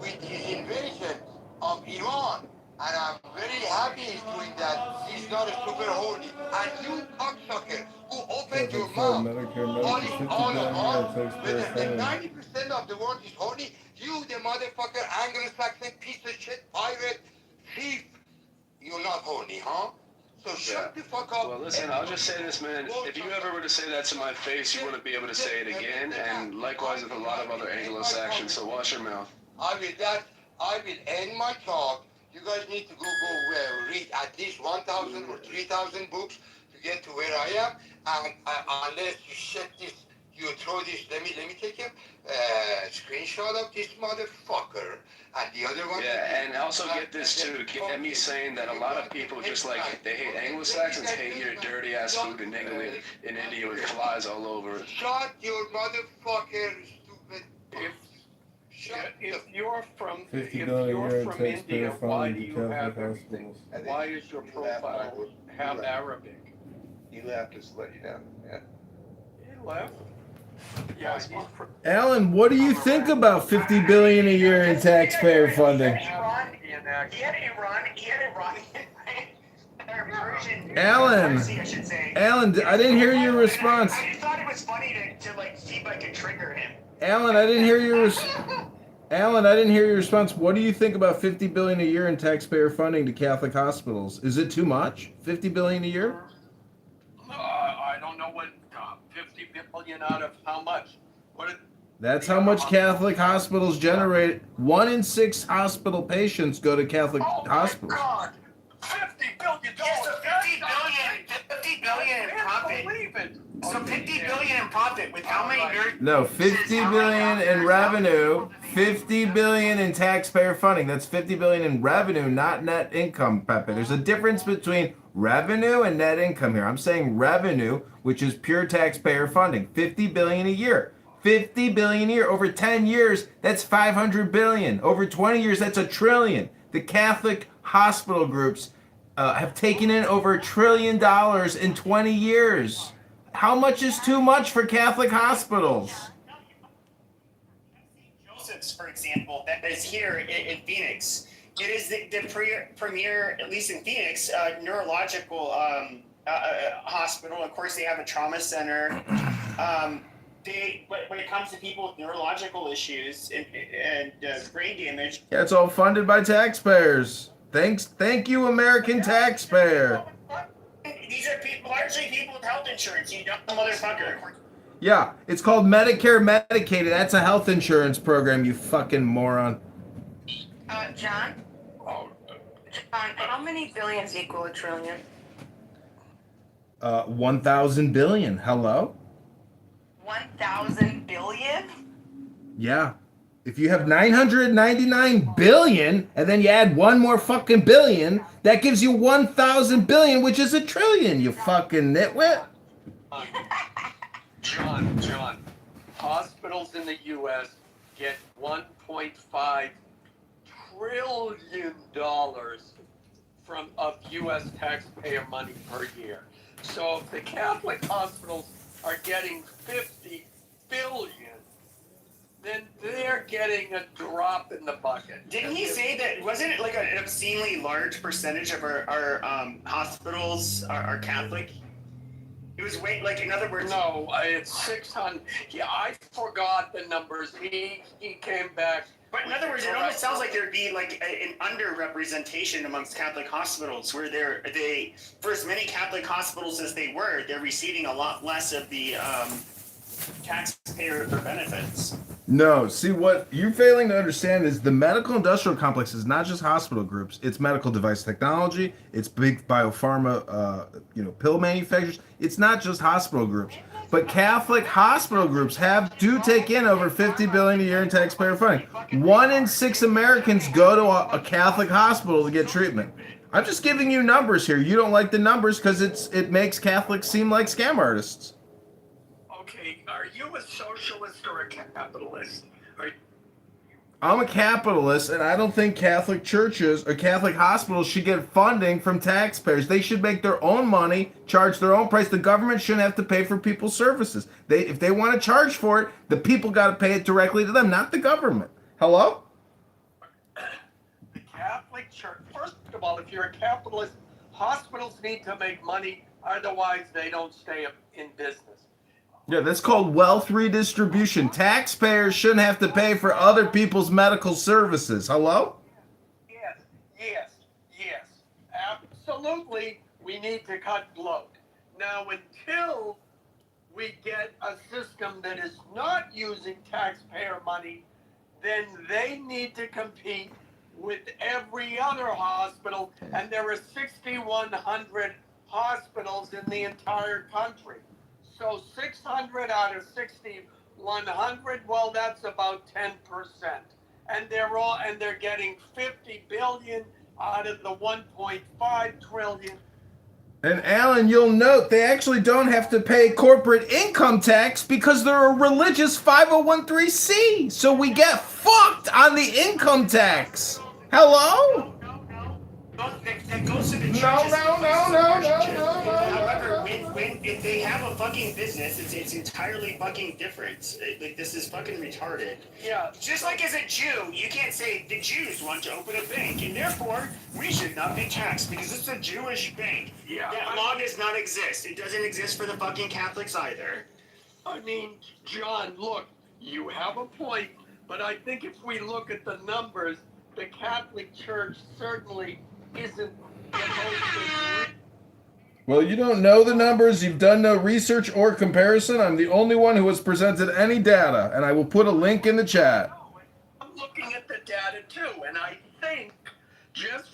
with his invasion of Iran. And I'm very happy he's doing that. He's not a super horny. And you cocksucker who opened your mouth, all whether the 90% of the world is horny, you the motherfucker Anglo-Saxon piece of shit, pirate, thief, you're not horny, huh? So shut the fuck up. Well, listen, I'll just say this, man. If you ever were to say that to my face, you wouldn't be able to say it again. And likewise with a lot of other Anglo-Saxons, so watch your mouth. I will end my talk. You guys need to go read at least 1,000 or 3,000 books to get to where I am. And unless you shut this, you throw this. Let me take a screenshot of this motherfucker. And the other one. Yeah, and also get this too. Get me saying that a lot of people just like they hate Anglo-Saxons, hate your dirty ass food in England, in India with flies all over it. Shut your motherfucker, stupid. If you're from India, why do you have everything? Why is your profile have Arabic? He left just to let you know. Yeah. He left. Yeah, he's from Alan, what do you think about $50 billion a year in taxpayer funding? Alan, I didn't hear your response. I just thought it was funny to like see if I could trigger him. Alan, I didn't hear your response. What do you think about $50 billion a year in taxpayer funding to Catholic hospitals? Is it too much? $50 billion a year? I don't know what 50 billion out of how much. That's how much Catholic hospitals generate. 1 in 6 hospital patients go to Catholic hospitals. God, $50 billion. Yes, so $50 billion in profit. So $50 billion in profit with how many nurses? No, $50 billion in revenue, $50 billion in taxpayer funding. That's $50 billion in revenue, not net income, Pepe. There's a difference between revenue and net income here. I'm saying revenue, which is pure taxpayer funding. $50 billion a year. $50 billion a year. Over 10 years, that's $500 billion. Over 20 years, that's $1 trillion. The Catholic hospital groups have taken in over $1 trillion in 20 years. How much is too much for Catholic hospitals? Joseph's, for example, that is here in Phoenix. It is the premier, at least in Phoenix, neurological hospital. Of course, they have a trauma center. When it comes to people with neurological issues and brain damage. Yeah, it's all funded by taxpayers. Thank you, American taxpayer. These are largely people with health insurance, you dumb motherfucker. Yeah, it's called Medicare, Medicaid. That's a health insurance program, you fucking moron. John? John, how many billions equal $1 trillion? 1,000 billion. Hello? 1,000 billion? Yeah. If you have 999 billion and then you add one more fucking billion, that gives you 1,000 billion, which is $1 trillion, you fucking nitwit. John, hospitals in the U.S. get $1.5 trillion of U.S. taxpayer money per year. So if the Catholic hospitals are getting 50 billion, then they're getting a drop in the bucket. Didn't he say that, wasn't it like an obscenely large percentage of our hospitals are Catholic? It was like, in other words... No, it's 600. Yeah, I forgot the numbers. He came back. But in other words, it almost sounds like there'd be like an underrepresentation amongst Catholic hospitals, where they for as many Catholic hospitals as they're receiving a lot less of the taxpayer benefits. No, see what you're failing to understand is the medical industrial complex is not just hospital groups. It's medical device technology. It's big biopharma, pill manufacturers. It's not just hospital groups, but Catholic hospital groups do take in over $50 billion a year in taxpayer funding. 1 in 6 Americans go to a Catholic hospital to get treatment. I'm just giving you numbers here. You don't like the numbers because it makes Catholics seem like scam artists. Okay, are you a socialist or a capitalist? I'm a capitalist, and I don't think Catholic churches or Catholic hospitals should get funding from taxpayers. They should make their own money, charge their own price. The government shouldn't have to pay for people's services. If they want to charge for it, the people got to pay it directly to them, not the government. Hello? The Catholic Church, first of all, if you're a capitalist, hospitals need to make money, otherwise they don't stay in business. Yeah, that's called wealth redistribution. Taxpayers shouldn't have to pay for other people's medical services. Hello? Yes. Absolutely, we need to cut bloat. Now, until we get a system that is not using taxpayer money, then they need to compete with every other hospital, and there are 6,100 hospitals in the entire country. So 600 out of 6,100, well, that's about 10%. And they're getting 50 billion out of the 1.5 trillion. And Alan, you'll note they actually don't have to pay corporate income tax because they're a religious 501(c)(3). So we get fucked on the income tax. Hello? That goes to the churches. No. However, if they have a fucking business, it's entirely fucking different. Like, this is fucking retarded. Yeah. Just like as a Jew, you can't say the Jews want to open a bank, and therefore we should not be taxed because it's a Jewish bank. Yeah. That law does not exist. It doesn't exist for the fucking Catholics either. I mean, John, look, you have a point, but I think if we look at the numbers, the Catholic Church certainly isn't the most. Well, you don't know the numbers. You've done no research or comparison. I'm the only one who has presented any data, and I will put a link in the chat. I'm looking at the data too, and I think,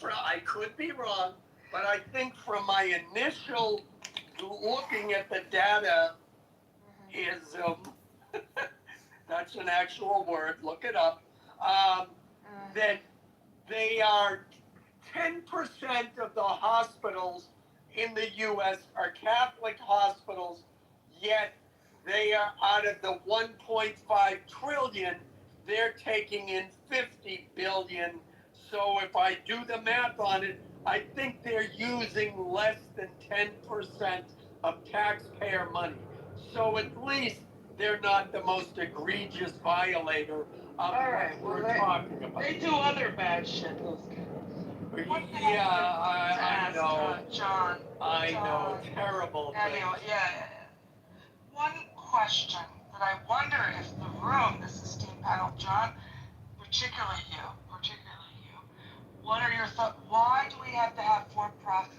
I could be wrong, but I think from my initial looking at the data is, that's an actual word, look it up, that they are 10% of the hospitals in the U.S. are Catholic hospitals, yet they are out of the 1.5 trillion, they're taking in 50 billion. So if I do the math on it, I think they're using less than 10% of taxpayer money. So at least they're not the most egregious violator of what we're talking about. They do other bad shit, those guys. Yeah, I know. John. I know. Terrible thing. Anyway, yeah. One question that I wonder if the room, this esteemed panel, John, particularly you, what are your thoughts? Why do we have to have for-profit?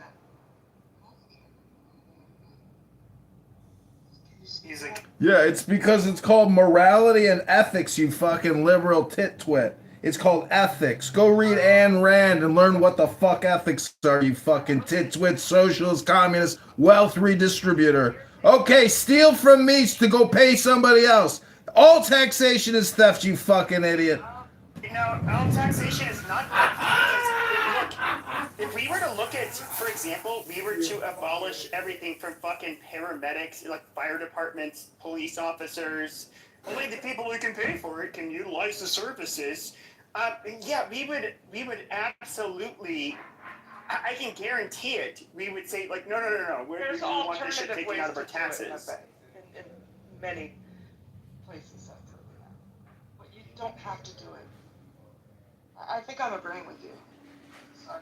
Yeah, it's because it's called morality and ethics, you fucking liberal tit-twit. It's called ethics. Go read Ayn Rand and learn what the fuck ethics are, you fucking tit-twit, socialist, communist, wealth redistributor. Okay, steal from me to go pay somebody else. All taxation is theft, you fucking idiot. All taxation is not theft. If we were to look at, for example, we were to abolish everything from fucking paramedics, like fire departments, police officers, only the people who can pay for it can utilize the services. We would absolutely, I can guarantee it, we would say, like, no, we want this shit taken out of our taxes. In many places have proven that. But you don't have to do it. I think I'm agreeing with you.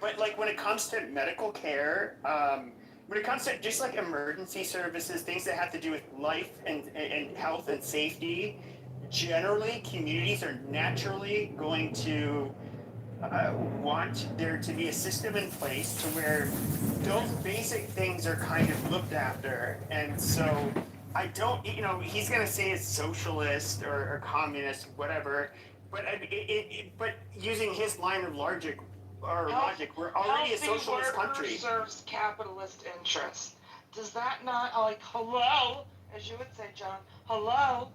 But, like, when it comes to medical care, when it comes to just, like, emergency services, things that have to do with life and health and safety, generally, communities are naturally going to want there to be a system in place to where those basic things are kind of looked after. And so I don't, he's gonna say it's socialist or communist, whatever. But but using his line of logic, we're already a socialist country. Serves capitalist interests. Does that not, like, hello, as you would say, John, hello?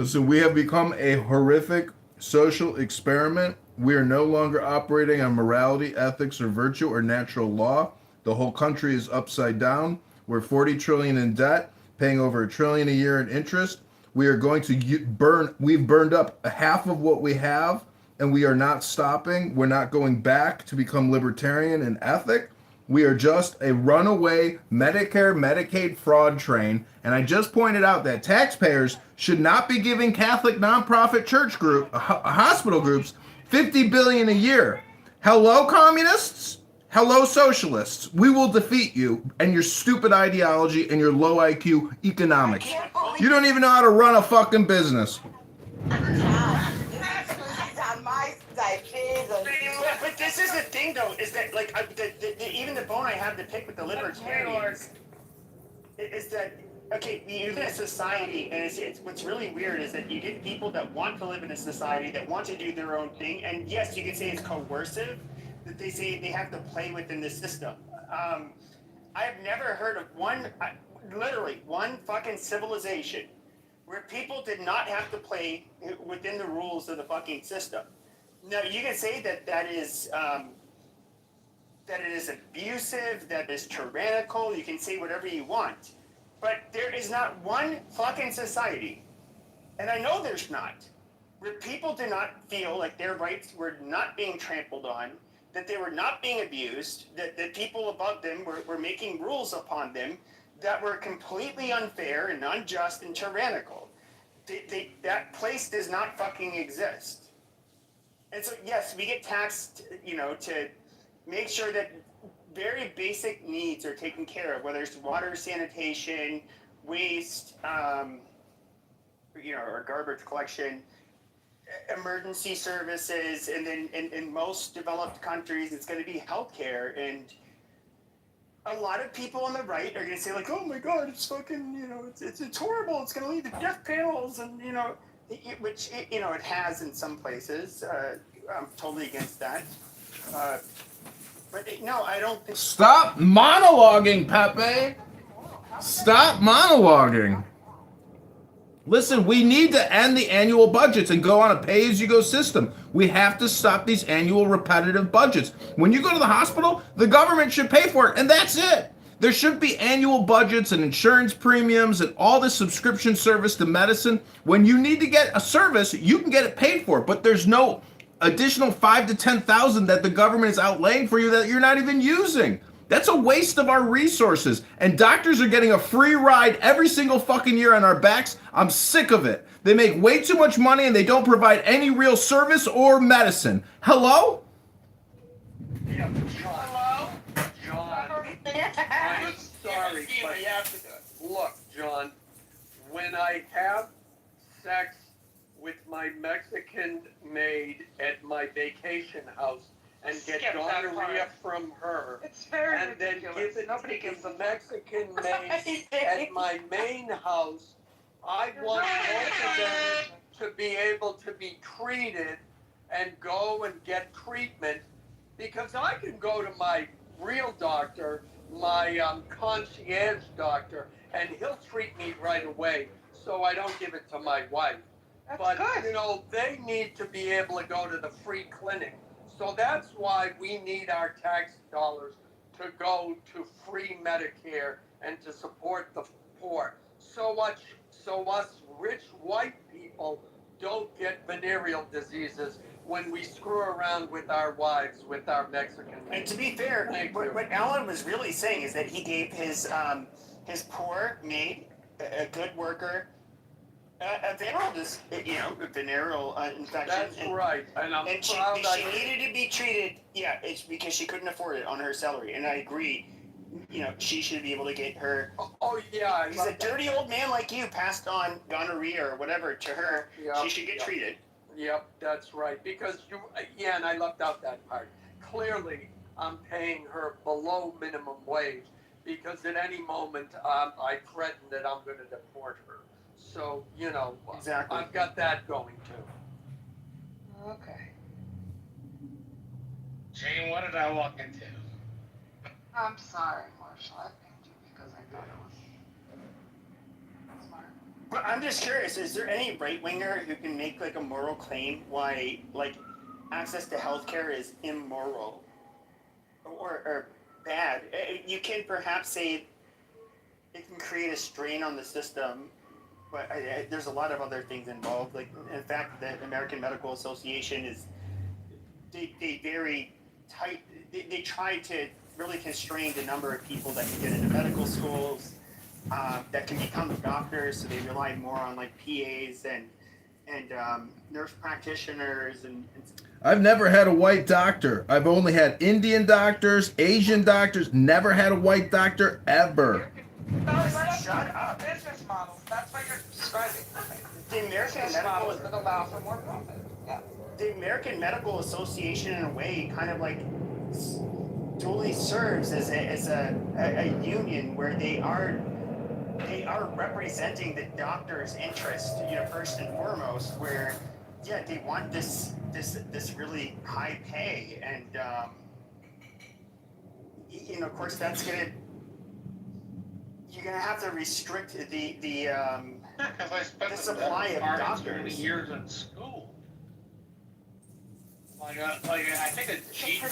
So we have become a horrific social experiment. We are no longer operating on morality, ethics, or virtue or natural law. The whole country is upside down. We're 40 trillion in debt, paying over $1 trillion a year in interest. We are going to we've burned up half of what we have, and we are not stopping. We're not going back to become libertarian and ethic. We are just a runaway Medicare, Medicaid fraud train. And I just pointed out that taxpayers should not be giving Catholic nonprofit church hospital groups $50 billion a year. Hello, communists? Hello, socialists. We will defeat you and your stupid ideology and your low IQ economics. You don't even know how to run a fucking business. But this is the thing, though, is that, like, even the bone I have to pick with the libertarians is that, okay, we live in a society, and it's what's really weird is that you get people that want to live in a society, that want to do their own thing, and yes, you can say it's coercive, that they say they have to play within the system. I've never heard of literally one fucking civilization where people did not have to play within the rules of the fucking system. Now, you can say that it is abusive, that is tyrannical, you can say whatever you want. But there is not one fucking society, and I know there's not, where people did not feel like their rights were not being trampled on, that they were not being abused, that people above them were making rules upon them that were completely unfair and unjust and tyrannical. That place does not fucking exist. And so, yes, we get taxed, to make sure that very basic needs are taken care of, whether it's water, sanitation, waste, or garbage collection, emergency services, and then in most developed countries, it's going to be healthcare. And a lot of people on the right are going to say, like, oh my God, it's fucking, it's horrible. It's going to lead to death panels, and, which it has in some places. I'm totally against that. But no, I don't think. Stop monologuing, Pepe. Stop monologuing. Listen, we need to end the annual budgets and go on a pay-as-you-go system. We have to stop these annual repetitive budgets. When you go to the hospital, the government should pay for it, and that's it. There should be annual budgets and insurance premiums and all this subscription service to medicine. When you need to get a service, you can get it paid for, but there's no additional $5,000 to $10,000 that the government is outlaying for you that you're not even using. That's a waste of our resources. And doctors are getting a free ride every single fucking year on our backs. I'm sick of it. They make way too much money and they don't provide any real service or medicine. Hello? Yeah, John. I'm sorry, but look, John, when I have sex with my Mexican maid at my vacation house and get gonorrhea from her, and then give it to the Mexican maid at my main house, I want both of them to be able to be treated and go and get treatment, because I can go to my real doctor, my concierge doctor, and he'll treat me right away, so I don't give it to my wife. But, they need to be able to go to the free clinic. So that's why we need our tax dollars to go to free Medicare and to support the poor. So us rich white people don't get venereal diseases when we screw around with our wives, with our Mexican. And to be fair, what Alan was really saying is that he gave his poor maid, a good worker, a venereal infection. That's right, and I'm proud. She needed to be treated. Yeah, it's because she couldn't afford it on her salary, and I agree. She should be able to get her. Oh yeah, because a dirty old man like you passed on gonorrhea or whatever to her. Yep, she should get treated. Yep, that's right. Because and I left out that part. Clearly, I'm paying her below minimum wage because at any moment I threaten that I'm going to deport her. So, you know, exactly. I've got that going too. Okay. Jane, what did I walk into? I'm sorry, Marshall. I picked you because I thought it was smart. But I'm just curious, is there any right winger who can make like a moral claim why like access to healthcare is immoral or bad? You can perhaps say it can create a strain on the system, but there's a lot of other things involved. Like in fact, the American Medical Association is they very tight. They try to really constrain the number of people that can get into medical schools, that can become doctors. So they rely more on like PAs and nurse practitioners and I've never had a white doctor. I've only had Indian doctors, Asian doctors. Never had a white doctor ever. Shut up. Business models. That's what you're describing. The American Business Medical models that allow for more profit. Yeah. The American Medical Association, in a way, kind of like totally serves as a union where they are representing the doctor's interest, you know, first and foremost. Where, yeah, they want this really high pay, and you know, of course, you're gonna have to restrict the supply of doctors. Years in school. Like I think a GP. I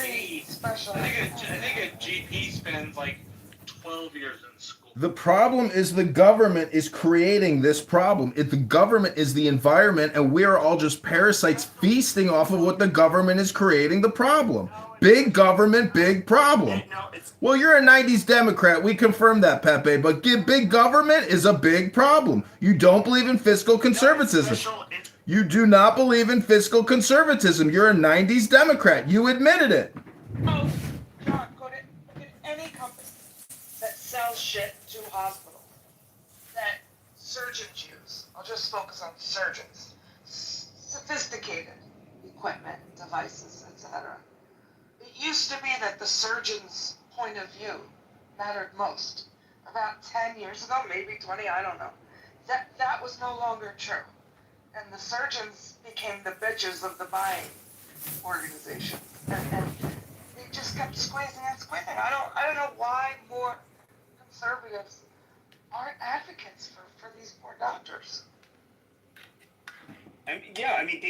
think a GP spends like 12 years in school. The problem is the government is creating this problem. The government is the environment, and we are all just parasites feasting off of what the government is creating the problem. Big government, big problem. Well, you're a 90s Democrat. We confirmed that, Pepe. But big government is a big problem. You don't believe in fiscal conservatism. You do not believe in fiscal conservatism. You're a 90s Democrat. You admitted it. Oh, John, go to any company that sells shit to hospitals that surgeons use. I'll just focus on surgeons. Sophisticated equipment, devices, etc. It used to be that the surgeon's point of view mattered most. About 10 years ago, maybe 20, I don't know. That was no longer true. And the surgeons became the bitches of the buying organization. And they just kept squeezing and squeezing. I don't know why more conservatives aren't advocates for these poor doctors.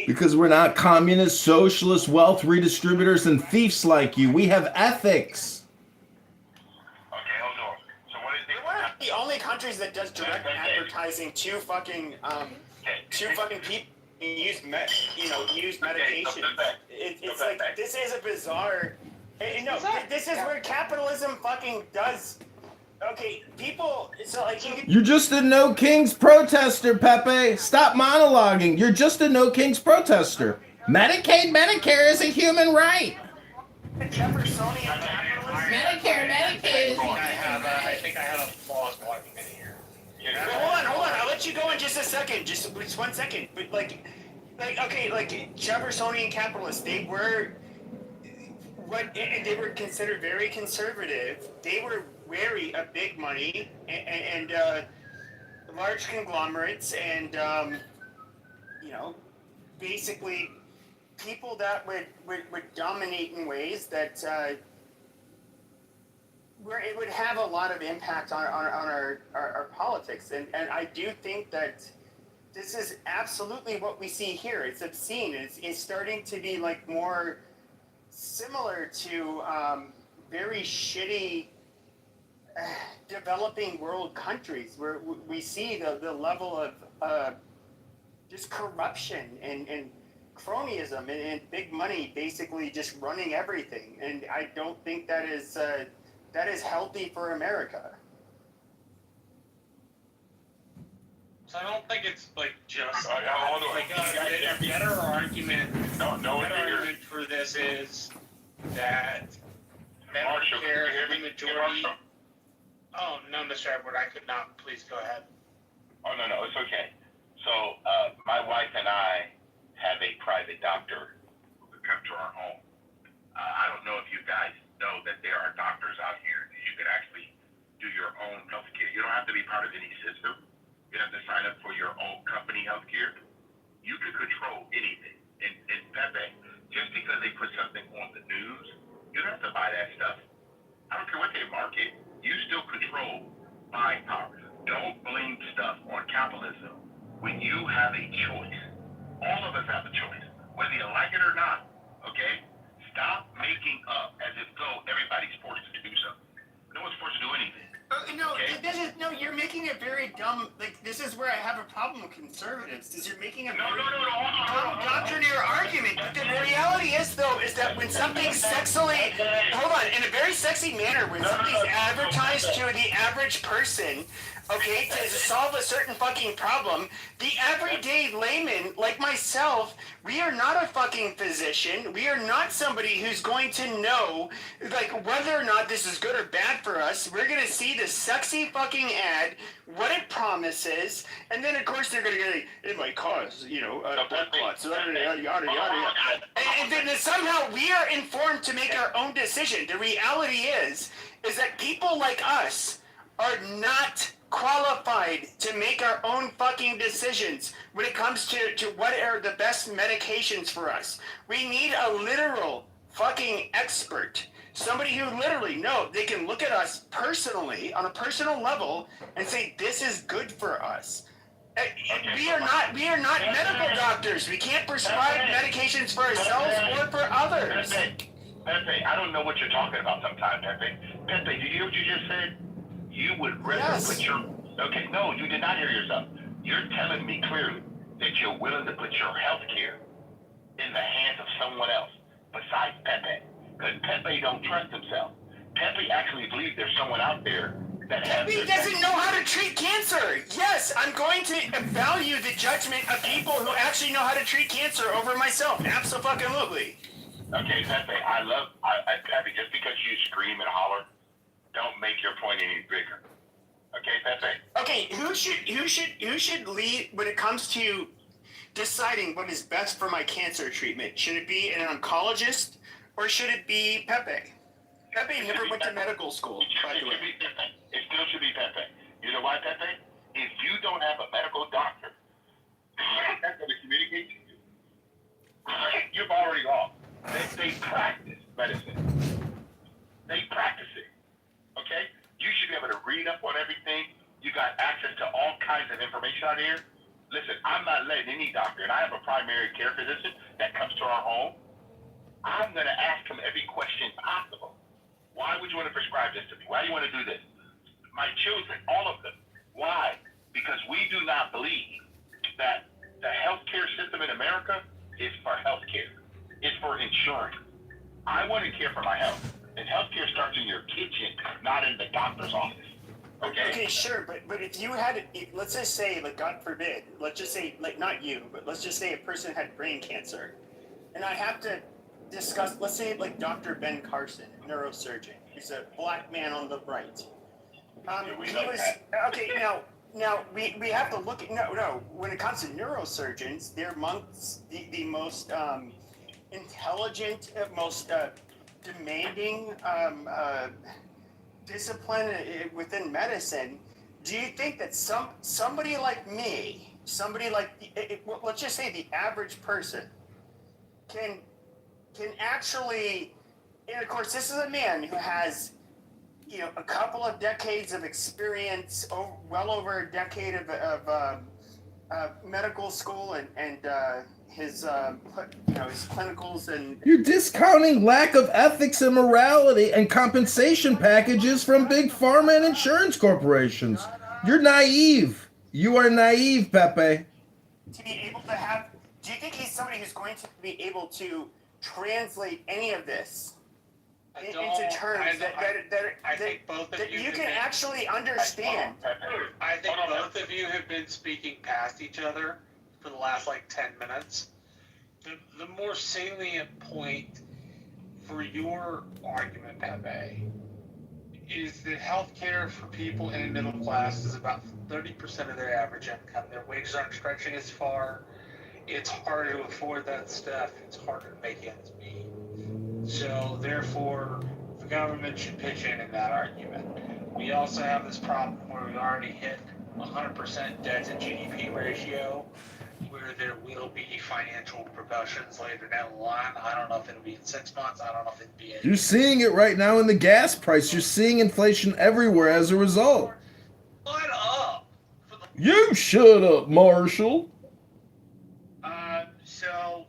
Because we're not communist, socialist, wealth redistributors, and thieves like you. We have ethics. We're one of the only countries that does direct advertising to fucking people use medication. It's like this is a bizarre. This is where capitalism fucking does. Okay, people. So like You're just a no kings protester, Pepe. Stop monologuing. You're just a no kings protester. Medicaid, Medicare is a human right. Jeffersonian Medicare. I think I have a pause walking in here. Hold on. I'll let you go in just a second. Just 1 second. But like Jeffersonian capitalists, they were considered very conservative. They were wary of big money and large conglomerates and basically people that would dominate in ways that where it would have a lot of impact on our politics. And I do think that this is absolutely what we see here. It's obscene. It's starting to be like more similar to very shitty developing world countries where we see the level of just corruption and cronyism and big money basically just running everything. And I don't think that is healthy for America. So I don't think it's like just a better argument. Argument for this is that Medicare, the majority. Oh no, Mr. Edward, I could not. Please go ahead. Oh no, it's okay. So my wife and I have a private doctor who could come to our home. I don't know if you guys know that there are doctors out here that you could actually buying power. Don't blame stuff on capitalism when you have a choice. All of us have a choice, whether you like it or not. Okay? Stop making up as if though everybody's forced to do something. No one's forced to do anything. No, you're making it very dumb. Like, this is where I have a problem with conservatives, is you're making a No. dumb doctrinaire argument. The reality is, though, is that when something's sexily, hold on, in a very sexy manner, when something's advertised to the average person, okay, to solve a certain fucking problem, the everyday layman, like myself, we are not a fucking physician. We are not somebody who's going to know, like, whether or not this is good or bad for us. We're going to see the sexy fucking ad, what it promises, and then, of course, they're going to go, it might cause, blood clots, yada, yada, yada. And then somehow we are informed to make our own decision. The reality is that people like us are not qualified to make our own fucking decisions when it comes to what are the best medications for us. We need a literal fucking expert. Somebody who literally they can look at us personally, on a personal level, and say, this is good for us. We are not medical doctors. We can't prescribe medications for ourselves or for others. Pepe, I don't know what you're talking about sometimes, Pepe. Pepe, did you hear what you just said? You would rather put your... Okay, no, you did not hear yourself. You're telling me clearly that you're willing to put your health care in the hands of someone else besides Pepe. Because Pepe don't trust himself. Pepe actually believes there's someone out there that has... Pepe doesn't know how to treat cancer. Yes, I'm going to value the judgment of people who actually know how to treat cancer over myself. Absolutely. Okay, Pepe, Pepe, just because you scream and holler, don't make your point any bigger. Okay, Pepe? Okay, who should lead when it comes to deciding what is best for my cancer treatment? Should it be an oncologist or should it be Pepe? Pepe never went to medical school, by the way. It still should be Pepe. You know why, Pepe? If you don't have a medical doctor that's going to communicate to you, you've already lost. They practice medicine. They practice it. Okay? You should be able to read up on everything. You got access to all kinds of information out here. Listen, I'm not letting any doctor, and I have a primary care physician that comes to our home. I'm going to ask him every question possible. Why would you want to prescribe this to me? Why do you want to do this? My children, all of them. Why? Because we do not believe that the healthcare system in America is for healthcare. It's for insurance. I want to care for my health. And healthcare starts in your kitchen, not in the doctor's office. Okay, sure, but if you had, let's just say, like, God forbid, let's just say, like, not you, but let's just say a person had brain cancer, and I have to discuss, let's say, like, Dr. Ben Carson, neurosurgeon. He's a black man on the right. Now, we have to look at, when it comes to neurosurgeons, they're amongst the most intelligent, most demanding discipline within medicine. Do you think that somebody like me, let's just say the average person, can actually, and of course this is a man who has, a couple of decades of experience, well over a decade of medical school and his clinicals and... You're discounting lack of ethics and morality and compensation packages from big pharma and insurance corporations. You're naive. You are naive, Pepe. To be able to have... Do you think he's somebody who's going to be able to translate any of this into terms that you can actually understand? I think both of you have been speaking past each other for the last 10 minutes. The more salient point for your argument, Pepe, is that healthcare for people in the middle class is about 30% of their average income. Their wages aren't stretching as far. It's harder to afford that stuff. It's harder to make ends meet. So therefore, the government should pitch in that argument. We also have this problem where we already hit 100% debt to GDP ratio, where there will be financial repercussions later down the line. I don't know if it'll be in 6 months. I don't know if it'll be in... You're seeing it right now in the gas price. You're seeing inflation everywhere as a result. You shut up, Marshall. So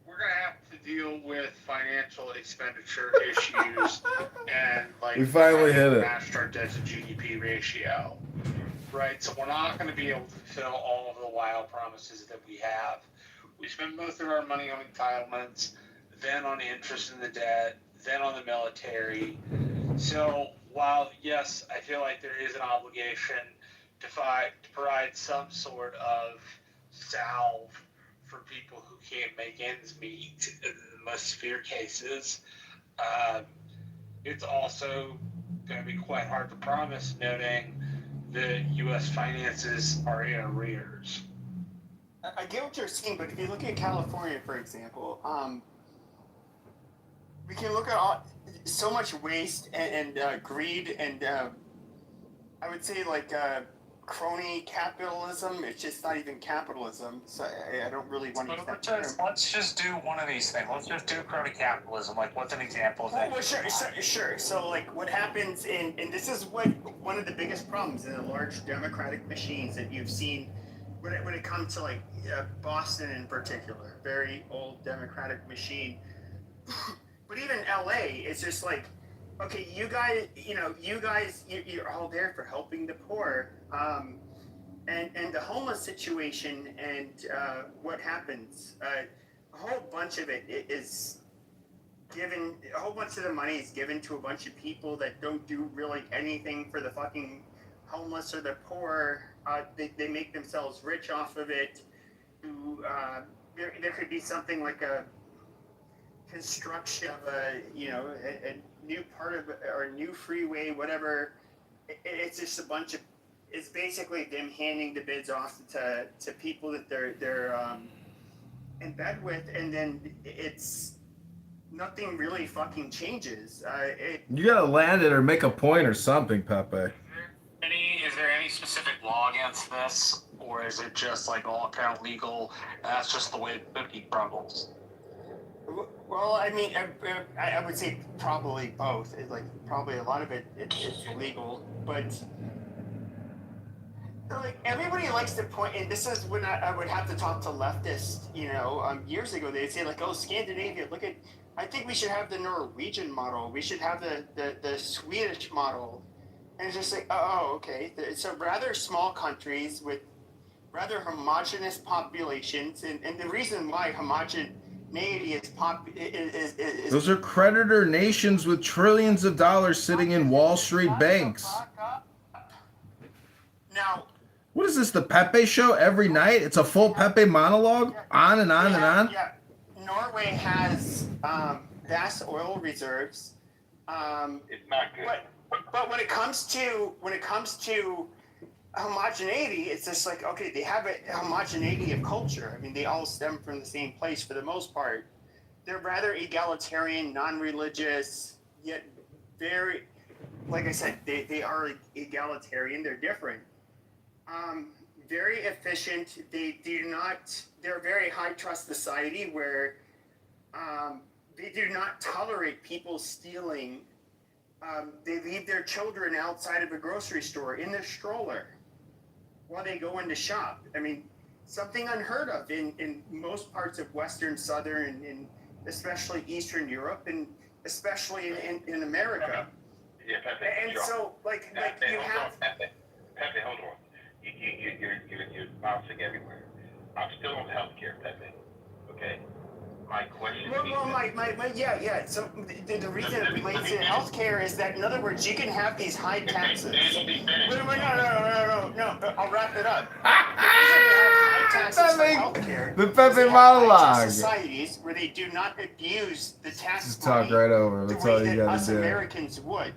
we're gonna have to deal with financial expenditure issues and like We finally hit it. matched our debt to GDP ratio, right? So we're not going to be able to fulfill all of the wild promises that we have. We spend most of our money on entitlements, then on interest in the debt, then on the military. So while yes, I feel like there is an obligation to provide some sort of salve for people who can't make ends meet in the most severe cases. It's also going to be quite hard to promise, noting the U.S. finances are in arrears. I get what you're saying, but if you look at California, for example, we can look at so much waste and greed and I would say like crony capitalism. It's just not even capitalism. So I don't really want to use that term. Let's just do one of these things. Let's just do crony capitalism. Like, what's an example of that? Well, sure. So, like, what happens and this is what one of the biggest problems in the large democratic machines that you've seen when it comes to, like, Boston in particular, very old democratic machine. But even LA, it's just like, okay, you guys, you're all there for helping the poor. And the homeless situation and what happens, a whole bunch of it is given, a whole bunch of the money is given to a bunch of people that don't do really anything for the fucking homeless or the poor. They make themselves rich off of it. There could be something like a construction of a new part of or a new freeway, whatever. It's just a bunch of, it's basically them handing the bids off to people that they're in bed with, and then it's nothing really fucking changes. You gotta land it or make a point or something, Pepe. Is there any specific law against this, or is it just like all account legal? That's just the way the cookie crumbles. Well, I mean, I would say probably both. It's like probably a lot of it's illegal, but like everybody likes to point, and this is when I would have to talk to leftists. Years ago they'd say like, "Oh, Scandinavia, look at." I think we should have the Norwegian model. We should have the Swedish model, and it's just like, oh, okay. It's a rather small countries with rather homogenous populations, and the reason why homogeneity is those are creditor nations with trillions of dollars sitting in Wall Street banks. Now, what is this, the Pepe show every night? It's a full Pepe monologue, on and on and on. Yeah, Norway has vast oil reserves. It's not good. But when it comes to homogeneity, it's just like, okay, they have a homogeneity of culture. I mean, they all stem from the same place for the most part. They're rather egalitarian, non-religious, yet very, like I said, they are egalitarian. They're different. Very efficient. They're a very high trust society where they do not tolerate people stealing. They leave their children outside of a grocery store in their stroller while they go in to shop. I mean, something unheard of in most parts of Western, Southern, and especially Eastern Europe, and especially in America. Yeah, Pepe. And so, like you have. Pepe, hold on. You're bouncing everywhere. I'm still on healthcare, Pepe. Okay. My question. Yeah. So the reason it relates to healthcare is that, in other words, you can have these high taxes. Wait, no. I'll wrap it up. The reason you have high taxes for healthcare. The Pepe monologue. Societies where they do not abuse the tax Just talk right over. That's all you gotta us do. Americans would.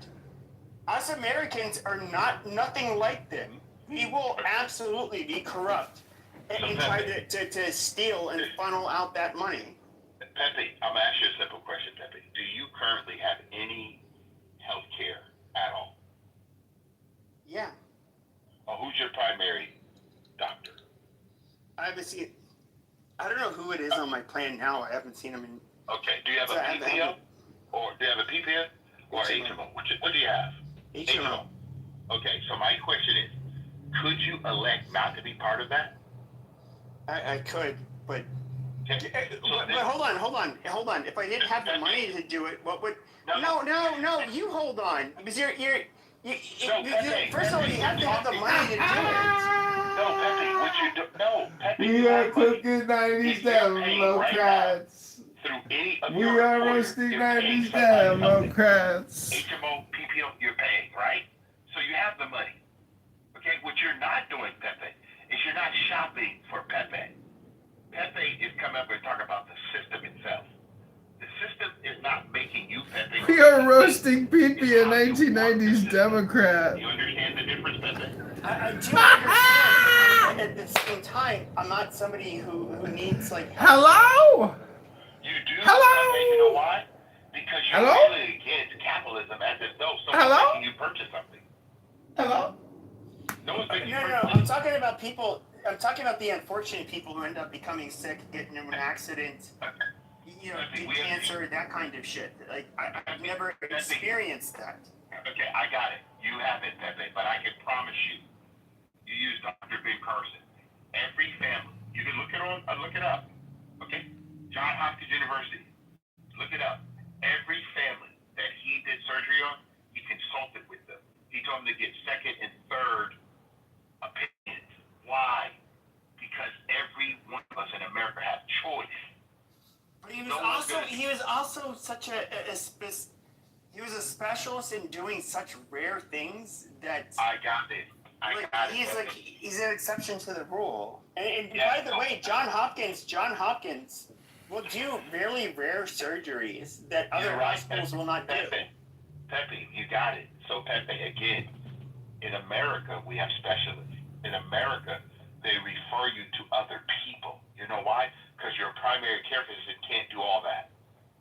Us Americans are nothing like them. We will absolutely be corrupt and try to steal and funnel out that money. Pepe, I'm going to ask you a simple question, Pepe. Do you currently have any health care at all? Yeah. Or who's your primary doctor? I don't know who it is on my plan now. I haven't seen him in. Okay. Do you have a PPO? Or do you have a PPO? Or HMO? What do you have? HMO. Okay. So my question is, Could you elect not to be part of that? I could, but Okay. but hold on. If I didn't have the money to do it, what would? No. You hold on, because first of all, you have to have the money to do it. No, Pepe, what you do? No, Pepe. We are cooking 90s Democrats. Through any of We your are employers, roasting you're paying 90s somebody something. Democrats. HMO, PPO, you're paying, right? So you have the money. Okay, what you're not doing, Pepe, is you're not shopping for Pepe. Pepe is coming up and talking about the system itself. The system is not making you, Pepe. We are roasting PP a 1990s Democrat. You understand the difference, Pepe? I do understand. At the same time, I'm not somebody who needs like. Hello? You do. Hello? Pepe, you know why? Because you're Hello? really against capitalism as if though someone's Hello? making you purchase something. Hello? No one's making you No. purchase. I'm talking about people. I'm talking about the unfortunate people who end up becoming sick, getting into an accident, get cancer, that kind of shit. Like I've never experienced that. Okay, I got it. You haven't, Pepe, but I can promise you. You use Dr. Ben Carson. Every family, you can look it up. Okay, Johns Hopkins University. Look it up. Every family that he did surgery on, he consulted with them. He told them to get second and third opinions. Why? Because every one of us in America has choice. But he was also such he was a specialist in doing such rare things that I got it. He's an exception to the rule. And by the way, Johns Hopkins will do really rare surgeries that other hospitals will not do. Pepe, you got it. So Pepe, again, in America we have specialists. In America, they refer you to other people. You know why? Because your primary care physician can't do all that.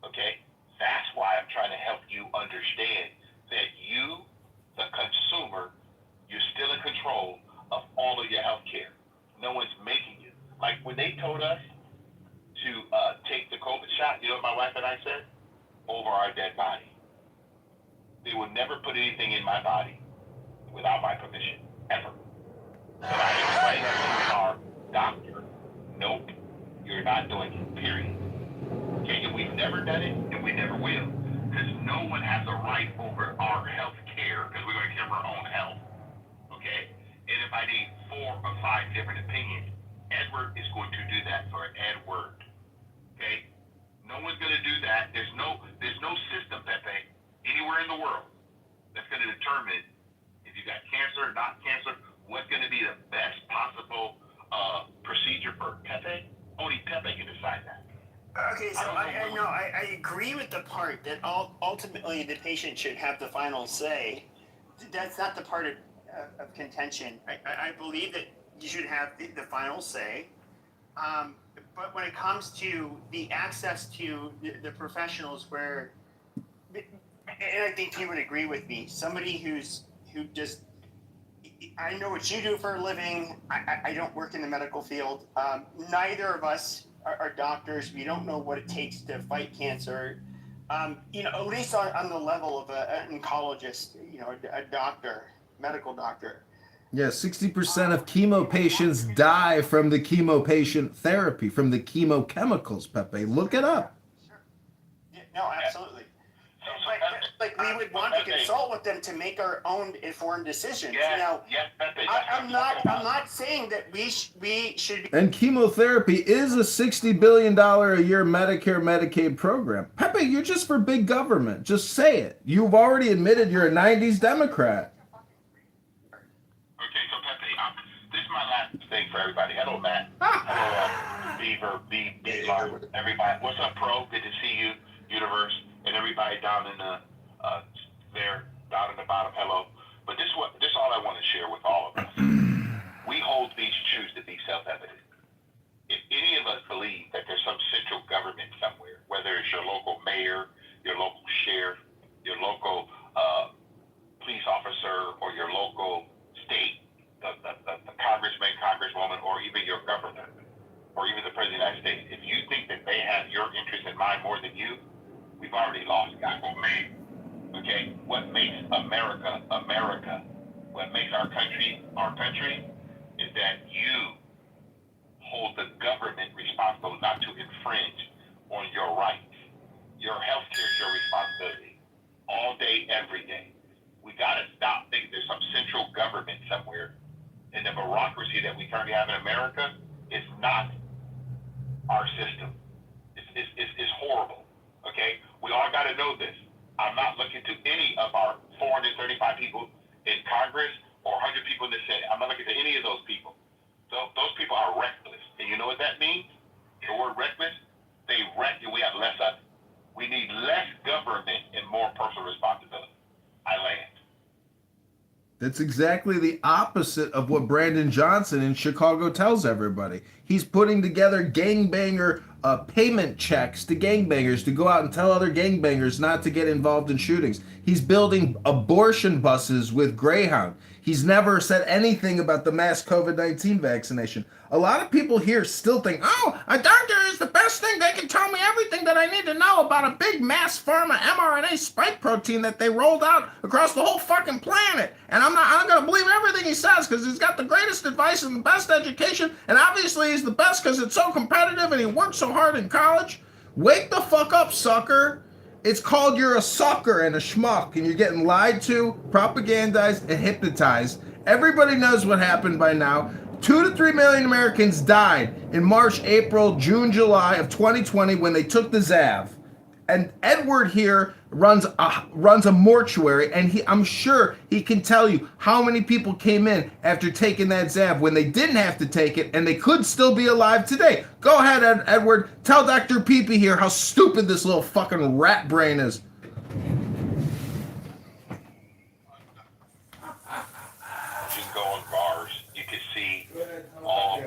Okay? That's why I'm trying to help you understand that you, the consumer, you're still in control of all of your health care. No one's making you. Like when they told us to take the COVID shot, you know what my wife and I said? Over our dead body. They would never put anything in my body without my permission, ever. So I explained that to our doctor. Nope, you're not doing it, period. Okay, and we've never done it, and we never will. Because no one has a right over our health care, because we're going to care for our own health. Okay? And if I need 4 or 5 different opinions, Edward is going to do that for Edward. Okay? No one's going to do that. There's no system, Pepe, anywhere in the world that's going to determine if you got cancer or not cancer, what's going to be the best possible procedure for Pepe. Only Pepe can decide that. Okay, so I agree with the part that ultimately the patient should have the final say. That's not the part of contention. I believe that you should have the final say. But when it comes to the access to the professionals where, and I think you would agree with me, somebody who just, I know what you do for a living. I don't work in the medical field. Neither of us are doctors. We don't know what it takes to fight cancer. At least on the level of an oncologist, a doctor, medical doctor. Yeah, 60% of chemo patients die from the chemo patient therapy, from the chemochemicals, Pepe. Look it up. Sure. Yeah, no, absolutely. Like we would want to consult with them to make our own informed decisions. Now, I'm not saying that we should be. And chemotherapy is a $60 billion a year Medicare Medicaid program. Pepe, you're just for big government. Just say it. You've already admitted you're a 90s Democrat. Okay, so Pepe, this is my last thing for everybody. Hello, Matt. Hello, Beaver, B-Mark, everybody. What's up, Pro? Good to see you, Universe, and everybody down in the down in the bottom. Hello. But this is all I want to share with all of us. We hold these truths to be self-evident. If any of us believe that there's some central government somewhere, whether it's your local mayor, your local sheriff, your local police officer, or your local state, the congressman, congresswoman, or even your governor, or even the president of the United States, if you think that they have your interest in mind more than you, we've already lost God. Okay? What makes America America what makes our country is that you hold the government responsible not to infringe on your rights. Your health care is your responsibility. All day, every day. We got to stop thinking there's some central government somewhere. And the bureaucracy that we currently have in America is not our system. It's horrible. Okay? We all got to know this. I'm not looking to any of our 435 people in Congress or 100 people in the Senate. I'm not looking to any of those people. Those people are reckless. And you know what that means? The word reckless, they wreck you. We have less of it. We need less government and more personal responsibility. I land. That's exactly the opposite of what Brandon Johnson in Chicago tells everybody. He's putting together gangbanger payment checks to gangbangers to go out and tell other gangbangers not to get involved in shootings. He's building abortion buses with Greyhound. He's never said anything about the mass COVID-19 vaccination. A lot of people here still think, oh, a doctor is the best thing. They can tell me everything that I need to know about a big mass pharma mRNA spike protein that they rolled out across the whole fucking planet. And I'm going to believe everything he says because he's got the greatest advice and the best education. And obviously he's the best because it's so competitive and he worked so hard in college. Wake the fuck up, sucker. It's called you're a sucker and a schmuck and you're getting lied to, propagandized, and hypnotized. Everybody knows what happened by now. 2 to 3 million Americans died in March, April, June, July of 2020 when they took the Zav. And Edward here runs a mortuary, and I'm sure he can tell you how many people came in after taking that Zav when they didn't have to take it, and they could still be alive today. Go ahead, Edward. Tell Dr. Peepee here how stupid this little fucking rat brain is. You can go on bars. You can see all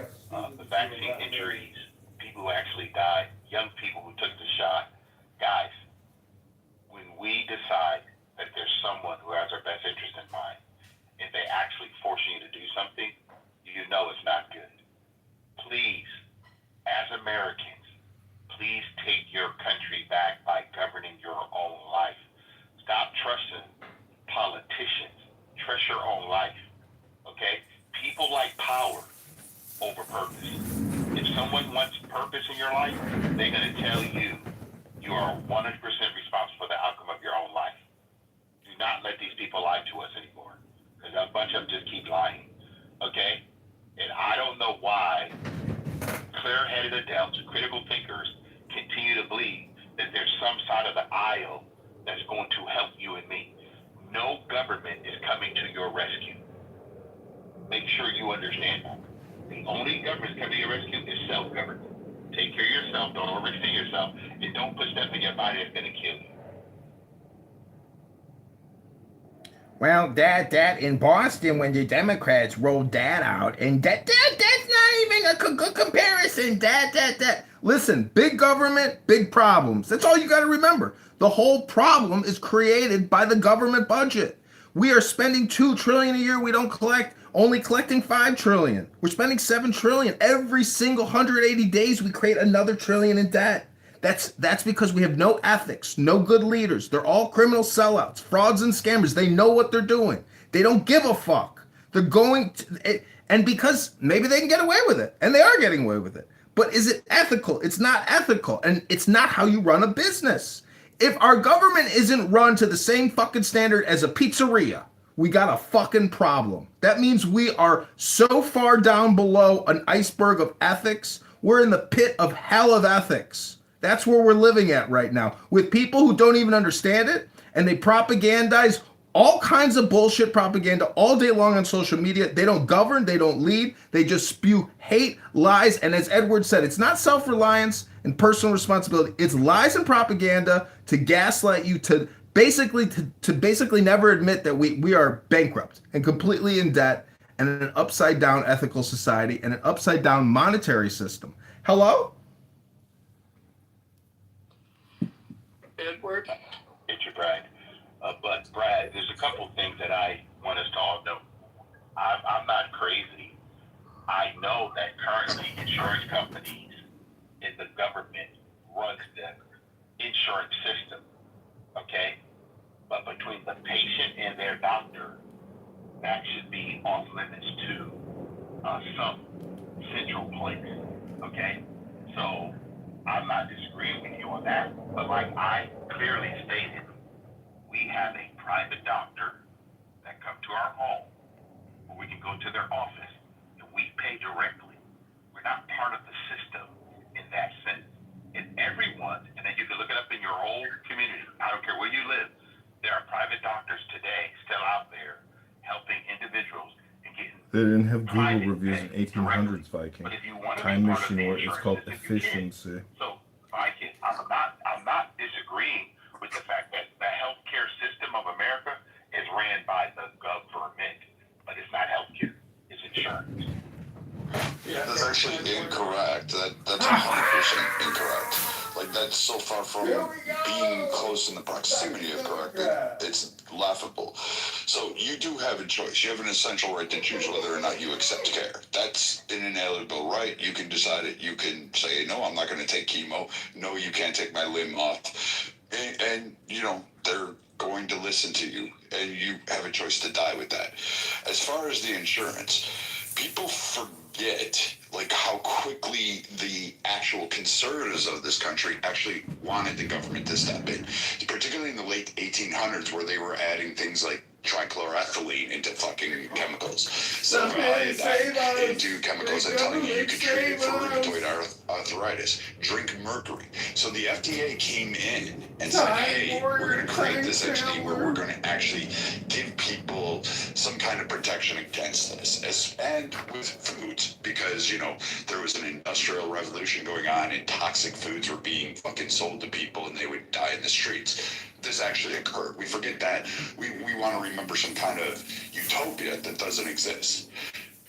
the vaccine injuries, people who actually died, young people who took the shot. Guys, when we decide that there's someone who has our best interest in mind, and they actually forcing you to do something, you know it's not good. Please, as Americans, please take your country back by governing your own life. Stop trusting politicians. Trust your own life. Okay? People like power over purpose. If someone wants purpose in your life, they're going to tell you you are 100% responsible for the outcome of your own life. Do not let these people lie to us anymore, because a bunch of them just keep lying. Okay? And I don't know why clear-headed adults, critical thinkers, continue to believe that there's some side of the aisle that's going to help you and me. No government is coming to your rescue. Make sure you understand that. The only government coming to your rescue is self-government. Take care of yourself, don't overextend yourself, and don't put stuff in your body that's going to kill you. Well, that in Boston when the Democrats rolled that out, and that's not even a good comparison. That. Listen, big government, big problems. That's all you got to remember. The whole problem is created by the government budget. We are spending $2 trillion a year. We don't only collecting $5 trillion. We're spending $7 trillion every single 180 days. We create another trillion in debt. That's because we have no ethics, no good leaders. They're all criminal sellouts, frauds and scammers. They know what they're doing. They don't give a fuck. They're going to, and because maybe they can get away with it, and they are getting away with it. But is it ethical? It's not ethical, and it's not how you run a business. If our government isn't run to the same fucking standard as a pizzeria, we got a fucking problem. That means we are so far down below an iceberg of ethics. We're in the pit of hell of ethics. That's where we're living at right now, with people who don't even understand it, and they propagandize all kinds of bullshit propaganda all day long on social media. They don't govern, they don't lead, they just spew hate, lies, and as Edward said, it's not self-reliance and personal responsibility. It's lies and propaganda to gaslight you, to basically never admit that we are bankrupt and completely in debt and in an upside down ethical society and an upside down monetary system. Hello? Edward? It's your Brad. But Brad, there's a couple things that I want us to all know. I'm not crazy. I know that currently insurance companies and the government runs the insurance system, okay? But between the patient and their doctor, that should be off limits to some central place. Okay? So I'm not disagreeing with you on that, but like I clearly stated, we have a private doctor that come to our home, where we can go to their office, and we pay directly. We're not part of the system in that sense. And everyone, and then you can look it up in your whole community, I don't care where you live, there are private doctors today still out there helping individuals and getting. They didn't have Google reviews in 1800s, Viking. But if you want to Time be part of machine the work. It's insurance called system, you can. efficiency. So, Viking, I'm not disagreeing with the fact that the healthcare system of America is ran by the government, but it's not healthcare, it's insurance. That's actually incorrect. That's 100% incorrect. Like, that's so far from being close in the proximity of correct that it's laughable. So you do have a choice. You have an essential right to choose whether or not you accept care. That's an inalienable right. You can decide it. You can say, no, I'm not going to take chemo. No, you can't take my limb off. And you know, they're going to listen to you, and you have a choice to die with that. As far as the insurance, people forget like how quickly the actual conservatives of this country actually wanted the government to step in, particularly in the late 1800s, where they were adding things like trichloroethylene into fucking chemicals, iodine into chemicals, and telling you could treat it for rheumatoid arthritis. Drink mercury. So the FDA came in and said, hey, we're going to create this entity where we're going to actually give people some kind of protection against this, and with foods, because, you know, there was an industrial revolution going on and toxic foods were being fucking sold to people and they would die in the streets. This actually occurred. We forget that. We want to remember some kind of utopia that doesn't exist.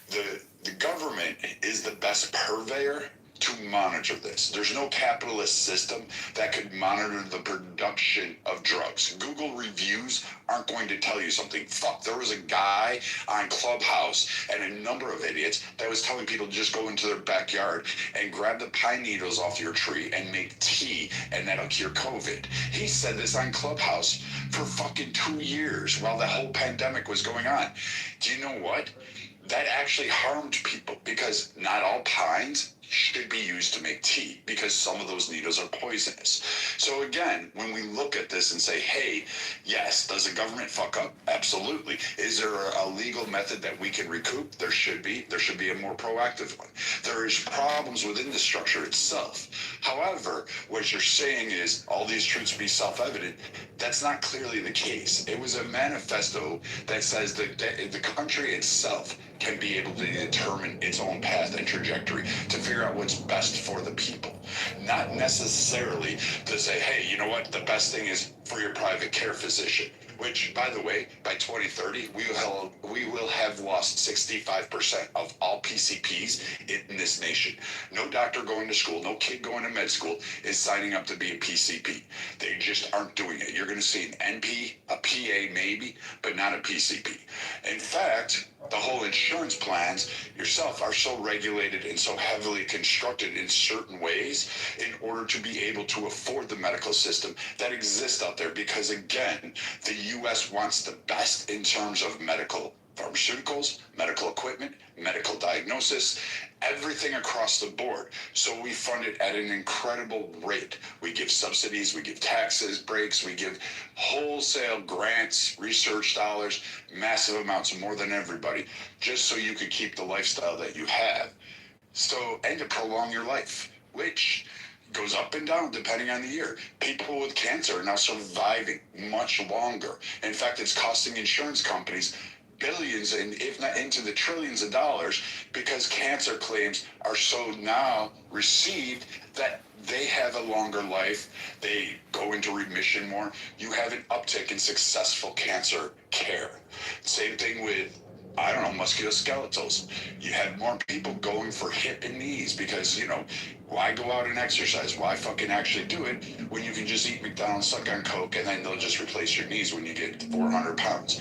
The government is the best purveyor to monitor this. There's no capitalist system that could monitor the production of drugs. Google reviews aren't going to tell you something. Fuck, there was a guy on Clubhouse and a number of idiots that was telling people to just go into their backyard and grab the pine needles off your tree and make tea, and that'll cure COVID. He said this on Clubhouse for fucking 2 years while the whole pandemic was going on. Do you know what? That actually harmed people, because not all pines should be used to make tea, because some of those needles are poisonous. So again, when we look at this and say, hey, yes, does the government fuck up? Absolutely. Is there a legal method that we can recoup? There should be. There should be a more proactive one. There is problems within the structure itself. However, what you're saying is all these truths be self-evident. That's not clearly the case. It was a manifesto that says that the country itself can be able to determine its own path and trajectory to figure out what's best for the people. Not necessarily to say, hey, you know what, the best thing is for your private care physician. Which, by the way, by 2030, we will have lost 65% of all PCPs in this nation. No doctor going to school, no kid going to med school is signing up to be a PCP. They just aren't doing it. You're going to see an NP, a PA maybe, but not a PCP. In fact, the whole insurance plans yourself are so regulated and so heavily constructed in certain ways in order to be able to afford the medical system that exists out there. Because again, the U.S. wants the best in terms of medical pharmaceuticals, medical equipment, medical diagnosis, everything across the board. So we fund it at an incredible rate. We give subsidies, we give taxes, breaks, we give wholesale grants, research dollars, massive amounts, more than everybody, just so you could keep the lifestyle that you have. So, and to prolong your life, which goes up and down depending on the year. People with cancer are now surviving much longer. In fact, it's costing insurance companies billions, and if not into the trillions of dollars, because cancer claims are so now received that they have a longer life, they go into remission more. You have an uptick in successful cancer care. Same thing with, I don't know, musculoskeletals. You have more people going for hip and knees because, you know, why go out and exercise? Why fucking actually do it when you can just eat McDonald's, suck on Coke, and then they'll just replace your knees when you get 400 pounds.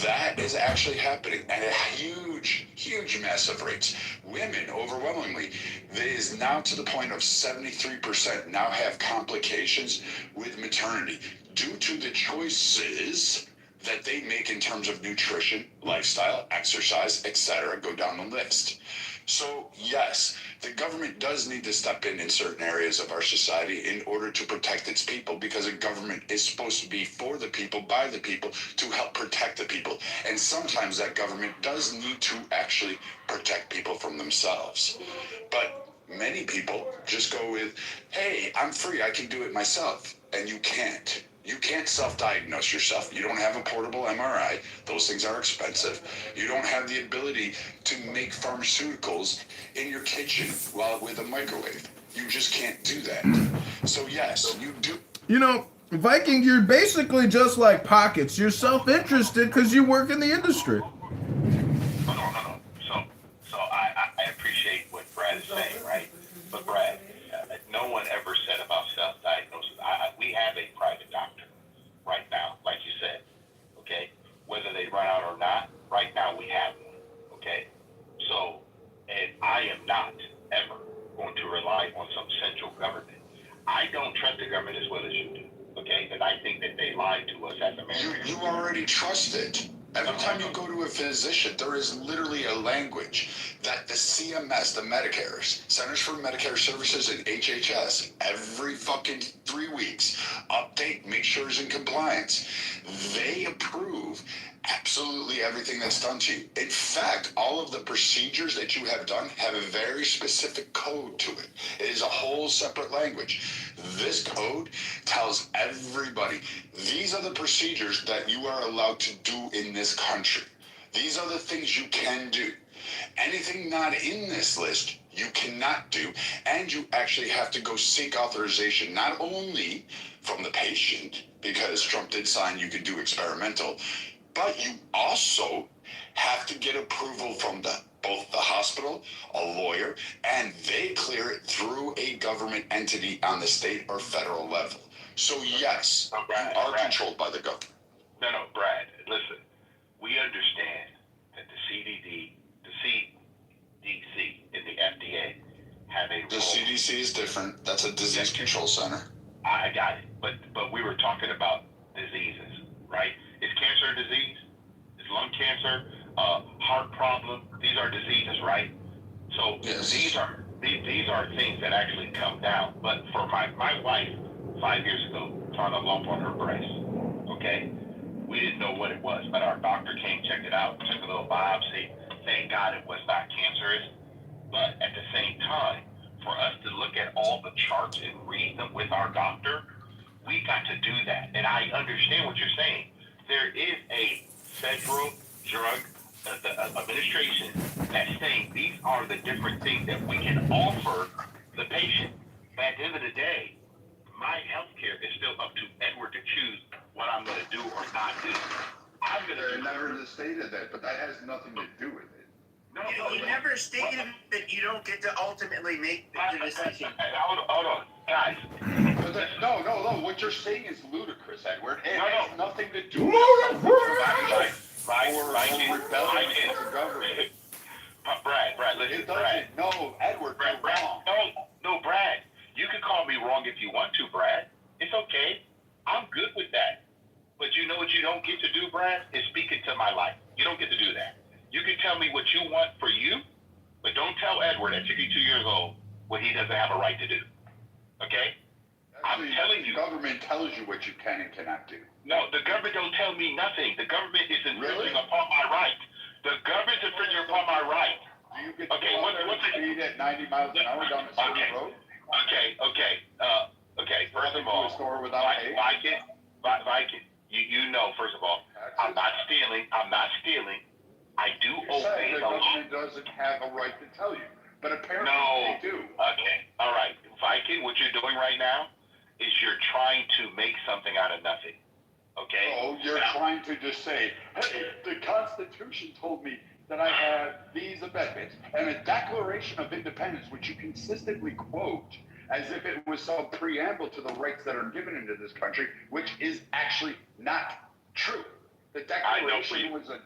That is actually happening at a huge massive rates. Women, overwhelmingly, it is now to the point of 73% now have complications with maternity due to the choices that they make in terms of nutrition, lifestyle, exercise, etc. go down the list. So yes, the government does need to step in certain areas of our society in order to protect its people, because a government is supposed to be for the people, by the people, to help protect the people. And sometimes that government does need to actually protect people from themselves. But many people just go with, hey, I'm free, I can do it myself. And you can't. You can't self-diagnose yourself. You don't have a portable MRI. Those things are expensive. You don't have the ability to make pharmaceuticals in your kitchen while with a microwave. You just can't do that. So yes, you do. You know, Viking, you're basically just like Pockets. You're self-interested because you work in the industry. No. So I appreciate what Brad is saying, right? But Brad, no one ever said about self-diagnosis. We have a private doctor right now, like you said, okay? Whether they run out or not, right now we have one, okay? So, and I am not ever going to rely on some central government. I don't trust the government as well as you do, okay? And I think that they lied to us as Americans. You already trust it. Every time you go to a physician, there is literally a language that the CMS, the Medicare's, Centers for Medicare Services and HHS, every fucking 3 weeks, update, make sure it's in compliance. They approve absolutely everything that's done to you. In fact, all of the procedures that you have done have a very specific code to it. It is a whole separate language. This code tells everybody, these are the procedures that you are allowed to do in this country. These are the things you can do. Anything not in this list, you cannot do, and you actually have to go seek authorization, not only from the patient, because Trump did sign you can do experimental, but you also have to get approval from both the hospital, a lawyer, and they clear it through a government entity on the state or federal level. So yes, you are controlled by the government. No, Brad, listen. We understand that the CDC, and the FDA have a role. The CDC is different. That's a disease control center. I got it. But we were talking about diseases, right? Is cancer a disease? Is lung cancer, heart problem? These are diseases, right? So yes. these are things that actually come down. But for my wife, 5 years ago, found a lump on her breast. Okay? We didn't know what it was, but our doctor came, checked it out, took a little biopsy. Thank God it was not cancerous. But at the same time, for us to look at all the charts and read them with our doctor, we got to do that. And I understand what you're saying. There is a federal drug administration that's saying these are the different things that we can offer the patient. But at the end of the day, my health care is still up to Edward to choose what I'm going to do or not do. I'm going to never stated that, but that has nothing to do with it. You never stated that you don't get to ultimately make the decision. Hold on, guys. No. What you're saying is ludicrous, Edward. It has nothing to do with government. Brad, listen, Brad. No, Edward, you're wrong. No, Brad. You can call me wrong if you want to, Brad. It's okay. I'm good with that. But you know what you don't get to do, Brad? Is speak into my life. You don't get to do that. You can tell me what you want for you, but don't tell Edward at 62 years old what he doesn't have a right to do. Okay? Actually, I'm telling you. The government tells you what you can and cannot do. No, the government don't tell me nothing. The government is infringing upon my right. The government's infringing upon my right. Do you get to speed at 90 miles an hour down the city road? Okay. First of all, Viking, you know, first of all, I'm not stealing. I do obey the government doesn't have a right to tell you, but apparently they do. Okay, all right. Viking, what you're doing right now is you're trying to make something out of nothing. Okay? Oh, you're trying to just say, hey, the Constitution told me that I have these amendments and a Declaration of Independence, which you consistently quote as if it was some preamble to the rights that are given into this country, which is actually not true. The Declaration was a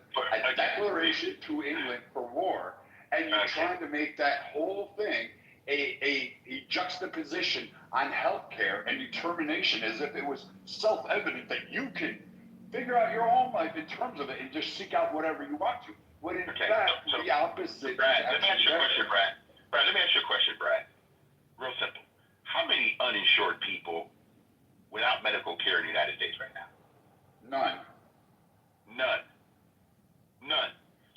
declaration to England for war, and you're trying to make that whole thing a juxtaposition on health care and determination as if it was self-evident that you can figure out your own life in terms of it and just seek out whatever you want to. When in fact, the opposite. Brad, let me ask you a question, Brad. Brad, let me ask you a question, Brad. Real simple. How many uninsured people without medical care in the United States right now? None.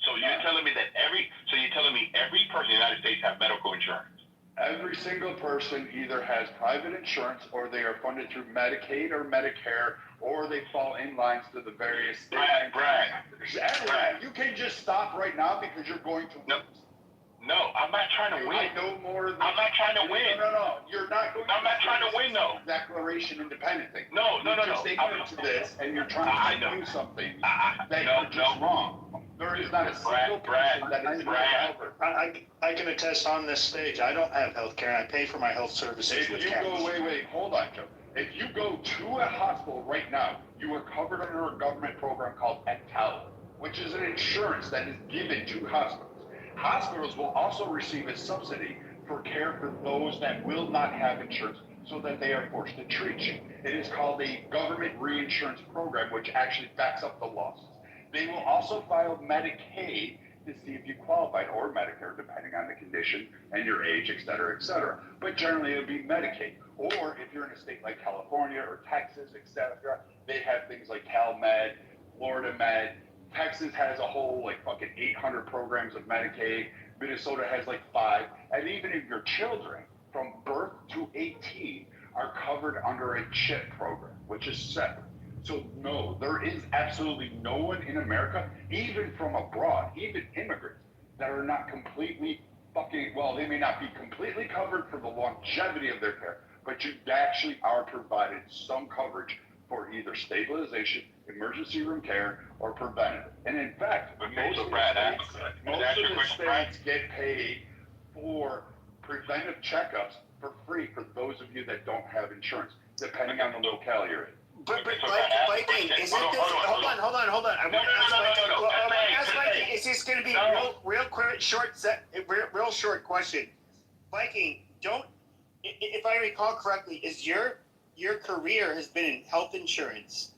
So you're telling me that every person in the United States have medical insurance? Every single person either has private insurance or they are funded through Medicaid or Medicare, or they fall in lines to the various states. Brad. You can just stop right now because you're going to lose. No, I'm not trying to win. I know more than I'm not trying to win. No. You're not going I'm not trying to win, though. Declaration independent thing. No. You're just ignorant to this, and you're trying to do something that you're just wrong. There is not a single person that is covered. I can attest on this stage, I don't have health care, and I pay for my health services with cash. Hold on, Joe. If you go to a hospital right now, you are covered under a government program called ECTAL, which is an insurance that is given to hospitals. Hospitals will also receive a subsidy for care for those that will not have insurance so that they are forced to treat you. It is called a government reinsurance program, which actually backs up the losses. They will also file Medicaid to see if you qualified, or Medicare, depending on the condition and your age, et cetera, but generally it would be Medicaid. Or if you're in a state like California or Texas, et cetera, they have things like CalMed, Florida Med. Texas has a whole like fucking 800 programs of Medicaid. Minnesota has like 5. And even if your children from birth to 18 are covered under a CHIP program, which is separate. So no, there is absolutely no one in America, even from abroad, even immigrants, that are not completely they may not be completely covered for the longevity of their care, but you actually are provided some coverage for either stabilization, emergency room care, or preventative. And in fact, most of the states get paid for preventive checkups for free for those of you that don't have insurance, depending on the locale you're in. But Viking, isn't this? Hold on. I want to ask Viking. Is this going to be real quick, real short question? Viking, if I recall correctly, is your career has been in health insurance?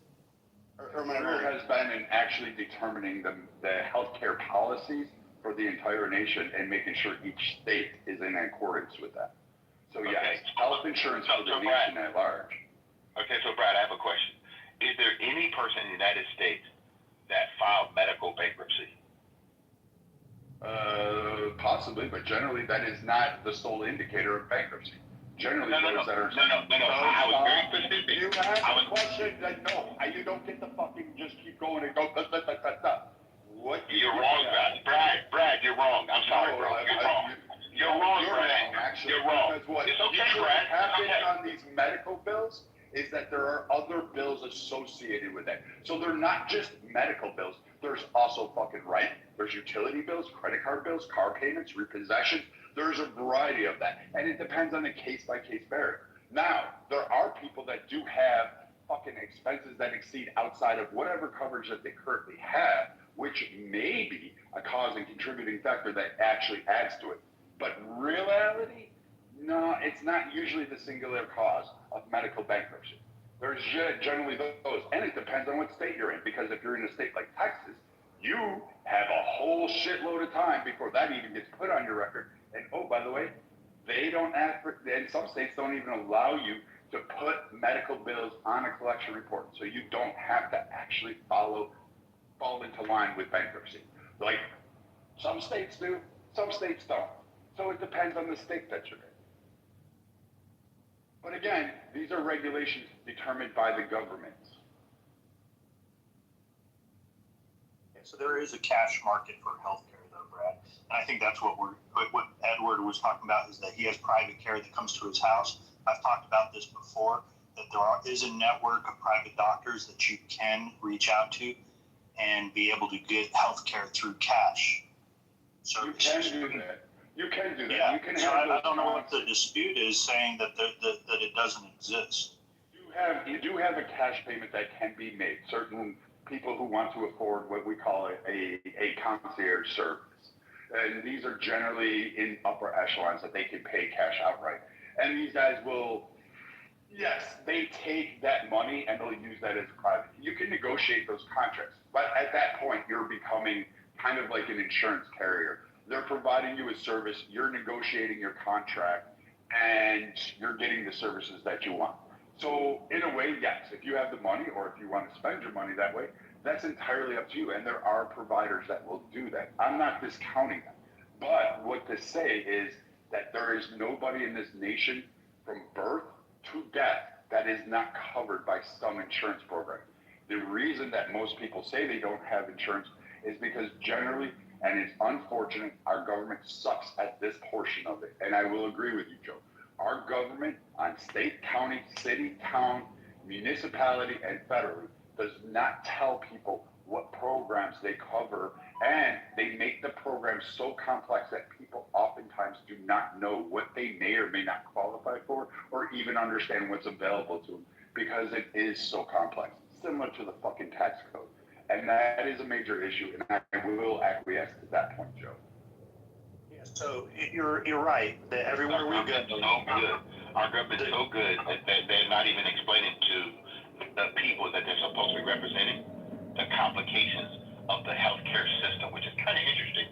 Or my career has been in actually determining the healthcare policies for the entire nation and making sure each state is in accordance with that. So yes, health insurance for the nation at large. Okay, so Brad, I have a question. Is there any person in the United States that filed medical bankruptcy? Possibly, but generally that is not the sole indicator of bankruptcy. Generally, those that are... No. I was very specific. You asked a question that you don't get to fucking just keep going and go, What? You're wrong, Brad, you're wrong. I'm sorry, bro. You're wrong, Brad. Actually. You're wrong. Because what it's okay, Brad. happens on these medical bills is that there are other bills associated with that. So they're not just medical bills. There's also fucking rent. There's utility bills, credit card bills, car payments, repossessions. There's a variety of that. And it depends on the case-by-case barrier. Now, there are people that do have fucking expenses that exceed outside of whatever coverage that they currently have, which may be a cause and contributing factor that actually adds to it. But reality, no, it's not usually the singular cause of medical bankruptcy. There's generally those, and it depends on what state you're in, because if you're in a state like Texas, you have a whole shitload of time before that even gets put on your record. And oh, by the way, they don't ask for, and some states don't even allow you to put medical bills on a collection report, so you don't have to actually fall into line with bankruptcy. Like some states do, some states don't. So it depends on the state that you're in. But again, these are regulations determined by the government. So there is a cash market for healthcare, though, Brad. And I think that's what Edward was talking about, is that he has private care that comes to his house. I've talked about this before, that there is a network of private doctors that you can reach out to and be able to get healthcare through cash. So you can do that. You can do that. Yeah. You can so have I don't know what the dispute is, saying that that it doesn't exist. You do have a cash payment that can be made. Certain people who want to afford what we call a concierge service. And these are generally in upper echelons that they can pay cash outright. And these guys will Yes, they take that money and they'll use that as private. You can negotiate those contracts, but at that point, you're becoming kind of like an insurance carrier. They're providing you a service, you're negotiating your contract, and you're getting the services that you want. So in a way, yes, if you have the money or if you want to spend your money that way, that's entirely up to you. And there are providers that will do that. I'm not discounting that. But what to say is that there is nobody in this nation from birth to death that is not covered by some insurance program. The reason that most people say they don't have insurance is because generally, and it's unfortunate, our government sucks at this portion of it. And I will agree with you, Joe. Our government on state, county, city, town, municipality, and federally does not tell people what programs they cover, and they make the programs so complex that people oftentimes do not know what they may or may not qualify for or even understand what's available to them because it is so complex, similar to the fucking tax code. And that is a major issue, and I will acquiesce to that point, Joe. Yeah, so you're right that everywhere we go, Our government's so good that they're not even explaining to the people that they're supposed to be representing the complications of the healthcare system, which is kind of interesting,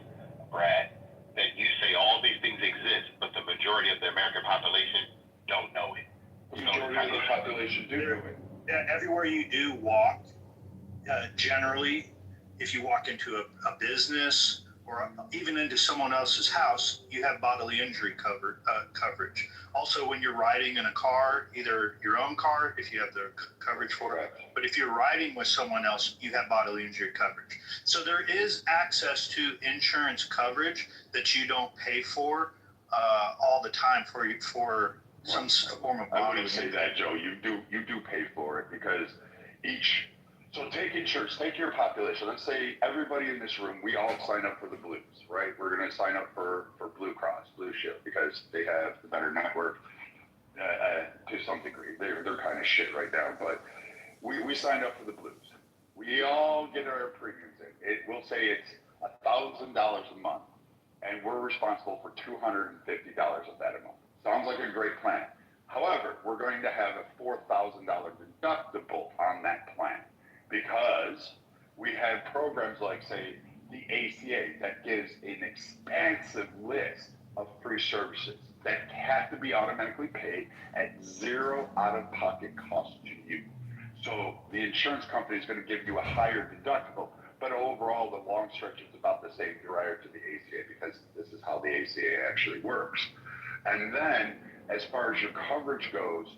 Brad, that you say all these things exist, but the majority of the American population don't know it. The majority of the population do know it. everywhere you do walk, generally, if you walk into a business or even into someone else's house, you have bodily injury coverage. Also, when you're riding in a car, either your own car, if you have the coverage for it, but if you're riding with someone else, you have bodily injury coverage. So there is access to insurance coverage that you don't pay for all the time for some form of bodily injury. I wouldn't say that, Joe. You do pay for it because so take insurance, take your population. Let's say everybody in this room, we all sign up for the Blues, right? We're going to sign up for Blue Cross, Blue Shield, because they have the better network to some degree. They're kind of shit right now, but we signed up for the Blues. We all get our premiums in. We'll say it's $1,000 a month, and we're responsible for $250 of that a month. Sounds like a great plan. However, we're going to have a $4,000 deductible on that plan, because we have programs like, say, the ACA that gives an expansive list of free services that have to be automatically paid at zero out-of-pocket cost to you. So the insurance company is going to give you a higher deductible, but overall, the long stretch is about the same prior to the ACA, because this is how the ACA actually works. And then, as far as your coverage goes,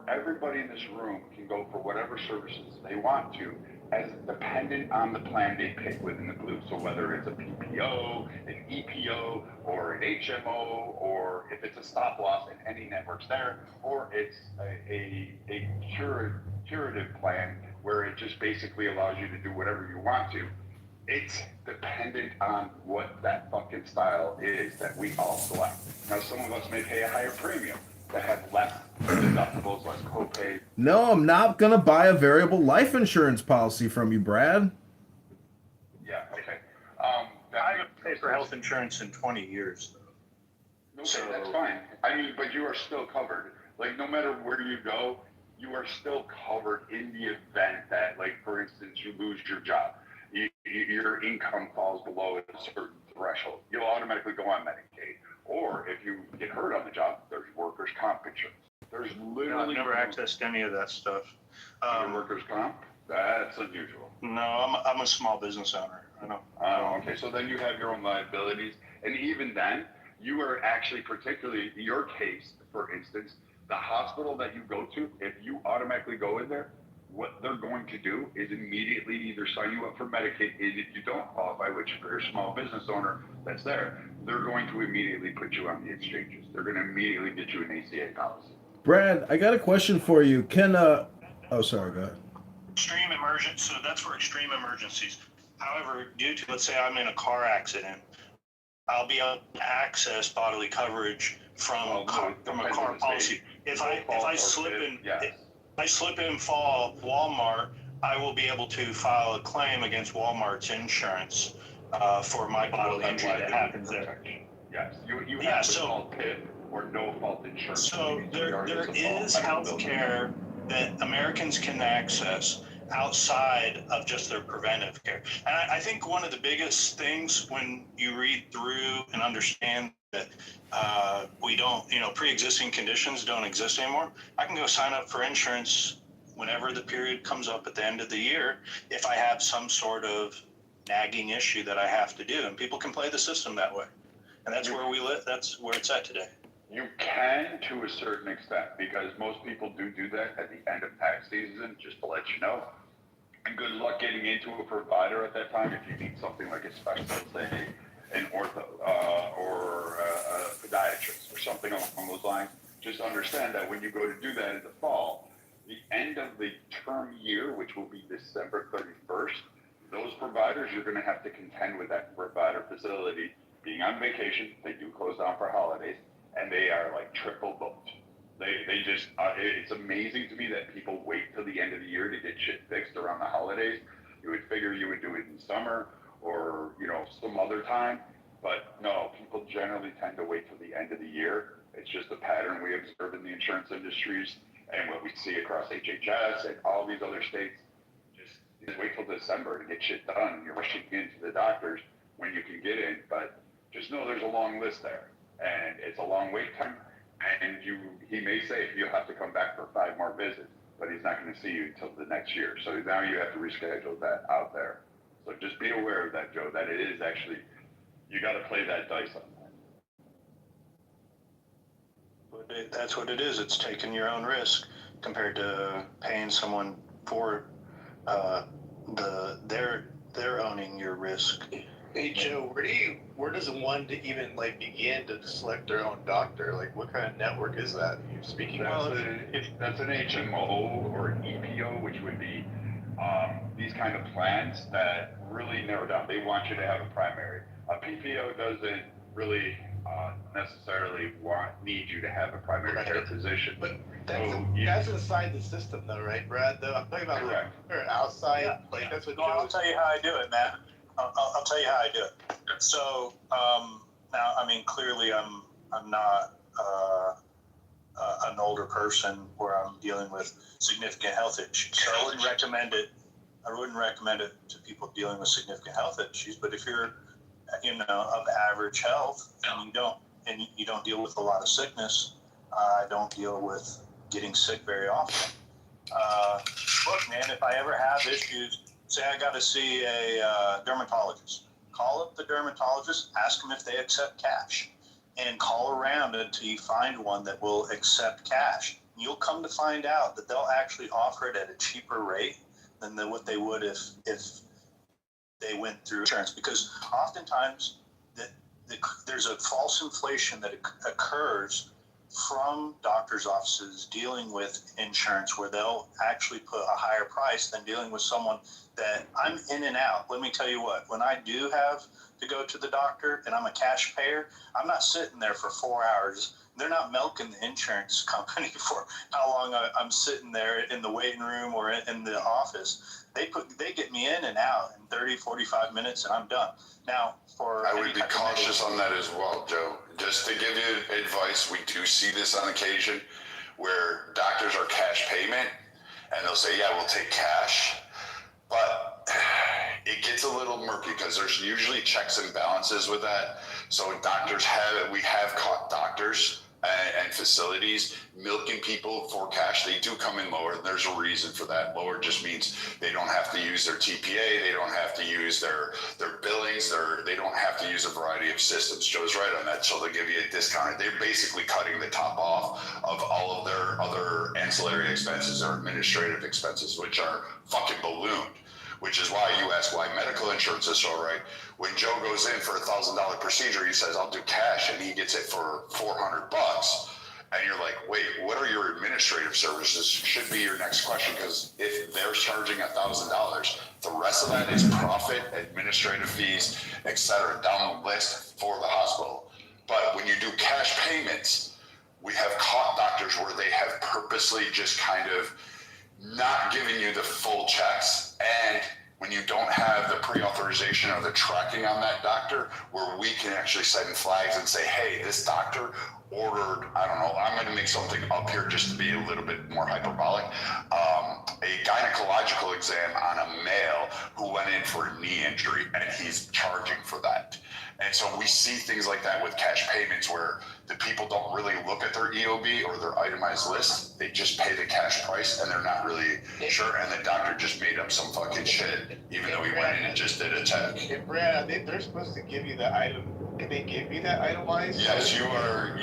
everybody in this room can go for whatever services they want to, as dependent on the plan they pick within the Blue. So whether it's a PPO, an EPO, or an HMO, or if it's a stop loss in any networks there, or it's a curative plan where it just basically allows you to do whatever you want to. It's dependent on what that fucking style is that we all select. Now, some of us may pay a higher premium that have less deductibles, less copay. No, I'm not going to buy a variable life insurance policy from you, Brad. Yeah, okay. I haven't paid for health insurance in 20 years, though. Okay, so that's fine. I mean, but you are still covered. Like, no matter where you go, you are still covered in the event that, like, for instance, you lose your job. Your income falls below a certain threshold. You'll automatically go on Medicaid. Or if you get hurt on the job, there's workers' comp insurance. There's literally... I've never accessed any of that stuff. Workers' comp? That's unusual. No, I'm a small business owner. I know. Oh, okay. So then you have your own liabilities. And even then, you are actually, particularly your case, for instance, the hospital that you go to, if you automatically go in there, what they're going to do is immediately either sign you up for Medicaid, and if you don't qualify, which if you're a small business owner that's there, they're going to immediately put you on the exchanges. They're going to immediately get you an ACA policy. Brad, I got a question for you. Oh, sorry, go ahead. Extreme emergency, so that's for extreme emergencies. However, due to, let's say I'm in a car accident, I'll be able to access bodily coverage from a car policy. If I slip and fall Walmart, I will be able to file a claim against Walmart's insurance for my bodily injury that happens there. Yes, you have what's called PIP, or no fault insurance. So there is health care that Americans can access outside of just their preventive care. And I think one of the biggest things when you read through and understand that we don't, pre-existing conditions don't exist anymore, I can go sign up for insurance whenever the period comes up at the end of the year if I have some sort of nagging issue that I have to do. And people can play the system that way. And that's where we live. That's where it's at today. You can to a certain extent, because most people do that at the end of tax season, just to let you know. And good luck getting into a provider at that time if you need something like a specialist, say an ortho or a podiatrist or something along those lines. Just understand that when you go to do that in the fall, the end of the term year, which will be December 31st, those providers, you're going to have to contend with that provider facility being on vacation. They do close down for holidays, and they are like triple booked. They just, it's amazing to me that people wait till the end of the year to get shit fixed around the holidays. You would figure you would do it in summer or, some other time, but no, people generally tend to wait till the end of the year. It's just a pattern we observe in the insurance industries and what we see across HHS and all these other states. Just wait till December to get shit done. You're rushing into the doctors when you can get in, but just know there's a long list there, and it's a long wait time. And he may say you'll have to come back for 5 more visits, but he's not going to see you until the next year. So now you have to reschedule that out there. So just be aware of that, Joe, that it is actually, you got to play that dice on that. That's what it is. It's taking your own risk compared to paying someone for they're owning your risk. Hey Joe, where does one even begin to select their own doctor? What kind of network is that you're speaking of? That's an HMO or an EPO, which would be these kind of plans that really narrow down. They want you to have a primary. A PPO doesn't really necessarily need you to have a primary care physician. But that's inside the system, though, right, Brad? Though I'm talking about outside. Yeah. That's what. I'll tell you how I do it, Matt. I'll tell you how I do it. So now, clearly, I'm not an older person where I'm dealing with significant health issues. So I wouldn't recommend it. I wouldn't recommend it to people dealing with significant health issues. But if you're, of average health and you don't deal with a lot of sickness, I don't deal with getting sick very often. Look, man, if I ever have issues, say I got to see a dermatologist, call up the dermatologist, ask them if they accept cash, and call around until you find one that will accept cash. You'll come to find out that they'll actually offer it at a cheaper rate than what they would if they went through insurance, because oftentimes there's a false inflation that occurs from doctors' offices dealing with insurance, where they'll actually put a higher price than dealing with someone that I'm in and out. Let me tell you what, when I do have to go to the doctor and I'm a cash payer, I'm not sitting there for 4 hours. They're not milking the insurance company for how long I'm sitting there in the waiting room or in the office. They get me in and out in 30, 45 minutes and I'm done. Now, I would be cautious on that as well, Joe. Just to give you advice, we do see this on occasion where doctors are cash payment and they'll say, yeah, we'll take cash. But it gets a little murky because there's usually checks and balances with that. So we have caught doctors and facilities milking people for cash. They do come in lower. There's a reason for that. Lower just means they don't have to use their TPA. They don't have to use their billings. They don't have to use a variety of systems. Joe's right on that. So they'll give you a discount. They're basically cutting the top off of all of their other ancillary expenses or administrative expenses, which are fucking ballooned. Which is why you ask why medical insurance is so right. When Joe goes in for a $1,000 procedure, he says, I'll do cash, and he gets it for $400. And you're like, wait, what are your administrative services? Should be your next question, because if they're charging $1,000, the rest of that is profit, administrative fees, etc., down the list for the hospital. But when you do cash payments, we have caught doctors where they have purposely just kind of not giving you the full checks and when you don't have the pre-authorization or the tracking on that doctor, where we can actually send flags and say, hey, this doctor ordered, I don't know, I'm going to make something up here just to be a little bit more hyperbolic, a gynecological exam on a male who went in for a knee injury, and he's charging for that. And so we see things like that with cash payments where the people don't really look at their EOB or their itemized list. They just pay the cash price and they're not really sure. And the doctor just made up some fucking shit, even though he went in and just did a check. Hey, Brad, they're supposed to give you the item. Can they give you that itemized? Yes, you are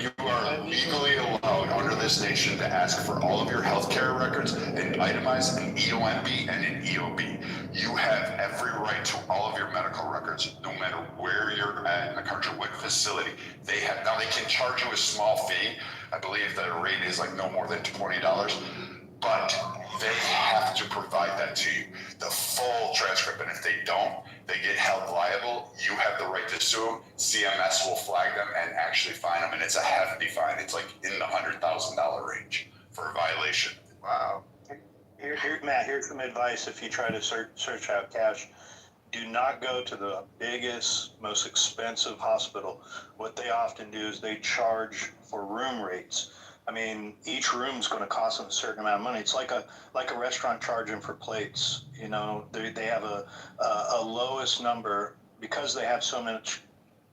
legally allowed under this nation to ask for all of your healthcare records and itemize an EOMB and an EOB. You have every right to all of your medical records, no matter where you're at in the country, what facility. They have, now they can charge you a small fee. I believe the rate is like no more than $20, but they have to provide that to you, the full transcript. And if they don't, they get held liable. You have the right to sue them. CMS will flag them and actually fine them. And it's a hefty fine. It's like in the $100,000 range for a violation. Wow. Matt, here's some advice if you try to search out cash. Do not go to the biggest, most expensive hospital. What they often do is they charge for room rates. I mean, each room's going to cost them a certain amount of money. It's like a restaurant charging for plates. You know, they have a lowest number because they have so much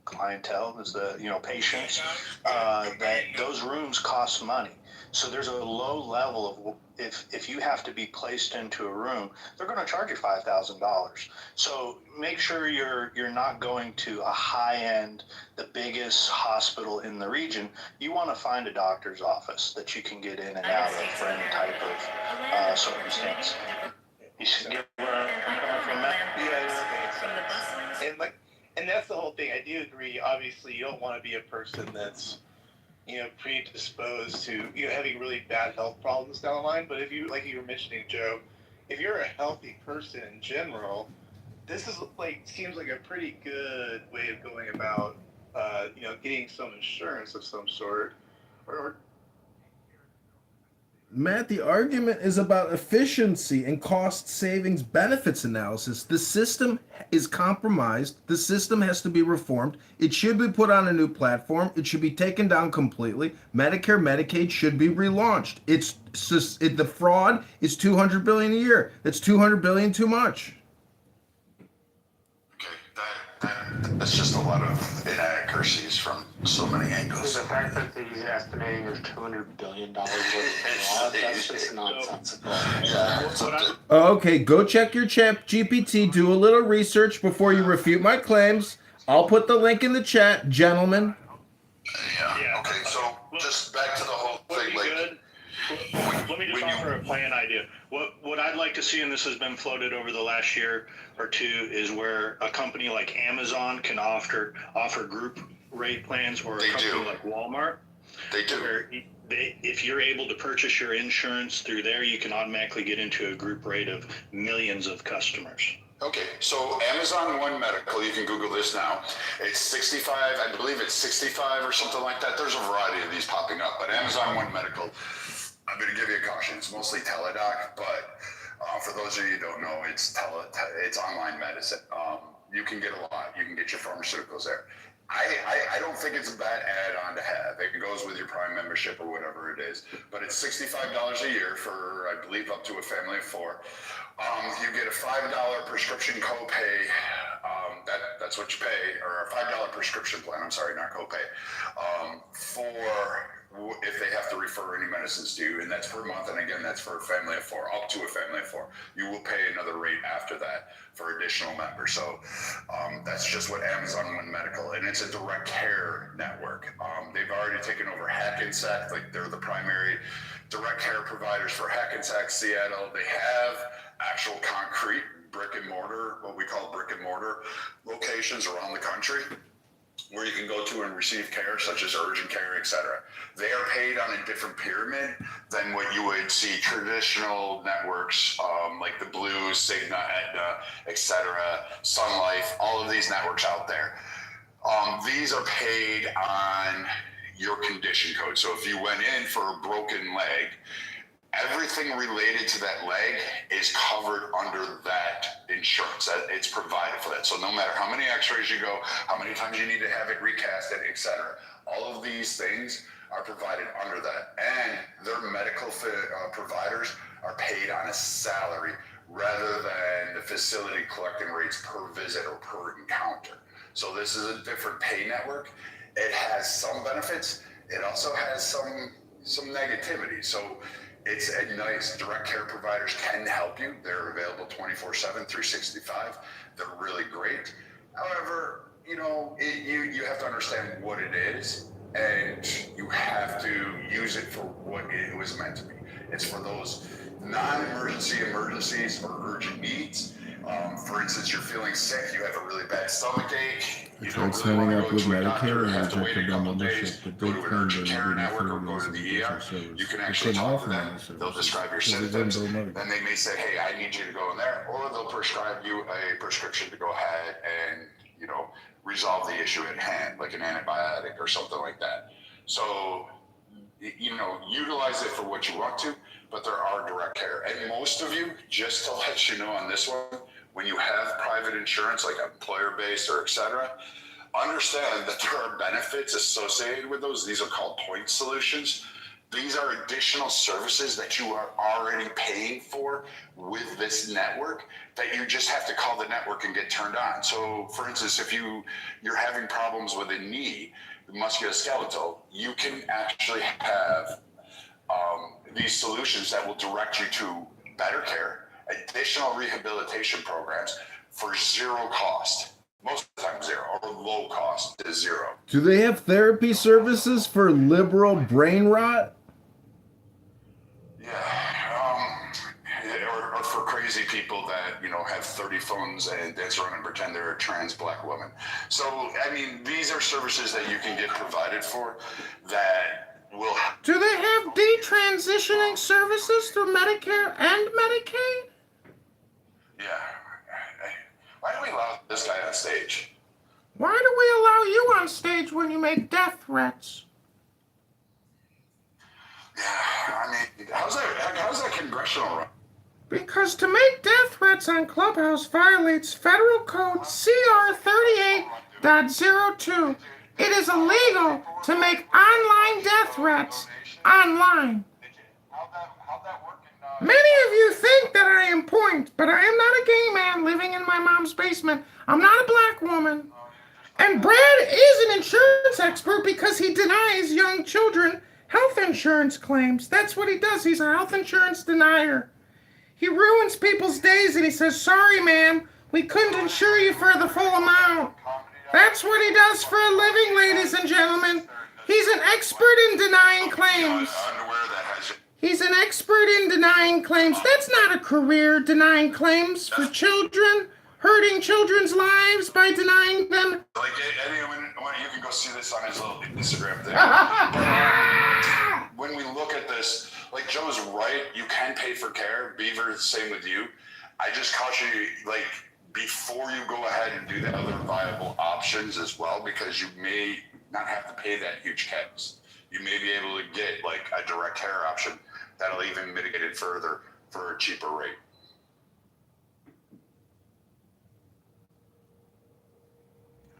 clientele, is the patients, that those rooms cost money. So there's a low level of if you have to be placed into a room, they're going to charge you $5,000. So make sure you're not going to a high end, the biggest hospital in the region. You want to find a doctor's office that you can get in and out of for any type of circumstance. You should get where I'm coming from, Matt. Yeah, and that's the whole thing. I do agree. Obviously, you don't want to be a person that's predisposed to having really bad health problems down the line. But if you, like you were mentioning, Joe, if you're a healthy person in general, this is seems like a pretty good way of going about getting some insurance of some sort, or Matt, the argument is about efficiency and cost savings benefits analysis. The system is compromised. The system has to be reformed. It should be put on a new platform. It should be taken down completely. Medicare, Medicaid should be relaunched. The fraud is $200 billion a year. That's $200 billion too much. That's just a lot of inaccuracies from so many angles. The fact that he's estimating there's $200 billion worth of fraud, that's just nonsensical. Okay, go check your chat GPT, do a little research before you refute my claims. I'll put the link in the chat, gentlemen. Yeah. Okay, so just back to the whole thing, Let me just offer a plan idea. What I'd like to see, and this has been floated over the last year or two, is where a company like Amazon can offer group rate plans, or a company like Walmart. They do. Where if you're able to purchase your insurance through there, you can automatically get into a group rate of millions of customers. Okay, so Amazon One Medical, you can Google this now. It's 65, I believe it's 65 or something like that. There's a variety of these popping up, but Amazon One Medical, I'm going to give you a caution. It's mostly teledoc, but for those of you who don't know, it's online medicine. You can get a lot. You can get your pharmaceuticals there. I don't think it's a bad add-on to have. It goes with your Prime membership or whatever it is. But it's $65 a year for, I believe, up to a family of 4. You get a $5 prescription copay. That's what you pay, or a $5 prescription plan. I'm sorry, not copay. For if they have to refer any medicines to you, and that's per month. And again, that's for a family of 4, up to a family of 4. You will pay another rate after that for additional members. So that's just what Amazon One Medical, and it's a direct care network. They've already taken over Hackensack, like they're the primary direct care providers for Hackensack, Seattle. They have actual concrete brick and mortar, what we call brick and mortar locations around the country, where you can go to and receive care, such as urgent care, etc. They are paid on a different pyramid than what you would see traditional networks, like the Blue, Cigna, Aetna, etc., Sun Life, all of these networks out there. These are paid on your condition code. So if you went in for a broken leg, everything related to that leg is covered under that insurance. It's provided for that. So no matter how many x-rays you go, how many times you need to have it recast, etc., all of these things are provided under that. And their medical providers are paid on a salary rather than the facility collecting rates per visit or per encounter. So this is a different pay network. It has some benefits. It also has some negativity. So it's a nice direct care providers can help you. They're available 24/7, 365. They're really great. However, you know, you have to understand what it is, and you have to use it for what it was meant to be. It's for those non-emergency emergencies or urgent needs. For instance, you're feeling sick, you have a really bad stomach ache. I tried signing up with Medicare and rejected their membership, but they claimed they were referred me as an additional service. You can They actually couldn't talk offer to me them. the service. They'll describe your because they didn't symptoms. bill Medicare. Then they may say, hey, I need you to go in there, or they'll prescribe you a prescription to go ahead and, you know, resolve the issue at hand, like an antibiotic or something like that. So, you know, utilize it for what you want to, but there are direct care. And most of you, just to let you know on this one, when you have private insurance, like employer-based or et cetera, understand that there are benefits associated with those. These are called point solutions. These are additional services that you are already paying for with this network that you just have to call the network and get turned on. So, for instance, if you're having problems with a knee, musculoskeletal, you can actually have these solutions that will direct you to better care, additional rehabilitation programs for zero cost. Most of the time zero, or low cost is zero. Do they have therapy services for liberal brain rot? Or for crazy people that, you know, have 30 phones and dance around and pretend they're a trans black woman. So, I mean, these are services that you can get provided for that will... Do they have detransitioning services through Medicare and Medicaid? Yeah. Why do we allow this guy on stage? Why do we allow you on stage when you make death threats? Yeah, I mean, how's that congressional run? Because to make death threats on Clubhouse violates Federal Code CR 38.02. It is illegal to make online death threats online. Many of you think that I am point, but I am not a gay man living in my mom's basement. I'm not a black woman. And Brad is an insurance expert because he denies young children health insurance claims. That's what he does. He's a health insurance denier. He ruins people's days and he says, sorry, ma'am, we couldn't insure you for the full amount. That's what he does for a living, ladies and gentlemen. He's an expert in denying claims. He's an expert in denying claims. That's not a career, denying claims for children, hurting children's lives by denying them. Like, anyone, you can go see this on his little Instagram thing. When we look at this, like Joe's right, you can pay for care. Beaver, same with you. I just caution you, like, before you go ahead and do the other viable options as well, because you may not have to pay that huge caps. You may be able to get like a direct care option that'll even mitigate it further for a cheaper rate.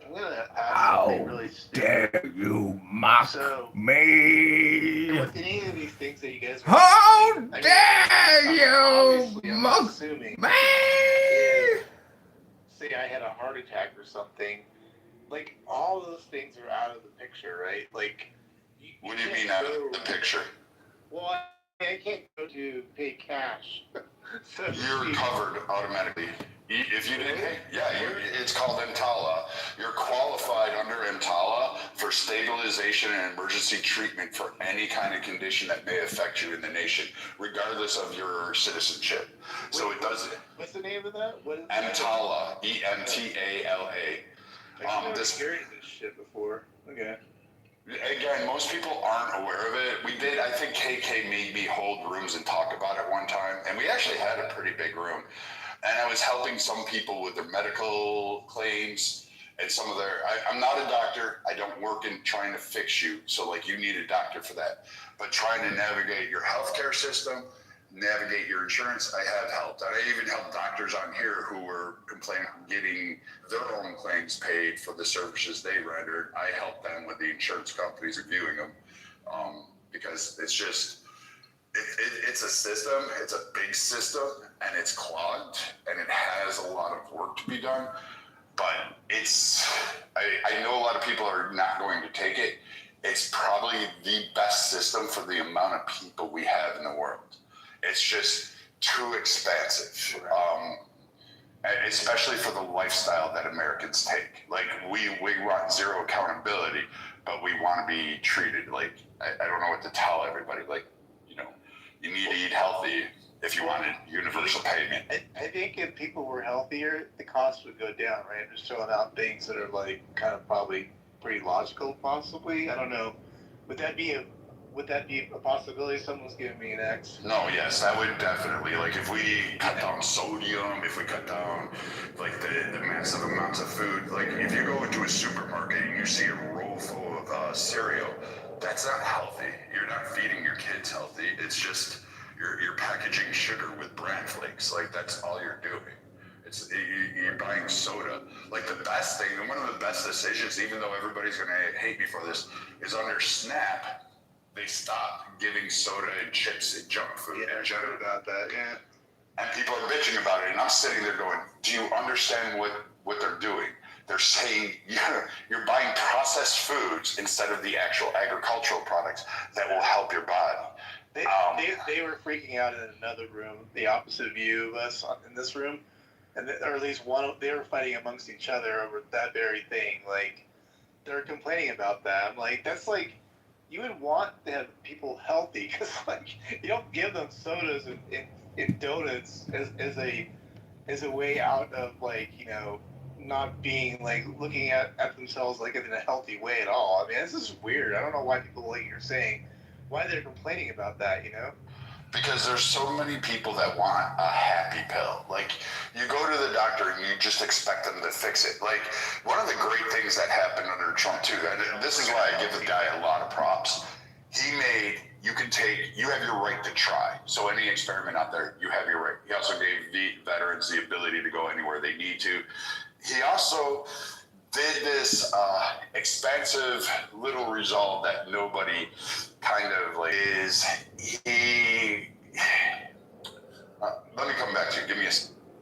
I'm gonna ask something really stupid. Dare you mock me? With any of these things that you guys were How saying, dare you I'm mock assuming me? if, say I had a heart attack or something, like all those things are out of the picture, right? Like, what do you mean out of the picture? Well, I can't go to pay cash. So You're covered automatically. If you didn't pay, it's called EMTALA. You're qualified under EMTALA for stabilization and emergency treatment for any kind of condition that may affect you in the nation, regardless of your citizenship. So it does it. What's the name of that? What is EMTALA, EMTALA. I've never heard this shit before. Okay. Again, most people aren't aware of it. We did, I think KK made me hold rooms and talk about it one time, and we actually had a pretty big room. And I was helping some people with their medical claims and some of their, I'm not a doctor. I don't work in trying to fix you. So like you need a doctor for that. But trying to navigate your healthcare system, navigate your insurance, I have helped. And I even helped doctors on here who were complaining getting their own claims paid for the services they rendered. I helped them with the insurance companies reviewing them, because it's just, it's a system, it's a big system, and it's clogged, and it has a lot of work to be done. But I know a lot of people are not going to take it. It's probably the best system for the amount of people we have in the world. It's just too expensive, especially for the lifestyle that Americans take. Like, we want zero accountability, but we want to be treated like, I don't know what to tell everybody. Like, you need to eat healthy if you wanted universal payment. I think if people were healthier, the cost would go down, right? Just throwing out things that are like kind of probably pretty logical, possibly. I don't know. Would that be a possibility? Someone's giving me an X. No, yes, that would definitely, like, if we cut down sodium, if we cut down, like, the massive amounts of food, like, if you go into a supermarket and you see a row full of cereal, that's not healthy. You're not feeding your kids healthy. It's just, you're packaging sugar with bran flakes. Like, that's all you're doing. You're buying soda. Like, the best thing, and one of the best decisions, even though everybody's gonna hate me for this, is under SNAP, they stopped giving soda and chips and junk food. Yeah, I heard about that, yeah. And people are bitching about it, and I'm sitting there going, do you understand what they're doing? They're saying you're buying processed foods instead of the actual agricultural products that will help your body. They were freaking out in another room, the opposite view of us in this room, or at least they were fighting amongst each other over that very thing. Like, they're complaining about that. I'm like, that's like, you would want to have people healthy, because like, you don't give them sodas and donuts as a way out of, like, not being like looking at themselves like in a healthy way at all. I mean, this is weird. I don't know why people, like you're saying, why they're complaining about that, Because there's so many people that want a happy pill. Like, you go to the doctor and you just expect them to fix it. Like, one of the great things that happened under Trump too, and this is why I give the guy a lot of props. You have your right to try. So any experiment out there, you have your right. He also gave the veterans the ability to go anywhere they need to. He also did this expansive little resolve that nobody kind of like is. Let me come back to you. Give me a.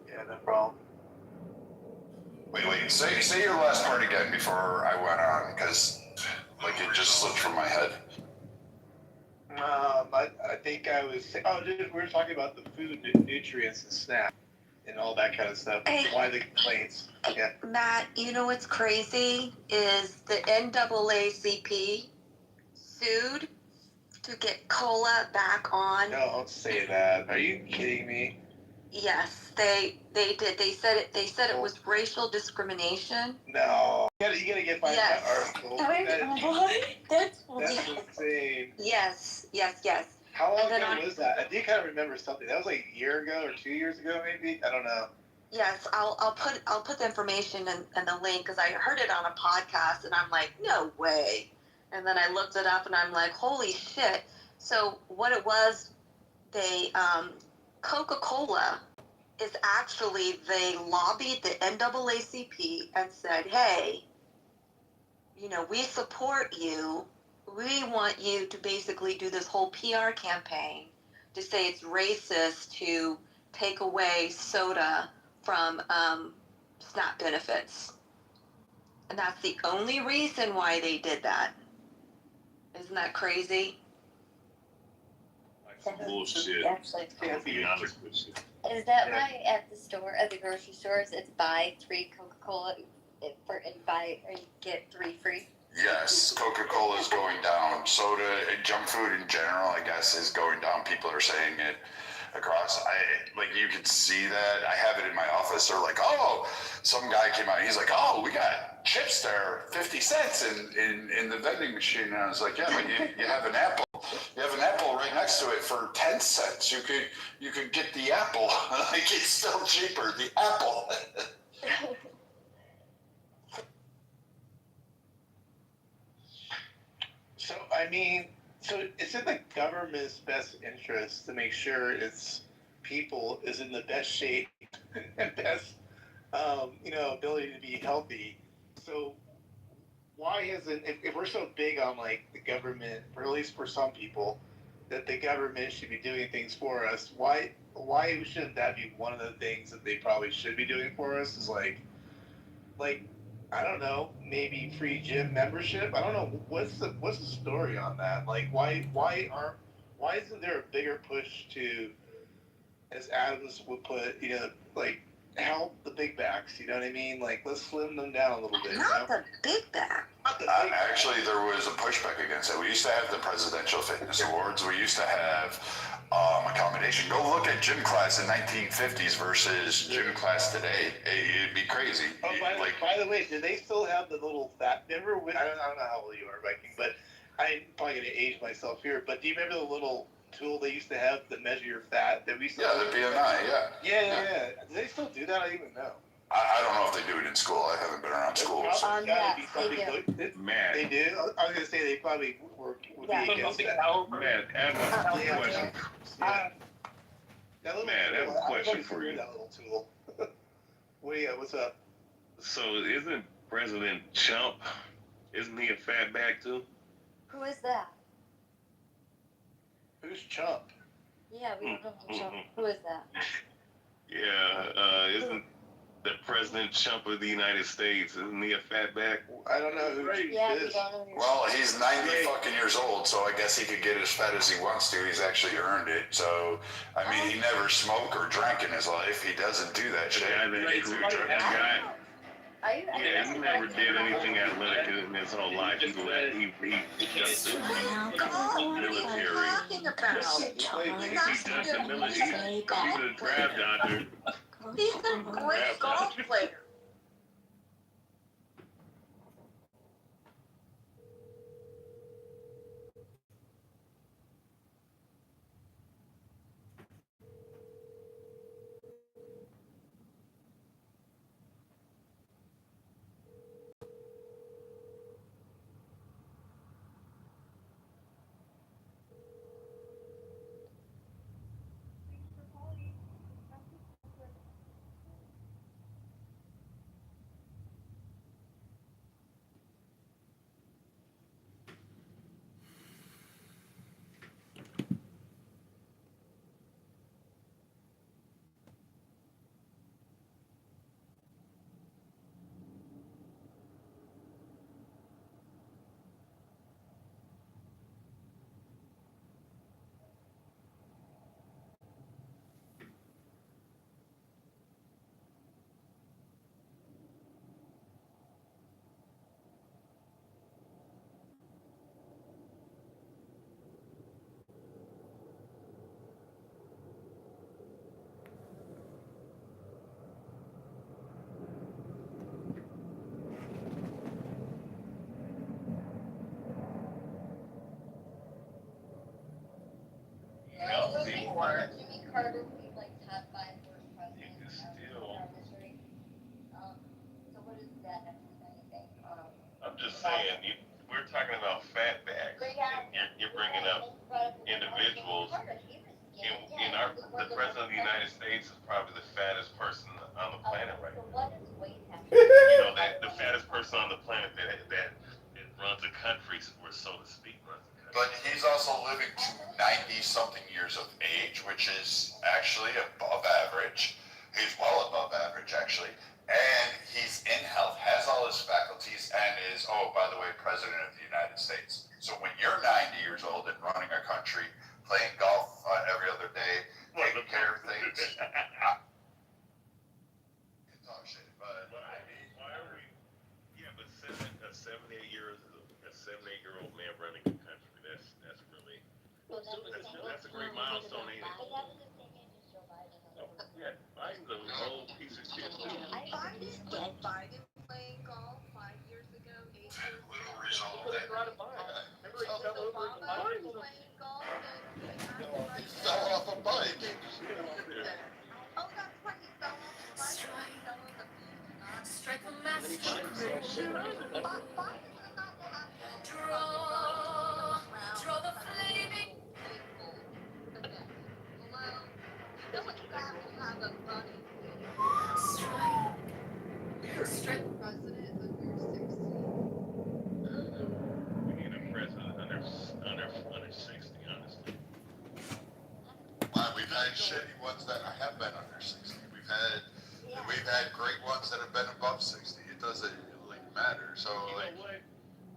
Yeah, no problem. Wait. Say your last part again before I went on, because like it just slipped from my head. I think I was. Oh, dude, we were talking about the food nutrients and SNAP and all that kind of stuff. Hey. Why the complaints? Yeah. Matt, you know what's crazy is the NAACP sued to get cola back on. No, don't say that. Are you kidding me? Yes, they did. They said it was racial discrimination. No. You gotta get by Yes. that article. That's insane. Yes. How long And then ago was that? I do kind of remember something. That was like a year ago or 2 years ago, maybe. I don't know. Yes, I'll put the information and the link, because I heard it on a podcast and I'm like, no way. And then I looked it up and I'm like, holy shit. So what it was, they Coca-Cola is actually, they lobbied the NAACP and said, hey, we support you. We want you to basically do this whole PR campaign to say it's racist to take away soda from SNAP benefits. And that's the only reason why they did that. Isn't that crazy? Bullshit. Actually, To be honest with you. is that why at the grocery stores, it's buy 3 Coca-Cola and get 3 free? Yes, Coca-Cola is going down. Soda and junk food in general, I guess, is going down. People are saying it across. You could see that. I have it in my office. They're like, oh, some guy came out. He's like, oh, we got chips there, 50 cents in the vending machine. And I was like, yeah, but you have an apple. You have an apple right next to it for 10 cents. You could get the apple. Like, it's still cheaper. The apple. So, I mean, So it's in the government's best interest to make sure its people is in the best shape and best, ability to be healthy. So why hasn't, if we're so big on like the government, or at least for some people, that the government should be doing things for us, why shouldn't that be one of the things that they probably should be doing for us? Is like I don't know, maybe free gym membership. I don't know what's the story on that. Like why isn't there a bigger push to, as Adams would put, like help the big backs? You know what I mean? Like let's slim them down a little bit. Not the big back. Actually, there was a pushback against it. We used to have the Presidential Fitness Awards. We used to have accommodation. Go look at gym class in 1950s versus gym class today. It'd be crazy. Oh, by the way, do they still have the little fat? Remember, I don't know how old you are, Viking, but I'm probably gonna age myself here. But do you remember the little tool they used to have to measure your fat? That we still the BMI. Yeah. Do they still do that? I don't even know. I don't know if they do it in school. I haven't been around school. Gotta be something Man. They do? I was gonna say they probably would be against that. Man, I have a question. Man, I have a question for you. That little tool. What's up? So isn't President Trump, isn't he a fatback too? Who is that? Who's Chump? Yeah, we don't know who is that. Yeah, isn't the President Trump of the United States, isn't he a fatback? I don't know who we don't know who Well, he's 90 fucking years old, so I guess he could get as fat as he wants to. He's actually earned it. So, I mean, he never smoked or drank in his life. He doesn't do that shit. He never did anything athletic in his whole life. He just the military. He does the military. He's a draft dodger. He's a great golf player. Jimmy Carter would be like top 5 worst presidents in our history. So what does that have to do with anything? I'm just saying, we're talking about fatbacks. You're bringing up individuals. The President of the United States is probably the fattest person on the planet right now. The fattest person on the planet that runs a country, or so to speak, runs a country. But he's also living to 90-something years of age, which is actually above average. He's well above average, actually. And he's in health, has all his faculties, and is, by the way, President of the United States. So when you're 90 years old and running a country, playing golf every other day, taking care of things, it's all shit. But why are we? Yeah, but a 78-year-old man running a country, that's really that's a great milestone, ain't it? Yeah, Biden's an old piece of shit too. Biden playing golf 5 years ago, 8 years ago. Little resolve that. Remember he fell over the bike? Playing golf He fell off a bike. Oh, that's right, he fell off the bike. He fell on the beach. Strike a match. Draw the flag. We need a president under 60, honestly. Well, we've had shitty ones that have been under 60. We've had great ones that have been above 60. It doesn't really matter. So like,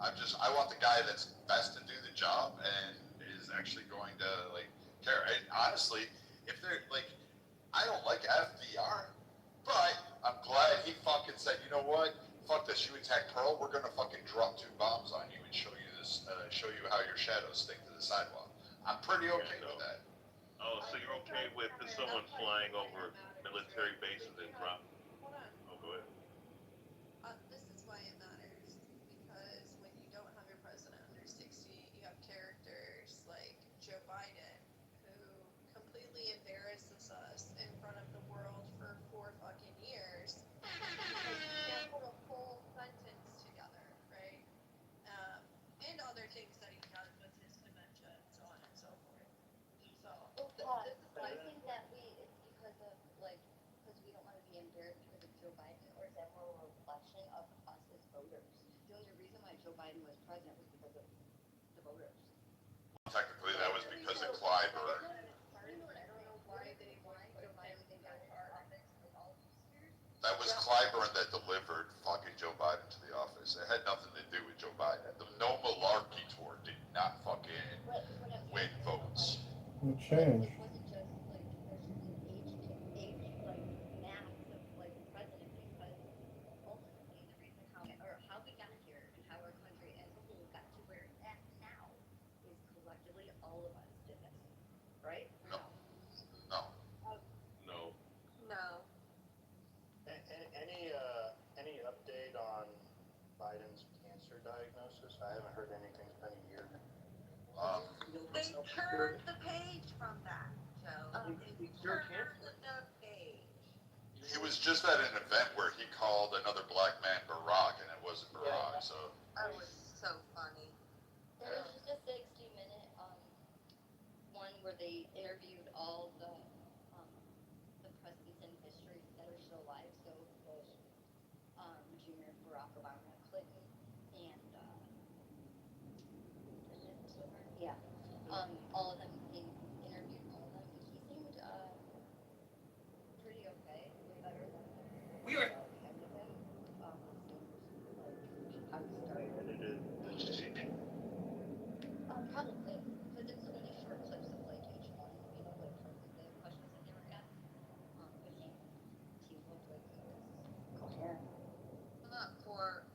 I want the guy that's best to do the job and is actually going to like care. And honestly, if they're like, I don't like FDR, but I'm glad he fucking said, you know what? Fuck this. You attack Pearl, we're gonna fucking drop 2 bombs on you and show you how your shadows stick to the sidewalk. I'm pretty okay with that. Oh, so you're okay with someone flying over military bases and dropping? Oh, go ahead. This is why it matters, because when you don't have your president under 60, you have characters like Joe Biden, who completely embarrasses us in front of the world for 4 fucking years. Because you can't put a full sentence together, right? And other things that he does with his dementia and so on and so forth. So, I think that it's because of because we don't want to be embarrassed because of Joe Biden, or is that more a reflection of us as voters? The only reason why Joe Biden was president was because of the voters. Technically, that was because of Clyburn. I don't know why they wanted Joe Biden to get into office in all these years. That was Clyburn that delivered fucking Joe Biden to the office. It had nothing to do with Joe Biden. The No Malarkey tour did not fucking win votes. It changed. It wasn't just there's an age max of president, because ultimately the reason how we got here and how our country as a whole got to where it's at now is collectively all of us did this, right? No. No. Any update on Biden's cancer diagnosis? I haven't heard anything. It's been a year. They turned the page from that, Joe. They turned the page. He was just at an event where he called another black man Barack, and it wasn't Barack. So That was so funny. There was just a 60-minute one where they interviewed all the presidents in history that are still alive. So Bush, Junior, Barack Obama, Clinton, and yeah, all of them. They interviewed all of them. He seemed pretty okay, way better than We are. Probably, because it's only short clips of each one, from the questions that they were asked. But he looked like he was coherent. Not for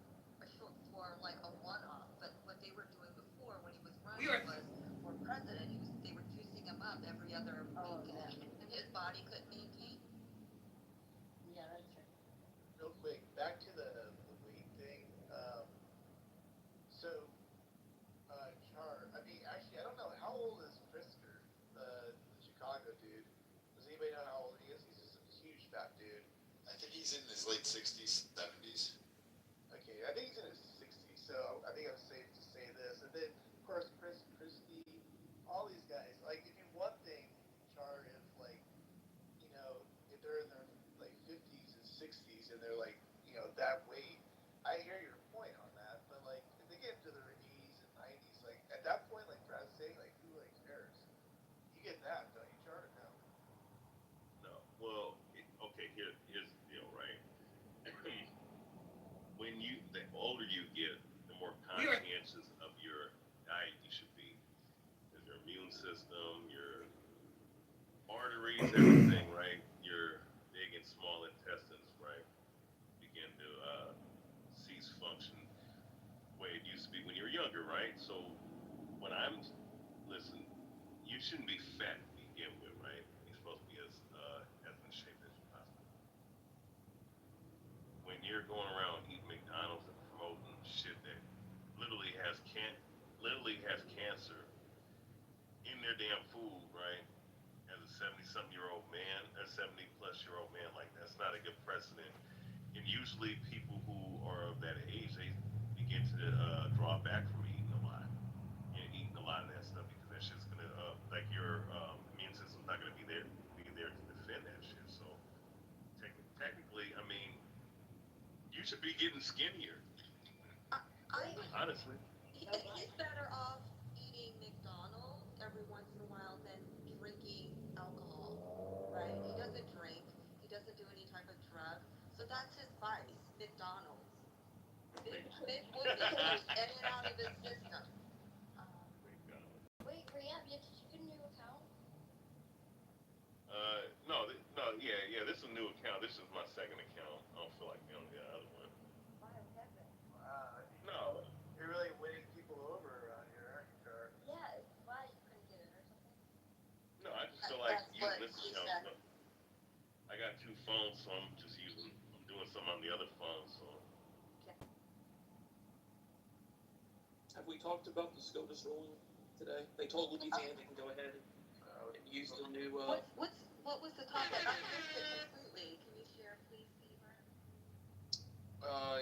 a one-off, but what they were doing before when he was running was for president. They were juicing him up every other week, and his body couldn't maintain. Yeah, that's true. Real quick, back to the weed thing. Char, actually, I don't know, how old is Prisker, the Chicago dude? Does anybody know how old he is? He's just a huge fat dude. I think he's in his late 60s, 70s. Okay, I think he's in his 60s, so I think I'm safe to say this. And then, of course, Christie, all these guys. One thing, Char, if if they're in their 50s and 60s and they're that weight, I hear your point on that. But if they get into their 80s and 90s, at that point, like Brad's saying, who cares? You get that, don't you, Char? No. No. Well, okay. Here's the deal, right? The older you get, the more conscientious of your diet you should be. Because your immune system, your arteries, everything, right? Your big and small intestines, right, begin to cease function the way it used to be when you were younger, right? So listen, you shouldn't be fat to begin with, right? You're supposed to be as in shape as you possibly. When you're going around eating McDonald's and promoting shit that literally has cancer in their damn food, right? As a 70-something-year-old man, a 70-plus-year-old man, that's not a good precedent. And usually people who are of that age, they begin to draw back from eating a lot of that stuff, because that shit's gonna your immune system's not gonna be there to defend that shit. So technically, you should be getting skinnier. Honestly. He's better off eating McDonald's every once in a while than drinking alcohol, right? He doesn't drink. He doesn't do any type of drug. So that's his vice, McDonald's. Big whoopee goes in and out of his system. Wait, Rhea, did you get a new account? Yeah, this is a new account. This is my second account. I don't feel like being on the other one. Wow. No. You're really winning people over around here, aren't you, Jar? Yeah, why you couldn't get it or something? No, I just feel like using this account. I got 2 phones, so I'm just doing something on the other phone, so. Have we talked about the SCOTUS ruling today? They told Louisiana they can go ahead and use the new. What was the topic? I missed it completely. Can you share, please, Kitover?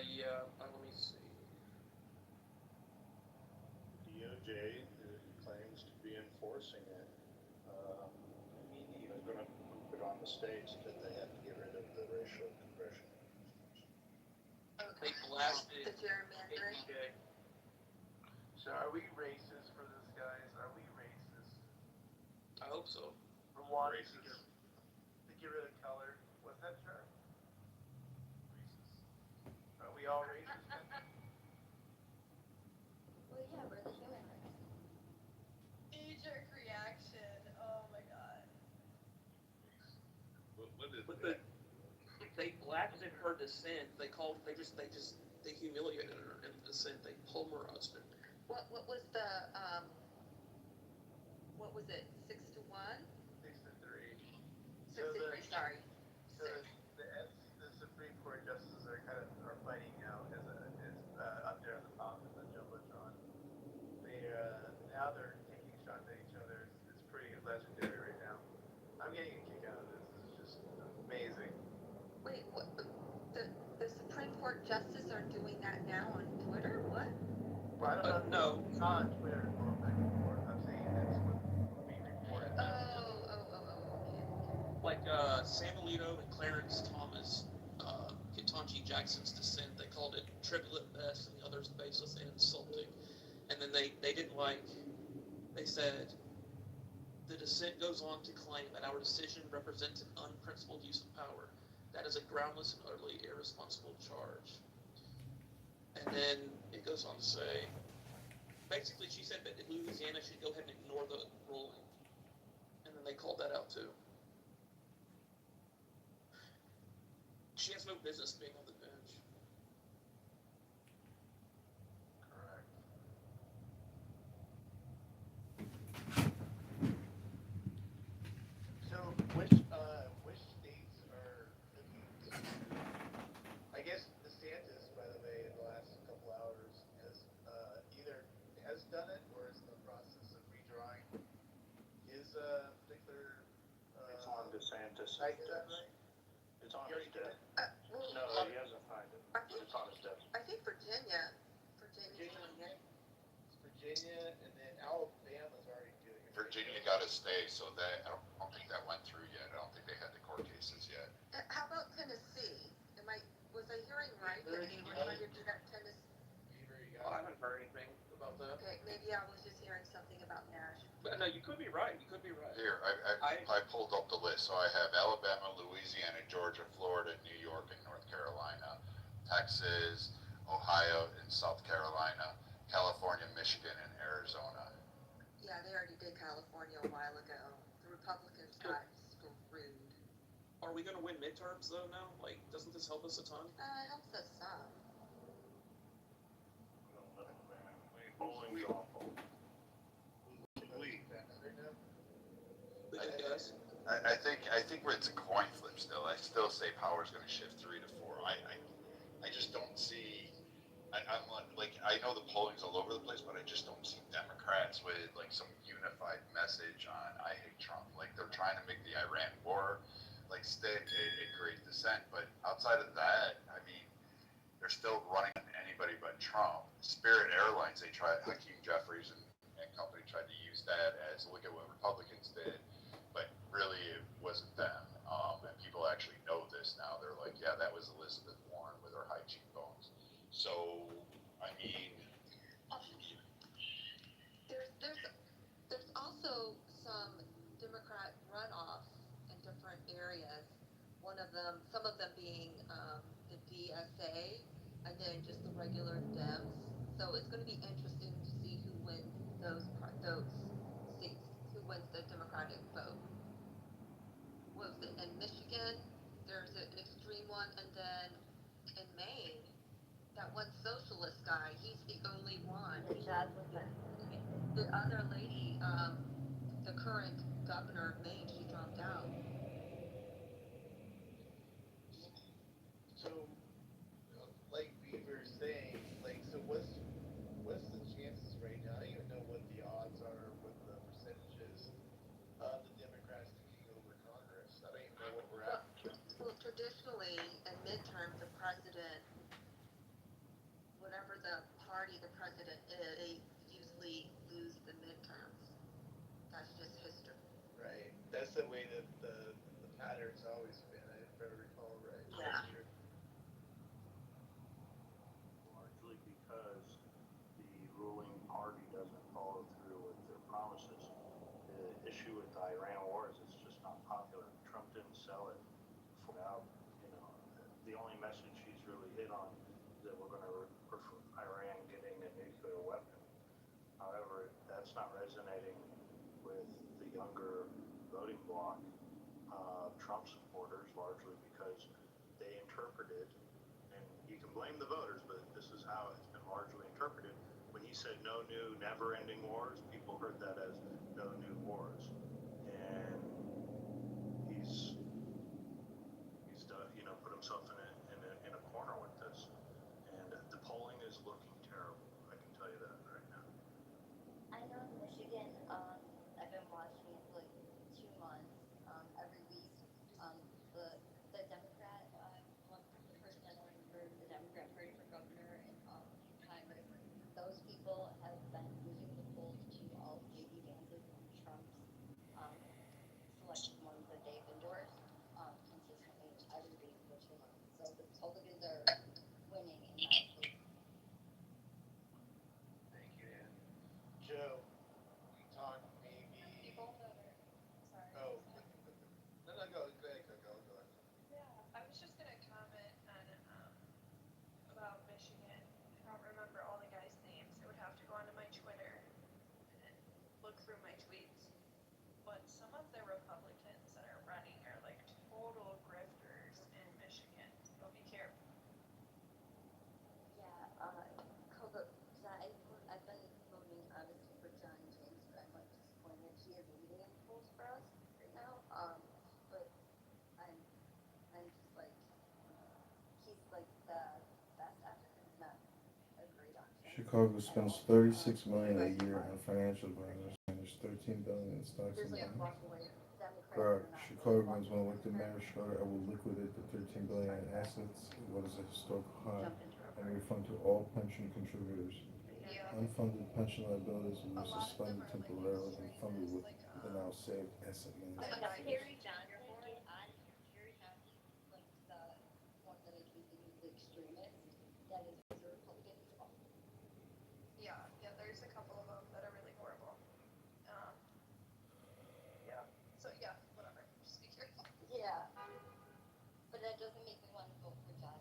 Yeah. Let me see. DOJ claims to be enforcing it. I mean, even going to put on the states that they have to get rid of the racial compression. They blasted the gerrymandering. APJ. So are we racist for this, guys? Are we racist? I hope so. For wanting to get rid of color? What's that, Jar? Racist. Are we all racist? Well, yeah, we're the human race. Knee-jerk reaction. Oh my god. What is But that? they blasted her dissent. They humiliated her in the dissent. They pulverized her. What was the what was it? 6 to 1? 6 to 3. 6 to 3. Sorry. So the Supreme Court justices are fighting out up there on the top of the jumbotron. Now they're taking shots at each other. It's pretty legendary right now. I'm getting a kick out of this. This is just amazing. Wait, what? The Supreme Court justices are doing that now on Twitter? What? Well, I don't know. No. It's not on Twitter going back and forth. I'm saying that's what we reported. Okay. Like Sam Alito and Clarence Thomas, Ketanji Jackson's dissent, they called it trivial at best, and the others baseless and insulting. And then they didn't they said, the dissent goes on to claim that our decision represents an unprincipled use of power. That is a groundless and utterly irresponsible charge. And then it goes on to say, basically she said that Louisiana should go ahead and ignore the ruling. And then they called that out too. She has no business being on the bench. Correct. So which states are looking to? I guess DeSantis, by the way, in the last couple hours has done it or is in the process of redrawing his particular. It's on DeSantis' site, desk. right? It's on You his already did desk. it? No, he hasn't signed it. It's on his desk. I think Virginia's doing it. It's Virginia, and then Alabama's already doing it. Virginia got to stay, so that I don't think that went through yet. I don't think they had the court cases yet. How about Tennessee? Was I hearing right that they were trying to do that Tennessee? I haven't heard anything about that. Okay, maybe I was just hearing something about Nashville. But no, you could be right. Here, I pulled up the list. So I have Alabama, Louisiana, Georgia, Florida, New York, and North Carolina, Texas, Ohio, and South Carolina, California, Michigan, and Arizona. Yeah, they already did California a while ago. The Republicans got screwed. Are we going to win midterms though now? Like, doesn't this help us a ton? It helps us some. Bowling's awful. I think it's a coin flip still. I still say power's going to shift 3 to 4. I just don't see. I'm like I know the polling's all over the place, but I just don't see Democrats with like some unified message on I hate Trump. Like they're trying to make the Iran war like stick. It creates dissent, but outside of that, I mean, they're still running on anybody but Trump. Spirit Airlines, they tried. Hakeem Jeffries and company tried to use that as look at what Republicans did, but really it wasn't them. And people actually know this now. They're like, yeah, that was Elizabeth Warren with her high cheekbones. So, I mean, There's also some Democrat runoff in different areas. Some of them being the DSA, and then just the regular Dems. So it's going to be interesting to see who wins those seats, who wins the Democratic vote. Was it in Michigan? There's an extreme one, and then in Maine, that one socialist guy, he's the only one. The other lady, the current governor of Maine, she dropped out. So, like we were saying, like, so what's the chances right now? I don't even know what the odds are, what the percentages of the Democrats taking over Congress. I don't even know what we're at. Well, traditionally, in midterms, the president, whatever the party the president is, they usually lose the midterms. That's just history. Right. That's the way that the pattern's always been, if I recall right. Yeah. Largely because the ruling party doesn't follow through with their promises. The issue with the Iran war is it's just not popular. Trump didn't sell it out. The only message he's really hit on is that we're going to Iran getting a nuclear weapon. However, that's not resonating with the younger voting bloc of Trump supporters, largely because they interpreted, and you can blame the voters, but this is how it's been largely interpreted. When he said no new never-ending wars, people heard that as no new wars. And he's done, put himself in a corner with this. And the polling is looking terrible. I can tell you that right now. I know in Michigan, I've been watching it for like 2 months, every week. The Democrat, the person that's running for the Democrat Party for governor and Congress, those people have been losing the polls to all of J.D. Vance's and Trump's selection ones that they've endorsed consistently every week for 2 months. So the Republicans are winning in that state. Thank you, Ann. Joe, we talked maybe. Sorry. Oh, no, go ahead. Yeah, I was just gonna comment on about Michigan. I don't remember all the guys' names. I would have to go onto my Twitter and look through my tweets. But some of the Republicans that are running are like total grifters in Michigan. So be careful. Yeah, I've been voting obviously for John James, but I'm like disappointed he is leading in polls for us right now. But I'm just like he's like the best option. It's not a great option. Chicago spends $36 million a year on financial advisors, and there's $13 billion in stocks and bonds. Chicagoans, when elected mayor, Schroeder, I will liquidate the $13 billion in assets, what is a historical high, and refund to all pension contributors. Unfunded pension liabilities will be suspended temporarily and funded with the now saved asset management. Harry John, Harry John, like the one that I think is the extremist, that is a Republican as well. Yeah, there's a couple of them that are really horrible. Yeah. So yeah, whatever. Just be careful. Yeah. But that doesn't make me want to vote for John.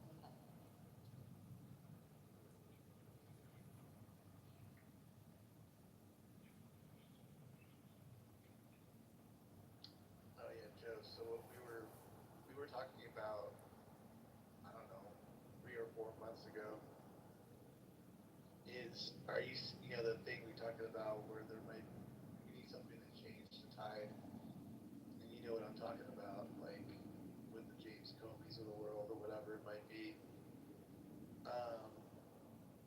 Oh yeah, Joe. So what we were talking about, I don't know, 3 or 4 months ago, is the thing we talked about where we need something to change the tide, and you know what I'm talking about, like with the James Comeys of the world or whatever it might be.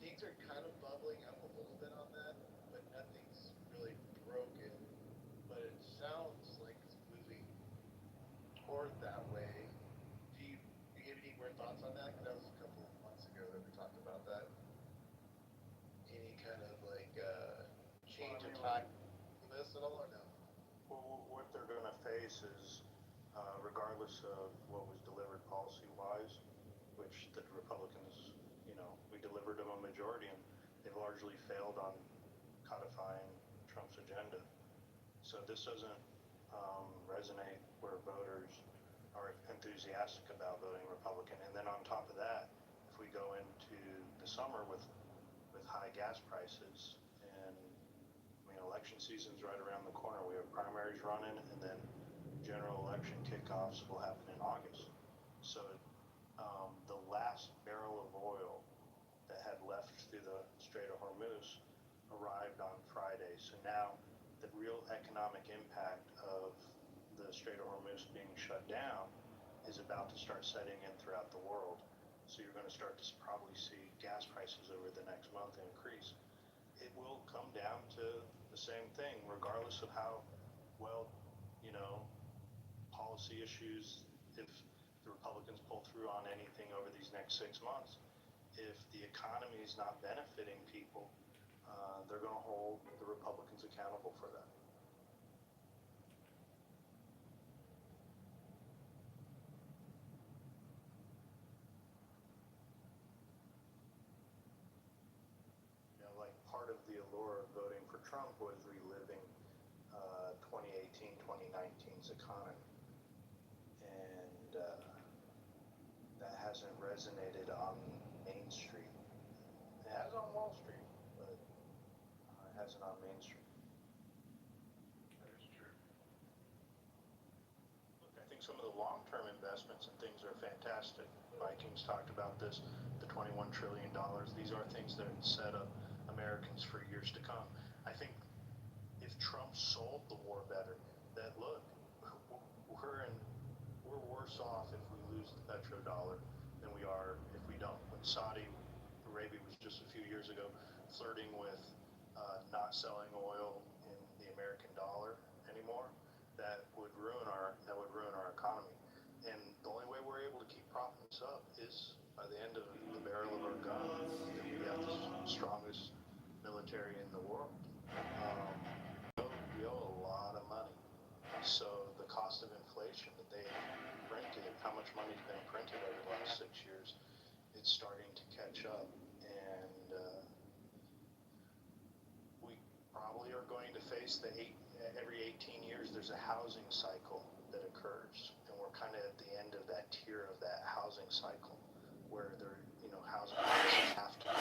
Things are kind of bubbling up a little bit on that, but nothing's really broken. But it sounds like it's moving toward that way. Do you have any more thoughts on that? Because that was a couple of months ago that we talked about that. Any kind of like change in time for this at all, or no? Well, what they're going to face is, regardless of what was delivered policy-wise, which the Republicans, we delivered largely failed on codifying Trump's agenda. So this doesn't resonate where voters are enthusiastic about voting Republican. And then on top of that, if we go into the summer with high gas prices, and I mean, election season's right around the corner. We have primaries running, and then general election kickoffs will happen in August. So the last barrel of oil that had left through the Strait of Hormuz arrived on Friday. So now the real economic impact of the Strait of Hormuz being shut down is about to start setting in throughout the world. So you're going to start to probably see gas prices over the next month increase. It will come down to the same thing, regardless of how well, policy issues, if the Republicans pull through on anything over these next 6 months, if the economy is not benefiting people, they're going to hold the Republicans accountable for that. Like part of the allure of voting for Trump was reliving 2018, 2019's economy. And that hasn't resonated on Main Street. It has on Wall Street, but it hasn't on Main Street. That is true. Look, I think some of the long-term investments and things are fantastic. Vikings talked about this, the $21 trillion. These are things that set up Americans for years to come. I think if Trump sold the war better, that look, we're worse off if we lose the petrodollar than we are if we don't. When Saudi Arabia was just a few years ago flirting with not selling oil in the American dollar anymore, that would ruin our economy. And the only way we're able to keep profits up is by the end of the barrel of our guns. We have the strongest military in the world. We owe a lot of money. So the cost of inflation that they printed, how much money's been printed over the last 6 years, it's starting to catch up. And we probably are going to face every 18 years there's a housing cycle that occurs. And we're kind of at the end of that tier of that housing cycle where housing prices have to go.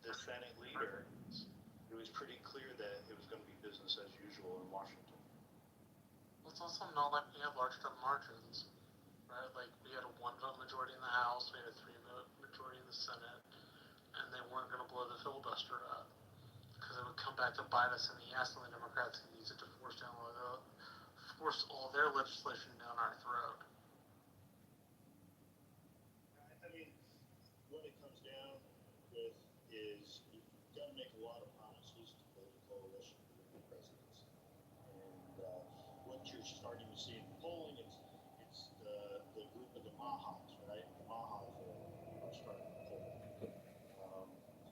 The Senate leader, it was pretty clear that it was going to be business as usual in Washington. It's also not like we had large enough margins, right? Like we had a 1-vote majority in the House, we had a 3-vote majority in the Senate, and they weren't going to blow the filibuster up because it would come back to bite us in the ass, and the Democrats could use it to force all their legislation down our throat. I mean, what it comes down with is you've got to make a lot of promises to build a coalition for the presidency. And what you're starting to see in the polling, it's the group of the Mahas, right? The Mahas are starting to pull.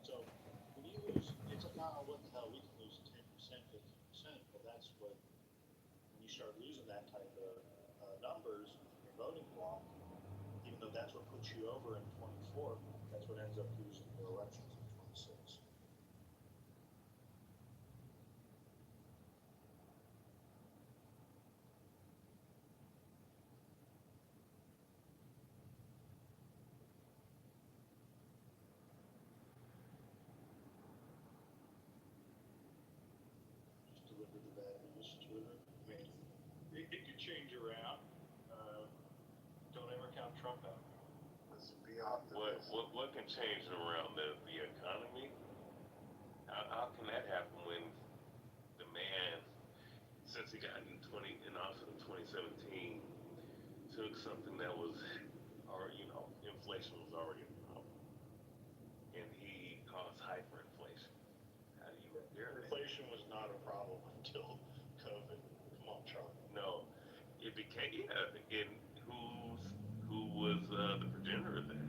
So when you lose, it's like, oh, what the hell, we can lose 10%, 15%. Well, that's what, when you start losing that type of numbers in your voting block, even though that's what puts you over in 24, that's what ends up losing your elections in 26. Just deliver the bad news to her. I mean, it could change around. Don't ever count Trump out. What can change around the economy? How can that happen when the something that was, or inflation was already a problem, and he caused hyperinflation. How do you repair that? Inflation was not a problem until COVID. Come on, Charlie. No, it became and who was the progenitor of that?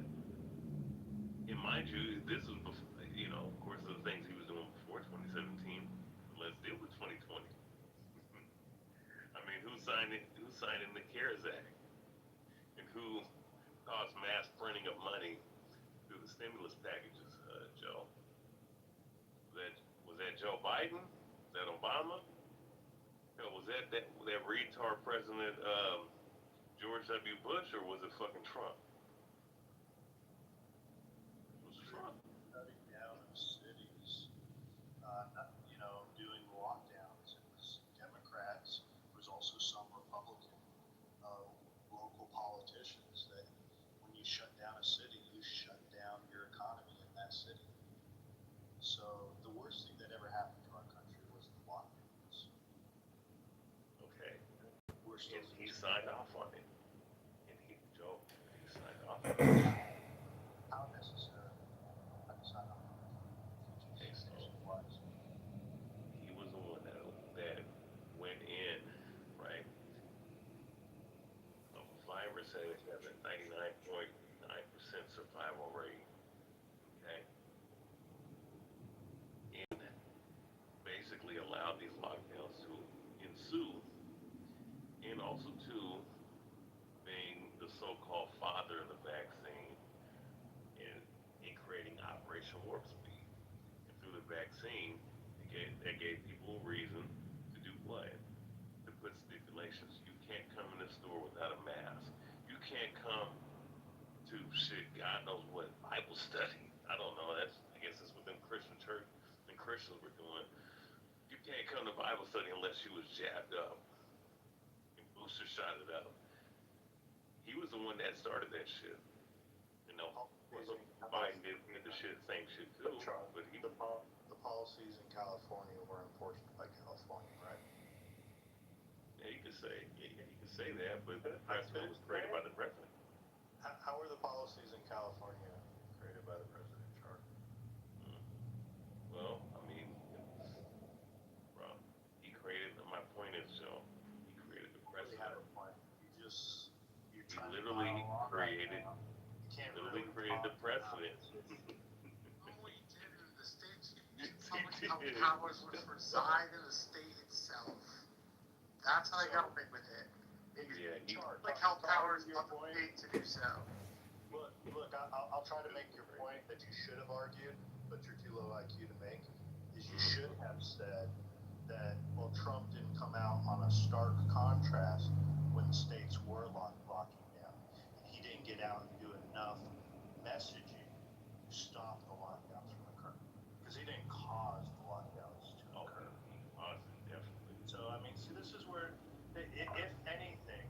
And mind you, this was before, of course, the things he was doing before 2017. Let's deal with 2020. I mean, who signed it? Who signed in the CARES Act? And who caused mass printing of money through the stimulus packages, Joe? Was that Joe Biden? Was that Obama? No, was that retard President George W. Bush, or was it fucking Trump? It was Trump. Shutting down of cities, doing lockdowns. It was Democrats. It was also some Republican local politicians that when you shut down a city, you shut down your economy in that city. So the worst thing that ever happened to our country was the lockdowns. Okay. We're still And he signed off on it. And he signed off on it. How necessary? I decided on Okay, so he was the one that went in, right? A virus that has a 99.9% survival rate. Okay. And basically allowed these lockdowns to ensue, and also too being the so-called father of the vaccine and in creating Operation Warp Speed. And through the vaccine, that gave people a reason to do what? To put stipulations. You can't come in the store without a mask. You can't come to God knows what, Bible study. I don't know. I guess it's within Christian church and Christians were doing. You can't come to Bible study unless you was jabbed up and booster shotted up. He was the one that started that shit. Biden did the same shit too. But the policies in California were enforced by California, right? Yeah, you could say that, but the president was created by the president. How were the policies in California created by the president, Charlie? Well, I mean, he created. My point is, Joe, he created the president. You have a point. He literally created the precedent. Only did in the states, public health powers would reside in the state itself. That's how they got away with it. Public health powers not paid to do so. Look, I'll try to make your point that you should have argued, but you're too low IQ to make, is you should have said that, well, Trump didn't come out on a stark contrast when the states were locking down. And he didn't get out and do enough messaging to stop the lockdowns from occurring. Because he didn't cause the lockdowns to occur. Definitely. So, I mean, see, this is where, if anything,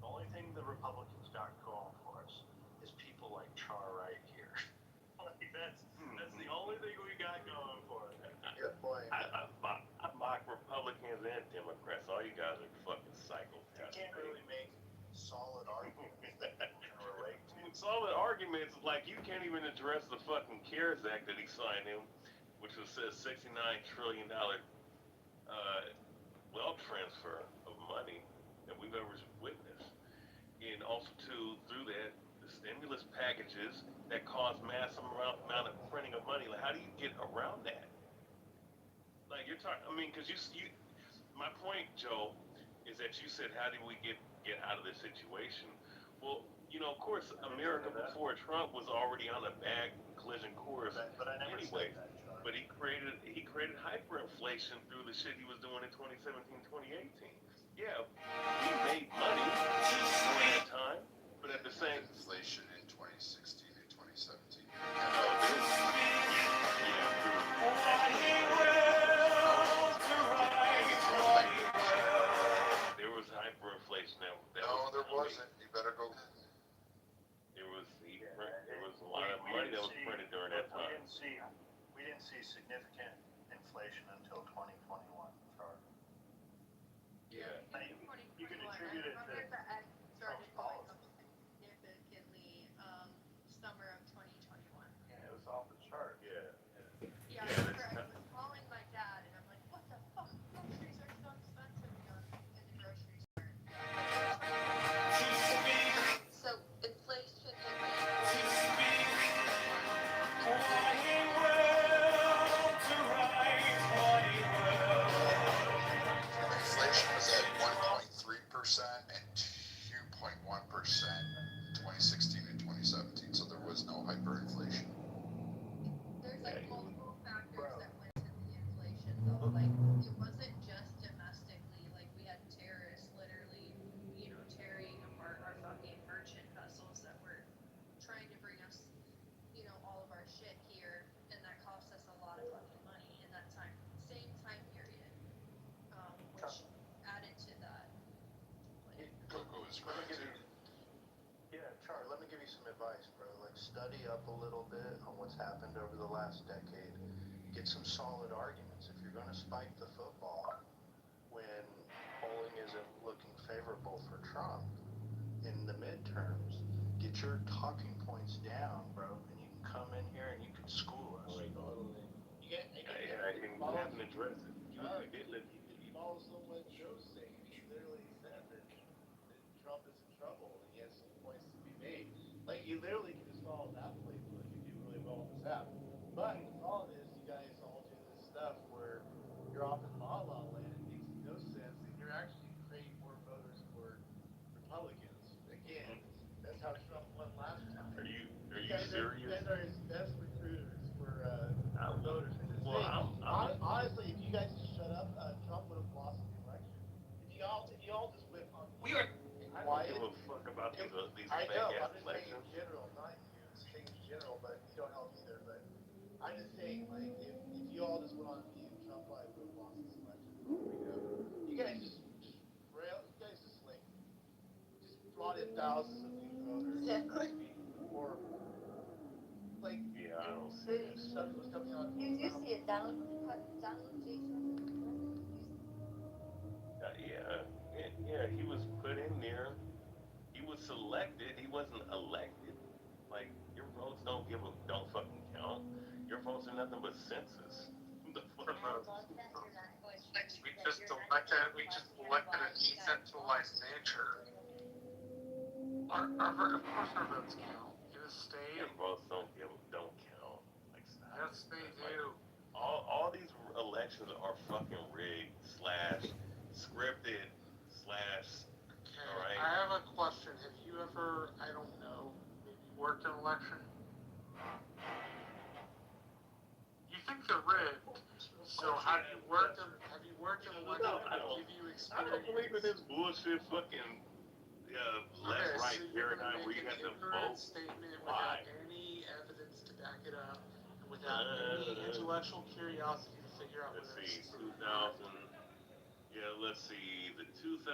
the only thing the Republicans got going for us is people like Char right here. That's the only thing we got going for us. Good point. I mock Republicans and Democrats. All you guys are fucking psychopaths. You can't really make solid arguments that you can relate to. Solid arguments, like you can't even address the fucking CARES Act that he signed in, which was says $69 trillion wealth transfer of money that we've ever witnessed. And also too, through that, the stimulus packages that cause massive amount of printing of money. Like, how do you get around that? Like, you're talking, I mean, because you, my point, Joe, is that you said, how do we get out of this situation? Well, of course, America before Trump was already on a bad collision course but I never anyway. said that, Charlie. But he created hyperinflation through the shit he was doing in 2017, 2018. Yeah, we made money during that time, but at the same inflation in 2016 and 2017. There was hyperinflation. No, there wasn't. You better go. There was a lot of money that was printed during that time. We didn't see significant inflation until 2021, Charlie. Yeah. You can attribute it to Trump's policy. advice, bro. Like, study up a little bit on what's happened over the last decade. Get some solid arguments. If you're going to spike the football when polling isn't looking favorable for Trump in the midterms, get your talking points down, bro, and you can come in here and you can school us. You haven't addressed it. If you follow what Joe's saying, he literally said that Trump is in trouble and he has some points to be made. Like, you literally can just follow that playbook and do really well with this app. But the problem is, you guys all do this stuff where you're off in La La Land, it makes no sense, and you're actually creating more voters for Republicans. Again, that's how Trump won last time. Are you You serious? guys are his best recruiters for voters. And Well, honestly, if you guys just shut up, Trump would have lost the election. If you all just went on quiet. I don't give a fuck about these I fake know, ass I'm just saying in elections. general, not you, I'm just saying in general, but you don't help either. But I'm just saying, like, if you all just went on mute, Trump probably would have lost this election. You guys just brought in thousands of new voters. Exactly. Horrible. Like, yeah, I don't see it. Stuff was coming out. You do see it, Donald J. Trump. Yeah, he was put in there. He was selected. He wasn't elected. Like, your votes don't fucking count. Your votes are nothing but census. The fuck? We just elected a decentralized nature. Of course our votes count. In a state. Your votes don't count. Like, stop. Yes, they do. All these elections are fucking rigged / scripted / Okay, alright. I have a question. Have you ever, I don't know, maybe worked an election? You think they're rigged, so have you worked an election that give you experience? I don't believe in this bullshit fucking left-right paradigm where you have to vote. Statement without any evidence to back it up, and without any intellectual curiosity to figure out Let's whether see, it's true. 2000. Yeah, let's see, the 2000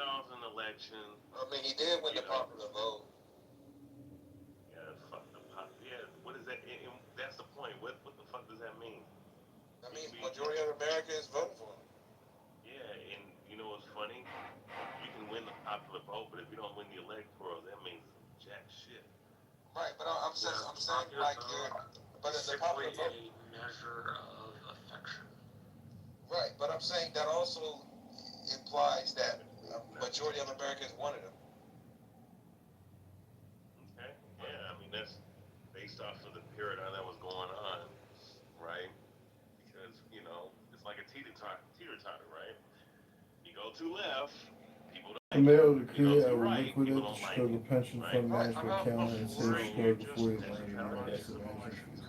election. I mean, he did win the popular vote. Yeah, fuck the pop. Yeah, what is that? And that's the point. What the fuck does that mean? That means majority of America is voting for him. Yeah, and you know what's funny? You can win the popular vote, but if you don't win the electoral, that means jack shit. Right, but I'm saying like but the popular vote. A measure of affection. Right, but I'm saying that also implies that a majority of Americans wanted him. Okay, yeah, I mean that's based off of the paradigm that was going on, right? Because it's like a teeter-totter, right? You go to left, people don't And be able to you go create to a right, liquidate people don't like Chicago it, pension right? fund management account and safe score before you land your asset management fees.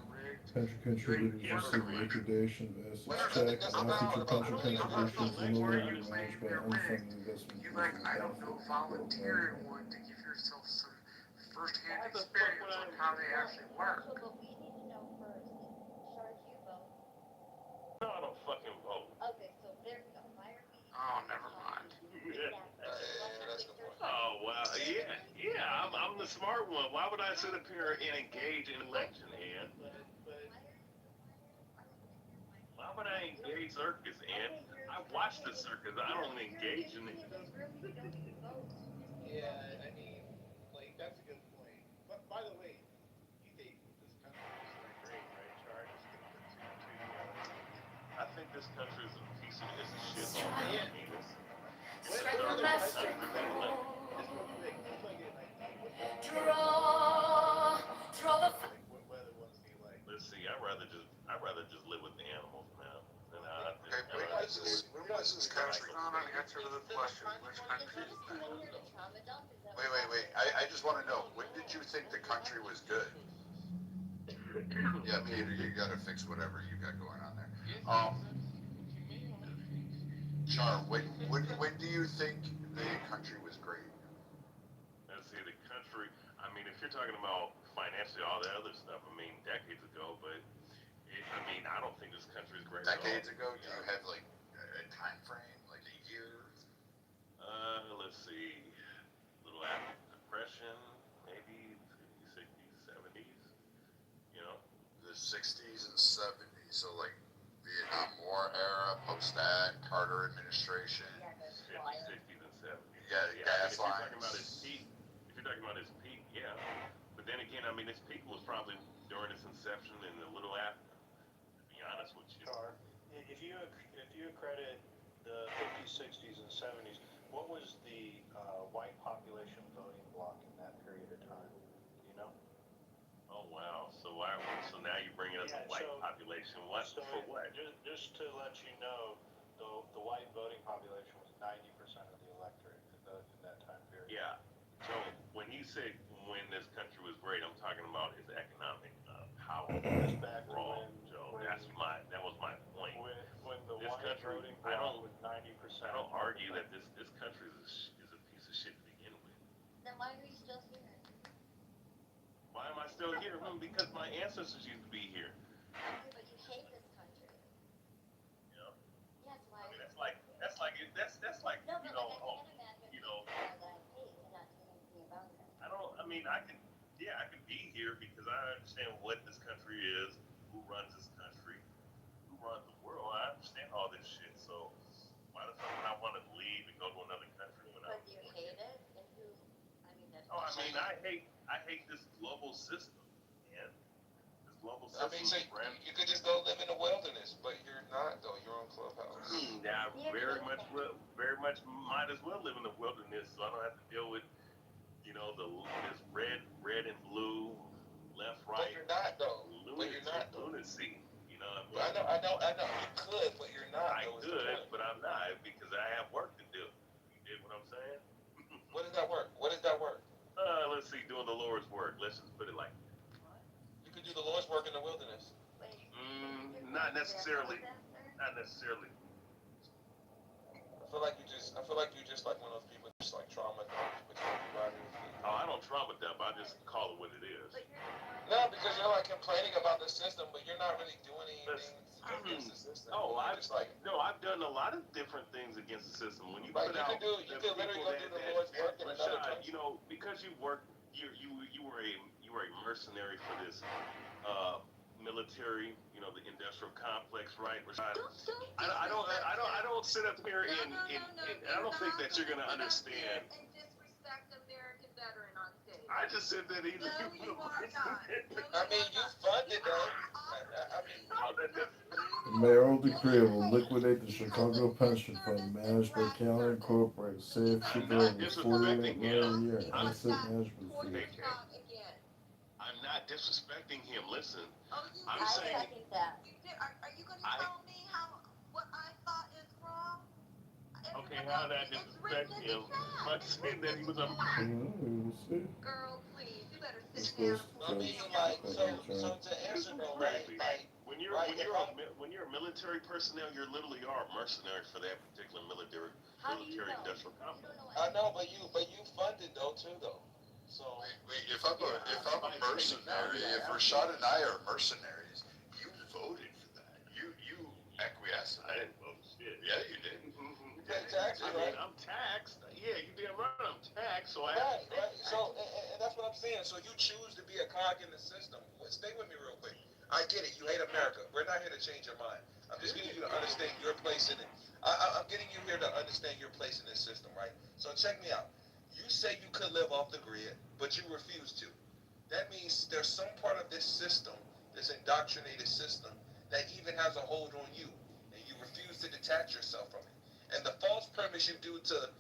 Pension contributors receive liquidation of assets check and all future pension contributions will no longer be managed by unfunded investment You fees I don't and know, benefit. volunteer one to give yourself some first-hand experience on how they actually work. But we need to know first. Shark, you vote. No, I don't fucking vote. Okay, so there we go. Why are we? Oh, never mind. That's the point. Oh wow, yeah, I'm the smart one. Why would I sit up here and engage in election, Ann? Why would I engage circus, Ann? I watch the circus. I don't engage in it. Yeah, I mean, like, that's a good point. But by the way, you think this country is great, right, Char? Just gonna put two together. I think this country is a piece of shit. Yeah. I mean, it's Just a real country. quick, just so I get an idea. Whether one's be like. Let's see. I'd rather just live with the animals, man. And Okay, when was this country? Not an answer to the question, which country is that? Wait. I just want to know, when did you think the country was good? Yeah, Peter, you gotta fix whatever you got going on there. Char, when do you think the country was great? Let's see, the country. I mean, if you're talking about financially, all that other stuff, I mean, decades ago, but I don't think this country is great. Decades ago? Do you have like a time frame, like a year? Let's see. Little after depression, maybe 50s, 60s, 60s and 70s, so like Vietnam War era, post that, Carter administration. 50s, 60s, and 70s. Yeah, Yeah, gas if you're lines. talking about his peak, yeah. But then again, I mean, its peak was probably during its inception and a little after. To be honest with you. Char, if you accredit the 50s, 60s, and 70s, what was the white population voting bloc in that period of time? Do you know? Oh wow! So now you're bringing up the white population. What So for? What? Just to let you know, the white voting population was 90% of the electorate in that time period. Yeah. So when he said when this country was great, I'm talking about its economic power. That's back to Raw, when, Joe. That was my point. When the This white country, voting I bloc don't, was 90%. I don't argue that this country is a piece of shit to begin with. Then why are you still here? Why am I still here? Because my ancestors used to be here. Okay, but you hate this country. Yeah. Yes, why? I mean, that's like No, you but know, like, I can't imagine people that I hate and not doing anything about it. I mean, I can be here because I understand what this country is, who runs this country, who runs the world. I understand all this shit. So why the fuck would I want to leave and go to another country when But do you hate it? And who? I mean, that's. Oh, I mean, I hate this global system, man. This global system. I mean, so you could just go live in the wilderness, but you're not though. You're on Clubhouse. Yeah, very much might as well live in the wilderness, so I don't have to deal with, you know, this red and blue, left, right. But you're not though. Lunacy. You know what I mean? But I know. You could, but you're not. I could, but I'm not because I have work to do. You get what I'm saying? What is that work? Let's see, doing the Lord's work. Let's just put it like that. You could do the Lord's work in the wilderness. Not necessarily. Not necessarily. I feel like you just like one of those people just like trauma dumps, but you right in your feet. Oh, I don't trauma dump. I just call it what it is. No, because you're like complaining about the system, but you're not really doing anything against the system. I've done a lot of different things against the system. When you put out, you could literally go do the Lord's work in another country. You know, because you were a mercenary for this military, you know, the industrial complex, right? Rashad? I don't sit up here and I don't think that you're gonna understand. And disrespect American veteran on stage. I just said that he's No, you are not. I mean, you funded though. The mayoral decree will liquidate the Chicago Pension Fund managed by Callan Incorporated. Safe keeper of a $48 million a year asset management fee. I'm not disrespecting him. Listen, I'm I saying. second that. Are you going to tell me what I thought is wrong? Okay, how did I disrespect him? By saying that he was a. Girl, please, you better sit This down. I mean, like, so to answer though, right? Like, when you're a military personnel, you literally are a mercenary for that particular military industrial complex. I know, but you funded though too though. So Wait, if I'm a mercenary, if Rashad and I are mercenaries, you voted for that. You acquiesced. I didn't vote shit. Yeah, you did. you pay taxes, right? I'm taxed. Yeah, you damn right I'm taxed. So right. So and that's what I'm saying. So you choose to be a cog in the system. Stay with me real quick. I get it. You hate America. We're not here to change your mind. I'm just getting you to understand your place in it. I'm getting you here to understand your place in this system, right? So check me out. You say you could live off the grid, but you refuse to. That means there's some part of this system, this indoctrinated system, that even has a hold on you, and you refuse to detach yourself from it. And the false premise you do to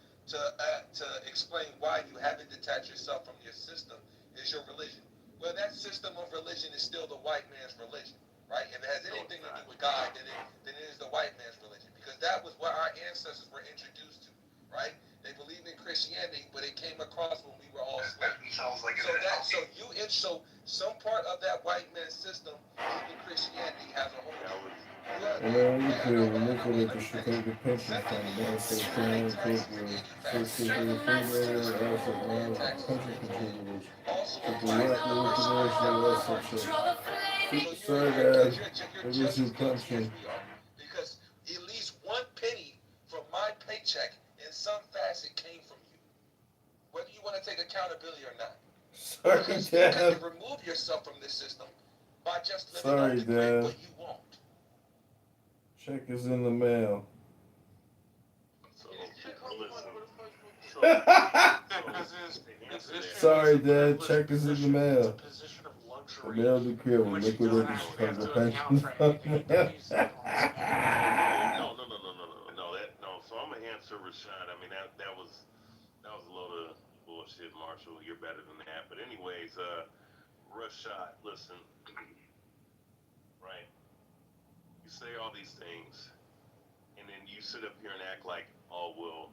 explain why you haven't detached yourself from your system is your religion. Well, that system of religion is still the white man's religion, right? If it has anything to do with God, then it is the white man's religion, because that was what our ancestors were introduced to, right? They believe in Christianity, but it came across when we were all slaves. Sounds like So some part of that white man's system, even Christianity, has a hold. And then you could liquidate the Chicago Pension Fund managed by Callan Incorporated. Safe keeper of $3 million asset management pension contributors. But the liquidation of assets. Sorry, Dad. It was your pension. Because at least one penny from my paycheck in some facet came from you. Whether you want to take accountability or not. Sorry, Because Dad. you could remove yourself from this system by just living Sorry, off the grid, Dad. but you won't. Check is in the mail. Sorry, Dad. Check is in the mail. The mail decree will liquidate the Chicago pension fund. No. So I'm gonna answer Rashad. I mean, that was a load of bullshit, Marshall. You're better than that. But anyways, Rashad, listen, right? You say all these things, and then you sit up here and act like, oh well,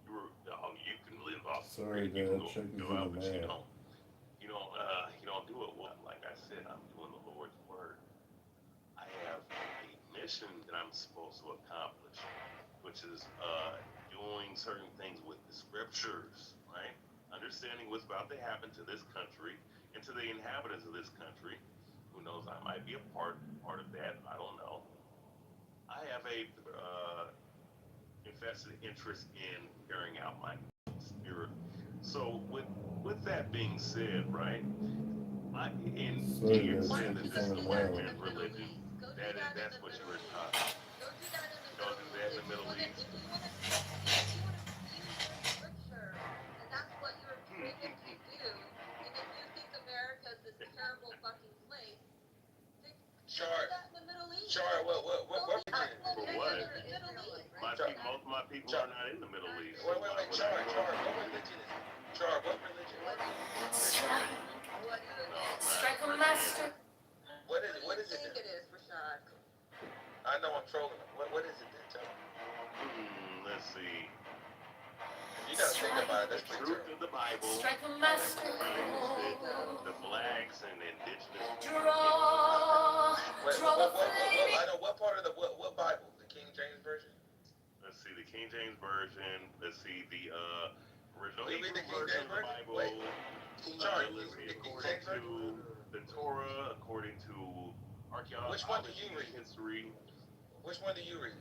you can live off. Sorry, You Dad. can Check is go in out, the but mail. you don't do it well. Like I said, I'm doing the Lord's word. I have a mission that I'm supposed to accomplish, which is doing certain things with the scriptures, right? Understanding what's about to happen to this country and to the inhabitants of this country. Who knows? I might be a part of that. I don't know. I have a invested interest in carrying out my spirit. So with that being said, right? You're saying that this is a white man's religion. That's what you were taught. Don't do that in the Middle East. If you want to view your scripture, and that's what you're driven to do, and if you think America is this terrible fucking place, then do that in the Middle East. Char, what For what? Most of my people are not in the Middle East. Wait, Char, what religion is it? Char, what religion is it? Strike a master. What is it? It is Rashad. I know I'm trolling him. What is it then? Tell me. Let's see. You gotta think about it. That's The pretty truth true. of the Bible. Strike a master. The blacks and indigenous. I know what part of what Bible? The King James version. Let's see the King James version. Let's see the original You read the Hebrew King version James of the version? Bible. Wait. Sorry, Let's you see, read the King according James version? to the Torah, according to archaeology, Which one do you read? history. Which one do you read?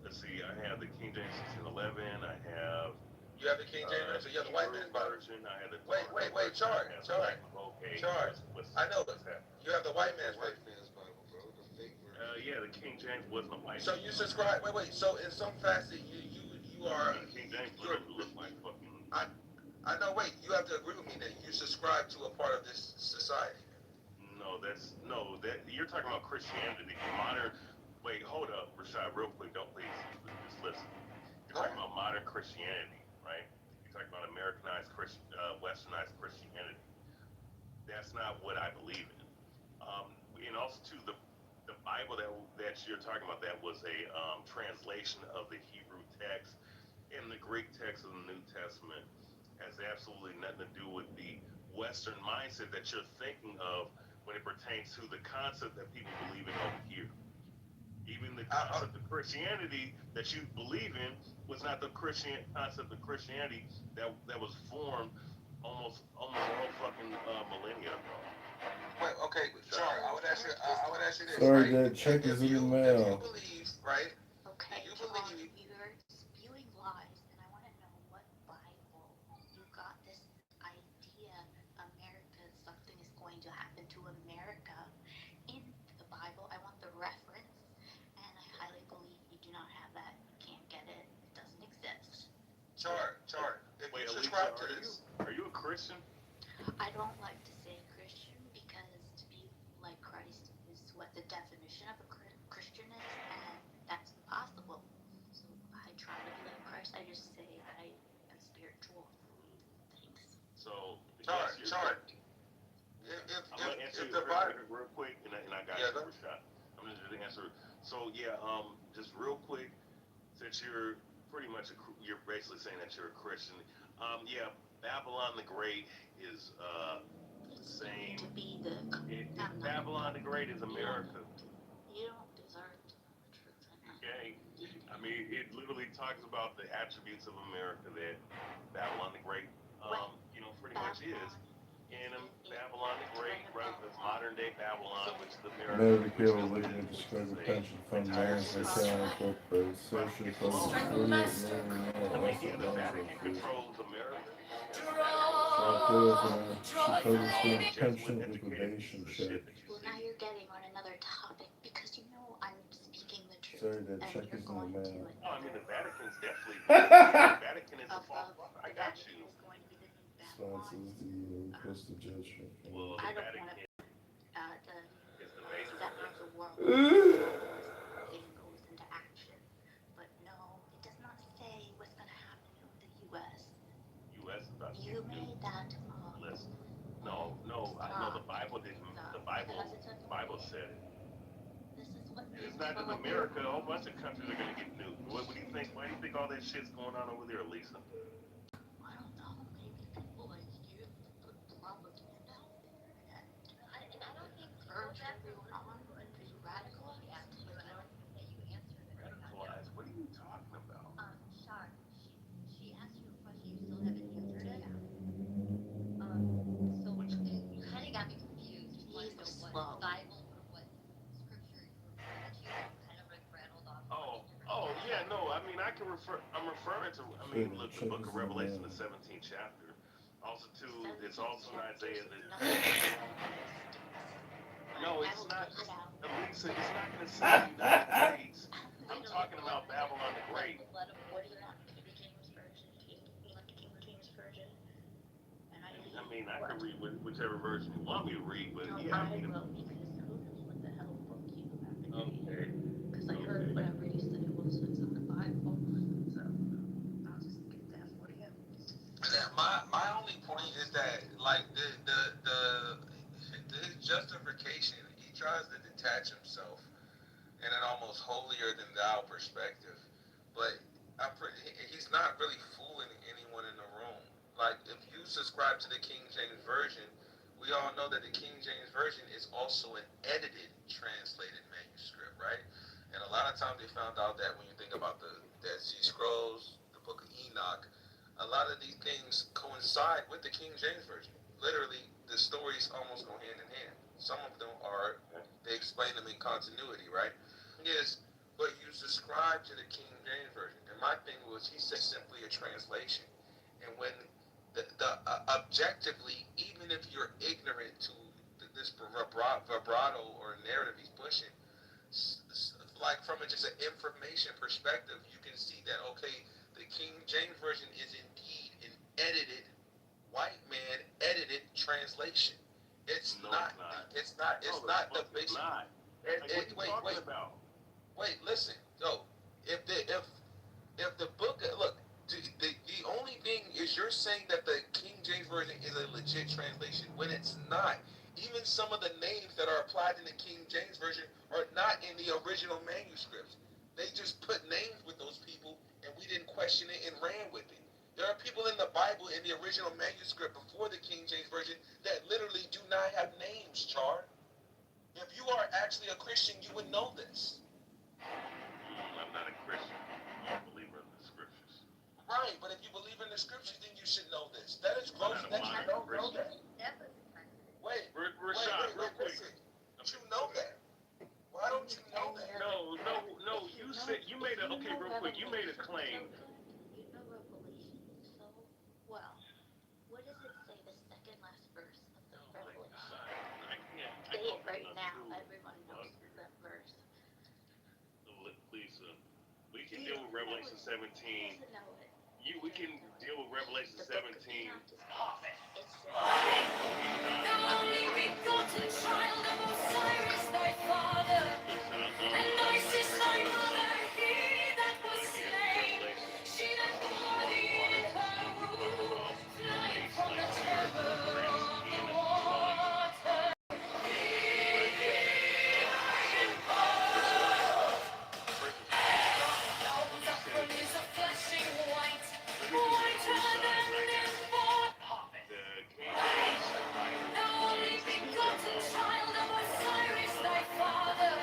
Let's see. I have the King James 1611. I have. You have the King James version. So you have the white man's Bible. Version. I have the. Wait, Char. Okay. Char. I know that. You have the white man's version. Yeah, the King James wasn't a white. So you subscribe. Wait. So in some facet, you are. King James look like fucking. I know. Wait, you have to agree with me that you subscribe to a part of this society. That you're talking about Christianity, modern. Wait, hold up, Rashad, real quick. Don't please just listen. You're talking about modern Christianity, right? You're talking about Americanized Westernized Christianity. That's not what I believe in. And also too, the Bible that you're talking about, that was a translation of the Hebrew text, and the Greek text of the New Testament has absolutely nothing to do with the Western mindset that you're thinking of when it pertains to the concept that people believe in over here. Even the concept of Christianity that you believe in was not the concept of Christianity that was formed almost a whole fucking millennia ago. Wait, okay, Char, I would ask you this. Sorry, right? Dad. Check is in the If mail. you believe, right? Okay, You John, believe. you're spewing lies, and I want to know what Bible you got this idea America, something is going to happen to America in the Bible. I want the reference, and I highly believe you do not have that. You can't get it. It doesn't exist. Char, if Wait, you Alicia, subscribe to this. Are you a Christian? I don't like to say Christian because to be like Christ is what the definition of a Christian is, and that's impossible. So I try to be like Christ. I just say I am spiritual. Thanks. So, Char, I'm gonna answer if you the Bible. real quick, and I got you for a shot. I'm gonna just answer. So yeah, just real quick, since you're pretty much you're basically saying that you're a Christian. Yeah, Babylon the Great is the same. To be the Babylon the Great is America. You don't deserve to know the truth. Okay, I mean it literally talks about the attributes of America that Babylon the Great, pretty much is. And Babylon the Great, right? The modern day Babylon, which is America. Mail decree will liquidate the Chicago pension fund. Management account incorporated social code 48 million The Vatican controls America. Chicago pension liquidation check. now you're getting on another topic because you know I'm speaking the truth. Sorry to and check you're his going mail. to it. No, I mean the Vatican's definitely. The Vatican is a false prophet. I got you. Is going to be the new Babylon. Sponsors the postal judgment. Well, I the don't want Vatican to is the major center of the religion. world thing goes into action. But no, it does not say what's going to happen in the U.S. U.S. is about to You get made that listen. No, I know the Bible didn't. The Bible said it. This is what It's not just America. A whole bunch of countries are gonna get nuked. What do you think? Why do you think all that shit's going on over there, Lisa? I don't know. Maybe people like you put propaganda out there, and I don't think urge everyone on to be radicalized. Yeah, I don't think that you answered it. Radicalized? What are you talking about? Shar, she asked you a question. You still haven't answered it. So you kind of got me confused. You wanted to know what Bible or what scripture you were referring to. You kind of like rattled off. Oh, yeah, no. I mean, I'm referring to. I mean, look, the Book of Revelation, the 17th chapter. Also, too, it's also in Isaiah. No, it's not. Lisa, it's not going to say the United States. I'm talking about Babylon the Great. What do you want? King James Version? You like the King James Version? I mean, I can read whichever version you want me to read, but yeah. I will, because who knows what the hell book you have to read. Because I heard whatever you said it was in the Bible. So I'll just get that for you. My only point is that like his justification, he tries to detach himself in an almost holier than thou perspective, but he's not really fooling anyone in the room. Like if you subscribe to the King James Version, we all know that the King James Version is also an edited translated manuscript, right? And a lot of times they found out that when you think about the Dead Sea Scrolls, the Book of Enoch, a lot of these things coincide with the King James Version. Literally, the stories almost go hand in hand. Some of them are, they explain them in continuity, right? Yes, but you subscribe to the King James Version. And my thing was, he said simply a translation. And when objectively, even if you're ignorant to this vibrato or narrative he's pushing, like from just an information perspective, you can see that, okay, the King James Version is indeed an edited, white man edited translation. It's not the basic. Wait, listen. So, if the book, look, the only thing is you're saying that the King James Version is a legit translation when it's not. Even some of the names that are applied in the King James Version are not in the original manuscripts. They just put names with those people, and we didn't question it and ran with it. There are people in the Bible in the original manuscript before the King James Version that literally do not have names, Char. If you are actually a Christian, you would know this. I'm not a Christian. I'm a believer in the scriptures. Right, but if you believe in the scriptures, then you should know this. That is gross that you don't know that. Wait, Rashad, real quick. Don't you know that? Why don't you know that? No. You said you made a real quick. You made a claim. You know Revelation so well. What does it say? The second last verse of the Revelation. Say it right now. Everyone knows that verse. Lisa, we can deal with Revelation 17. We can deal with Revelation 17. The only begotten child of Osiris, thy father, and Isis, thy mother, he that was slain, she that bore thee in her womb, flying from the terror of the water. Is a flashing white, whiter than newborn prophet. The only begotten child of Osiris, thy father,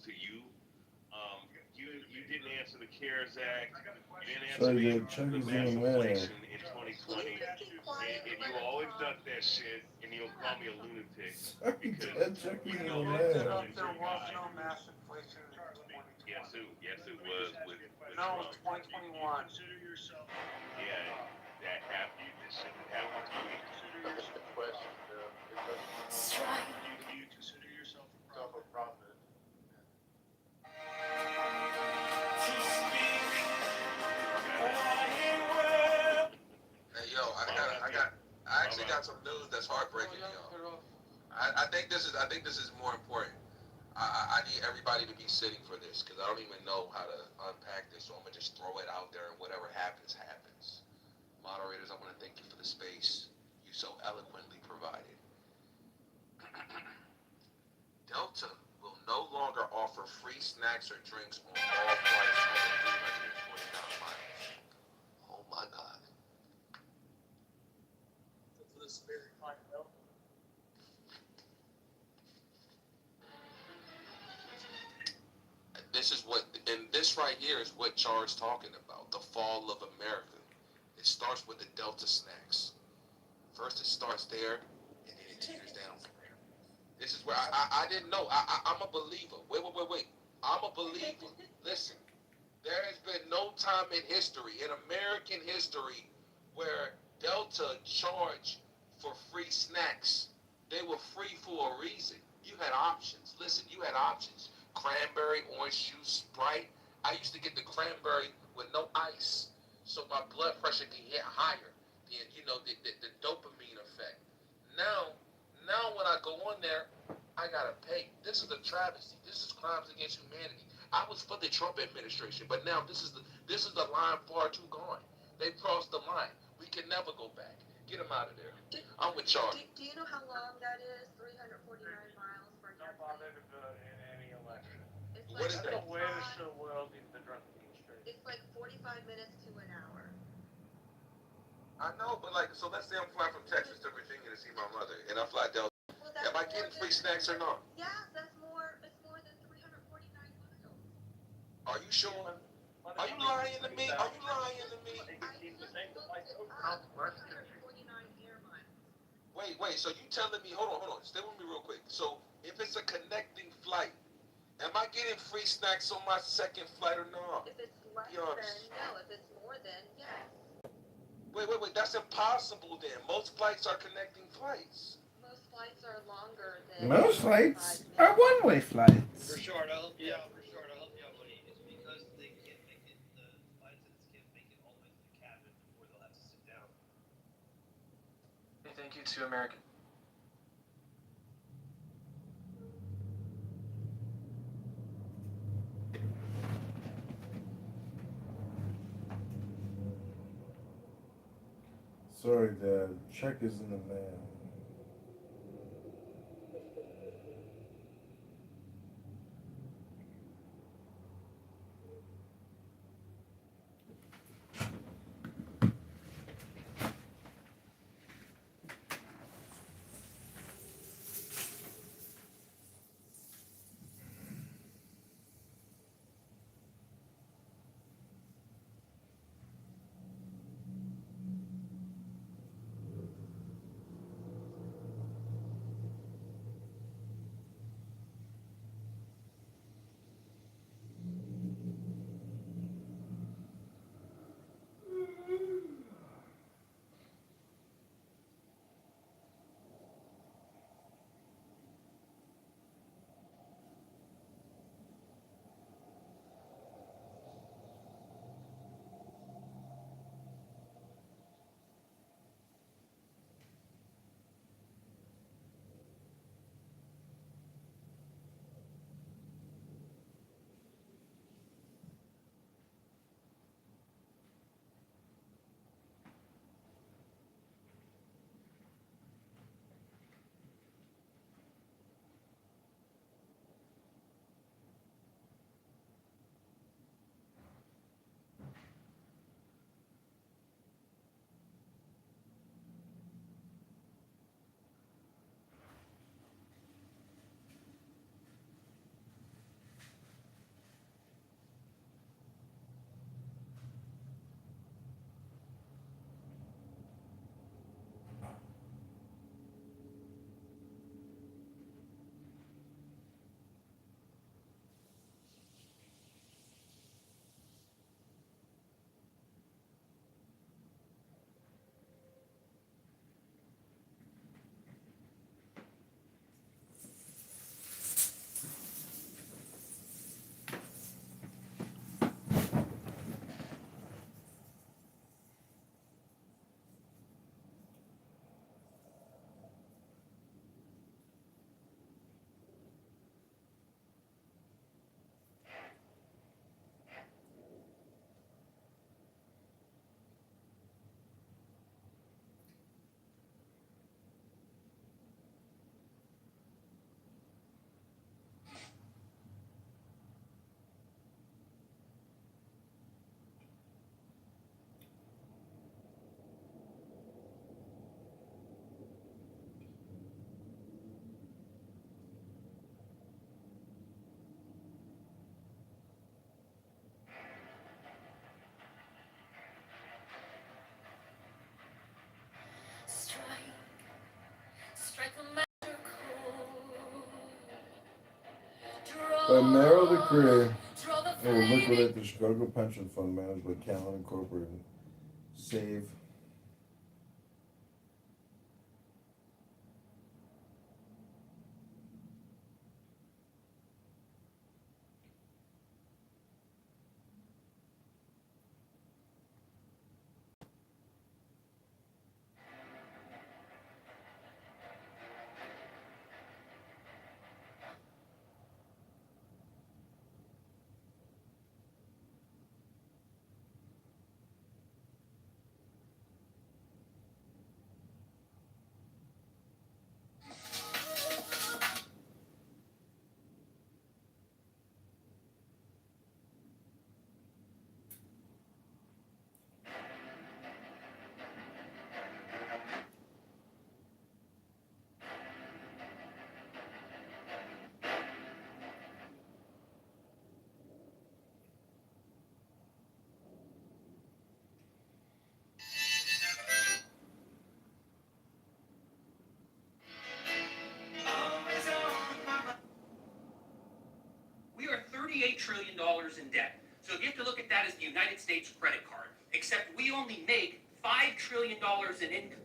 to you. You didn't answer the CARES Act. You didn't answer Sorry, the, the check the is mass in the mail. inflation in 2020. And you always duck that shit, and you'll call me a lunatic. Sorry, Because Dad, check is in you the know Looked it mail. up, there was no mass inflation in 2020. Yes, it was with No, Trump. 2021. Yeah, that happened. This shit happened to me. That's the question, though. Do you consider yourself a prophet? Hey, yo, I actually got some news that's heartbreaking, y'all. I think this is more important. I need everybody to be sitting for this because I don't even know how to unpack this, so I'm gonna just throw it out there and whatever happens, happens. Moderators, I want to thank you for the space you so eloquently provided. Delta will no longer offer free snacks or drinks on all flights over 349 miles. Oh my God. For this very clientele. This right here is what Char's talking about, the fall of America. It starts with the Delta snacks. First it starts there, and then it teeters down from there. This is where I didn't know. I'm a believer. Wait. I'm a believer. Listen, there has been no time in history, in American history, where Delta charged for free snacks. They were free for a reason. You had options. Listen, you had options. Cranberry, orange juice, Sprite. I used to get the cranberry with no ice, so my blood pressure can get higher. The dopamine effect. Now when I go on there, I gotta pay. This is a travesty. This is crimes against humanity. I was for the Trump administration, but now this is the line far too gone. They crossed the line. We can never go back. Get them out of there. I'm with Charlie. Do you know how long that is? 349 miles for Not bothered to do it in any election. It's What like is That's that? the weirdest shit in the world, even the drunk industry. It's like 45 minutes to an hour. I know, but so let's say I'm flying from Texas to Virginia to see my mother, and I fly Delta. Well, Am I getting free snacks or not? Yes, that's more. It's more than 349 miles. Are you sure? Are you lying to me? Are you lying to me? Wait. So you telling me? Hold on. Stay with me real quick. So if it's a connecting flight, am I getting free snacks on my second flight or not? If it's less than, no. If it's more than, yes. Wait. That's impossible then. Most flights are connecting flights. Most flights are longer than. Most flights are one-way flights. For sure, I'll help you out, buddy. It's because they can't make it, the flight attendants can't make it all the way to the cabin before they'll have to sit down. Hey, thank you to American. Sorry, Dad. Check is in the mail. By mayoral decree, it will liquidate the Chicago pension fund managed by Callan Incorporated. Save. We are $38 trillion in debt. So you have to look at that as the United States credit card, except we only make $5 trillion in income.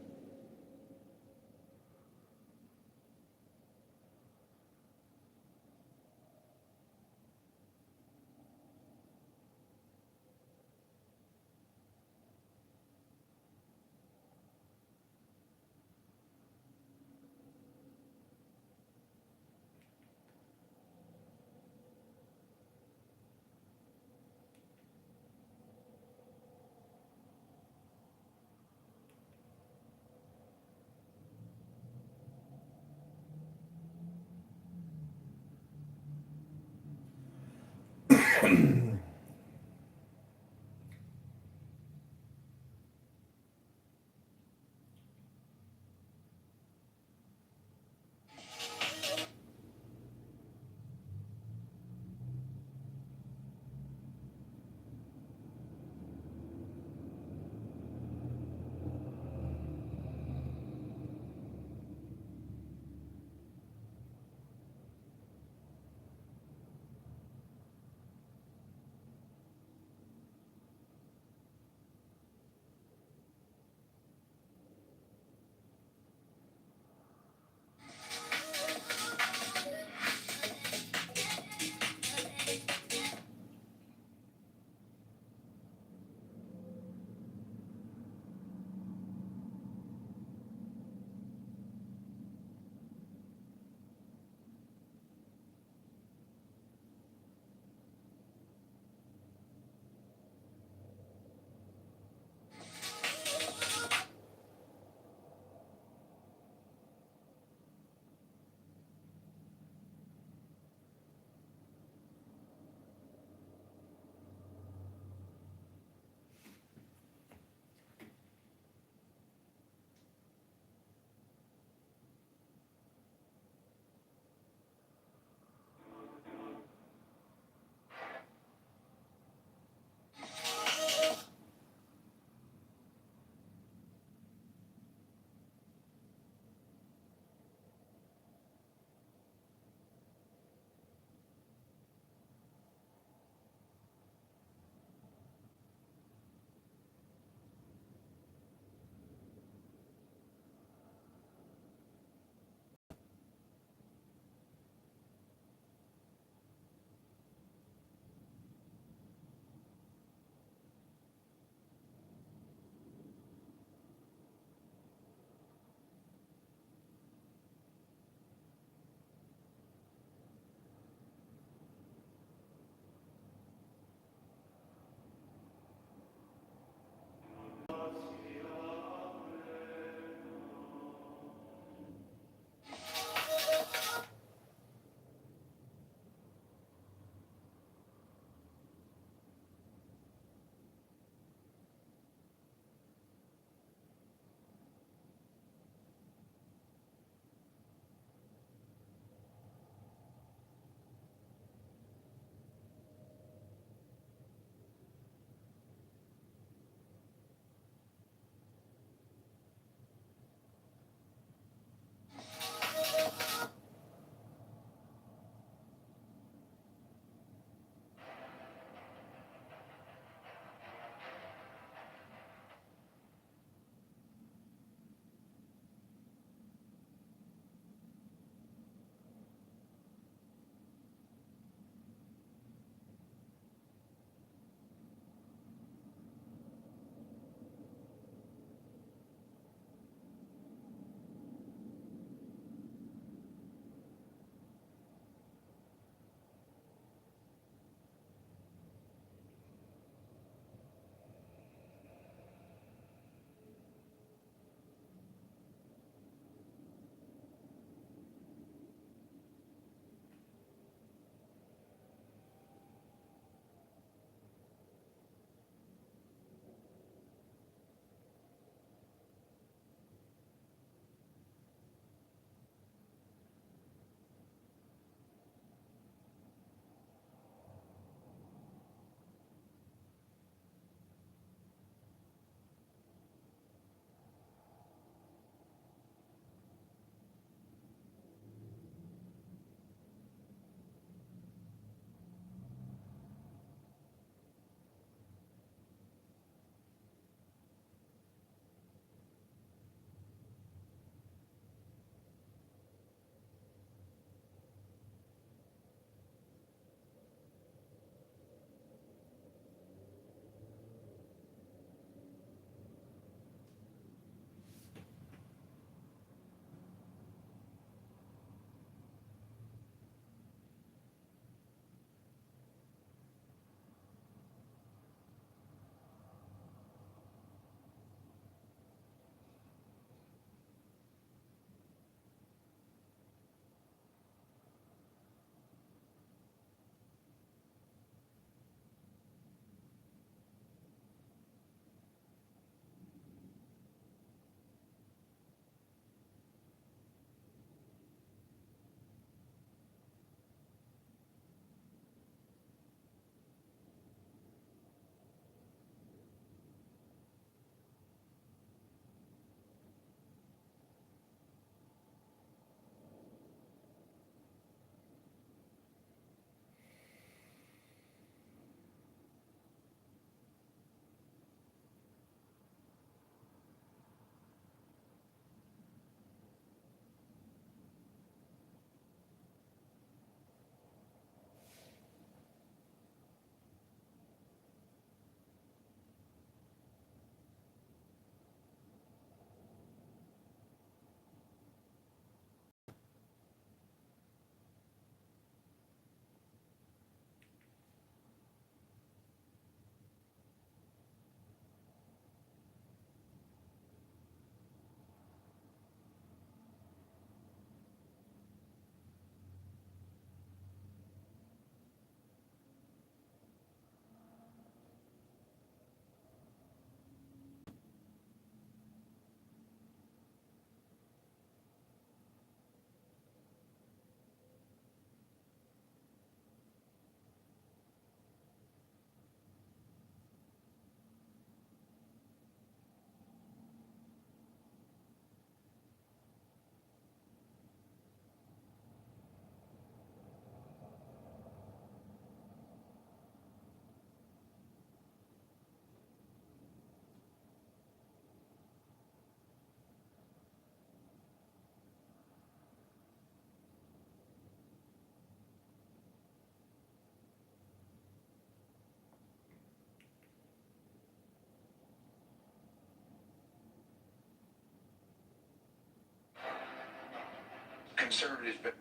conservatives, but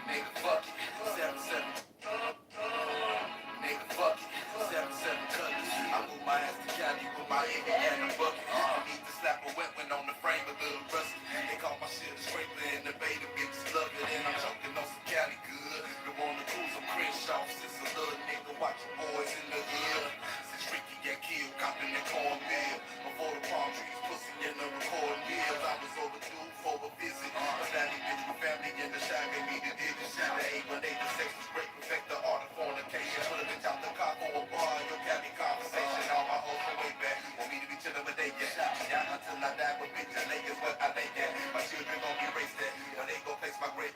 nigga, fuck it. 7-7. Nigga, fuck it. 7-7 colors. I move my ass to Cali with my Indiana bucket. Need to slap a wet one on the frame, a little rusty. They call my shit a scraper and the beta bitches love it. And I'm choking on some Cali good. The one to cruise some Crenshaw. Since a little nigga watching boys in the hood. Since Ricky got killed, copping that cornmeal. Before the palm trees, pussy in the recording deals. I was overdue for a visit. A savvy bitch, my family in the shine gave me the digits. The A1A, the sex was great, perfect the art of fornication. Put a bitch out the car for a bar, your Cali conversation. All my hoes are way back. Want me to be chillin' with they get. Down until I die, but bitch, I lay is what I lay at. My children gon' be raised at. When they go place my grave.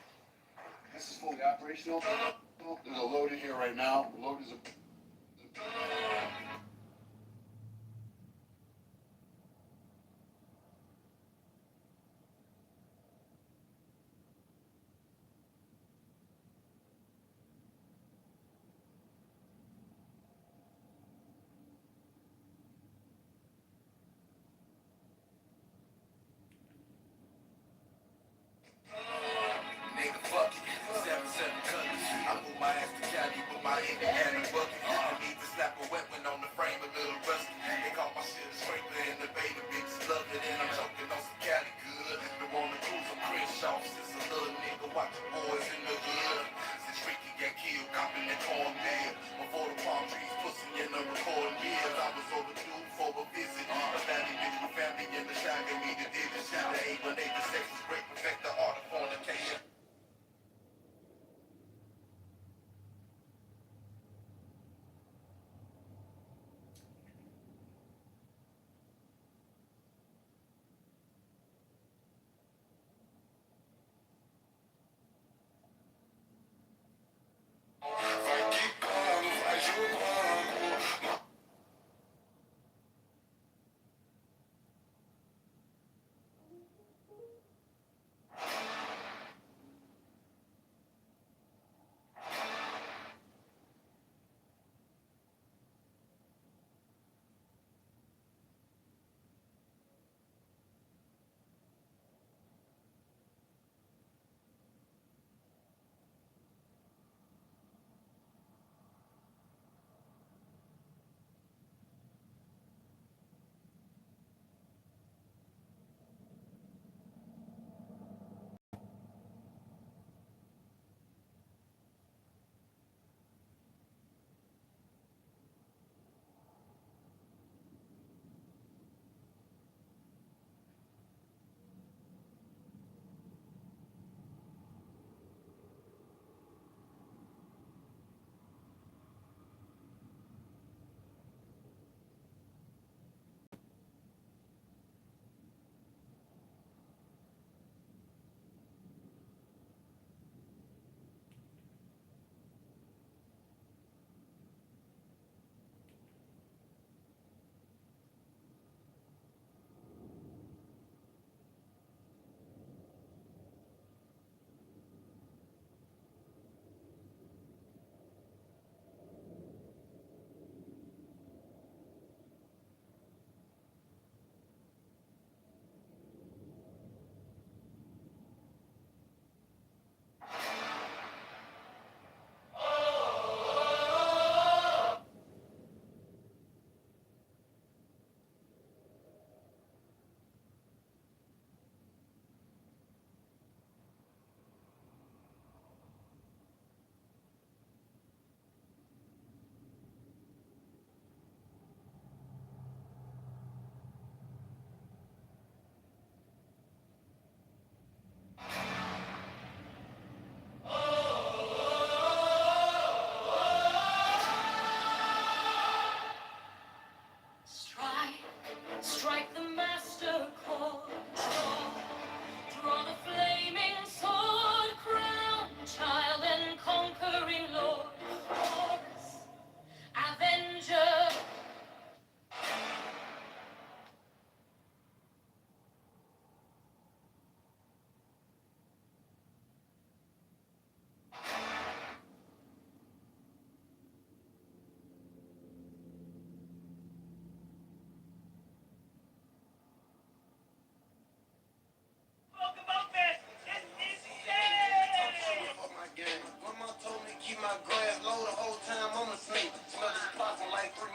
This is fully operational. There's a load in here right now. The load is a nigga, fuck it. 7-7 colors. I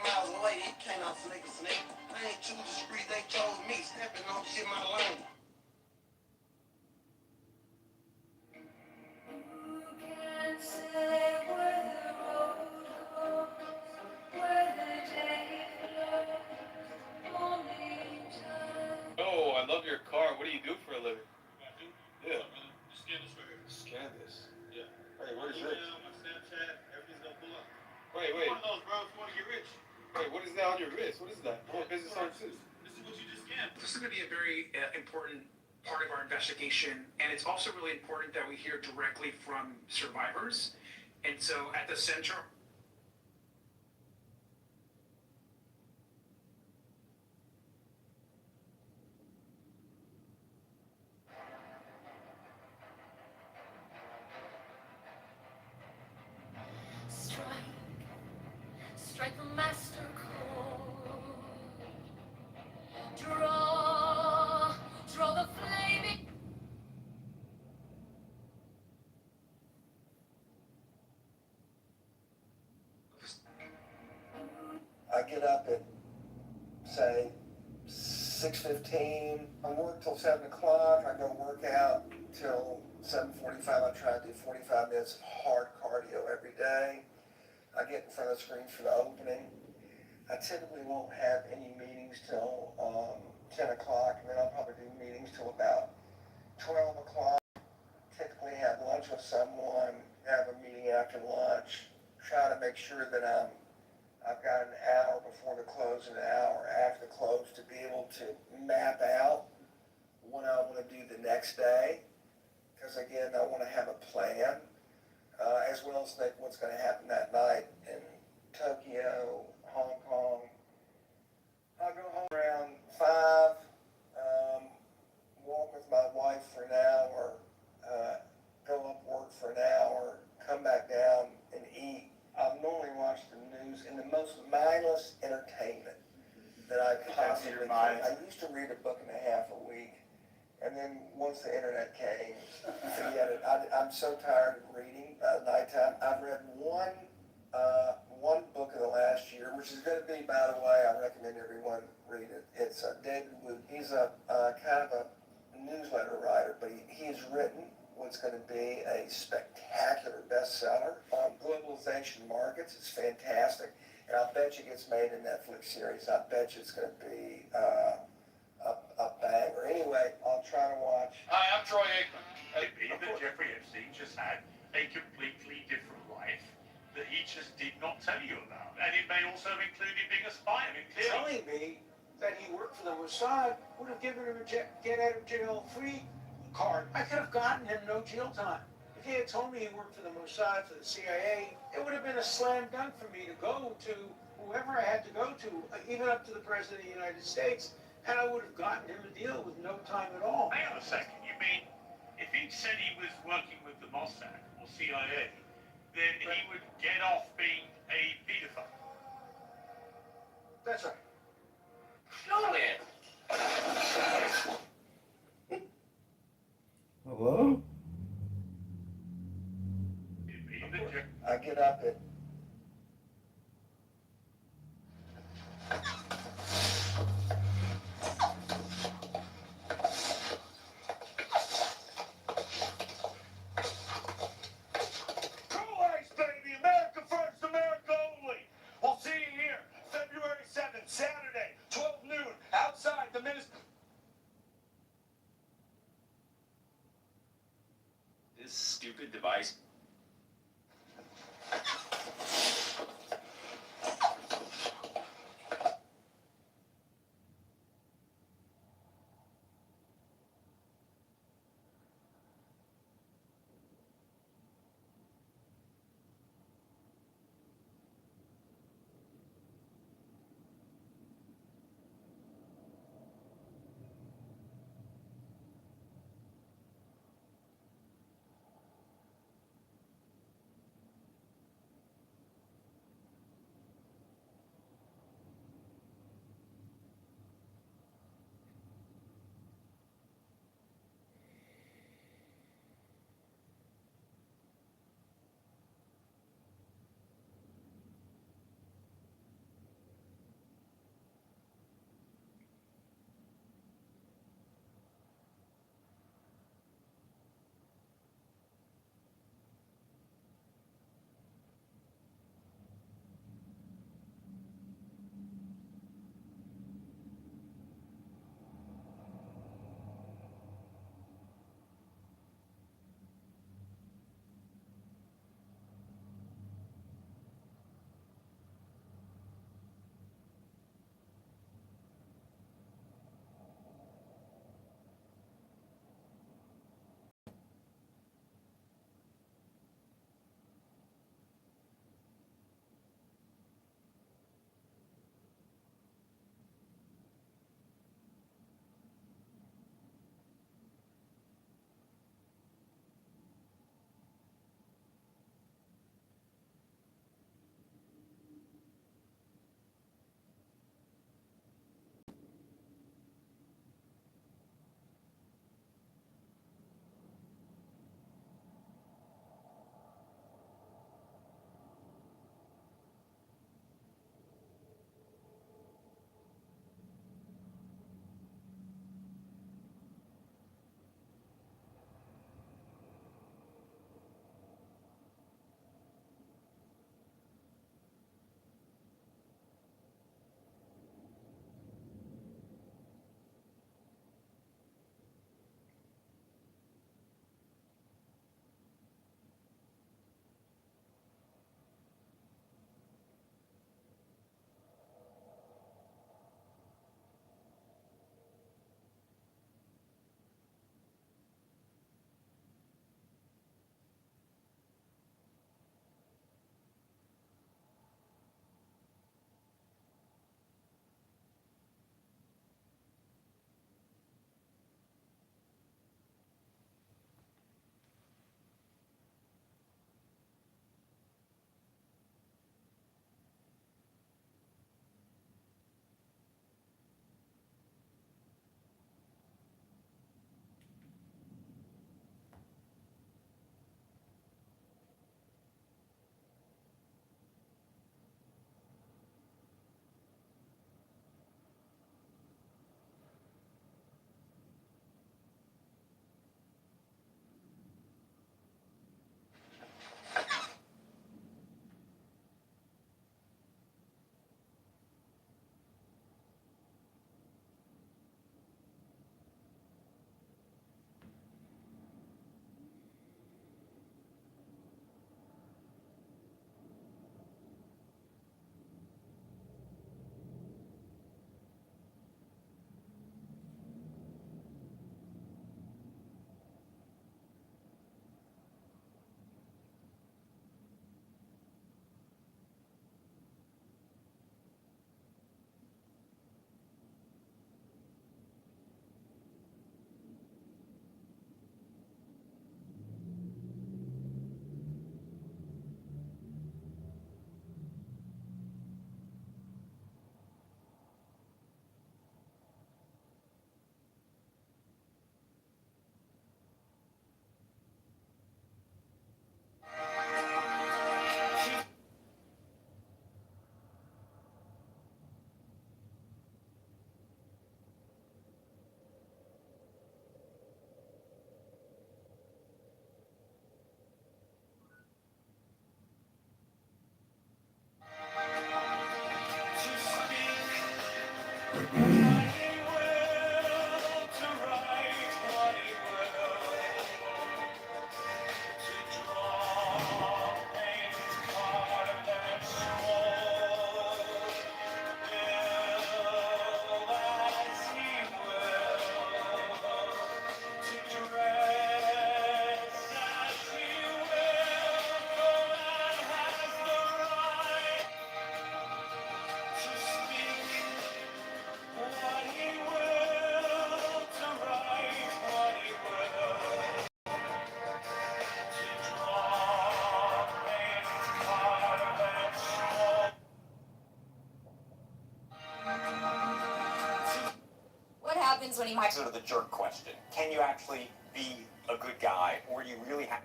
miles away, he came out snake a snake. I ain't too discreet, they chose me, stepping on shit my lane. Who can say where the road goes, where the day flows, only time. Oh, I love your car. What do you do for a living? Yeah. Just scan this right here. Scan this. Yeah. Hey, what is Email, this? my Snapchat, everything's gonna pull up. Wait. One of those, bro, if you wanna get rich. Wait, what is that on your wrist? What is that? I'm a business owner too. This is what you just scanned. This is going to be a very important part of our investigation, and it's also really important that we hear directly from survivors. And so at the center. Strike the master chord. Draw the flaming. I get up at, say, 6:15. I work till 7 o'clock. I go work out till 7:45. I try to do 45 minutes of hard cardio every day. I get in front of the screen for the opening. I typically won't have any meetings till 10 o'clock, and then I'll probably do meetings till about 12 o'clock. Typically have lunch with someone, have a meeting after lunch, try to make sure that I've got an hour before the close and an hour after the close to be able to map out what I want to do the next day. Because again, I want to have a plan, as well as think what's going to happen that night in Tokyo, Hong Kong. I'll go home around 5, walk with my wife for an hour, go up work for an hour, come back down and eat. I'll normally watch the news in the most mindless entertainment that I possibly can. I used to read a book and a half a week, and then once the internet came, forget it. I'm so tired of reading at nighttime. I've read one book in the last year, which is going to be, by the way, I recommend everyone read it. It's David Wood. He's a kind of a newsletter writer, but he has written what's going to be a spectacular bestseller on globalization markets. It's fantastic, and I'll bet you it gets made in Netflix series. I bet you it's going to be a banger. Anyway, I'll try to watch. Hi, I'm Troy Aikman. Maybe that Jeffrey Epstein just had a completely different life that he just did not tell you about. And it may also have included being a spy. I mean, clearly. Telling me that he worked for the Mossad would have given him a get out of jail free card. I could have gotten him no jail time. If he had told me he worked for the Mossad, for the CIA, it would have been a slam dunk for me to go to whoever I had to go to, even up to the President of the United States, and I would have gotten him a deal with no time at all. Hang on a second. You mean if he said he was working with the Mossad or CIA, then he would get off being a pedophile? That's right. Surely. Hello? I get up at Baby, America first, America only. We'll see you here, February 7th, Saturday, 12 noon, outside the ministry. This stupid device. What happens when you have sort of the jerk question? Can you actually be a good guy, or do you really have?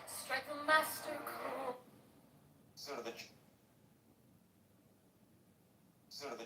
Strike a master call. Sort of the. Sort of the.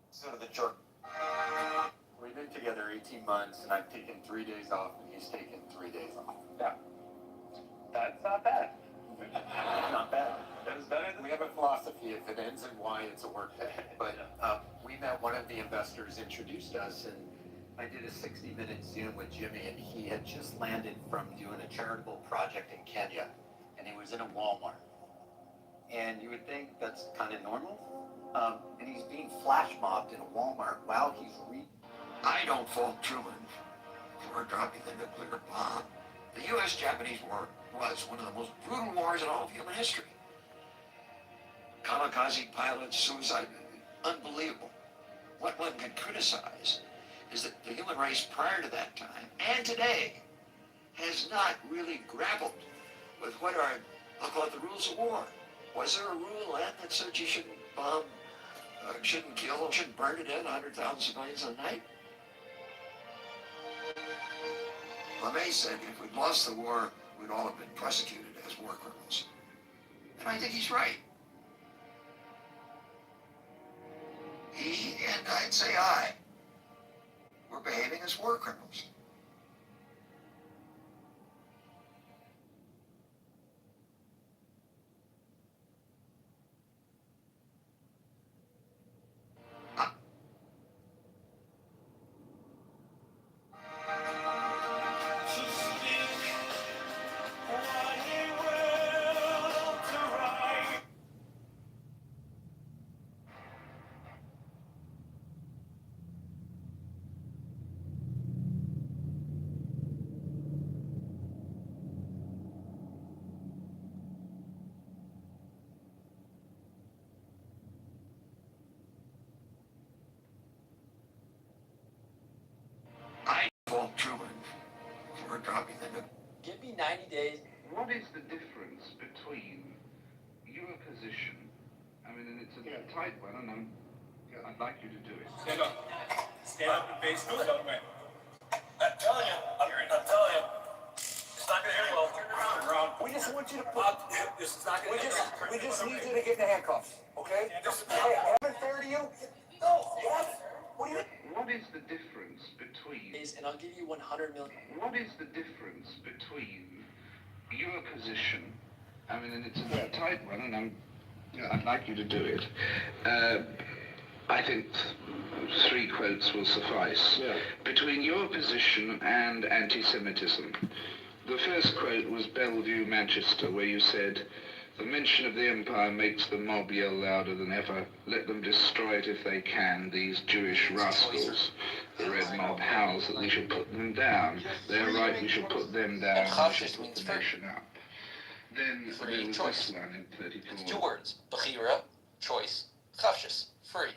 Sort of the jerk. We've been together 18 months, and I've taken 3 days off, and he's taken 3 days off. Yeah. That's not bad. Not bad. That is better than. We have a philosophy: if it ends in Y, it's a work day. But we met one of the investors, introduced us, and I did a 60-minute Zoom with Jimmy, and he had just landed from doing a charitable project in Kenya, and he was in a Walmart. And you would think that's kind of normal. And he's being flash mobbed in a Walmart while he's I don't fault Truman for dropping the nuclear bomb. The U.S.-Japanese War was one of the most brutal wars in all of human history. Kamikaze pilots, suicide, unbelievable. What one can criticize is that the human race prior to that time and today has not really grappled with what are, I'll call it the rules of war. Was there a rule then that said you shouldn't bomb, shouldn't kill, shouldn't burn to death 100,000 civilians a night? LeMay said if we'd lost the war, we'd all have been prosecuted as war criminals. And I think he's right. He, and I'd say I, were behaving as war criminals. I fault Truman for dropping the nuclear. Give me 90 days. What is the difference between your position? I mean, and it's a tight one, and I'd like you to do it. Stand up. Stand up and face the other way. I'm telling you. I'm telling you. It's not going to end well. Turn around. We just want you to put. This is not going to end well. We just need you to get the handcuffs. Okay? okay? Hey, I haven't fair to you? No, what? What do you... What is the difference between... And I'll give you 100 million. What is the difference between your position, I mean, and it's a tight one, and I'd like you to do it. I think 3 quotes will suffice. Yeah. Between your position and anti-Semitism. The first quote was Bellevue, Manchester, where you said, "The mention of the empire makes the mob yell louder than ever. Let them destroy it if they can, these Jewish rascals. The red mob howls that we should put them down. They're right, we should put them down, and we should put the nation up." Then there was this line in 34. It's 2 words. Bechira, choice. Chafshis, free.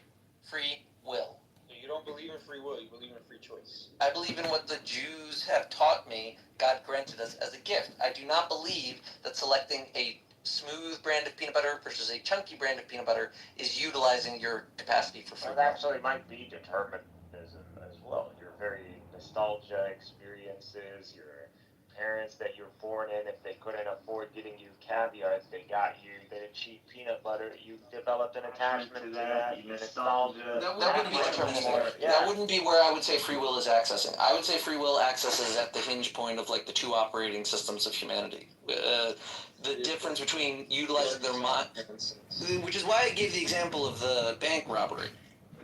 Free will. You don't believe in free will, you believe in free choice. I believe in what the Jews have taught me God granted us as a gift. I do not believe that selecting a smooth brand of peanut butter versus a chunky brand of peanut butter is utilizing your capacity for free will. Well, that actually might be determinism as well. Your very nostalgia experiences, your parents that you were born in, if they couldn't afford getting you caviar, if they got you the cheap peanut butter, you developed an attachment to that, the nostalgia. That wouldn't be deterministic. Yeah. That wouldn't be where I would say free will is accessing. I would say free will accesses at the hinge point of like the 2 operating systems of humanity. The difference between utilizing their mind, which is why I gave the example of the bank robbery,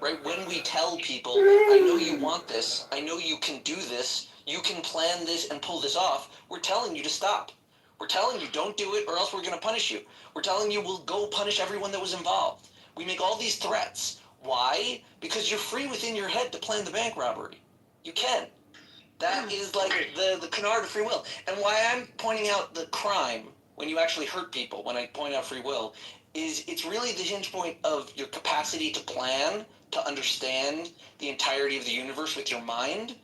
right? When we tell people, I know you want this, I know you can do this, you can plan this and pull this off, we're telling you to stop. We're telling you don't do it or else we're going to punish you. We're telling you we'll go punish everyone that was involved. We make all these threats. Why? Because you're free within your head to plan the bank robbery. You can. That is like the canard of free will. And why I'm pointing out the crime when you actually hurt people, when I point out free will, is it's really the hinge point of your capacity to plan, to understand the entirety of the universe with your mind,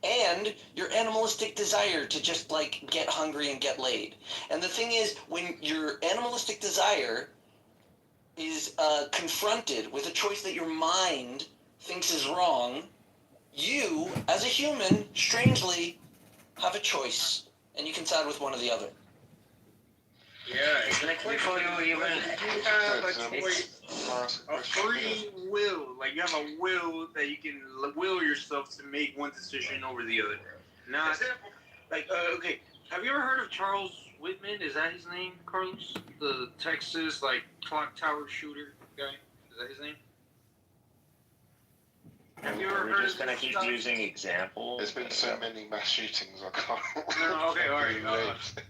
and your animalistic desire to just like get hungry and get laid. And the thing is, when your animalistic desire is confronted with a choice that your mind thinks is wrong, you, as a human, strangely, have a choice, and you can side with one or the other. Yeah, before you even have a choice, a free will. Like you have a will that you can will yourself to make one decision over the other. Not like okay. Have you ever heard of Charles Whitman? Is that his name, Carlos? The Texas like clock tower shooter guy. Is that his name? Have you ever heard? We're just gonna keep using examples. There's been so many mass shootings, I can't. No, okay, alright.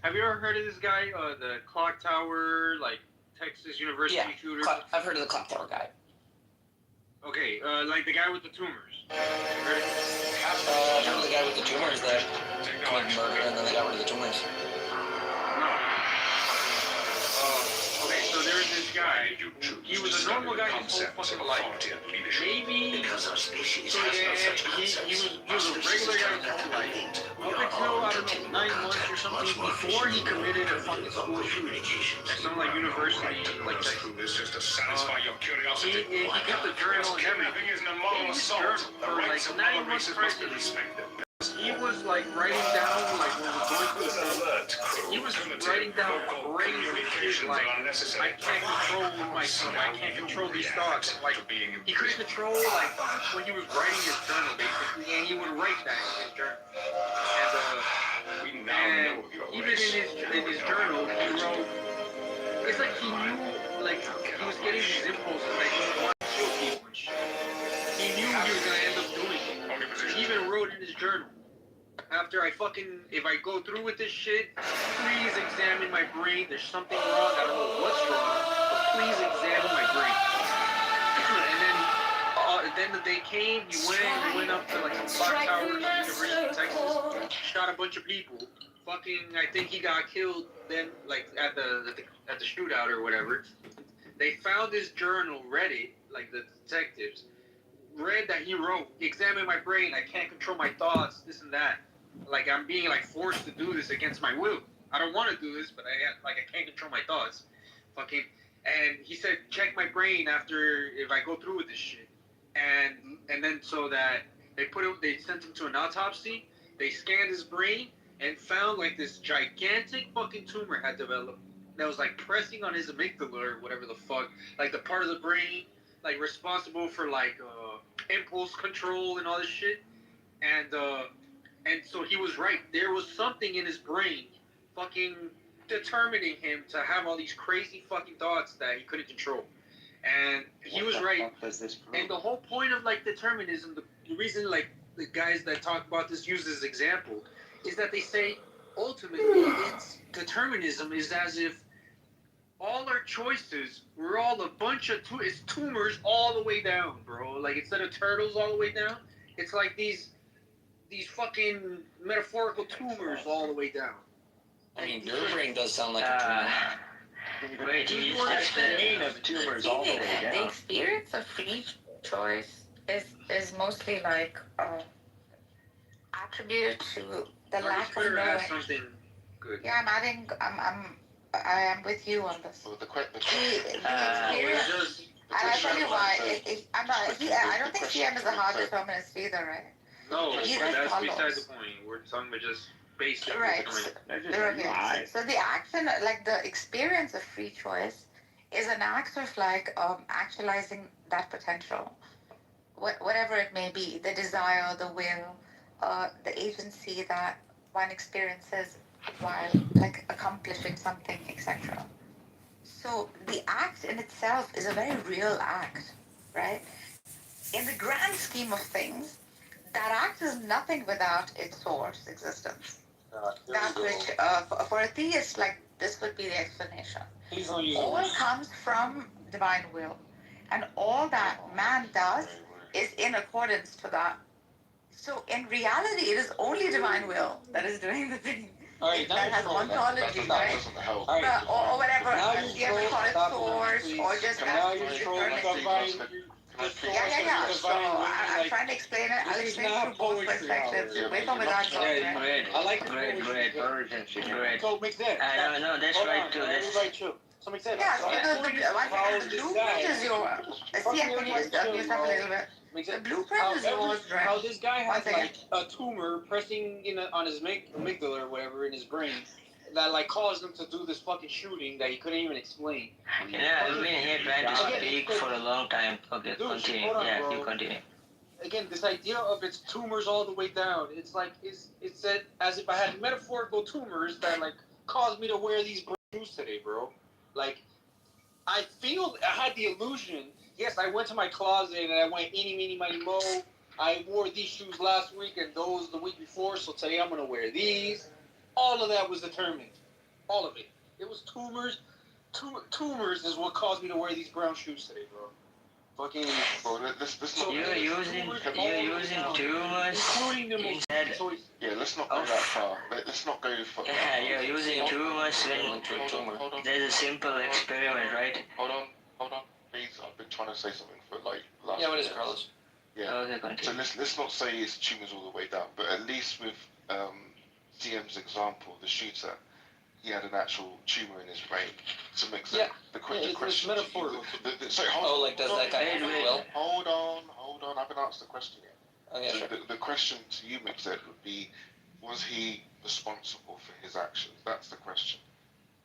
Have you ever heard of this guy, the clock tower, like Texas University shooter? I've heard of the clock tower guy. Okay, like the guy with the tumors. Heard of the guy with the tumors that committed murder and then they got rid of the tumors. No. Okay, so there's this guy. He was a normal guy his whole fucking life. Maybe. So yeah, he was a regular guy his whole life. Up until, I don't know, 9 months or something before he committed a fucking school shooting at some like university like Texas. Just to satisfy your curiosity. He kept the journal and everything. In his journal for like 9 months president. He was like writing down like when we were going through the he was writing down crazy shit like I can't control myself, I can't control these thoughts. Like he couldn't control like when he was writing his journal basically, and he would write that in his journal. And even in his journal he wrote it's like he knew like he was getting these impulses like he wanted to kill people and shit. He knew he was gonna end up doing it. He even wrote in his journal, after if I go through with this shit, please examine my brain. There's something wrong. I don't know what's wrong, but please examine my brain. And then the day came, he went up to like some clock towers in the University of Texas, shot a bunch of people. I think he got killed then, like at the shootout or whatever. They found his journal, read it, like the detectives. Read that he wrote, examine my brain, I can't control my thoughts, this and that. Like I'm being like forced to do this against my will. I don't want to do this, but I can't control my thoughts. And he said, check my brain if I go through with this shit. And then so that they sent him to an autopsy, they scanned his brain and found like this gigantic fucking tumor had developed that was like pressing on his amygdala or whatever the fuck, like the part of the brain like responsible for like impulse control and all this shit, and so he was right. There was something in his brain, fucking determining him to have all these crazy fucking thoughts that he couldn't control, and he was right. And the whole point of like determinism, the reason like the guys that talk about this use this example, is that they say ultimately it's determinism is as if all our choices were all a bunch of it's tumors all the way down, bro. Like instead of turtles all the way down, it's like these fucking metaphorical tumors all the way down. I mean, your brain does sound like a tumor. Wait, you That's the meaning of tumors all the way the down. experience of free choice is mostly like attributed to the lack of Twitter knowing. has something good. Yeah, I am with you on this. So the The experience, and I tell you why. I don't think CM is a hard determinist either, right? No, He but just that's follows. beside the point. We're talking about just basic Right. determinism. Okay. So the action, like the experience of free choice, is an act of like actualizing that potential, whatever it may be, the desire, the will, the agency that one experiences while like accomplishing something, etc. So the act in itself is a very real act, right? In the grand scheme of things, that act is nothing without its source existence. That which, for a theist, like this would be the explanation. All comes from divine will, and all that man does is in accordance to that. So in reality, it is only divine will that is doing the thing. That has ontology, right? Or whatever. You ever call it source, or just yeah. So I'm trying to explain it. I'll explain through both perspectives, with or without God, right? I like great. So makes sense. No, that's right too. That's right too. So makes sense. Yeah, so the blueprint is yours. See, I can use up a little bit. The blueprint is yours, right? How this guy has like a tumor pressing on his amygdala or whatever in his brain that like caused him to do this fucking shooting that he couldn't even explain. yeah. I've been here trying to speak for a long time. Okay, Dude, continue. hold on, Yeah, bro. you continue. Again, this idea of its tumors all the way down, it's like it's said as if I had metaphorical tumors that like caused me to wear these shoes today, bro. Like I had the illusion. Yes, I went to my closet and I went eeny, meeny, miny, mo. I wore these shoes last week and those the week before, so today I'm gonna wear these. All of that was determined. All of it. It was tumors. Tumors is what caused me to wear these brown shoes today, bro. Fucking. Bro, let's not. You're using tumors instead. Yeah, let's not go that far. Let's not go for. Yeah, you're using tumors when there's a simple experiment, right? Hold on. Please, I've been trying to say something for like last. Yeah, what is it, Carlos? Yeah. Okay, So let's not say it's tumors all the way down, but at least with CM's example, the shooter, he had an actual tumor in his brain. So makes the question. It's metaphorical. Sorry, hold on. like does that guy have free will? Hold on. I haven't answered the question yet. Oh yeah, sure. The question to you, Mixed, would be, was he responsible for his actions? That's the question.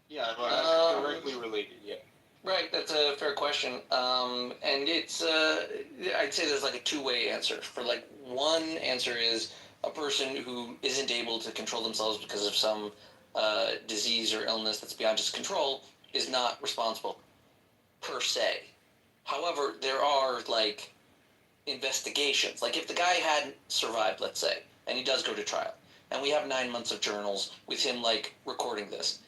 Yeah, but that's directly related. Yeah. Right, that's a fair question. And it's, I'd say there's like a two-way answer. For like one answer is a person who isn't able to control themselves because of some disease or illness that's beyond his control is not responsible per se. However, there are like investigations. Like if the guy hadn't survived, let's say, and he does go to trial, and we have 9 months of journals with him like recording this,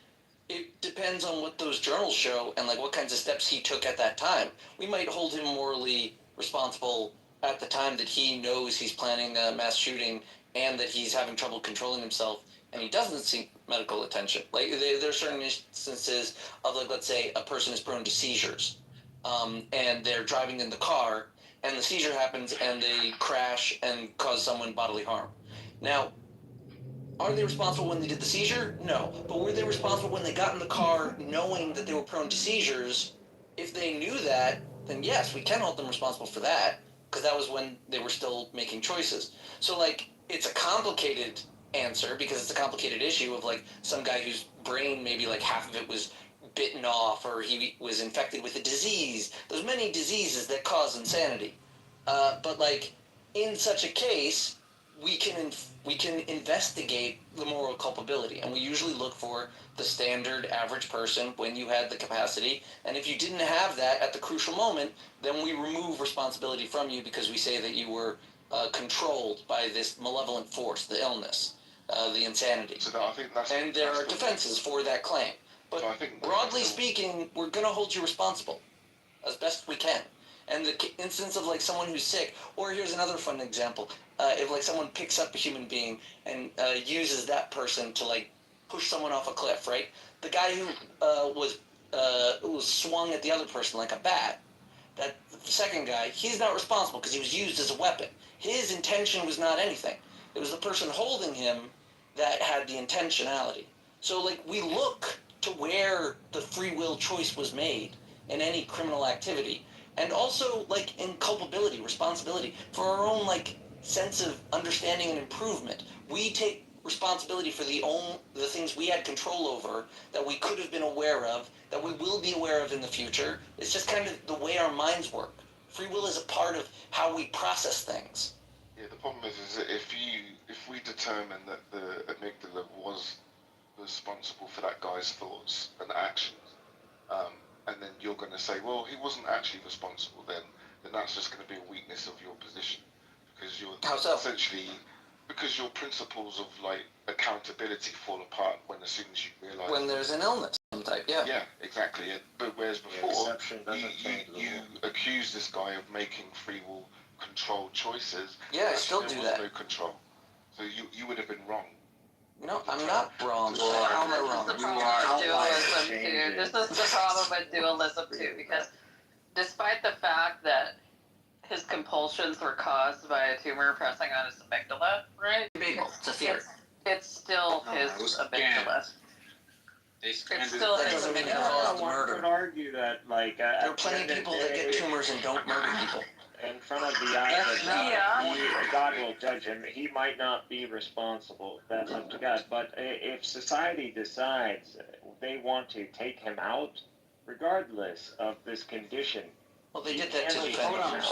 it depends on what those journals show and like what kinds of steps he took at that time. We might hold him morally responsible at the time that he knows he's planning a mass shooting and that he's having trouble controlling himself and he doesn't seek medical attention. Like there are certain instances of like, let's say a person is prone to seizures and they're driving in the car and the seizure happens and they crash and cause someone bodily harm. Now, are they responsible when they did the seizure? No. But were they responsible when they got in the car knowing that they were prone to seizures? If they knew that, then yes, we can hold them responsible for that, because that was when they were still making choices. So, like, it's a complicated answer, because it's a complicated issue of, like, some guy whose brain, maybe, like, half of it was bitten off, or he was infected with a disease. There's many diseases that cause insanity. But like, in such a case, we can investigate the moral culpability, and we usually look for the standard average person when you had the capacity, and if you didn't have that at the crucial moment, then we remove responsibility from you because we say that you were controlled by this malevolent force, the illness, the insanity. So I think and there are defenses for that claim. But so I think broadly speaking, we're going to hold you responsible as best we can. And the instance of like someone who's sick, or here's another fun example, if like someone picks up a human being and uses that person to like push someone off a cliff, right? The guy who was swung at the other person like a bat, that second guy, he's not responsible because he was used as a weapon. His intention was not anything. It was the person holding him that had the intentionality. So like we look to where the free will choice was made in any criminal activity. And also, like, in culpability, responsibility, for our own, like, sense of understanding and improvement. We take responsibility for the things we had control over, that we could have been aware of, that we will be aware of in the future. It's just kind of the way our minds work. Free will is a part of how we process things. Yeah, the problem is that if we determine that the amygdala was responsible for that guy's thoughts and actions, and then you're going to say, well, he wasn't actually responsible, then that's just going to be a weakness of your position, because you're essentially, because your principles of like accountability fall apart as soon as you realise when there's an illness type, yeah. Yeah, exactly. But whereas before, you accuse this guy of making free will controlled choices. Yeah, I still do that. There was no control, so you would have been wrong. No, I'm not wrong. How am I wrong? This is the problem with dualism too. This is the problem with dualism too, because despite the fact that his compulsions were caused by a tumor pressing on his amygdala, right? It's a theory. It's still his amygdala. It's still his One amygdala. could argue that, like, there are plenty of people that get tumors and don't murder people. In front of the eyes of God, God will judge him. He might not be responsible. That's up to God. But if society decides they want to take him out, regardless of this condition, well, they did that to defend him.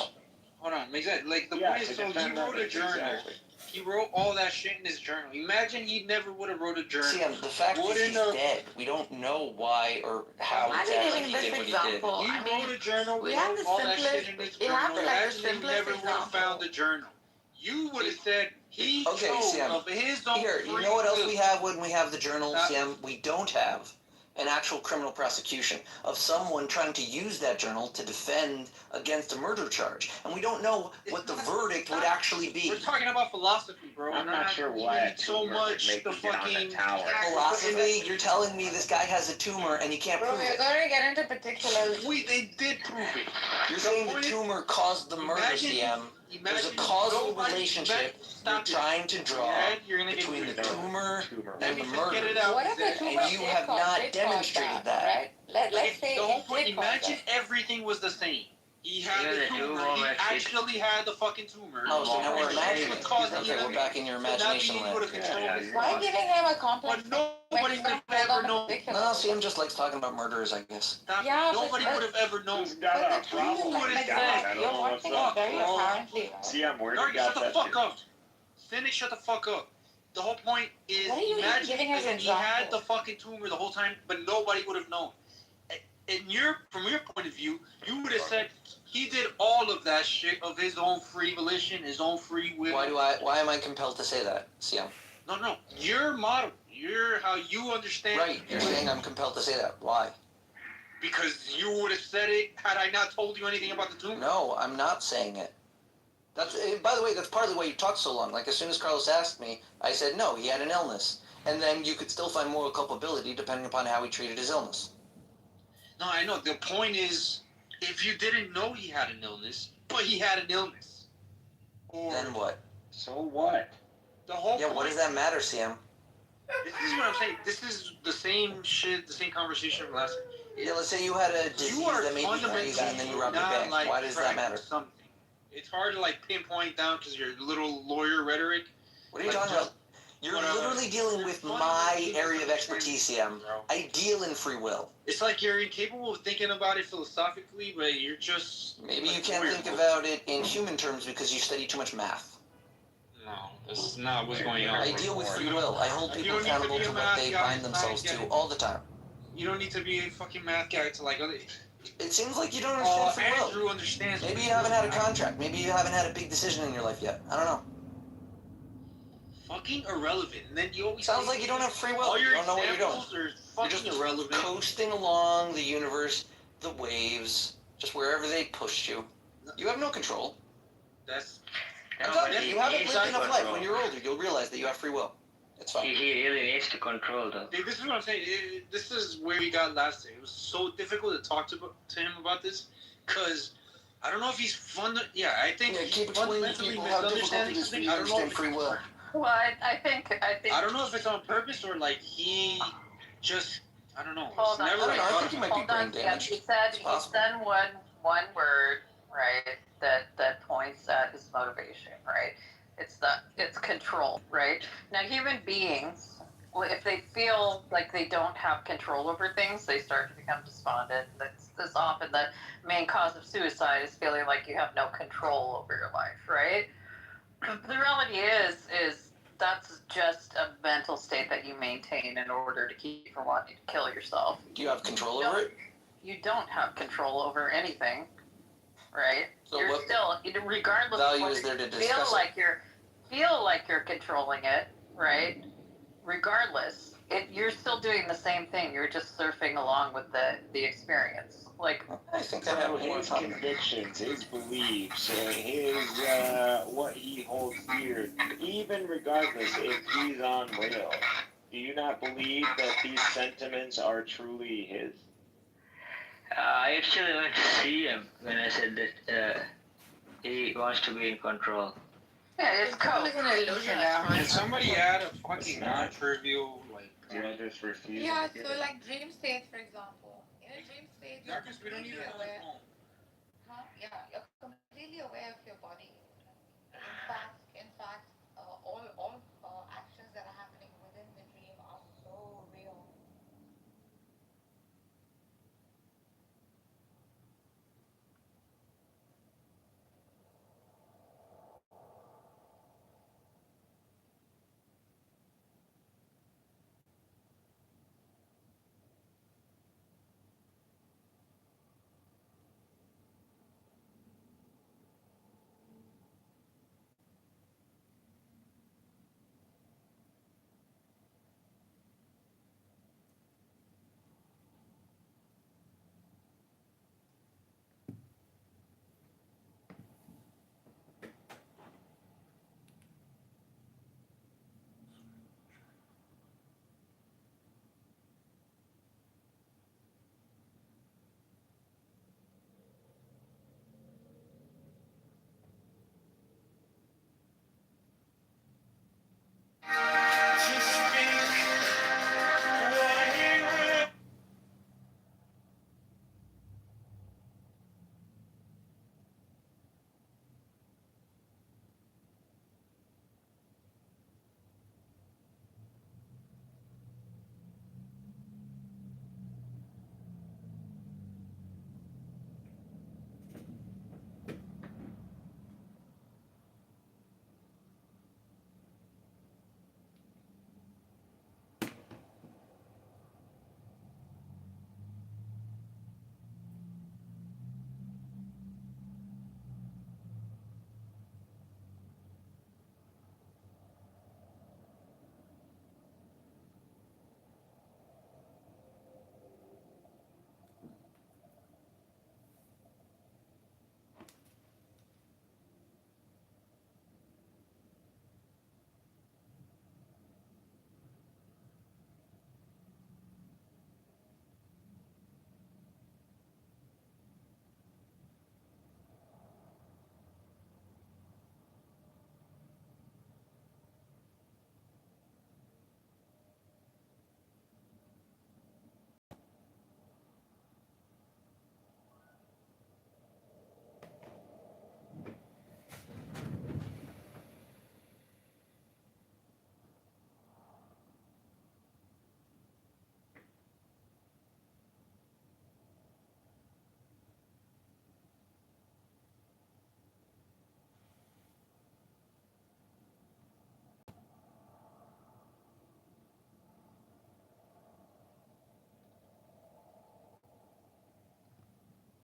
Hold on. Like the point is, so he wrote a journal. Exactly. He wrote all that shit in his journal. Imagine he never would have wrote a journal. See, the fact is he's dead. We don't know why or how exactly he did what he did. He wrote a journal. We have the all that shit in his journal. Imagine he never would have found the journal. You would have said he chose of his own Here, you know what else we have when we have the journal, Sam? We don't have an actual criminal prosecution of someone trying to use that journal to defend against a murder charge. And we don't know what the verdict would actually be. We're talking about philosophy, bro. I'm not sure why so much the fucking philosophy. You're telling me this guy has a tumor and you can't prove it. We're going to get into particulars. They did prove it. You're saying the tumor caused the murder, CM. There's a causal relationship you're trying to draw between the tumor and the murder. What if the tumor and you have not demonstrated that. Right? Let's say the whole point, imagine everything was the same. He had the tumor. He actually had the fucking tumor. Oh, so now we're imagining. Okay, we're back in your imagination land. Why giving him a complex? But nobody would have ever known. No, CM just likes talking about murderers, I guess. Yeah, nobody would have ever known. Who would have said? You're watching it very apparently. Shut the fuck up. Cynic, shut the fuck up. The whole point is, imagine he had the fucking tumor the whole time, but nobody would have known. From your point of view, you would have said he did all of that shit of his own free volition, his own free will. Why am I compelled to say that, CM? No. Your model. How you understand. Right. You're saying I'm compelled to say that. Why? Because you would have said it had I not told you anything about the tumor. No, I'm not saying it. That's, by the way, that's partly why you talked so long. Like, as soon as Carlos asked me, I said, no, he had an illness. And then you could still find moral culpability depending upon how he treated his illness. No, I know. The point is, if you didn't know he had an illness, but he had an illness. Then what? So what? The whole point, what does that matter, CM? This is what I'm saying. This is the same shit, the same conversation from last week. Yeah, let's say you had a disease that made you crazy and then you robbed a bank. Like, why does that matter? Something. It's hard to like pinpoint down because your little lawyer rhetoric. What are you talking about? You're literally dealing with my area of expertise, CM. I deal in free will. It's like you're incapable of thinking about it philosophically, but you're just... Maybe you can't think about it in human terms because you study too much math. No, that's not what's going on. I deal with free will. I hold people accountable to what they bind themselves to all the time. You don't need to be a fucking math guy to like... It seems like you don't understand free will. Andrew understands. Maybe you haven't had a contract. Maybe you haven't had a big decision in your life yet. I don't know. Fucking irrelevant. And then you always... Sounds like you don't have free will. You don't know what you're doing. You're just irrelevant. Coasting along the universe, the waves, just wherever they pushed you. You have no control. That's... You haven't lived enough life. When you're older, you'll realize that you have free will. It's fine. He really needs to control though. This is what I'm saying. This is where we got last time. It was so difficult to talk to him about this, because I don't know if he's yeah, I think keep explaining to people how difficult it is for you to understand free will. Well, I think. I don't know if it's on purpose or like he just. I don't know. Hold on. I think he might be brain damaged. He said one word, right? That points at his motivation, right? It's control, right? Now, human beings, if they feel like they don't have control over things, they start to become despondent. That's often the main cause of suicide, is feeling like you have no control over your life, right? The reality is that's just a mental state that you maintain in order to keep from wanting to kill yourself. Do you have control over it? You don't have control over anything, right? So you're what still, regardless value of what is there to you discuss feel like you're controlling it, right? Regardless, you're still doing the same thing. You're just surfing along with the experience. Like, I think I have more his fun. convictions, his beliefs, his what he holds dear, even regardless if he's on rail, do you not believe that these sentiments are truly his? I actually went to see him when I said that he wants to be in control. yeah, it's cool. It's an illusion now. Can somebody add a fucking non-trivial like? I just refuse. Yeah, so like dream states, for example. In a dream state, you're Marcus, we don't completely even have aware. a phone.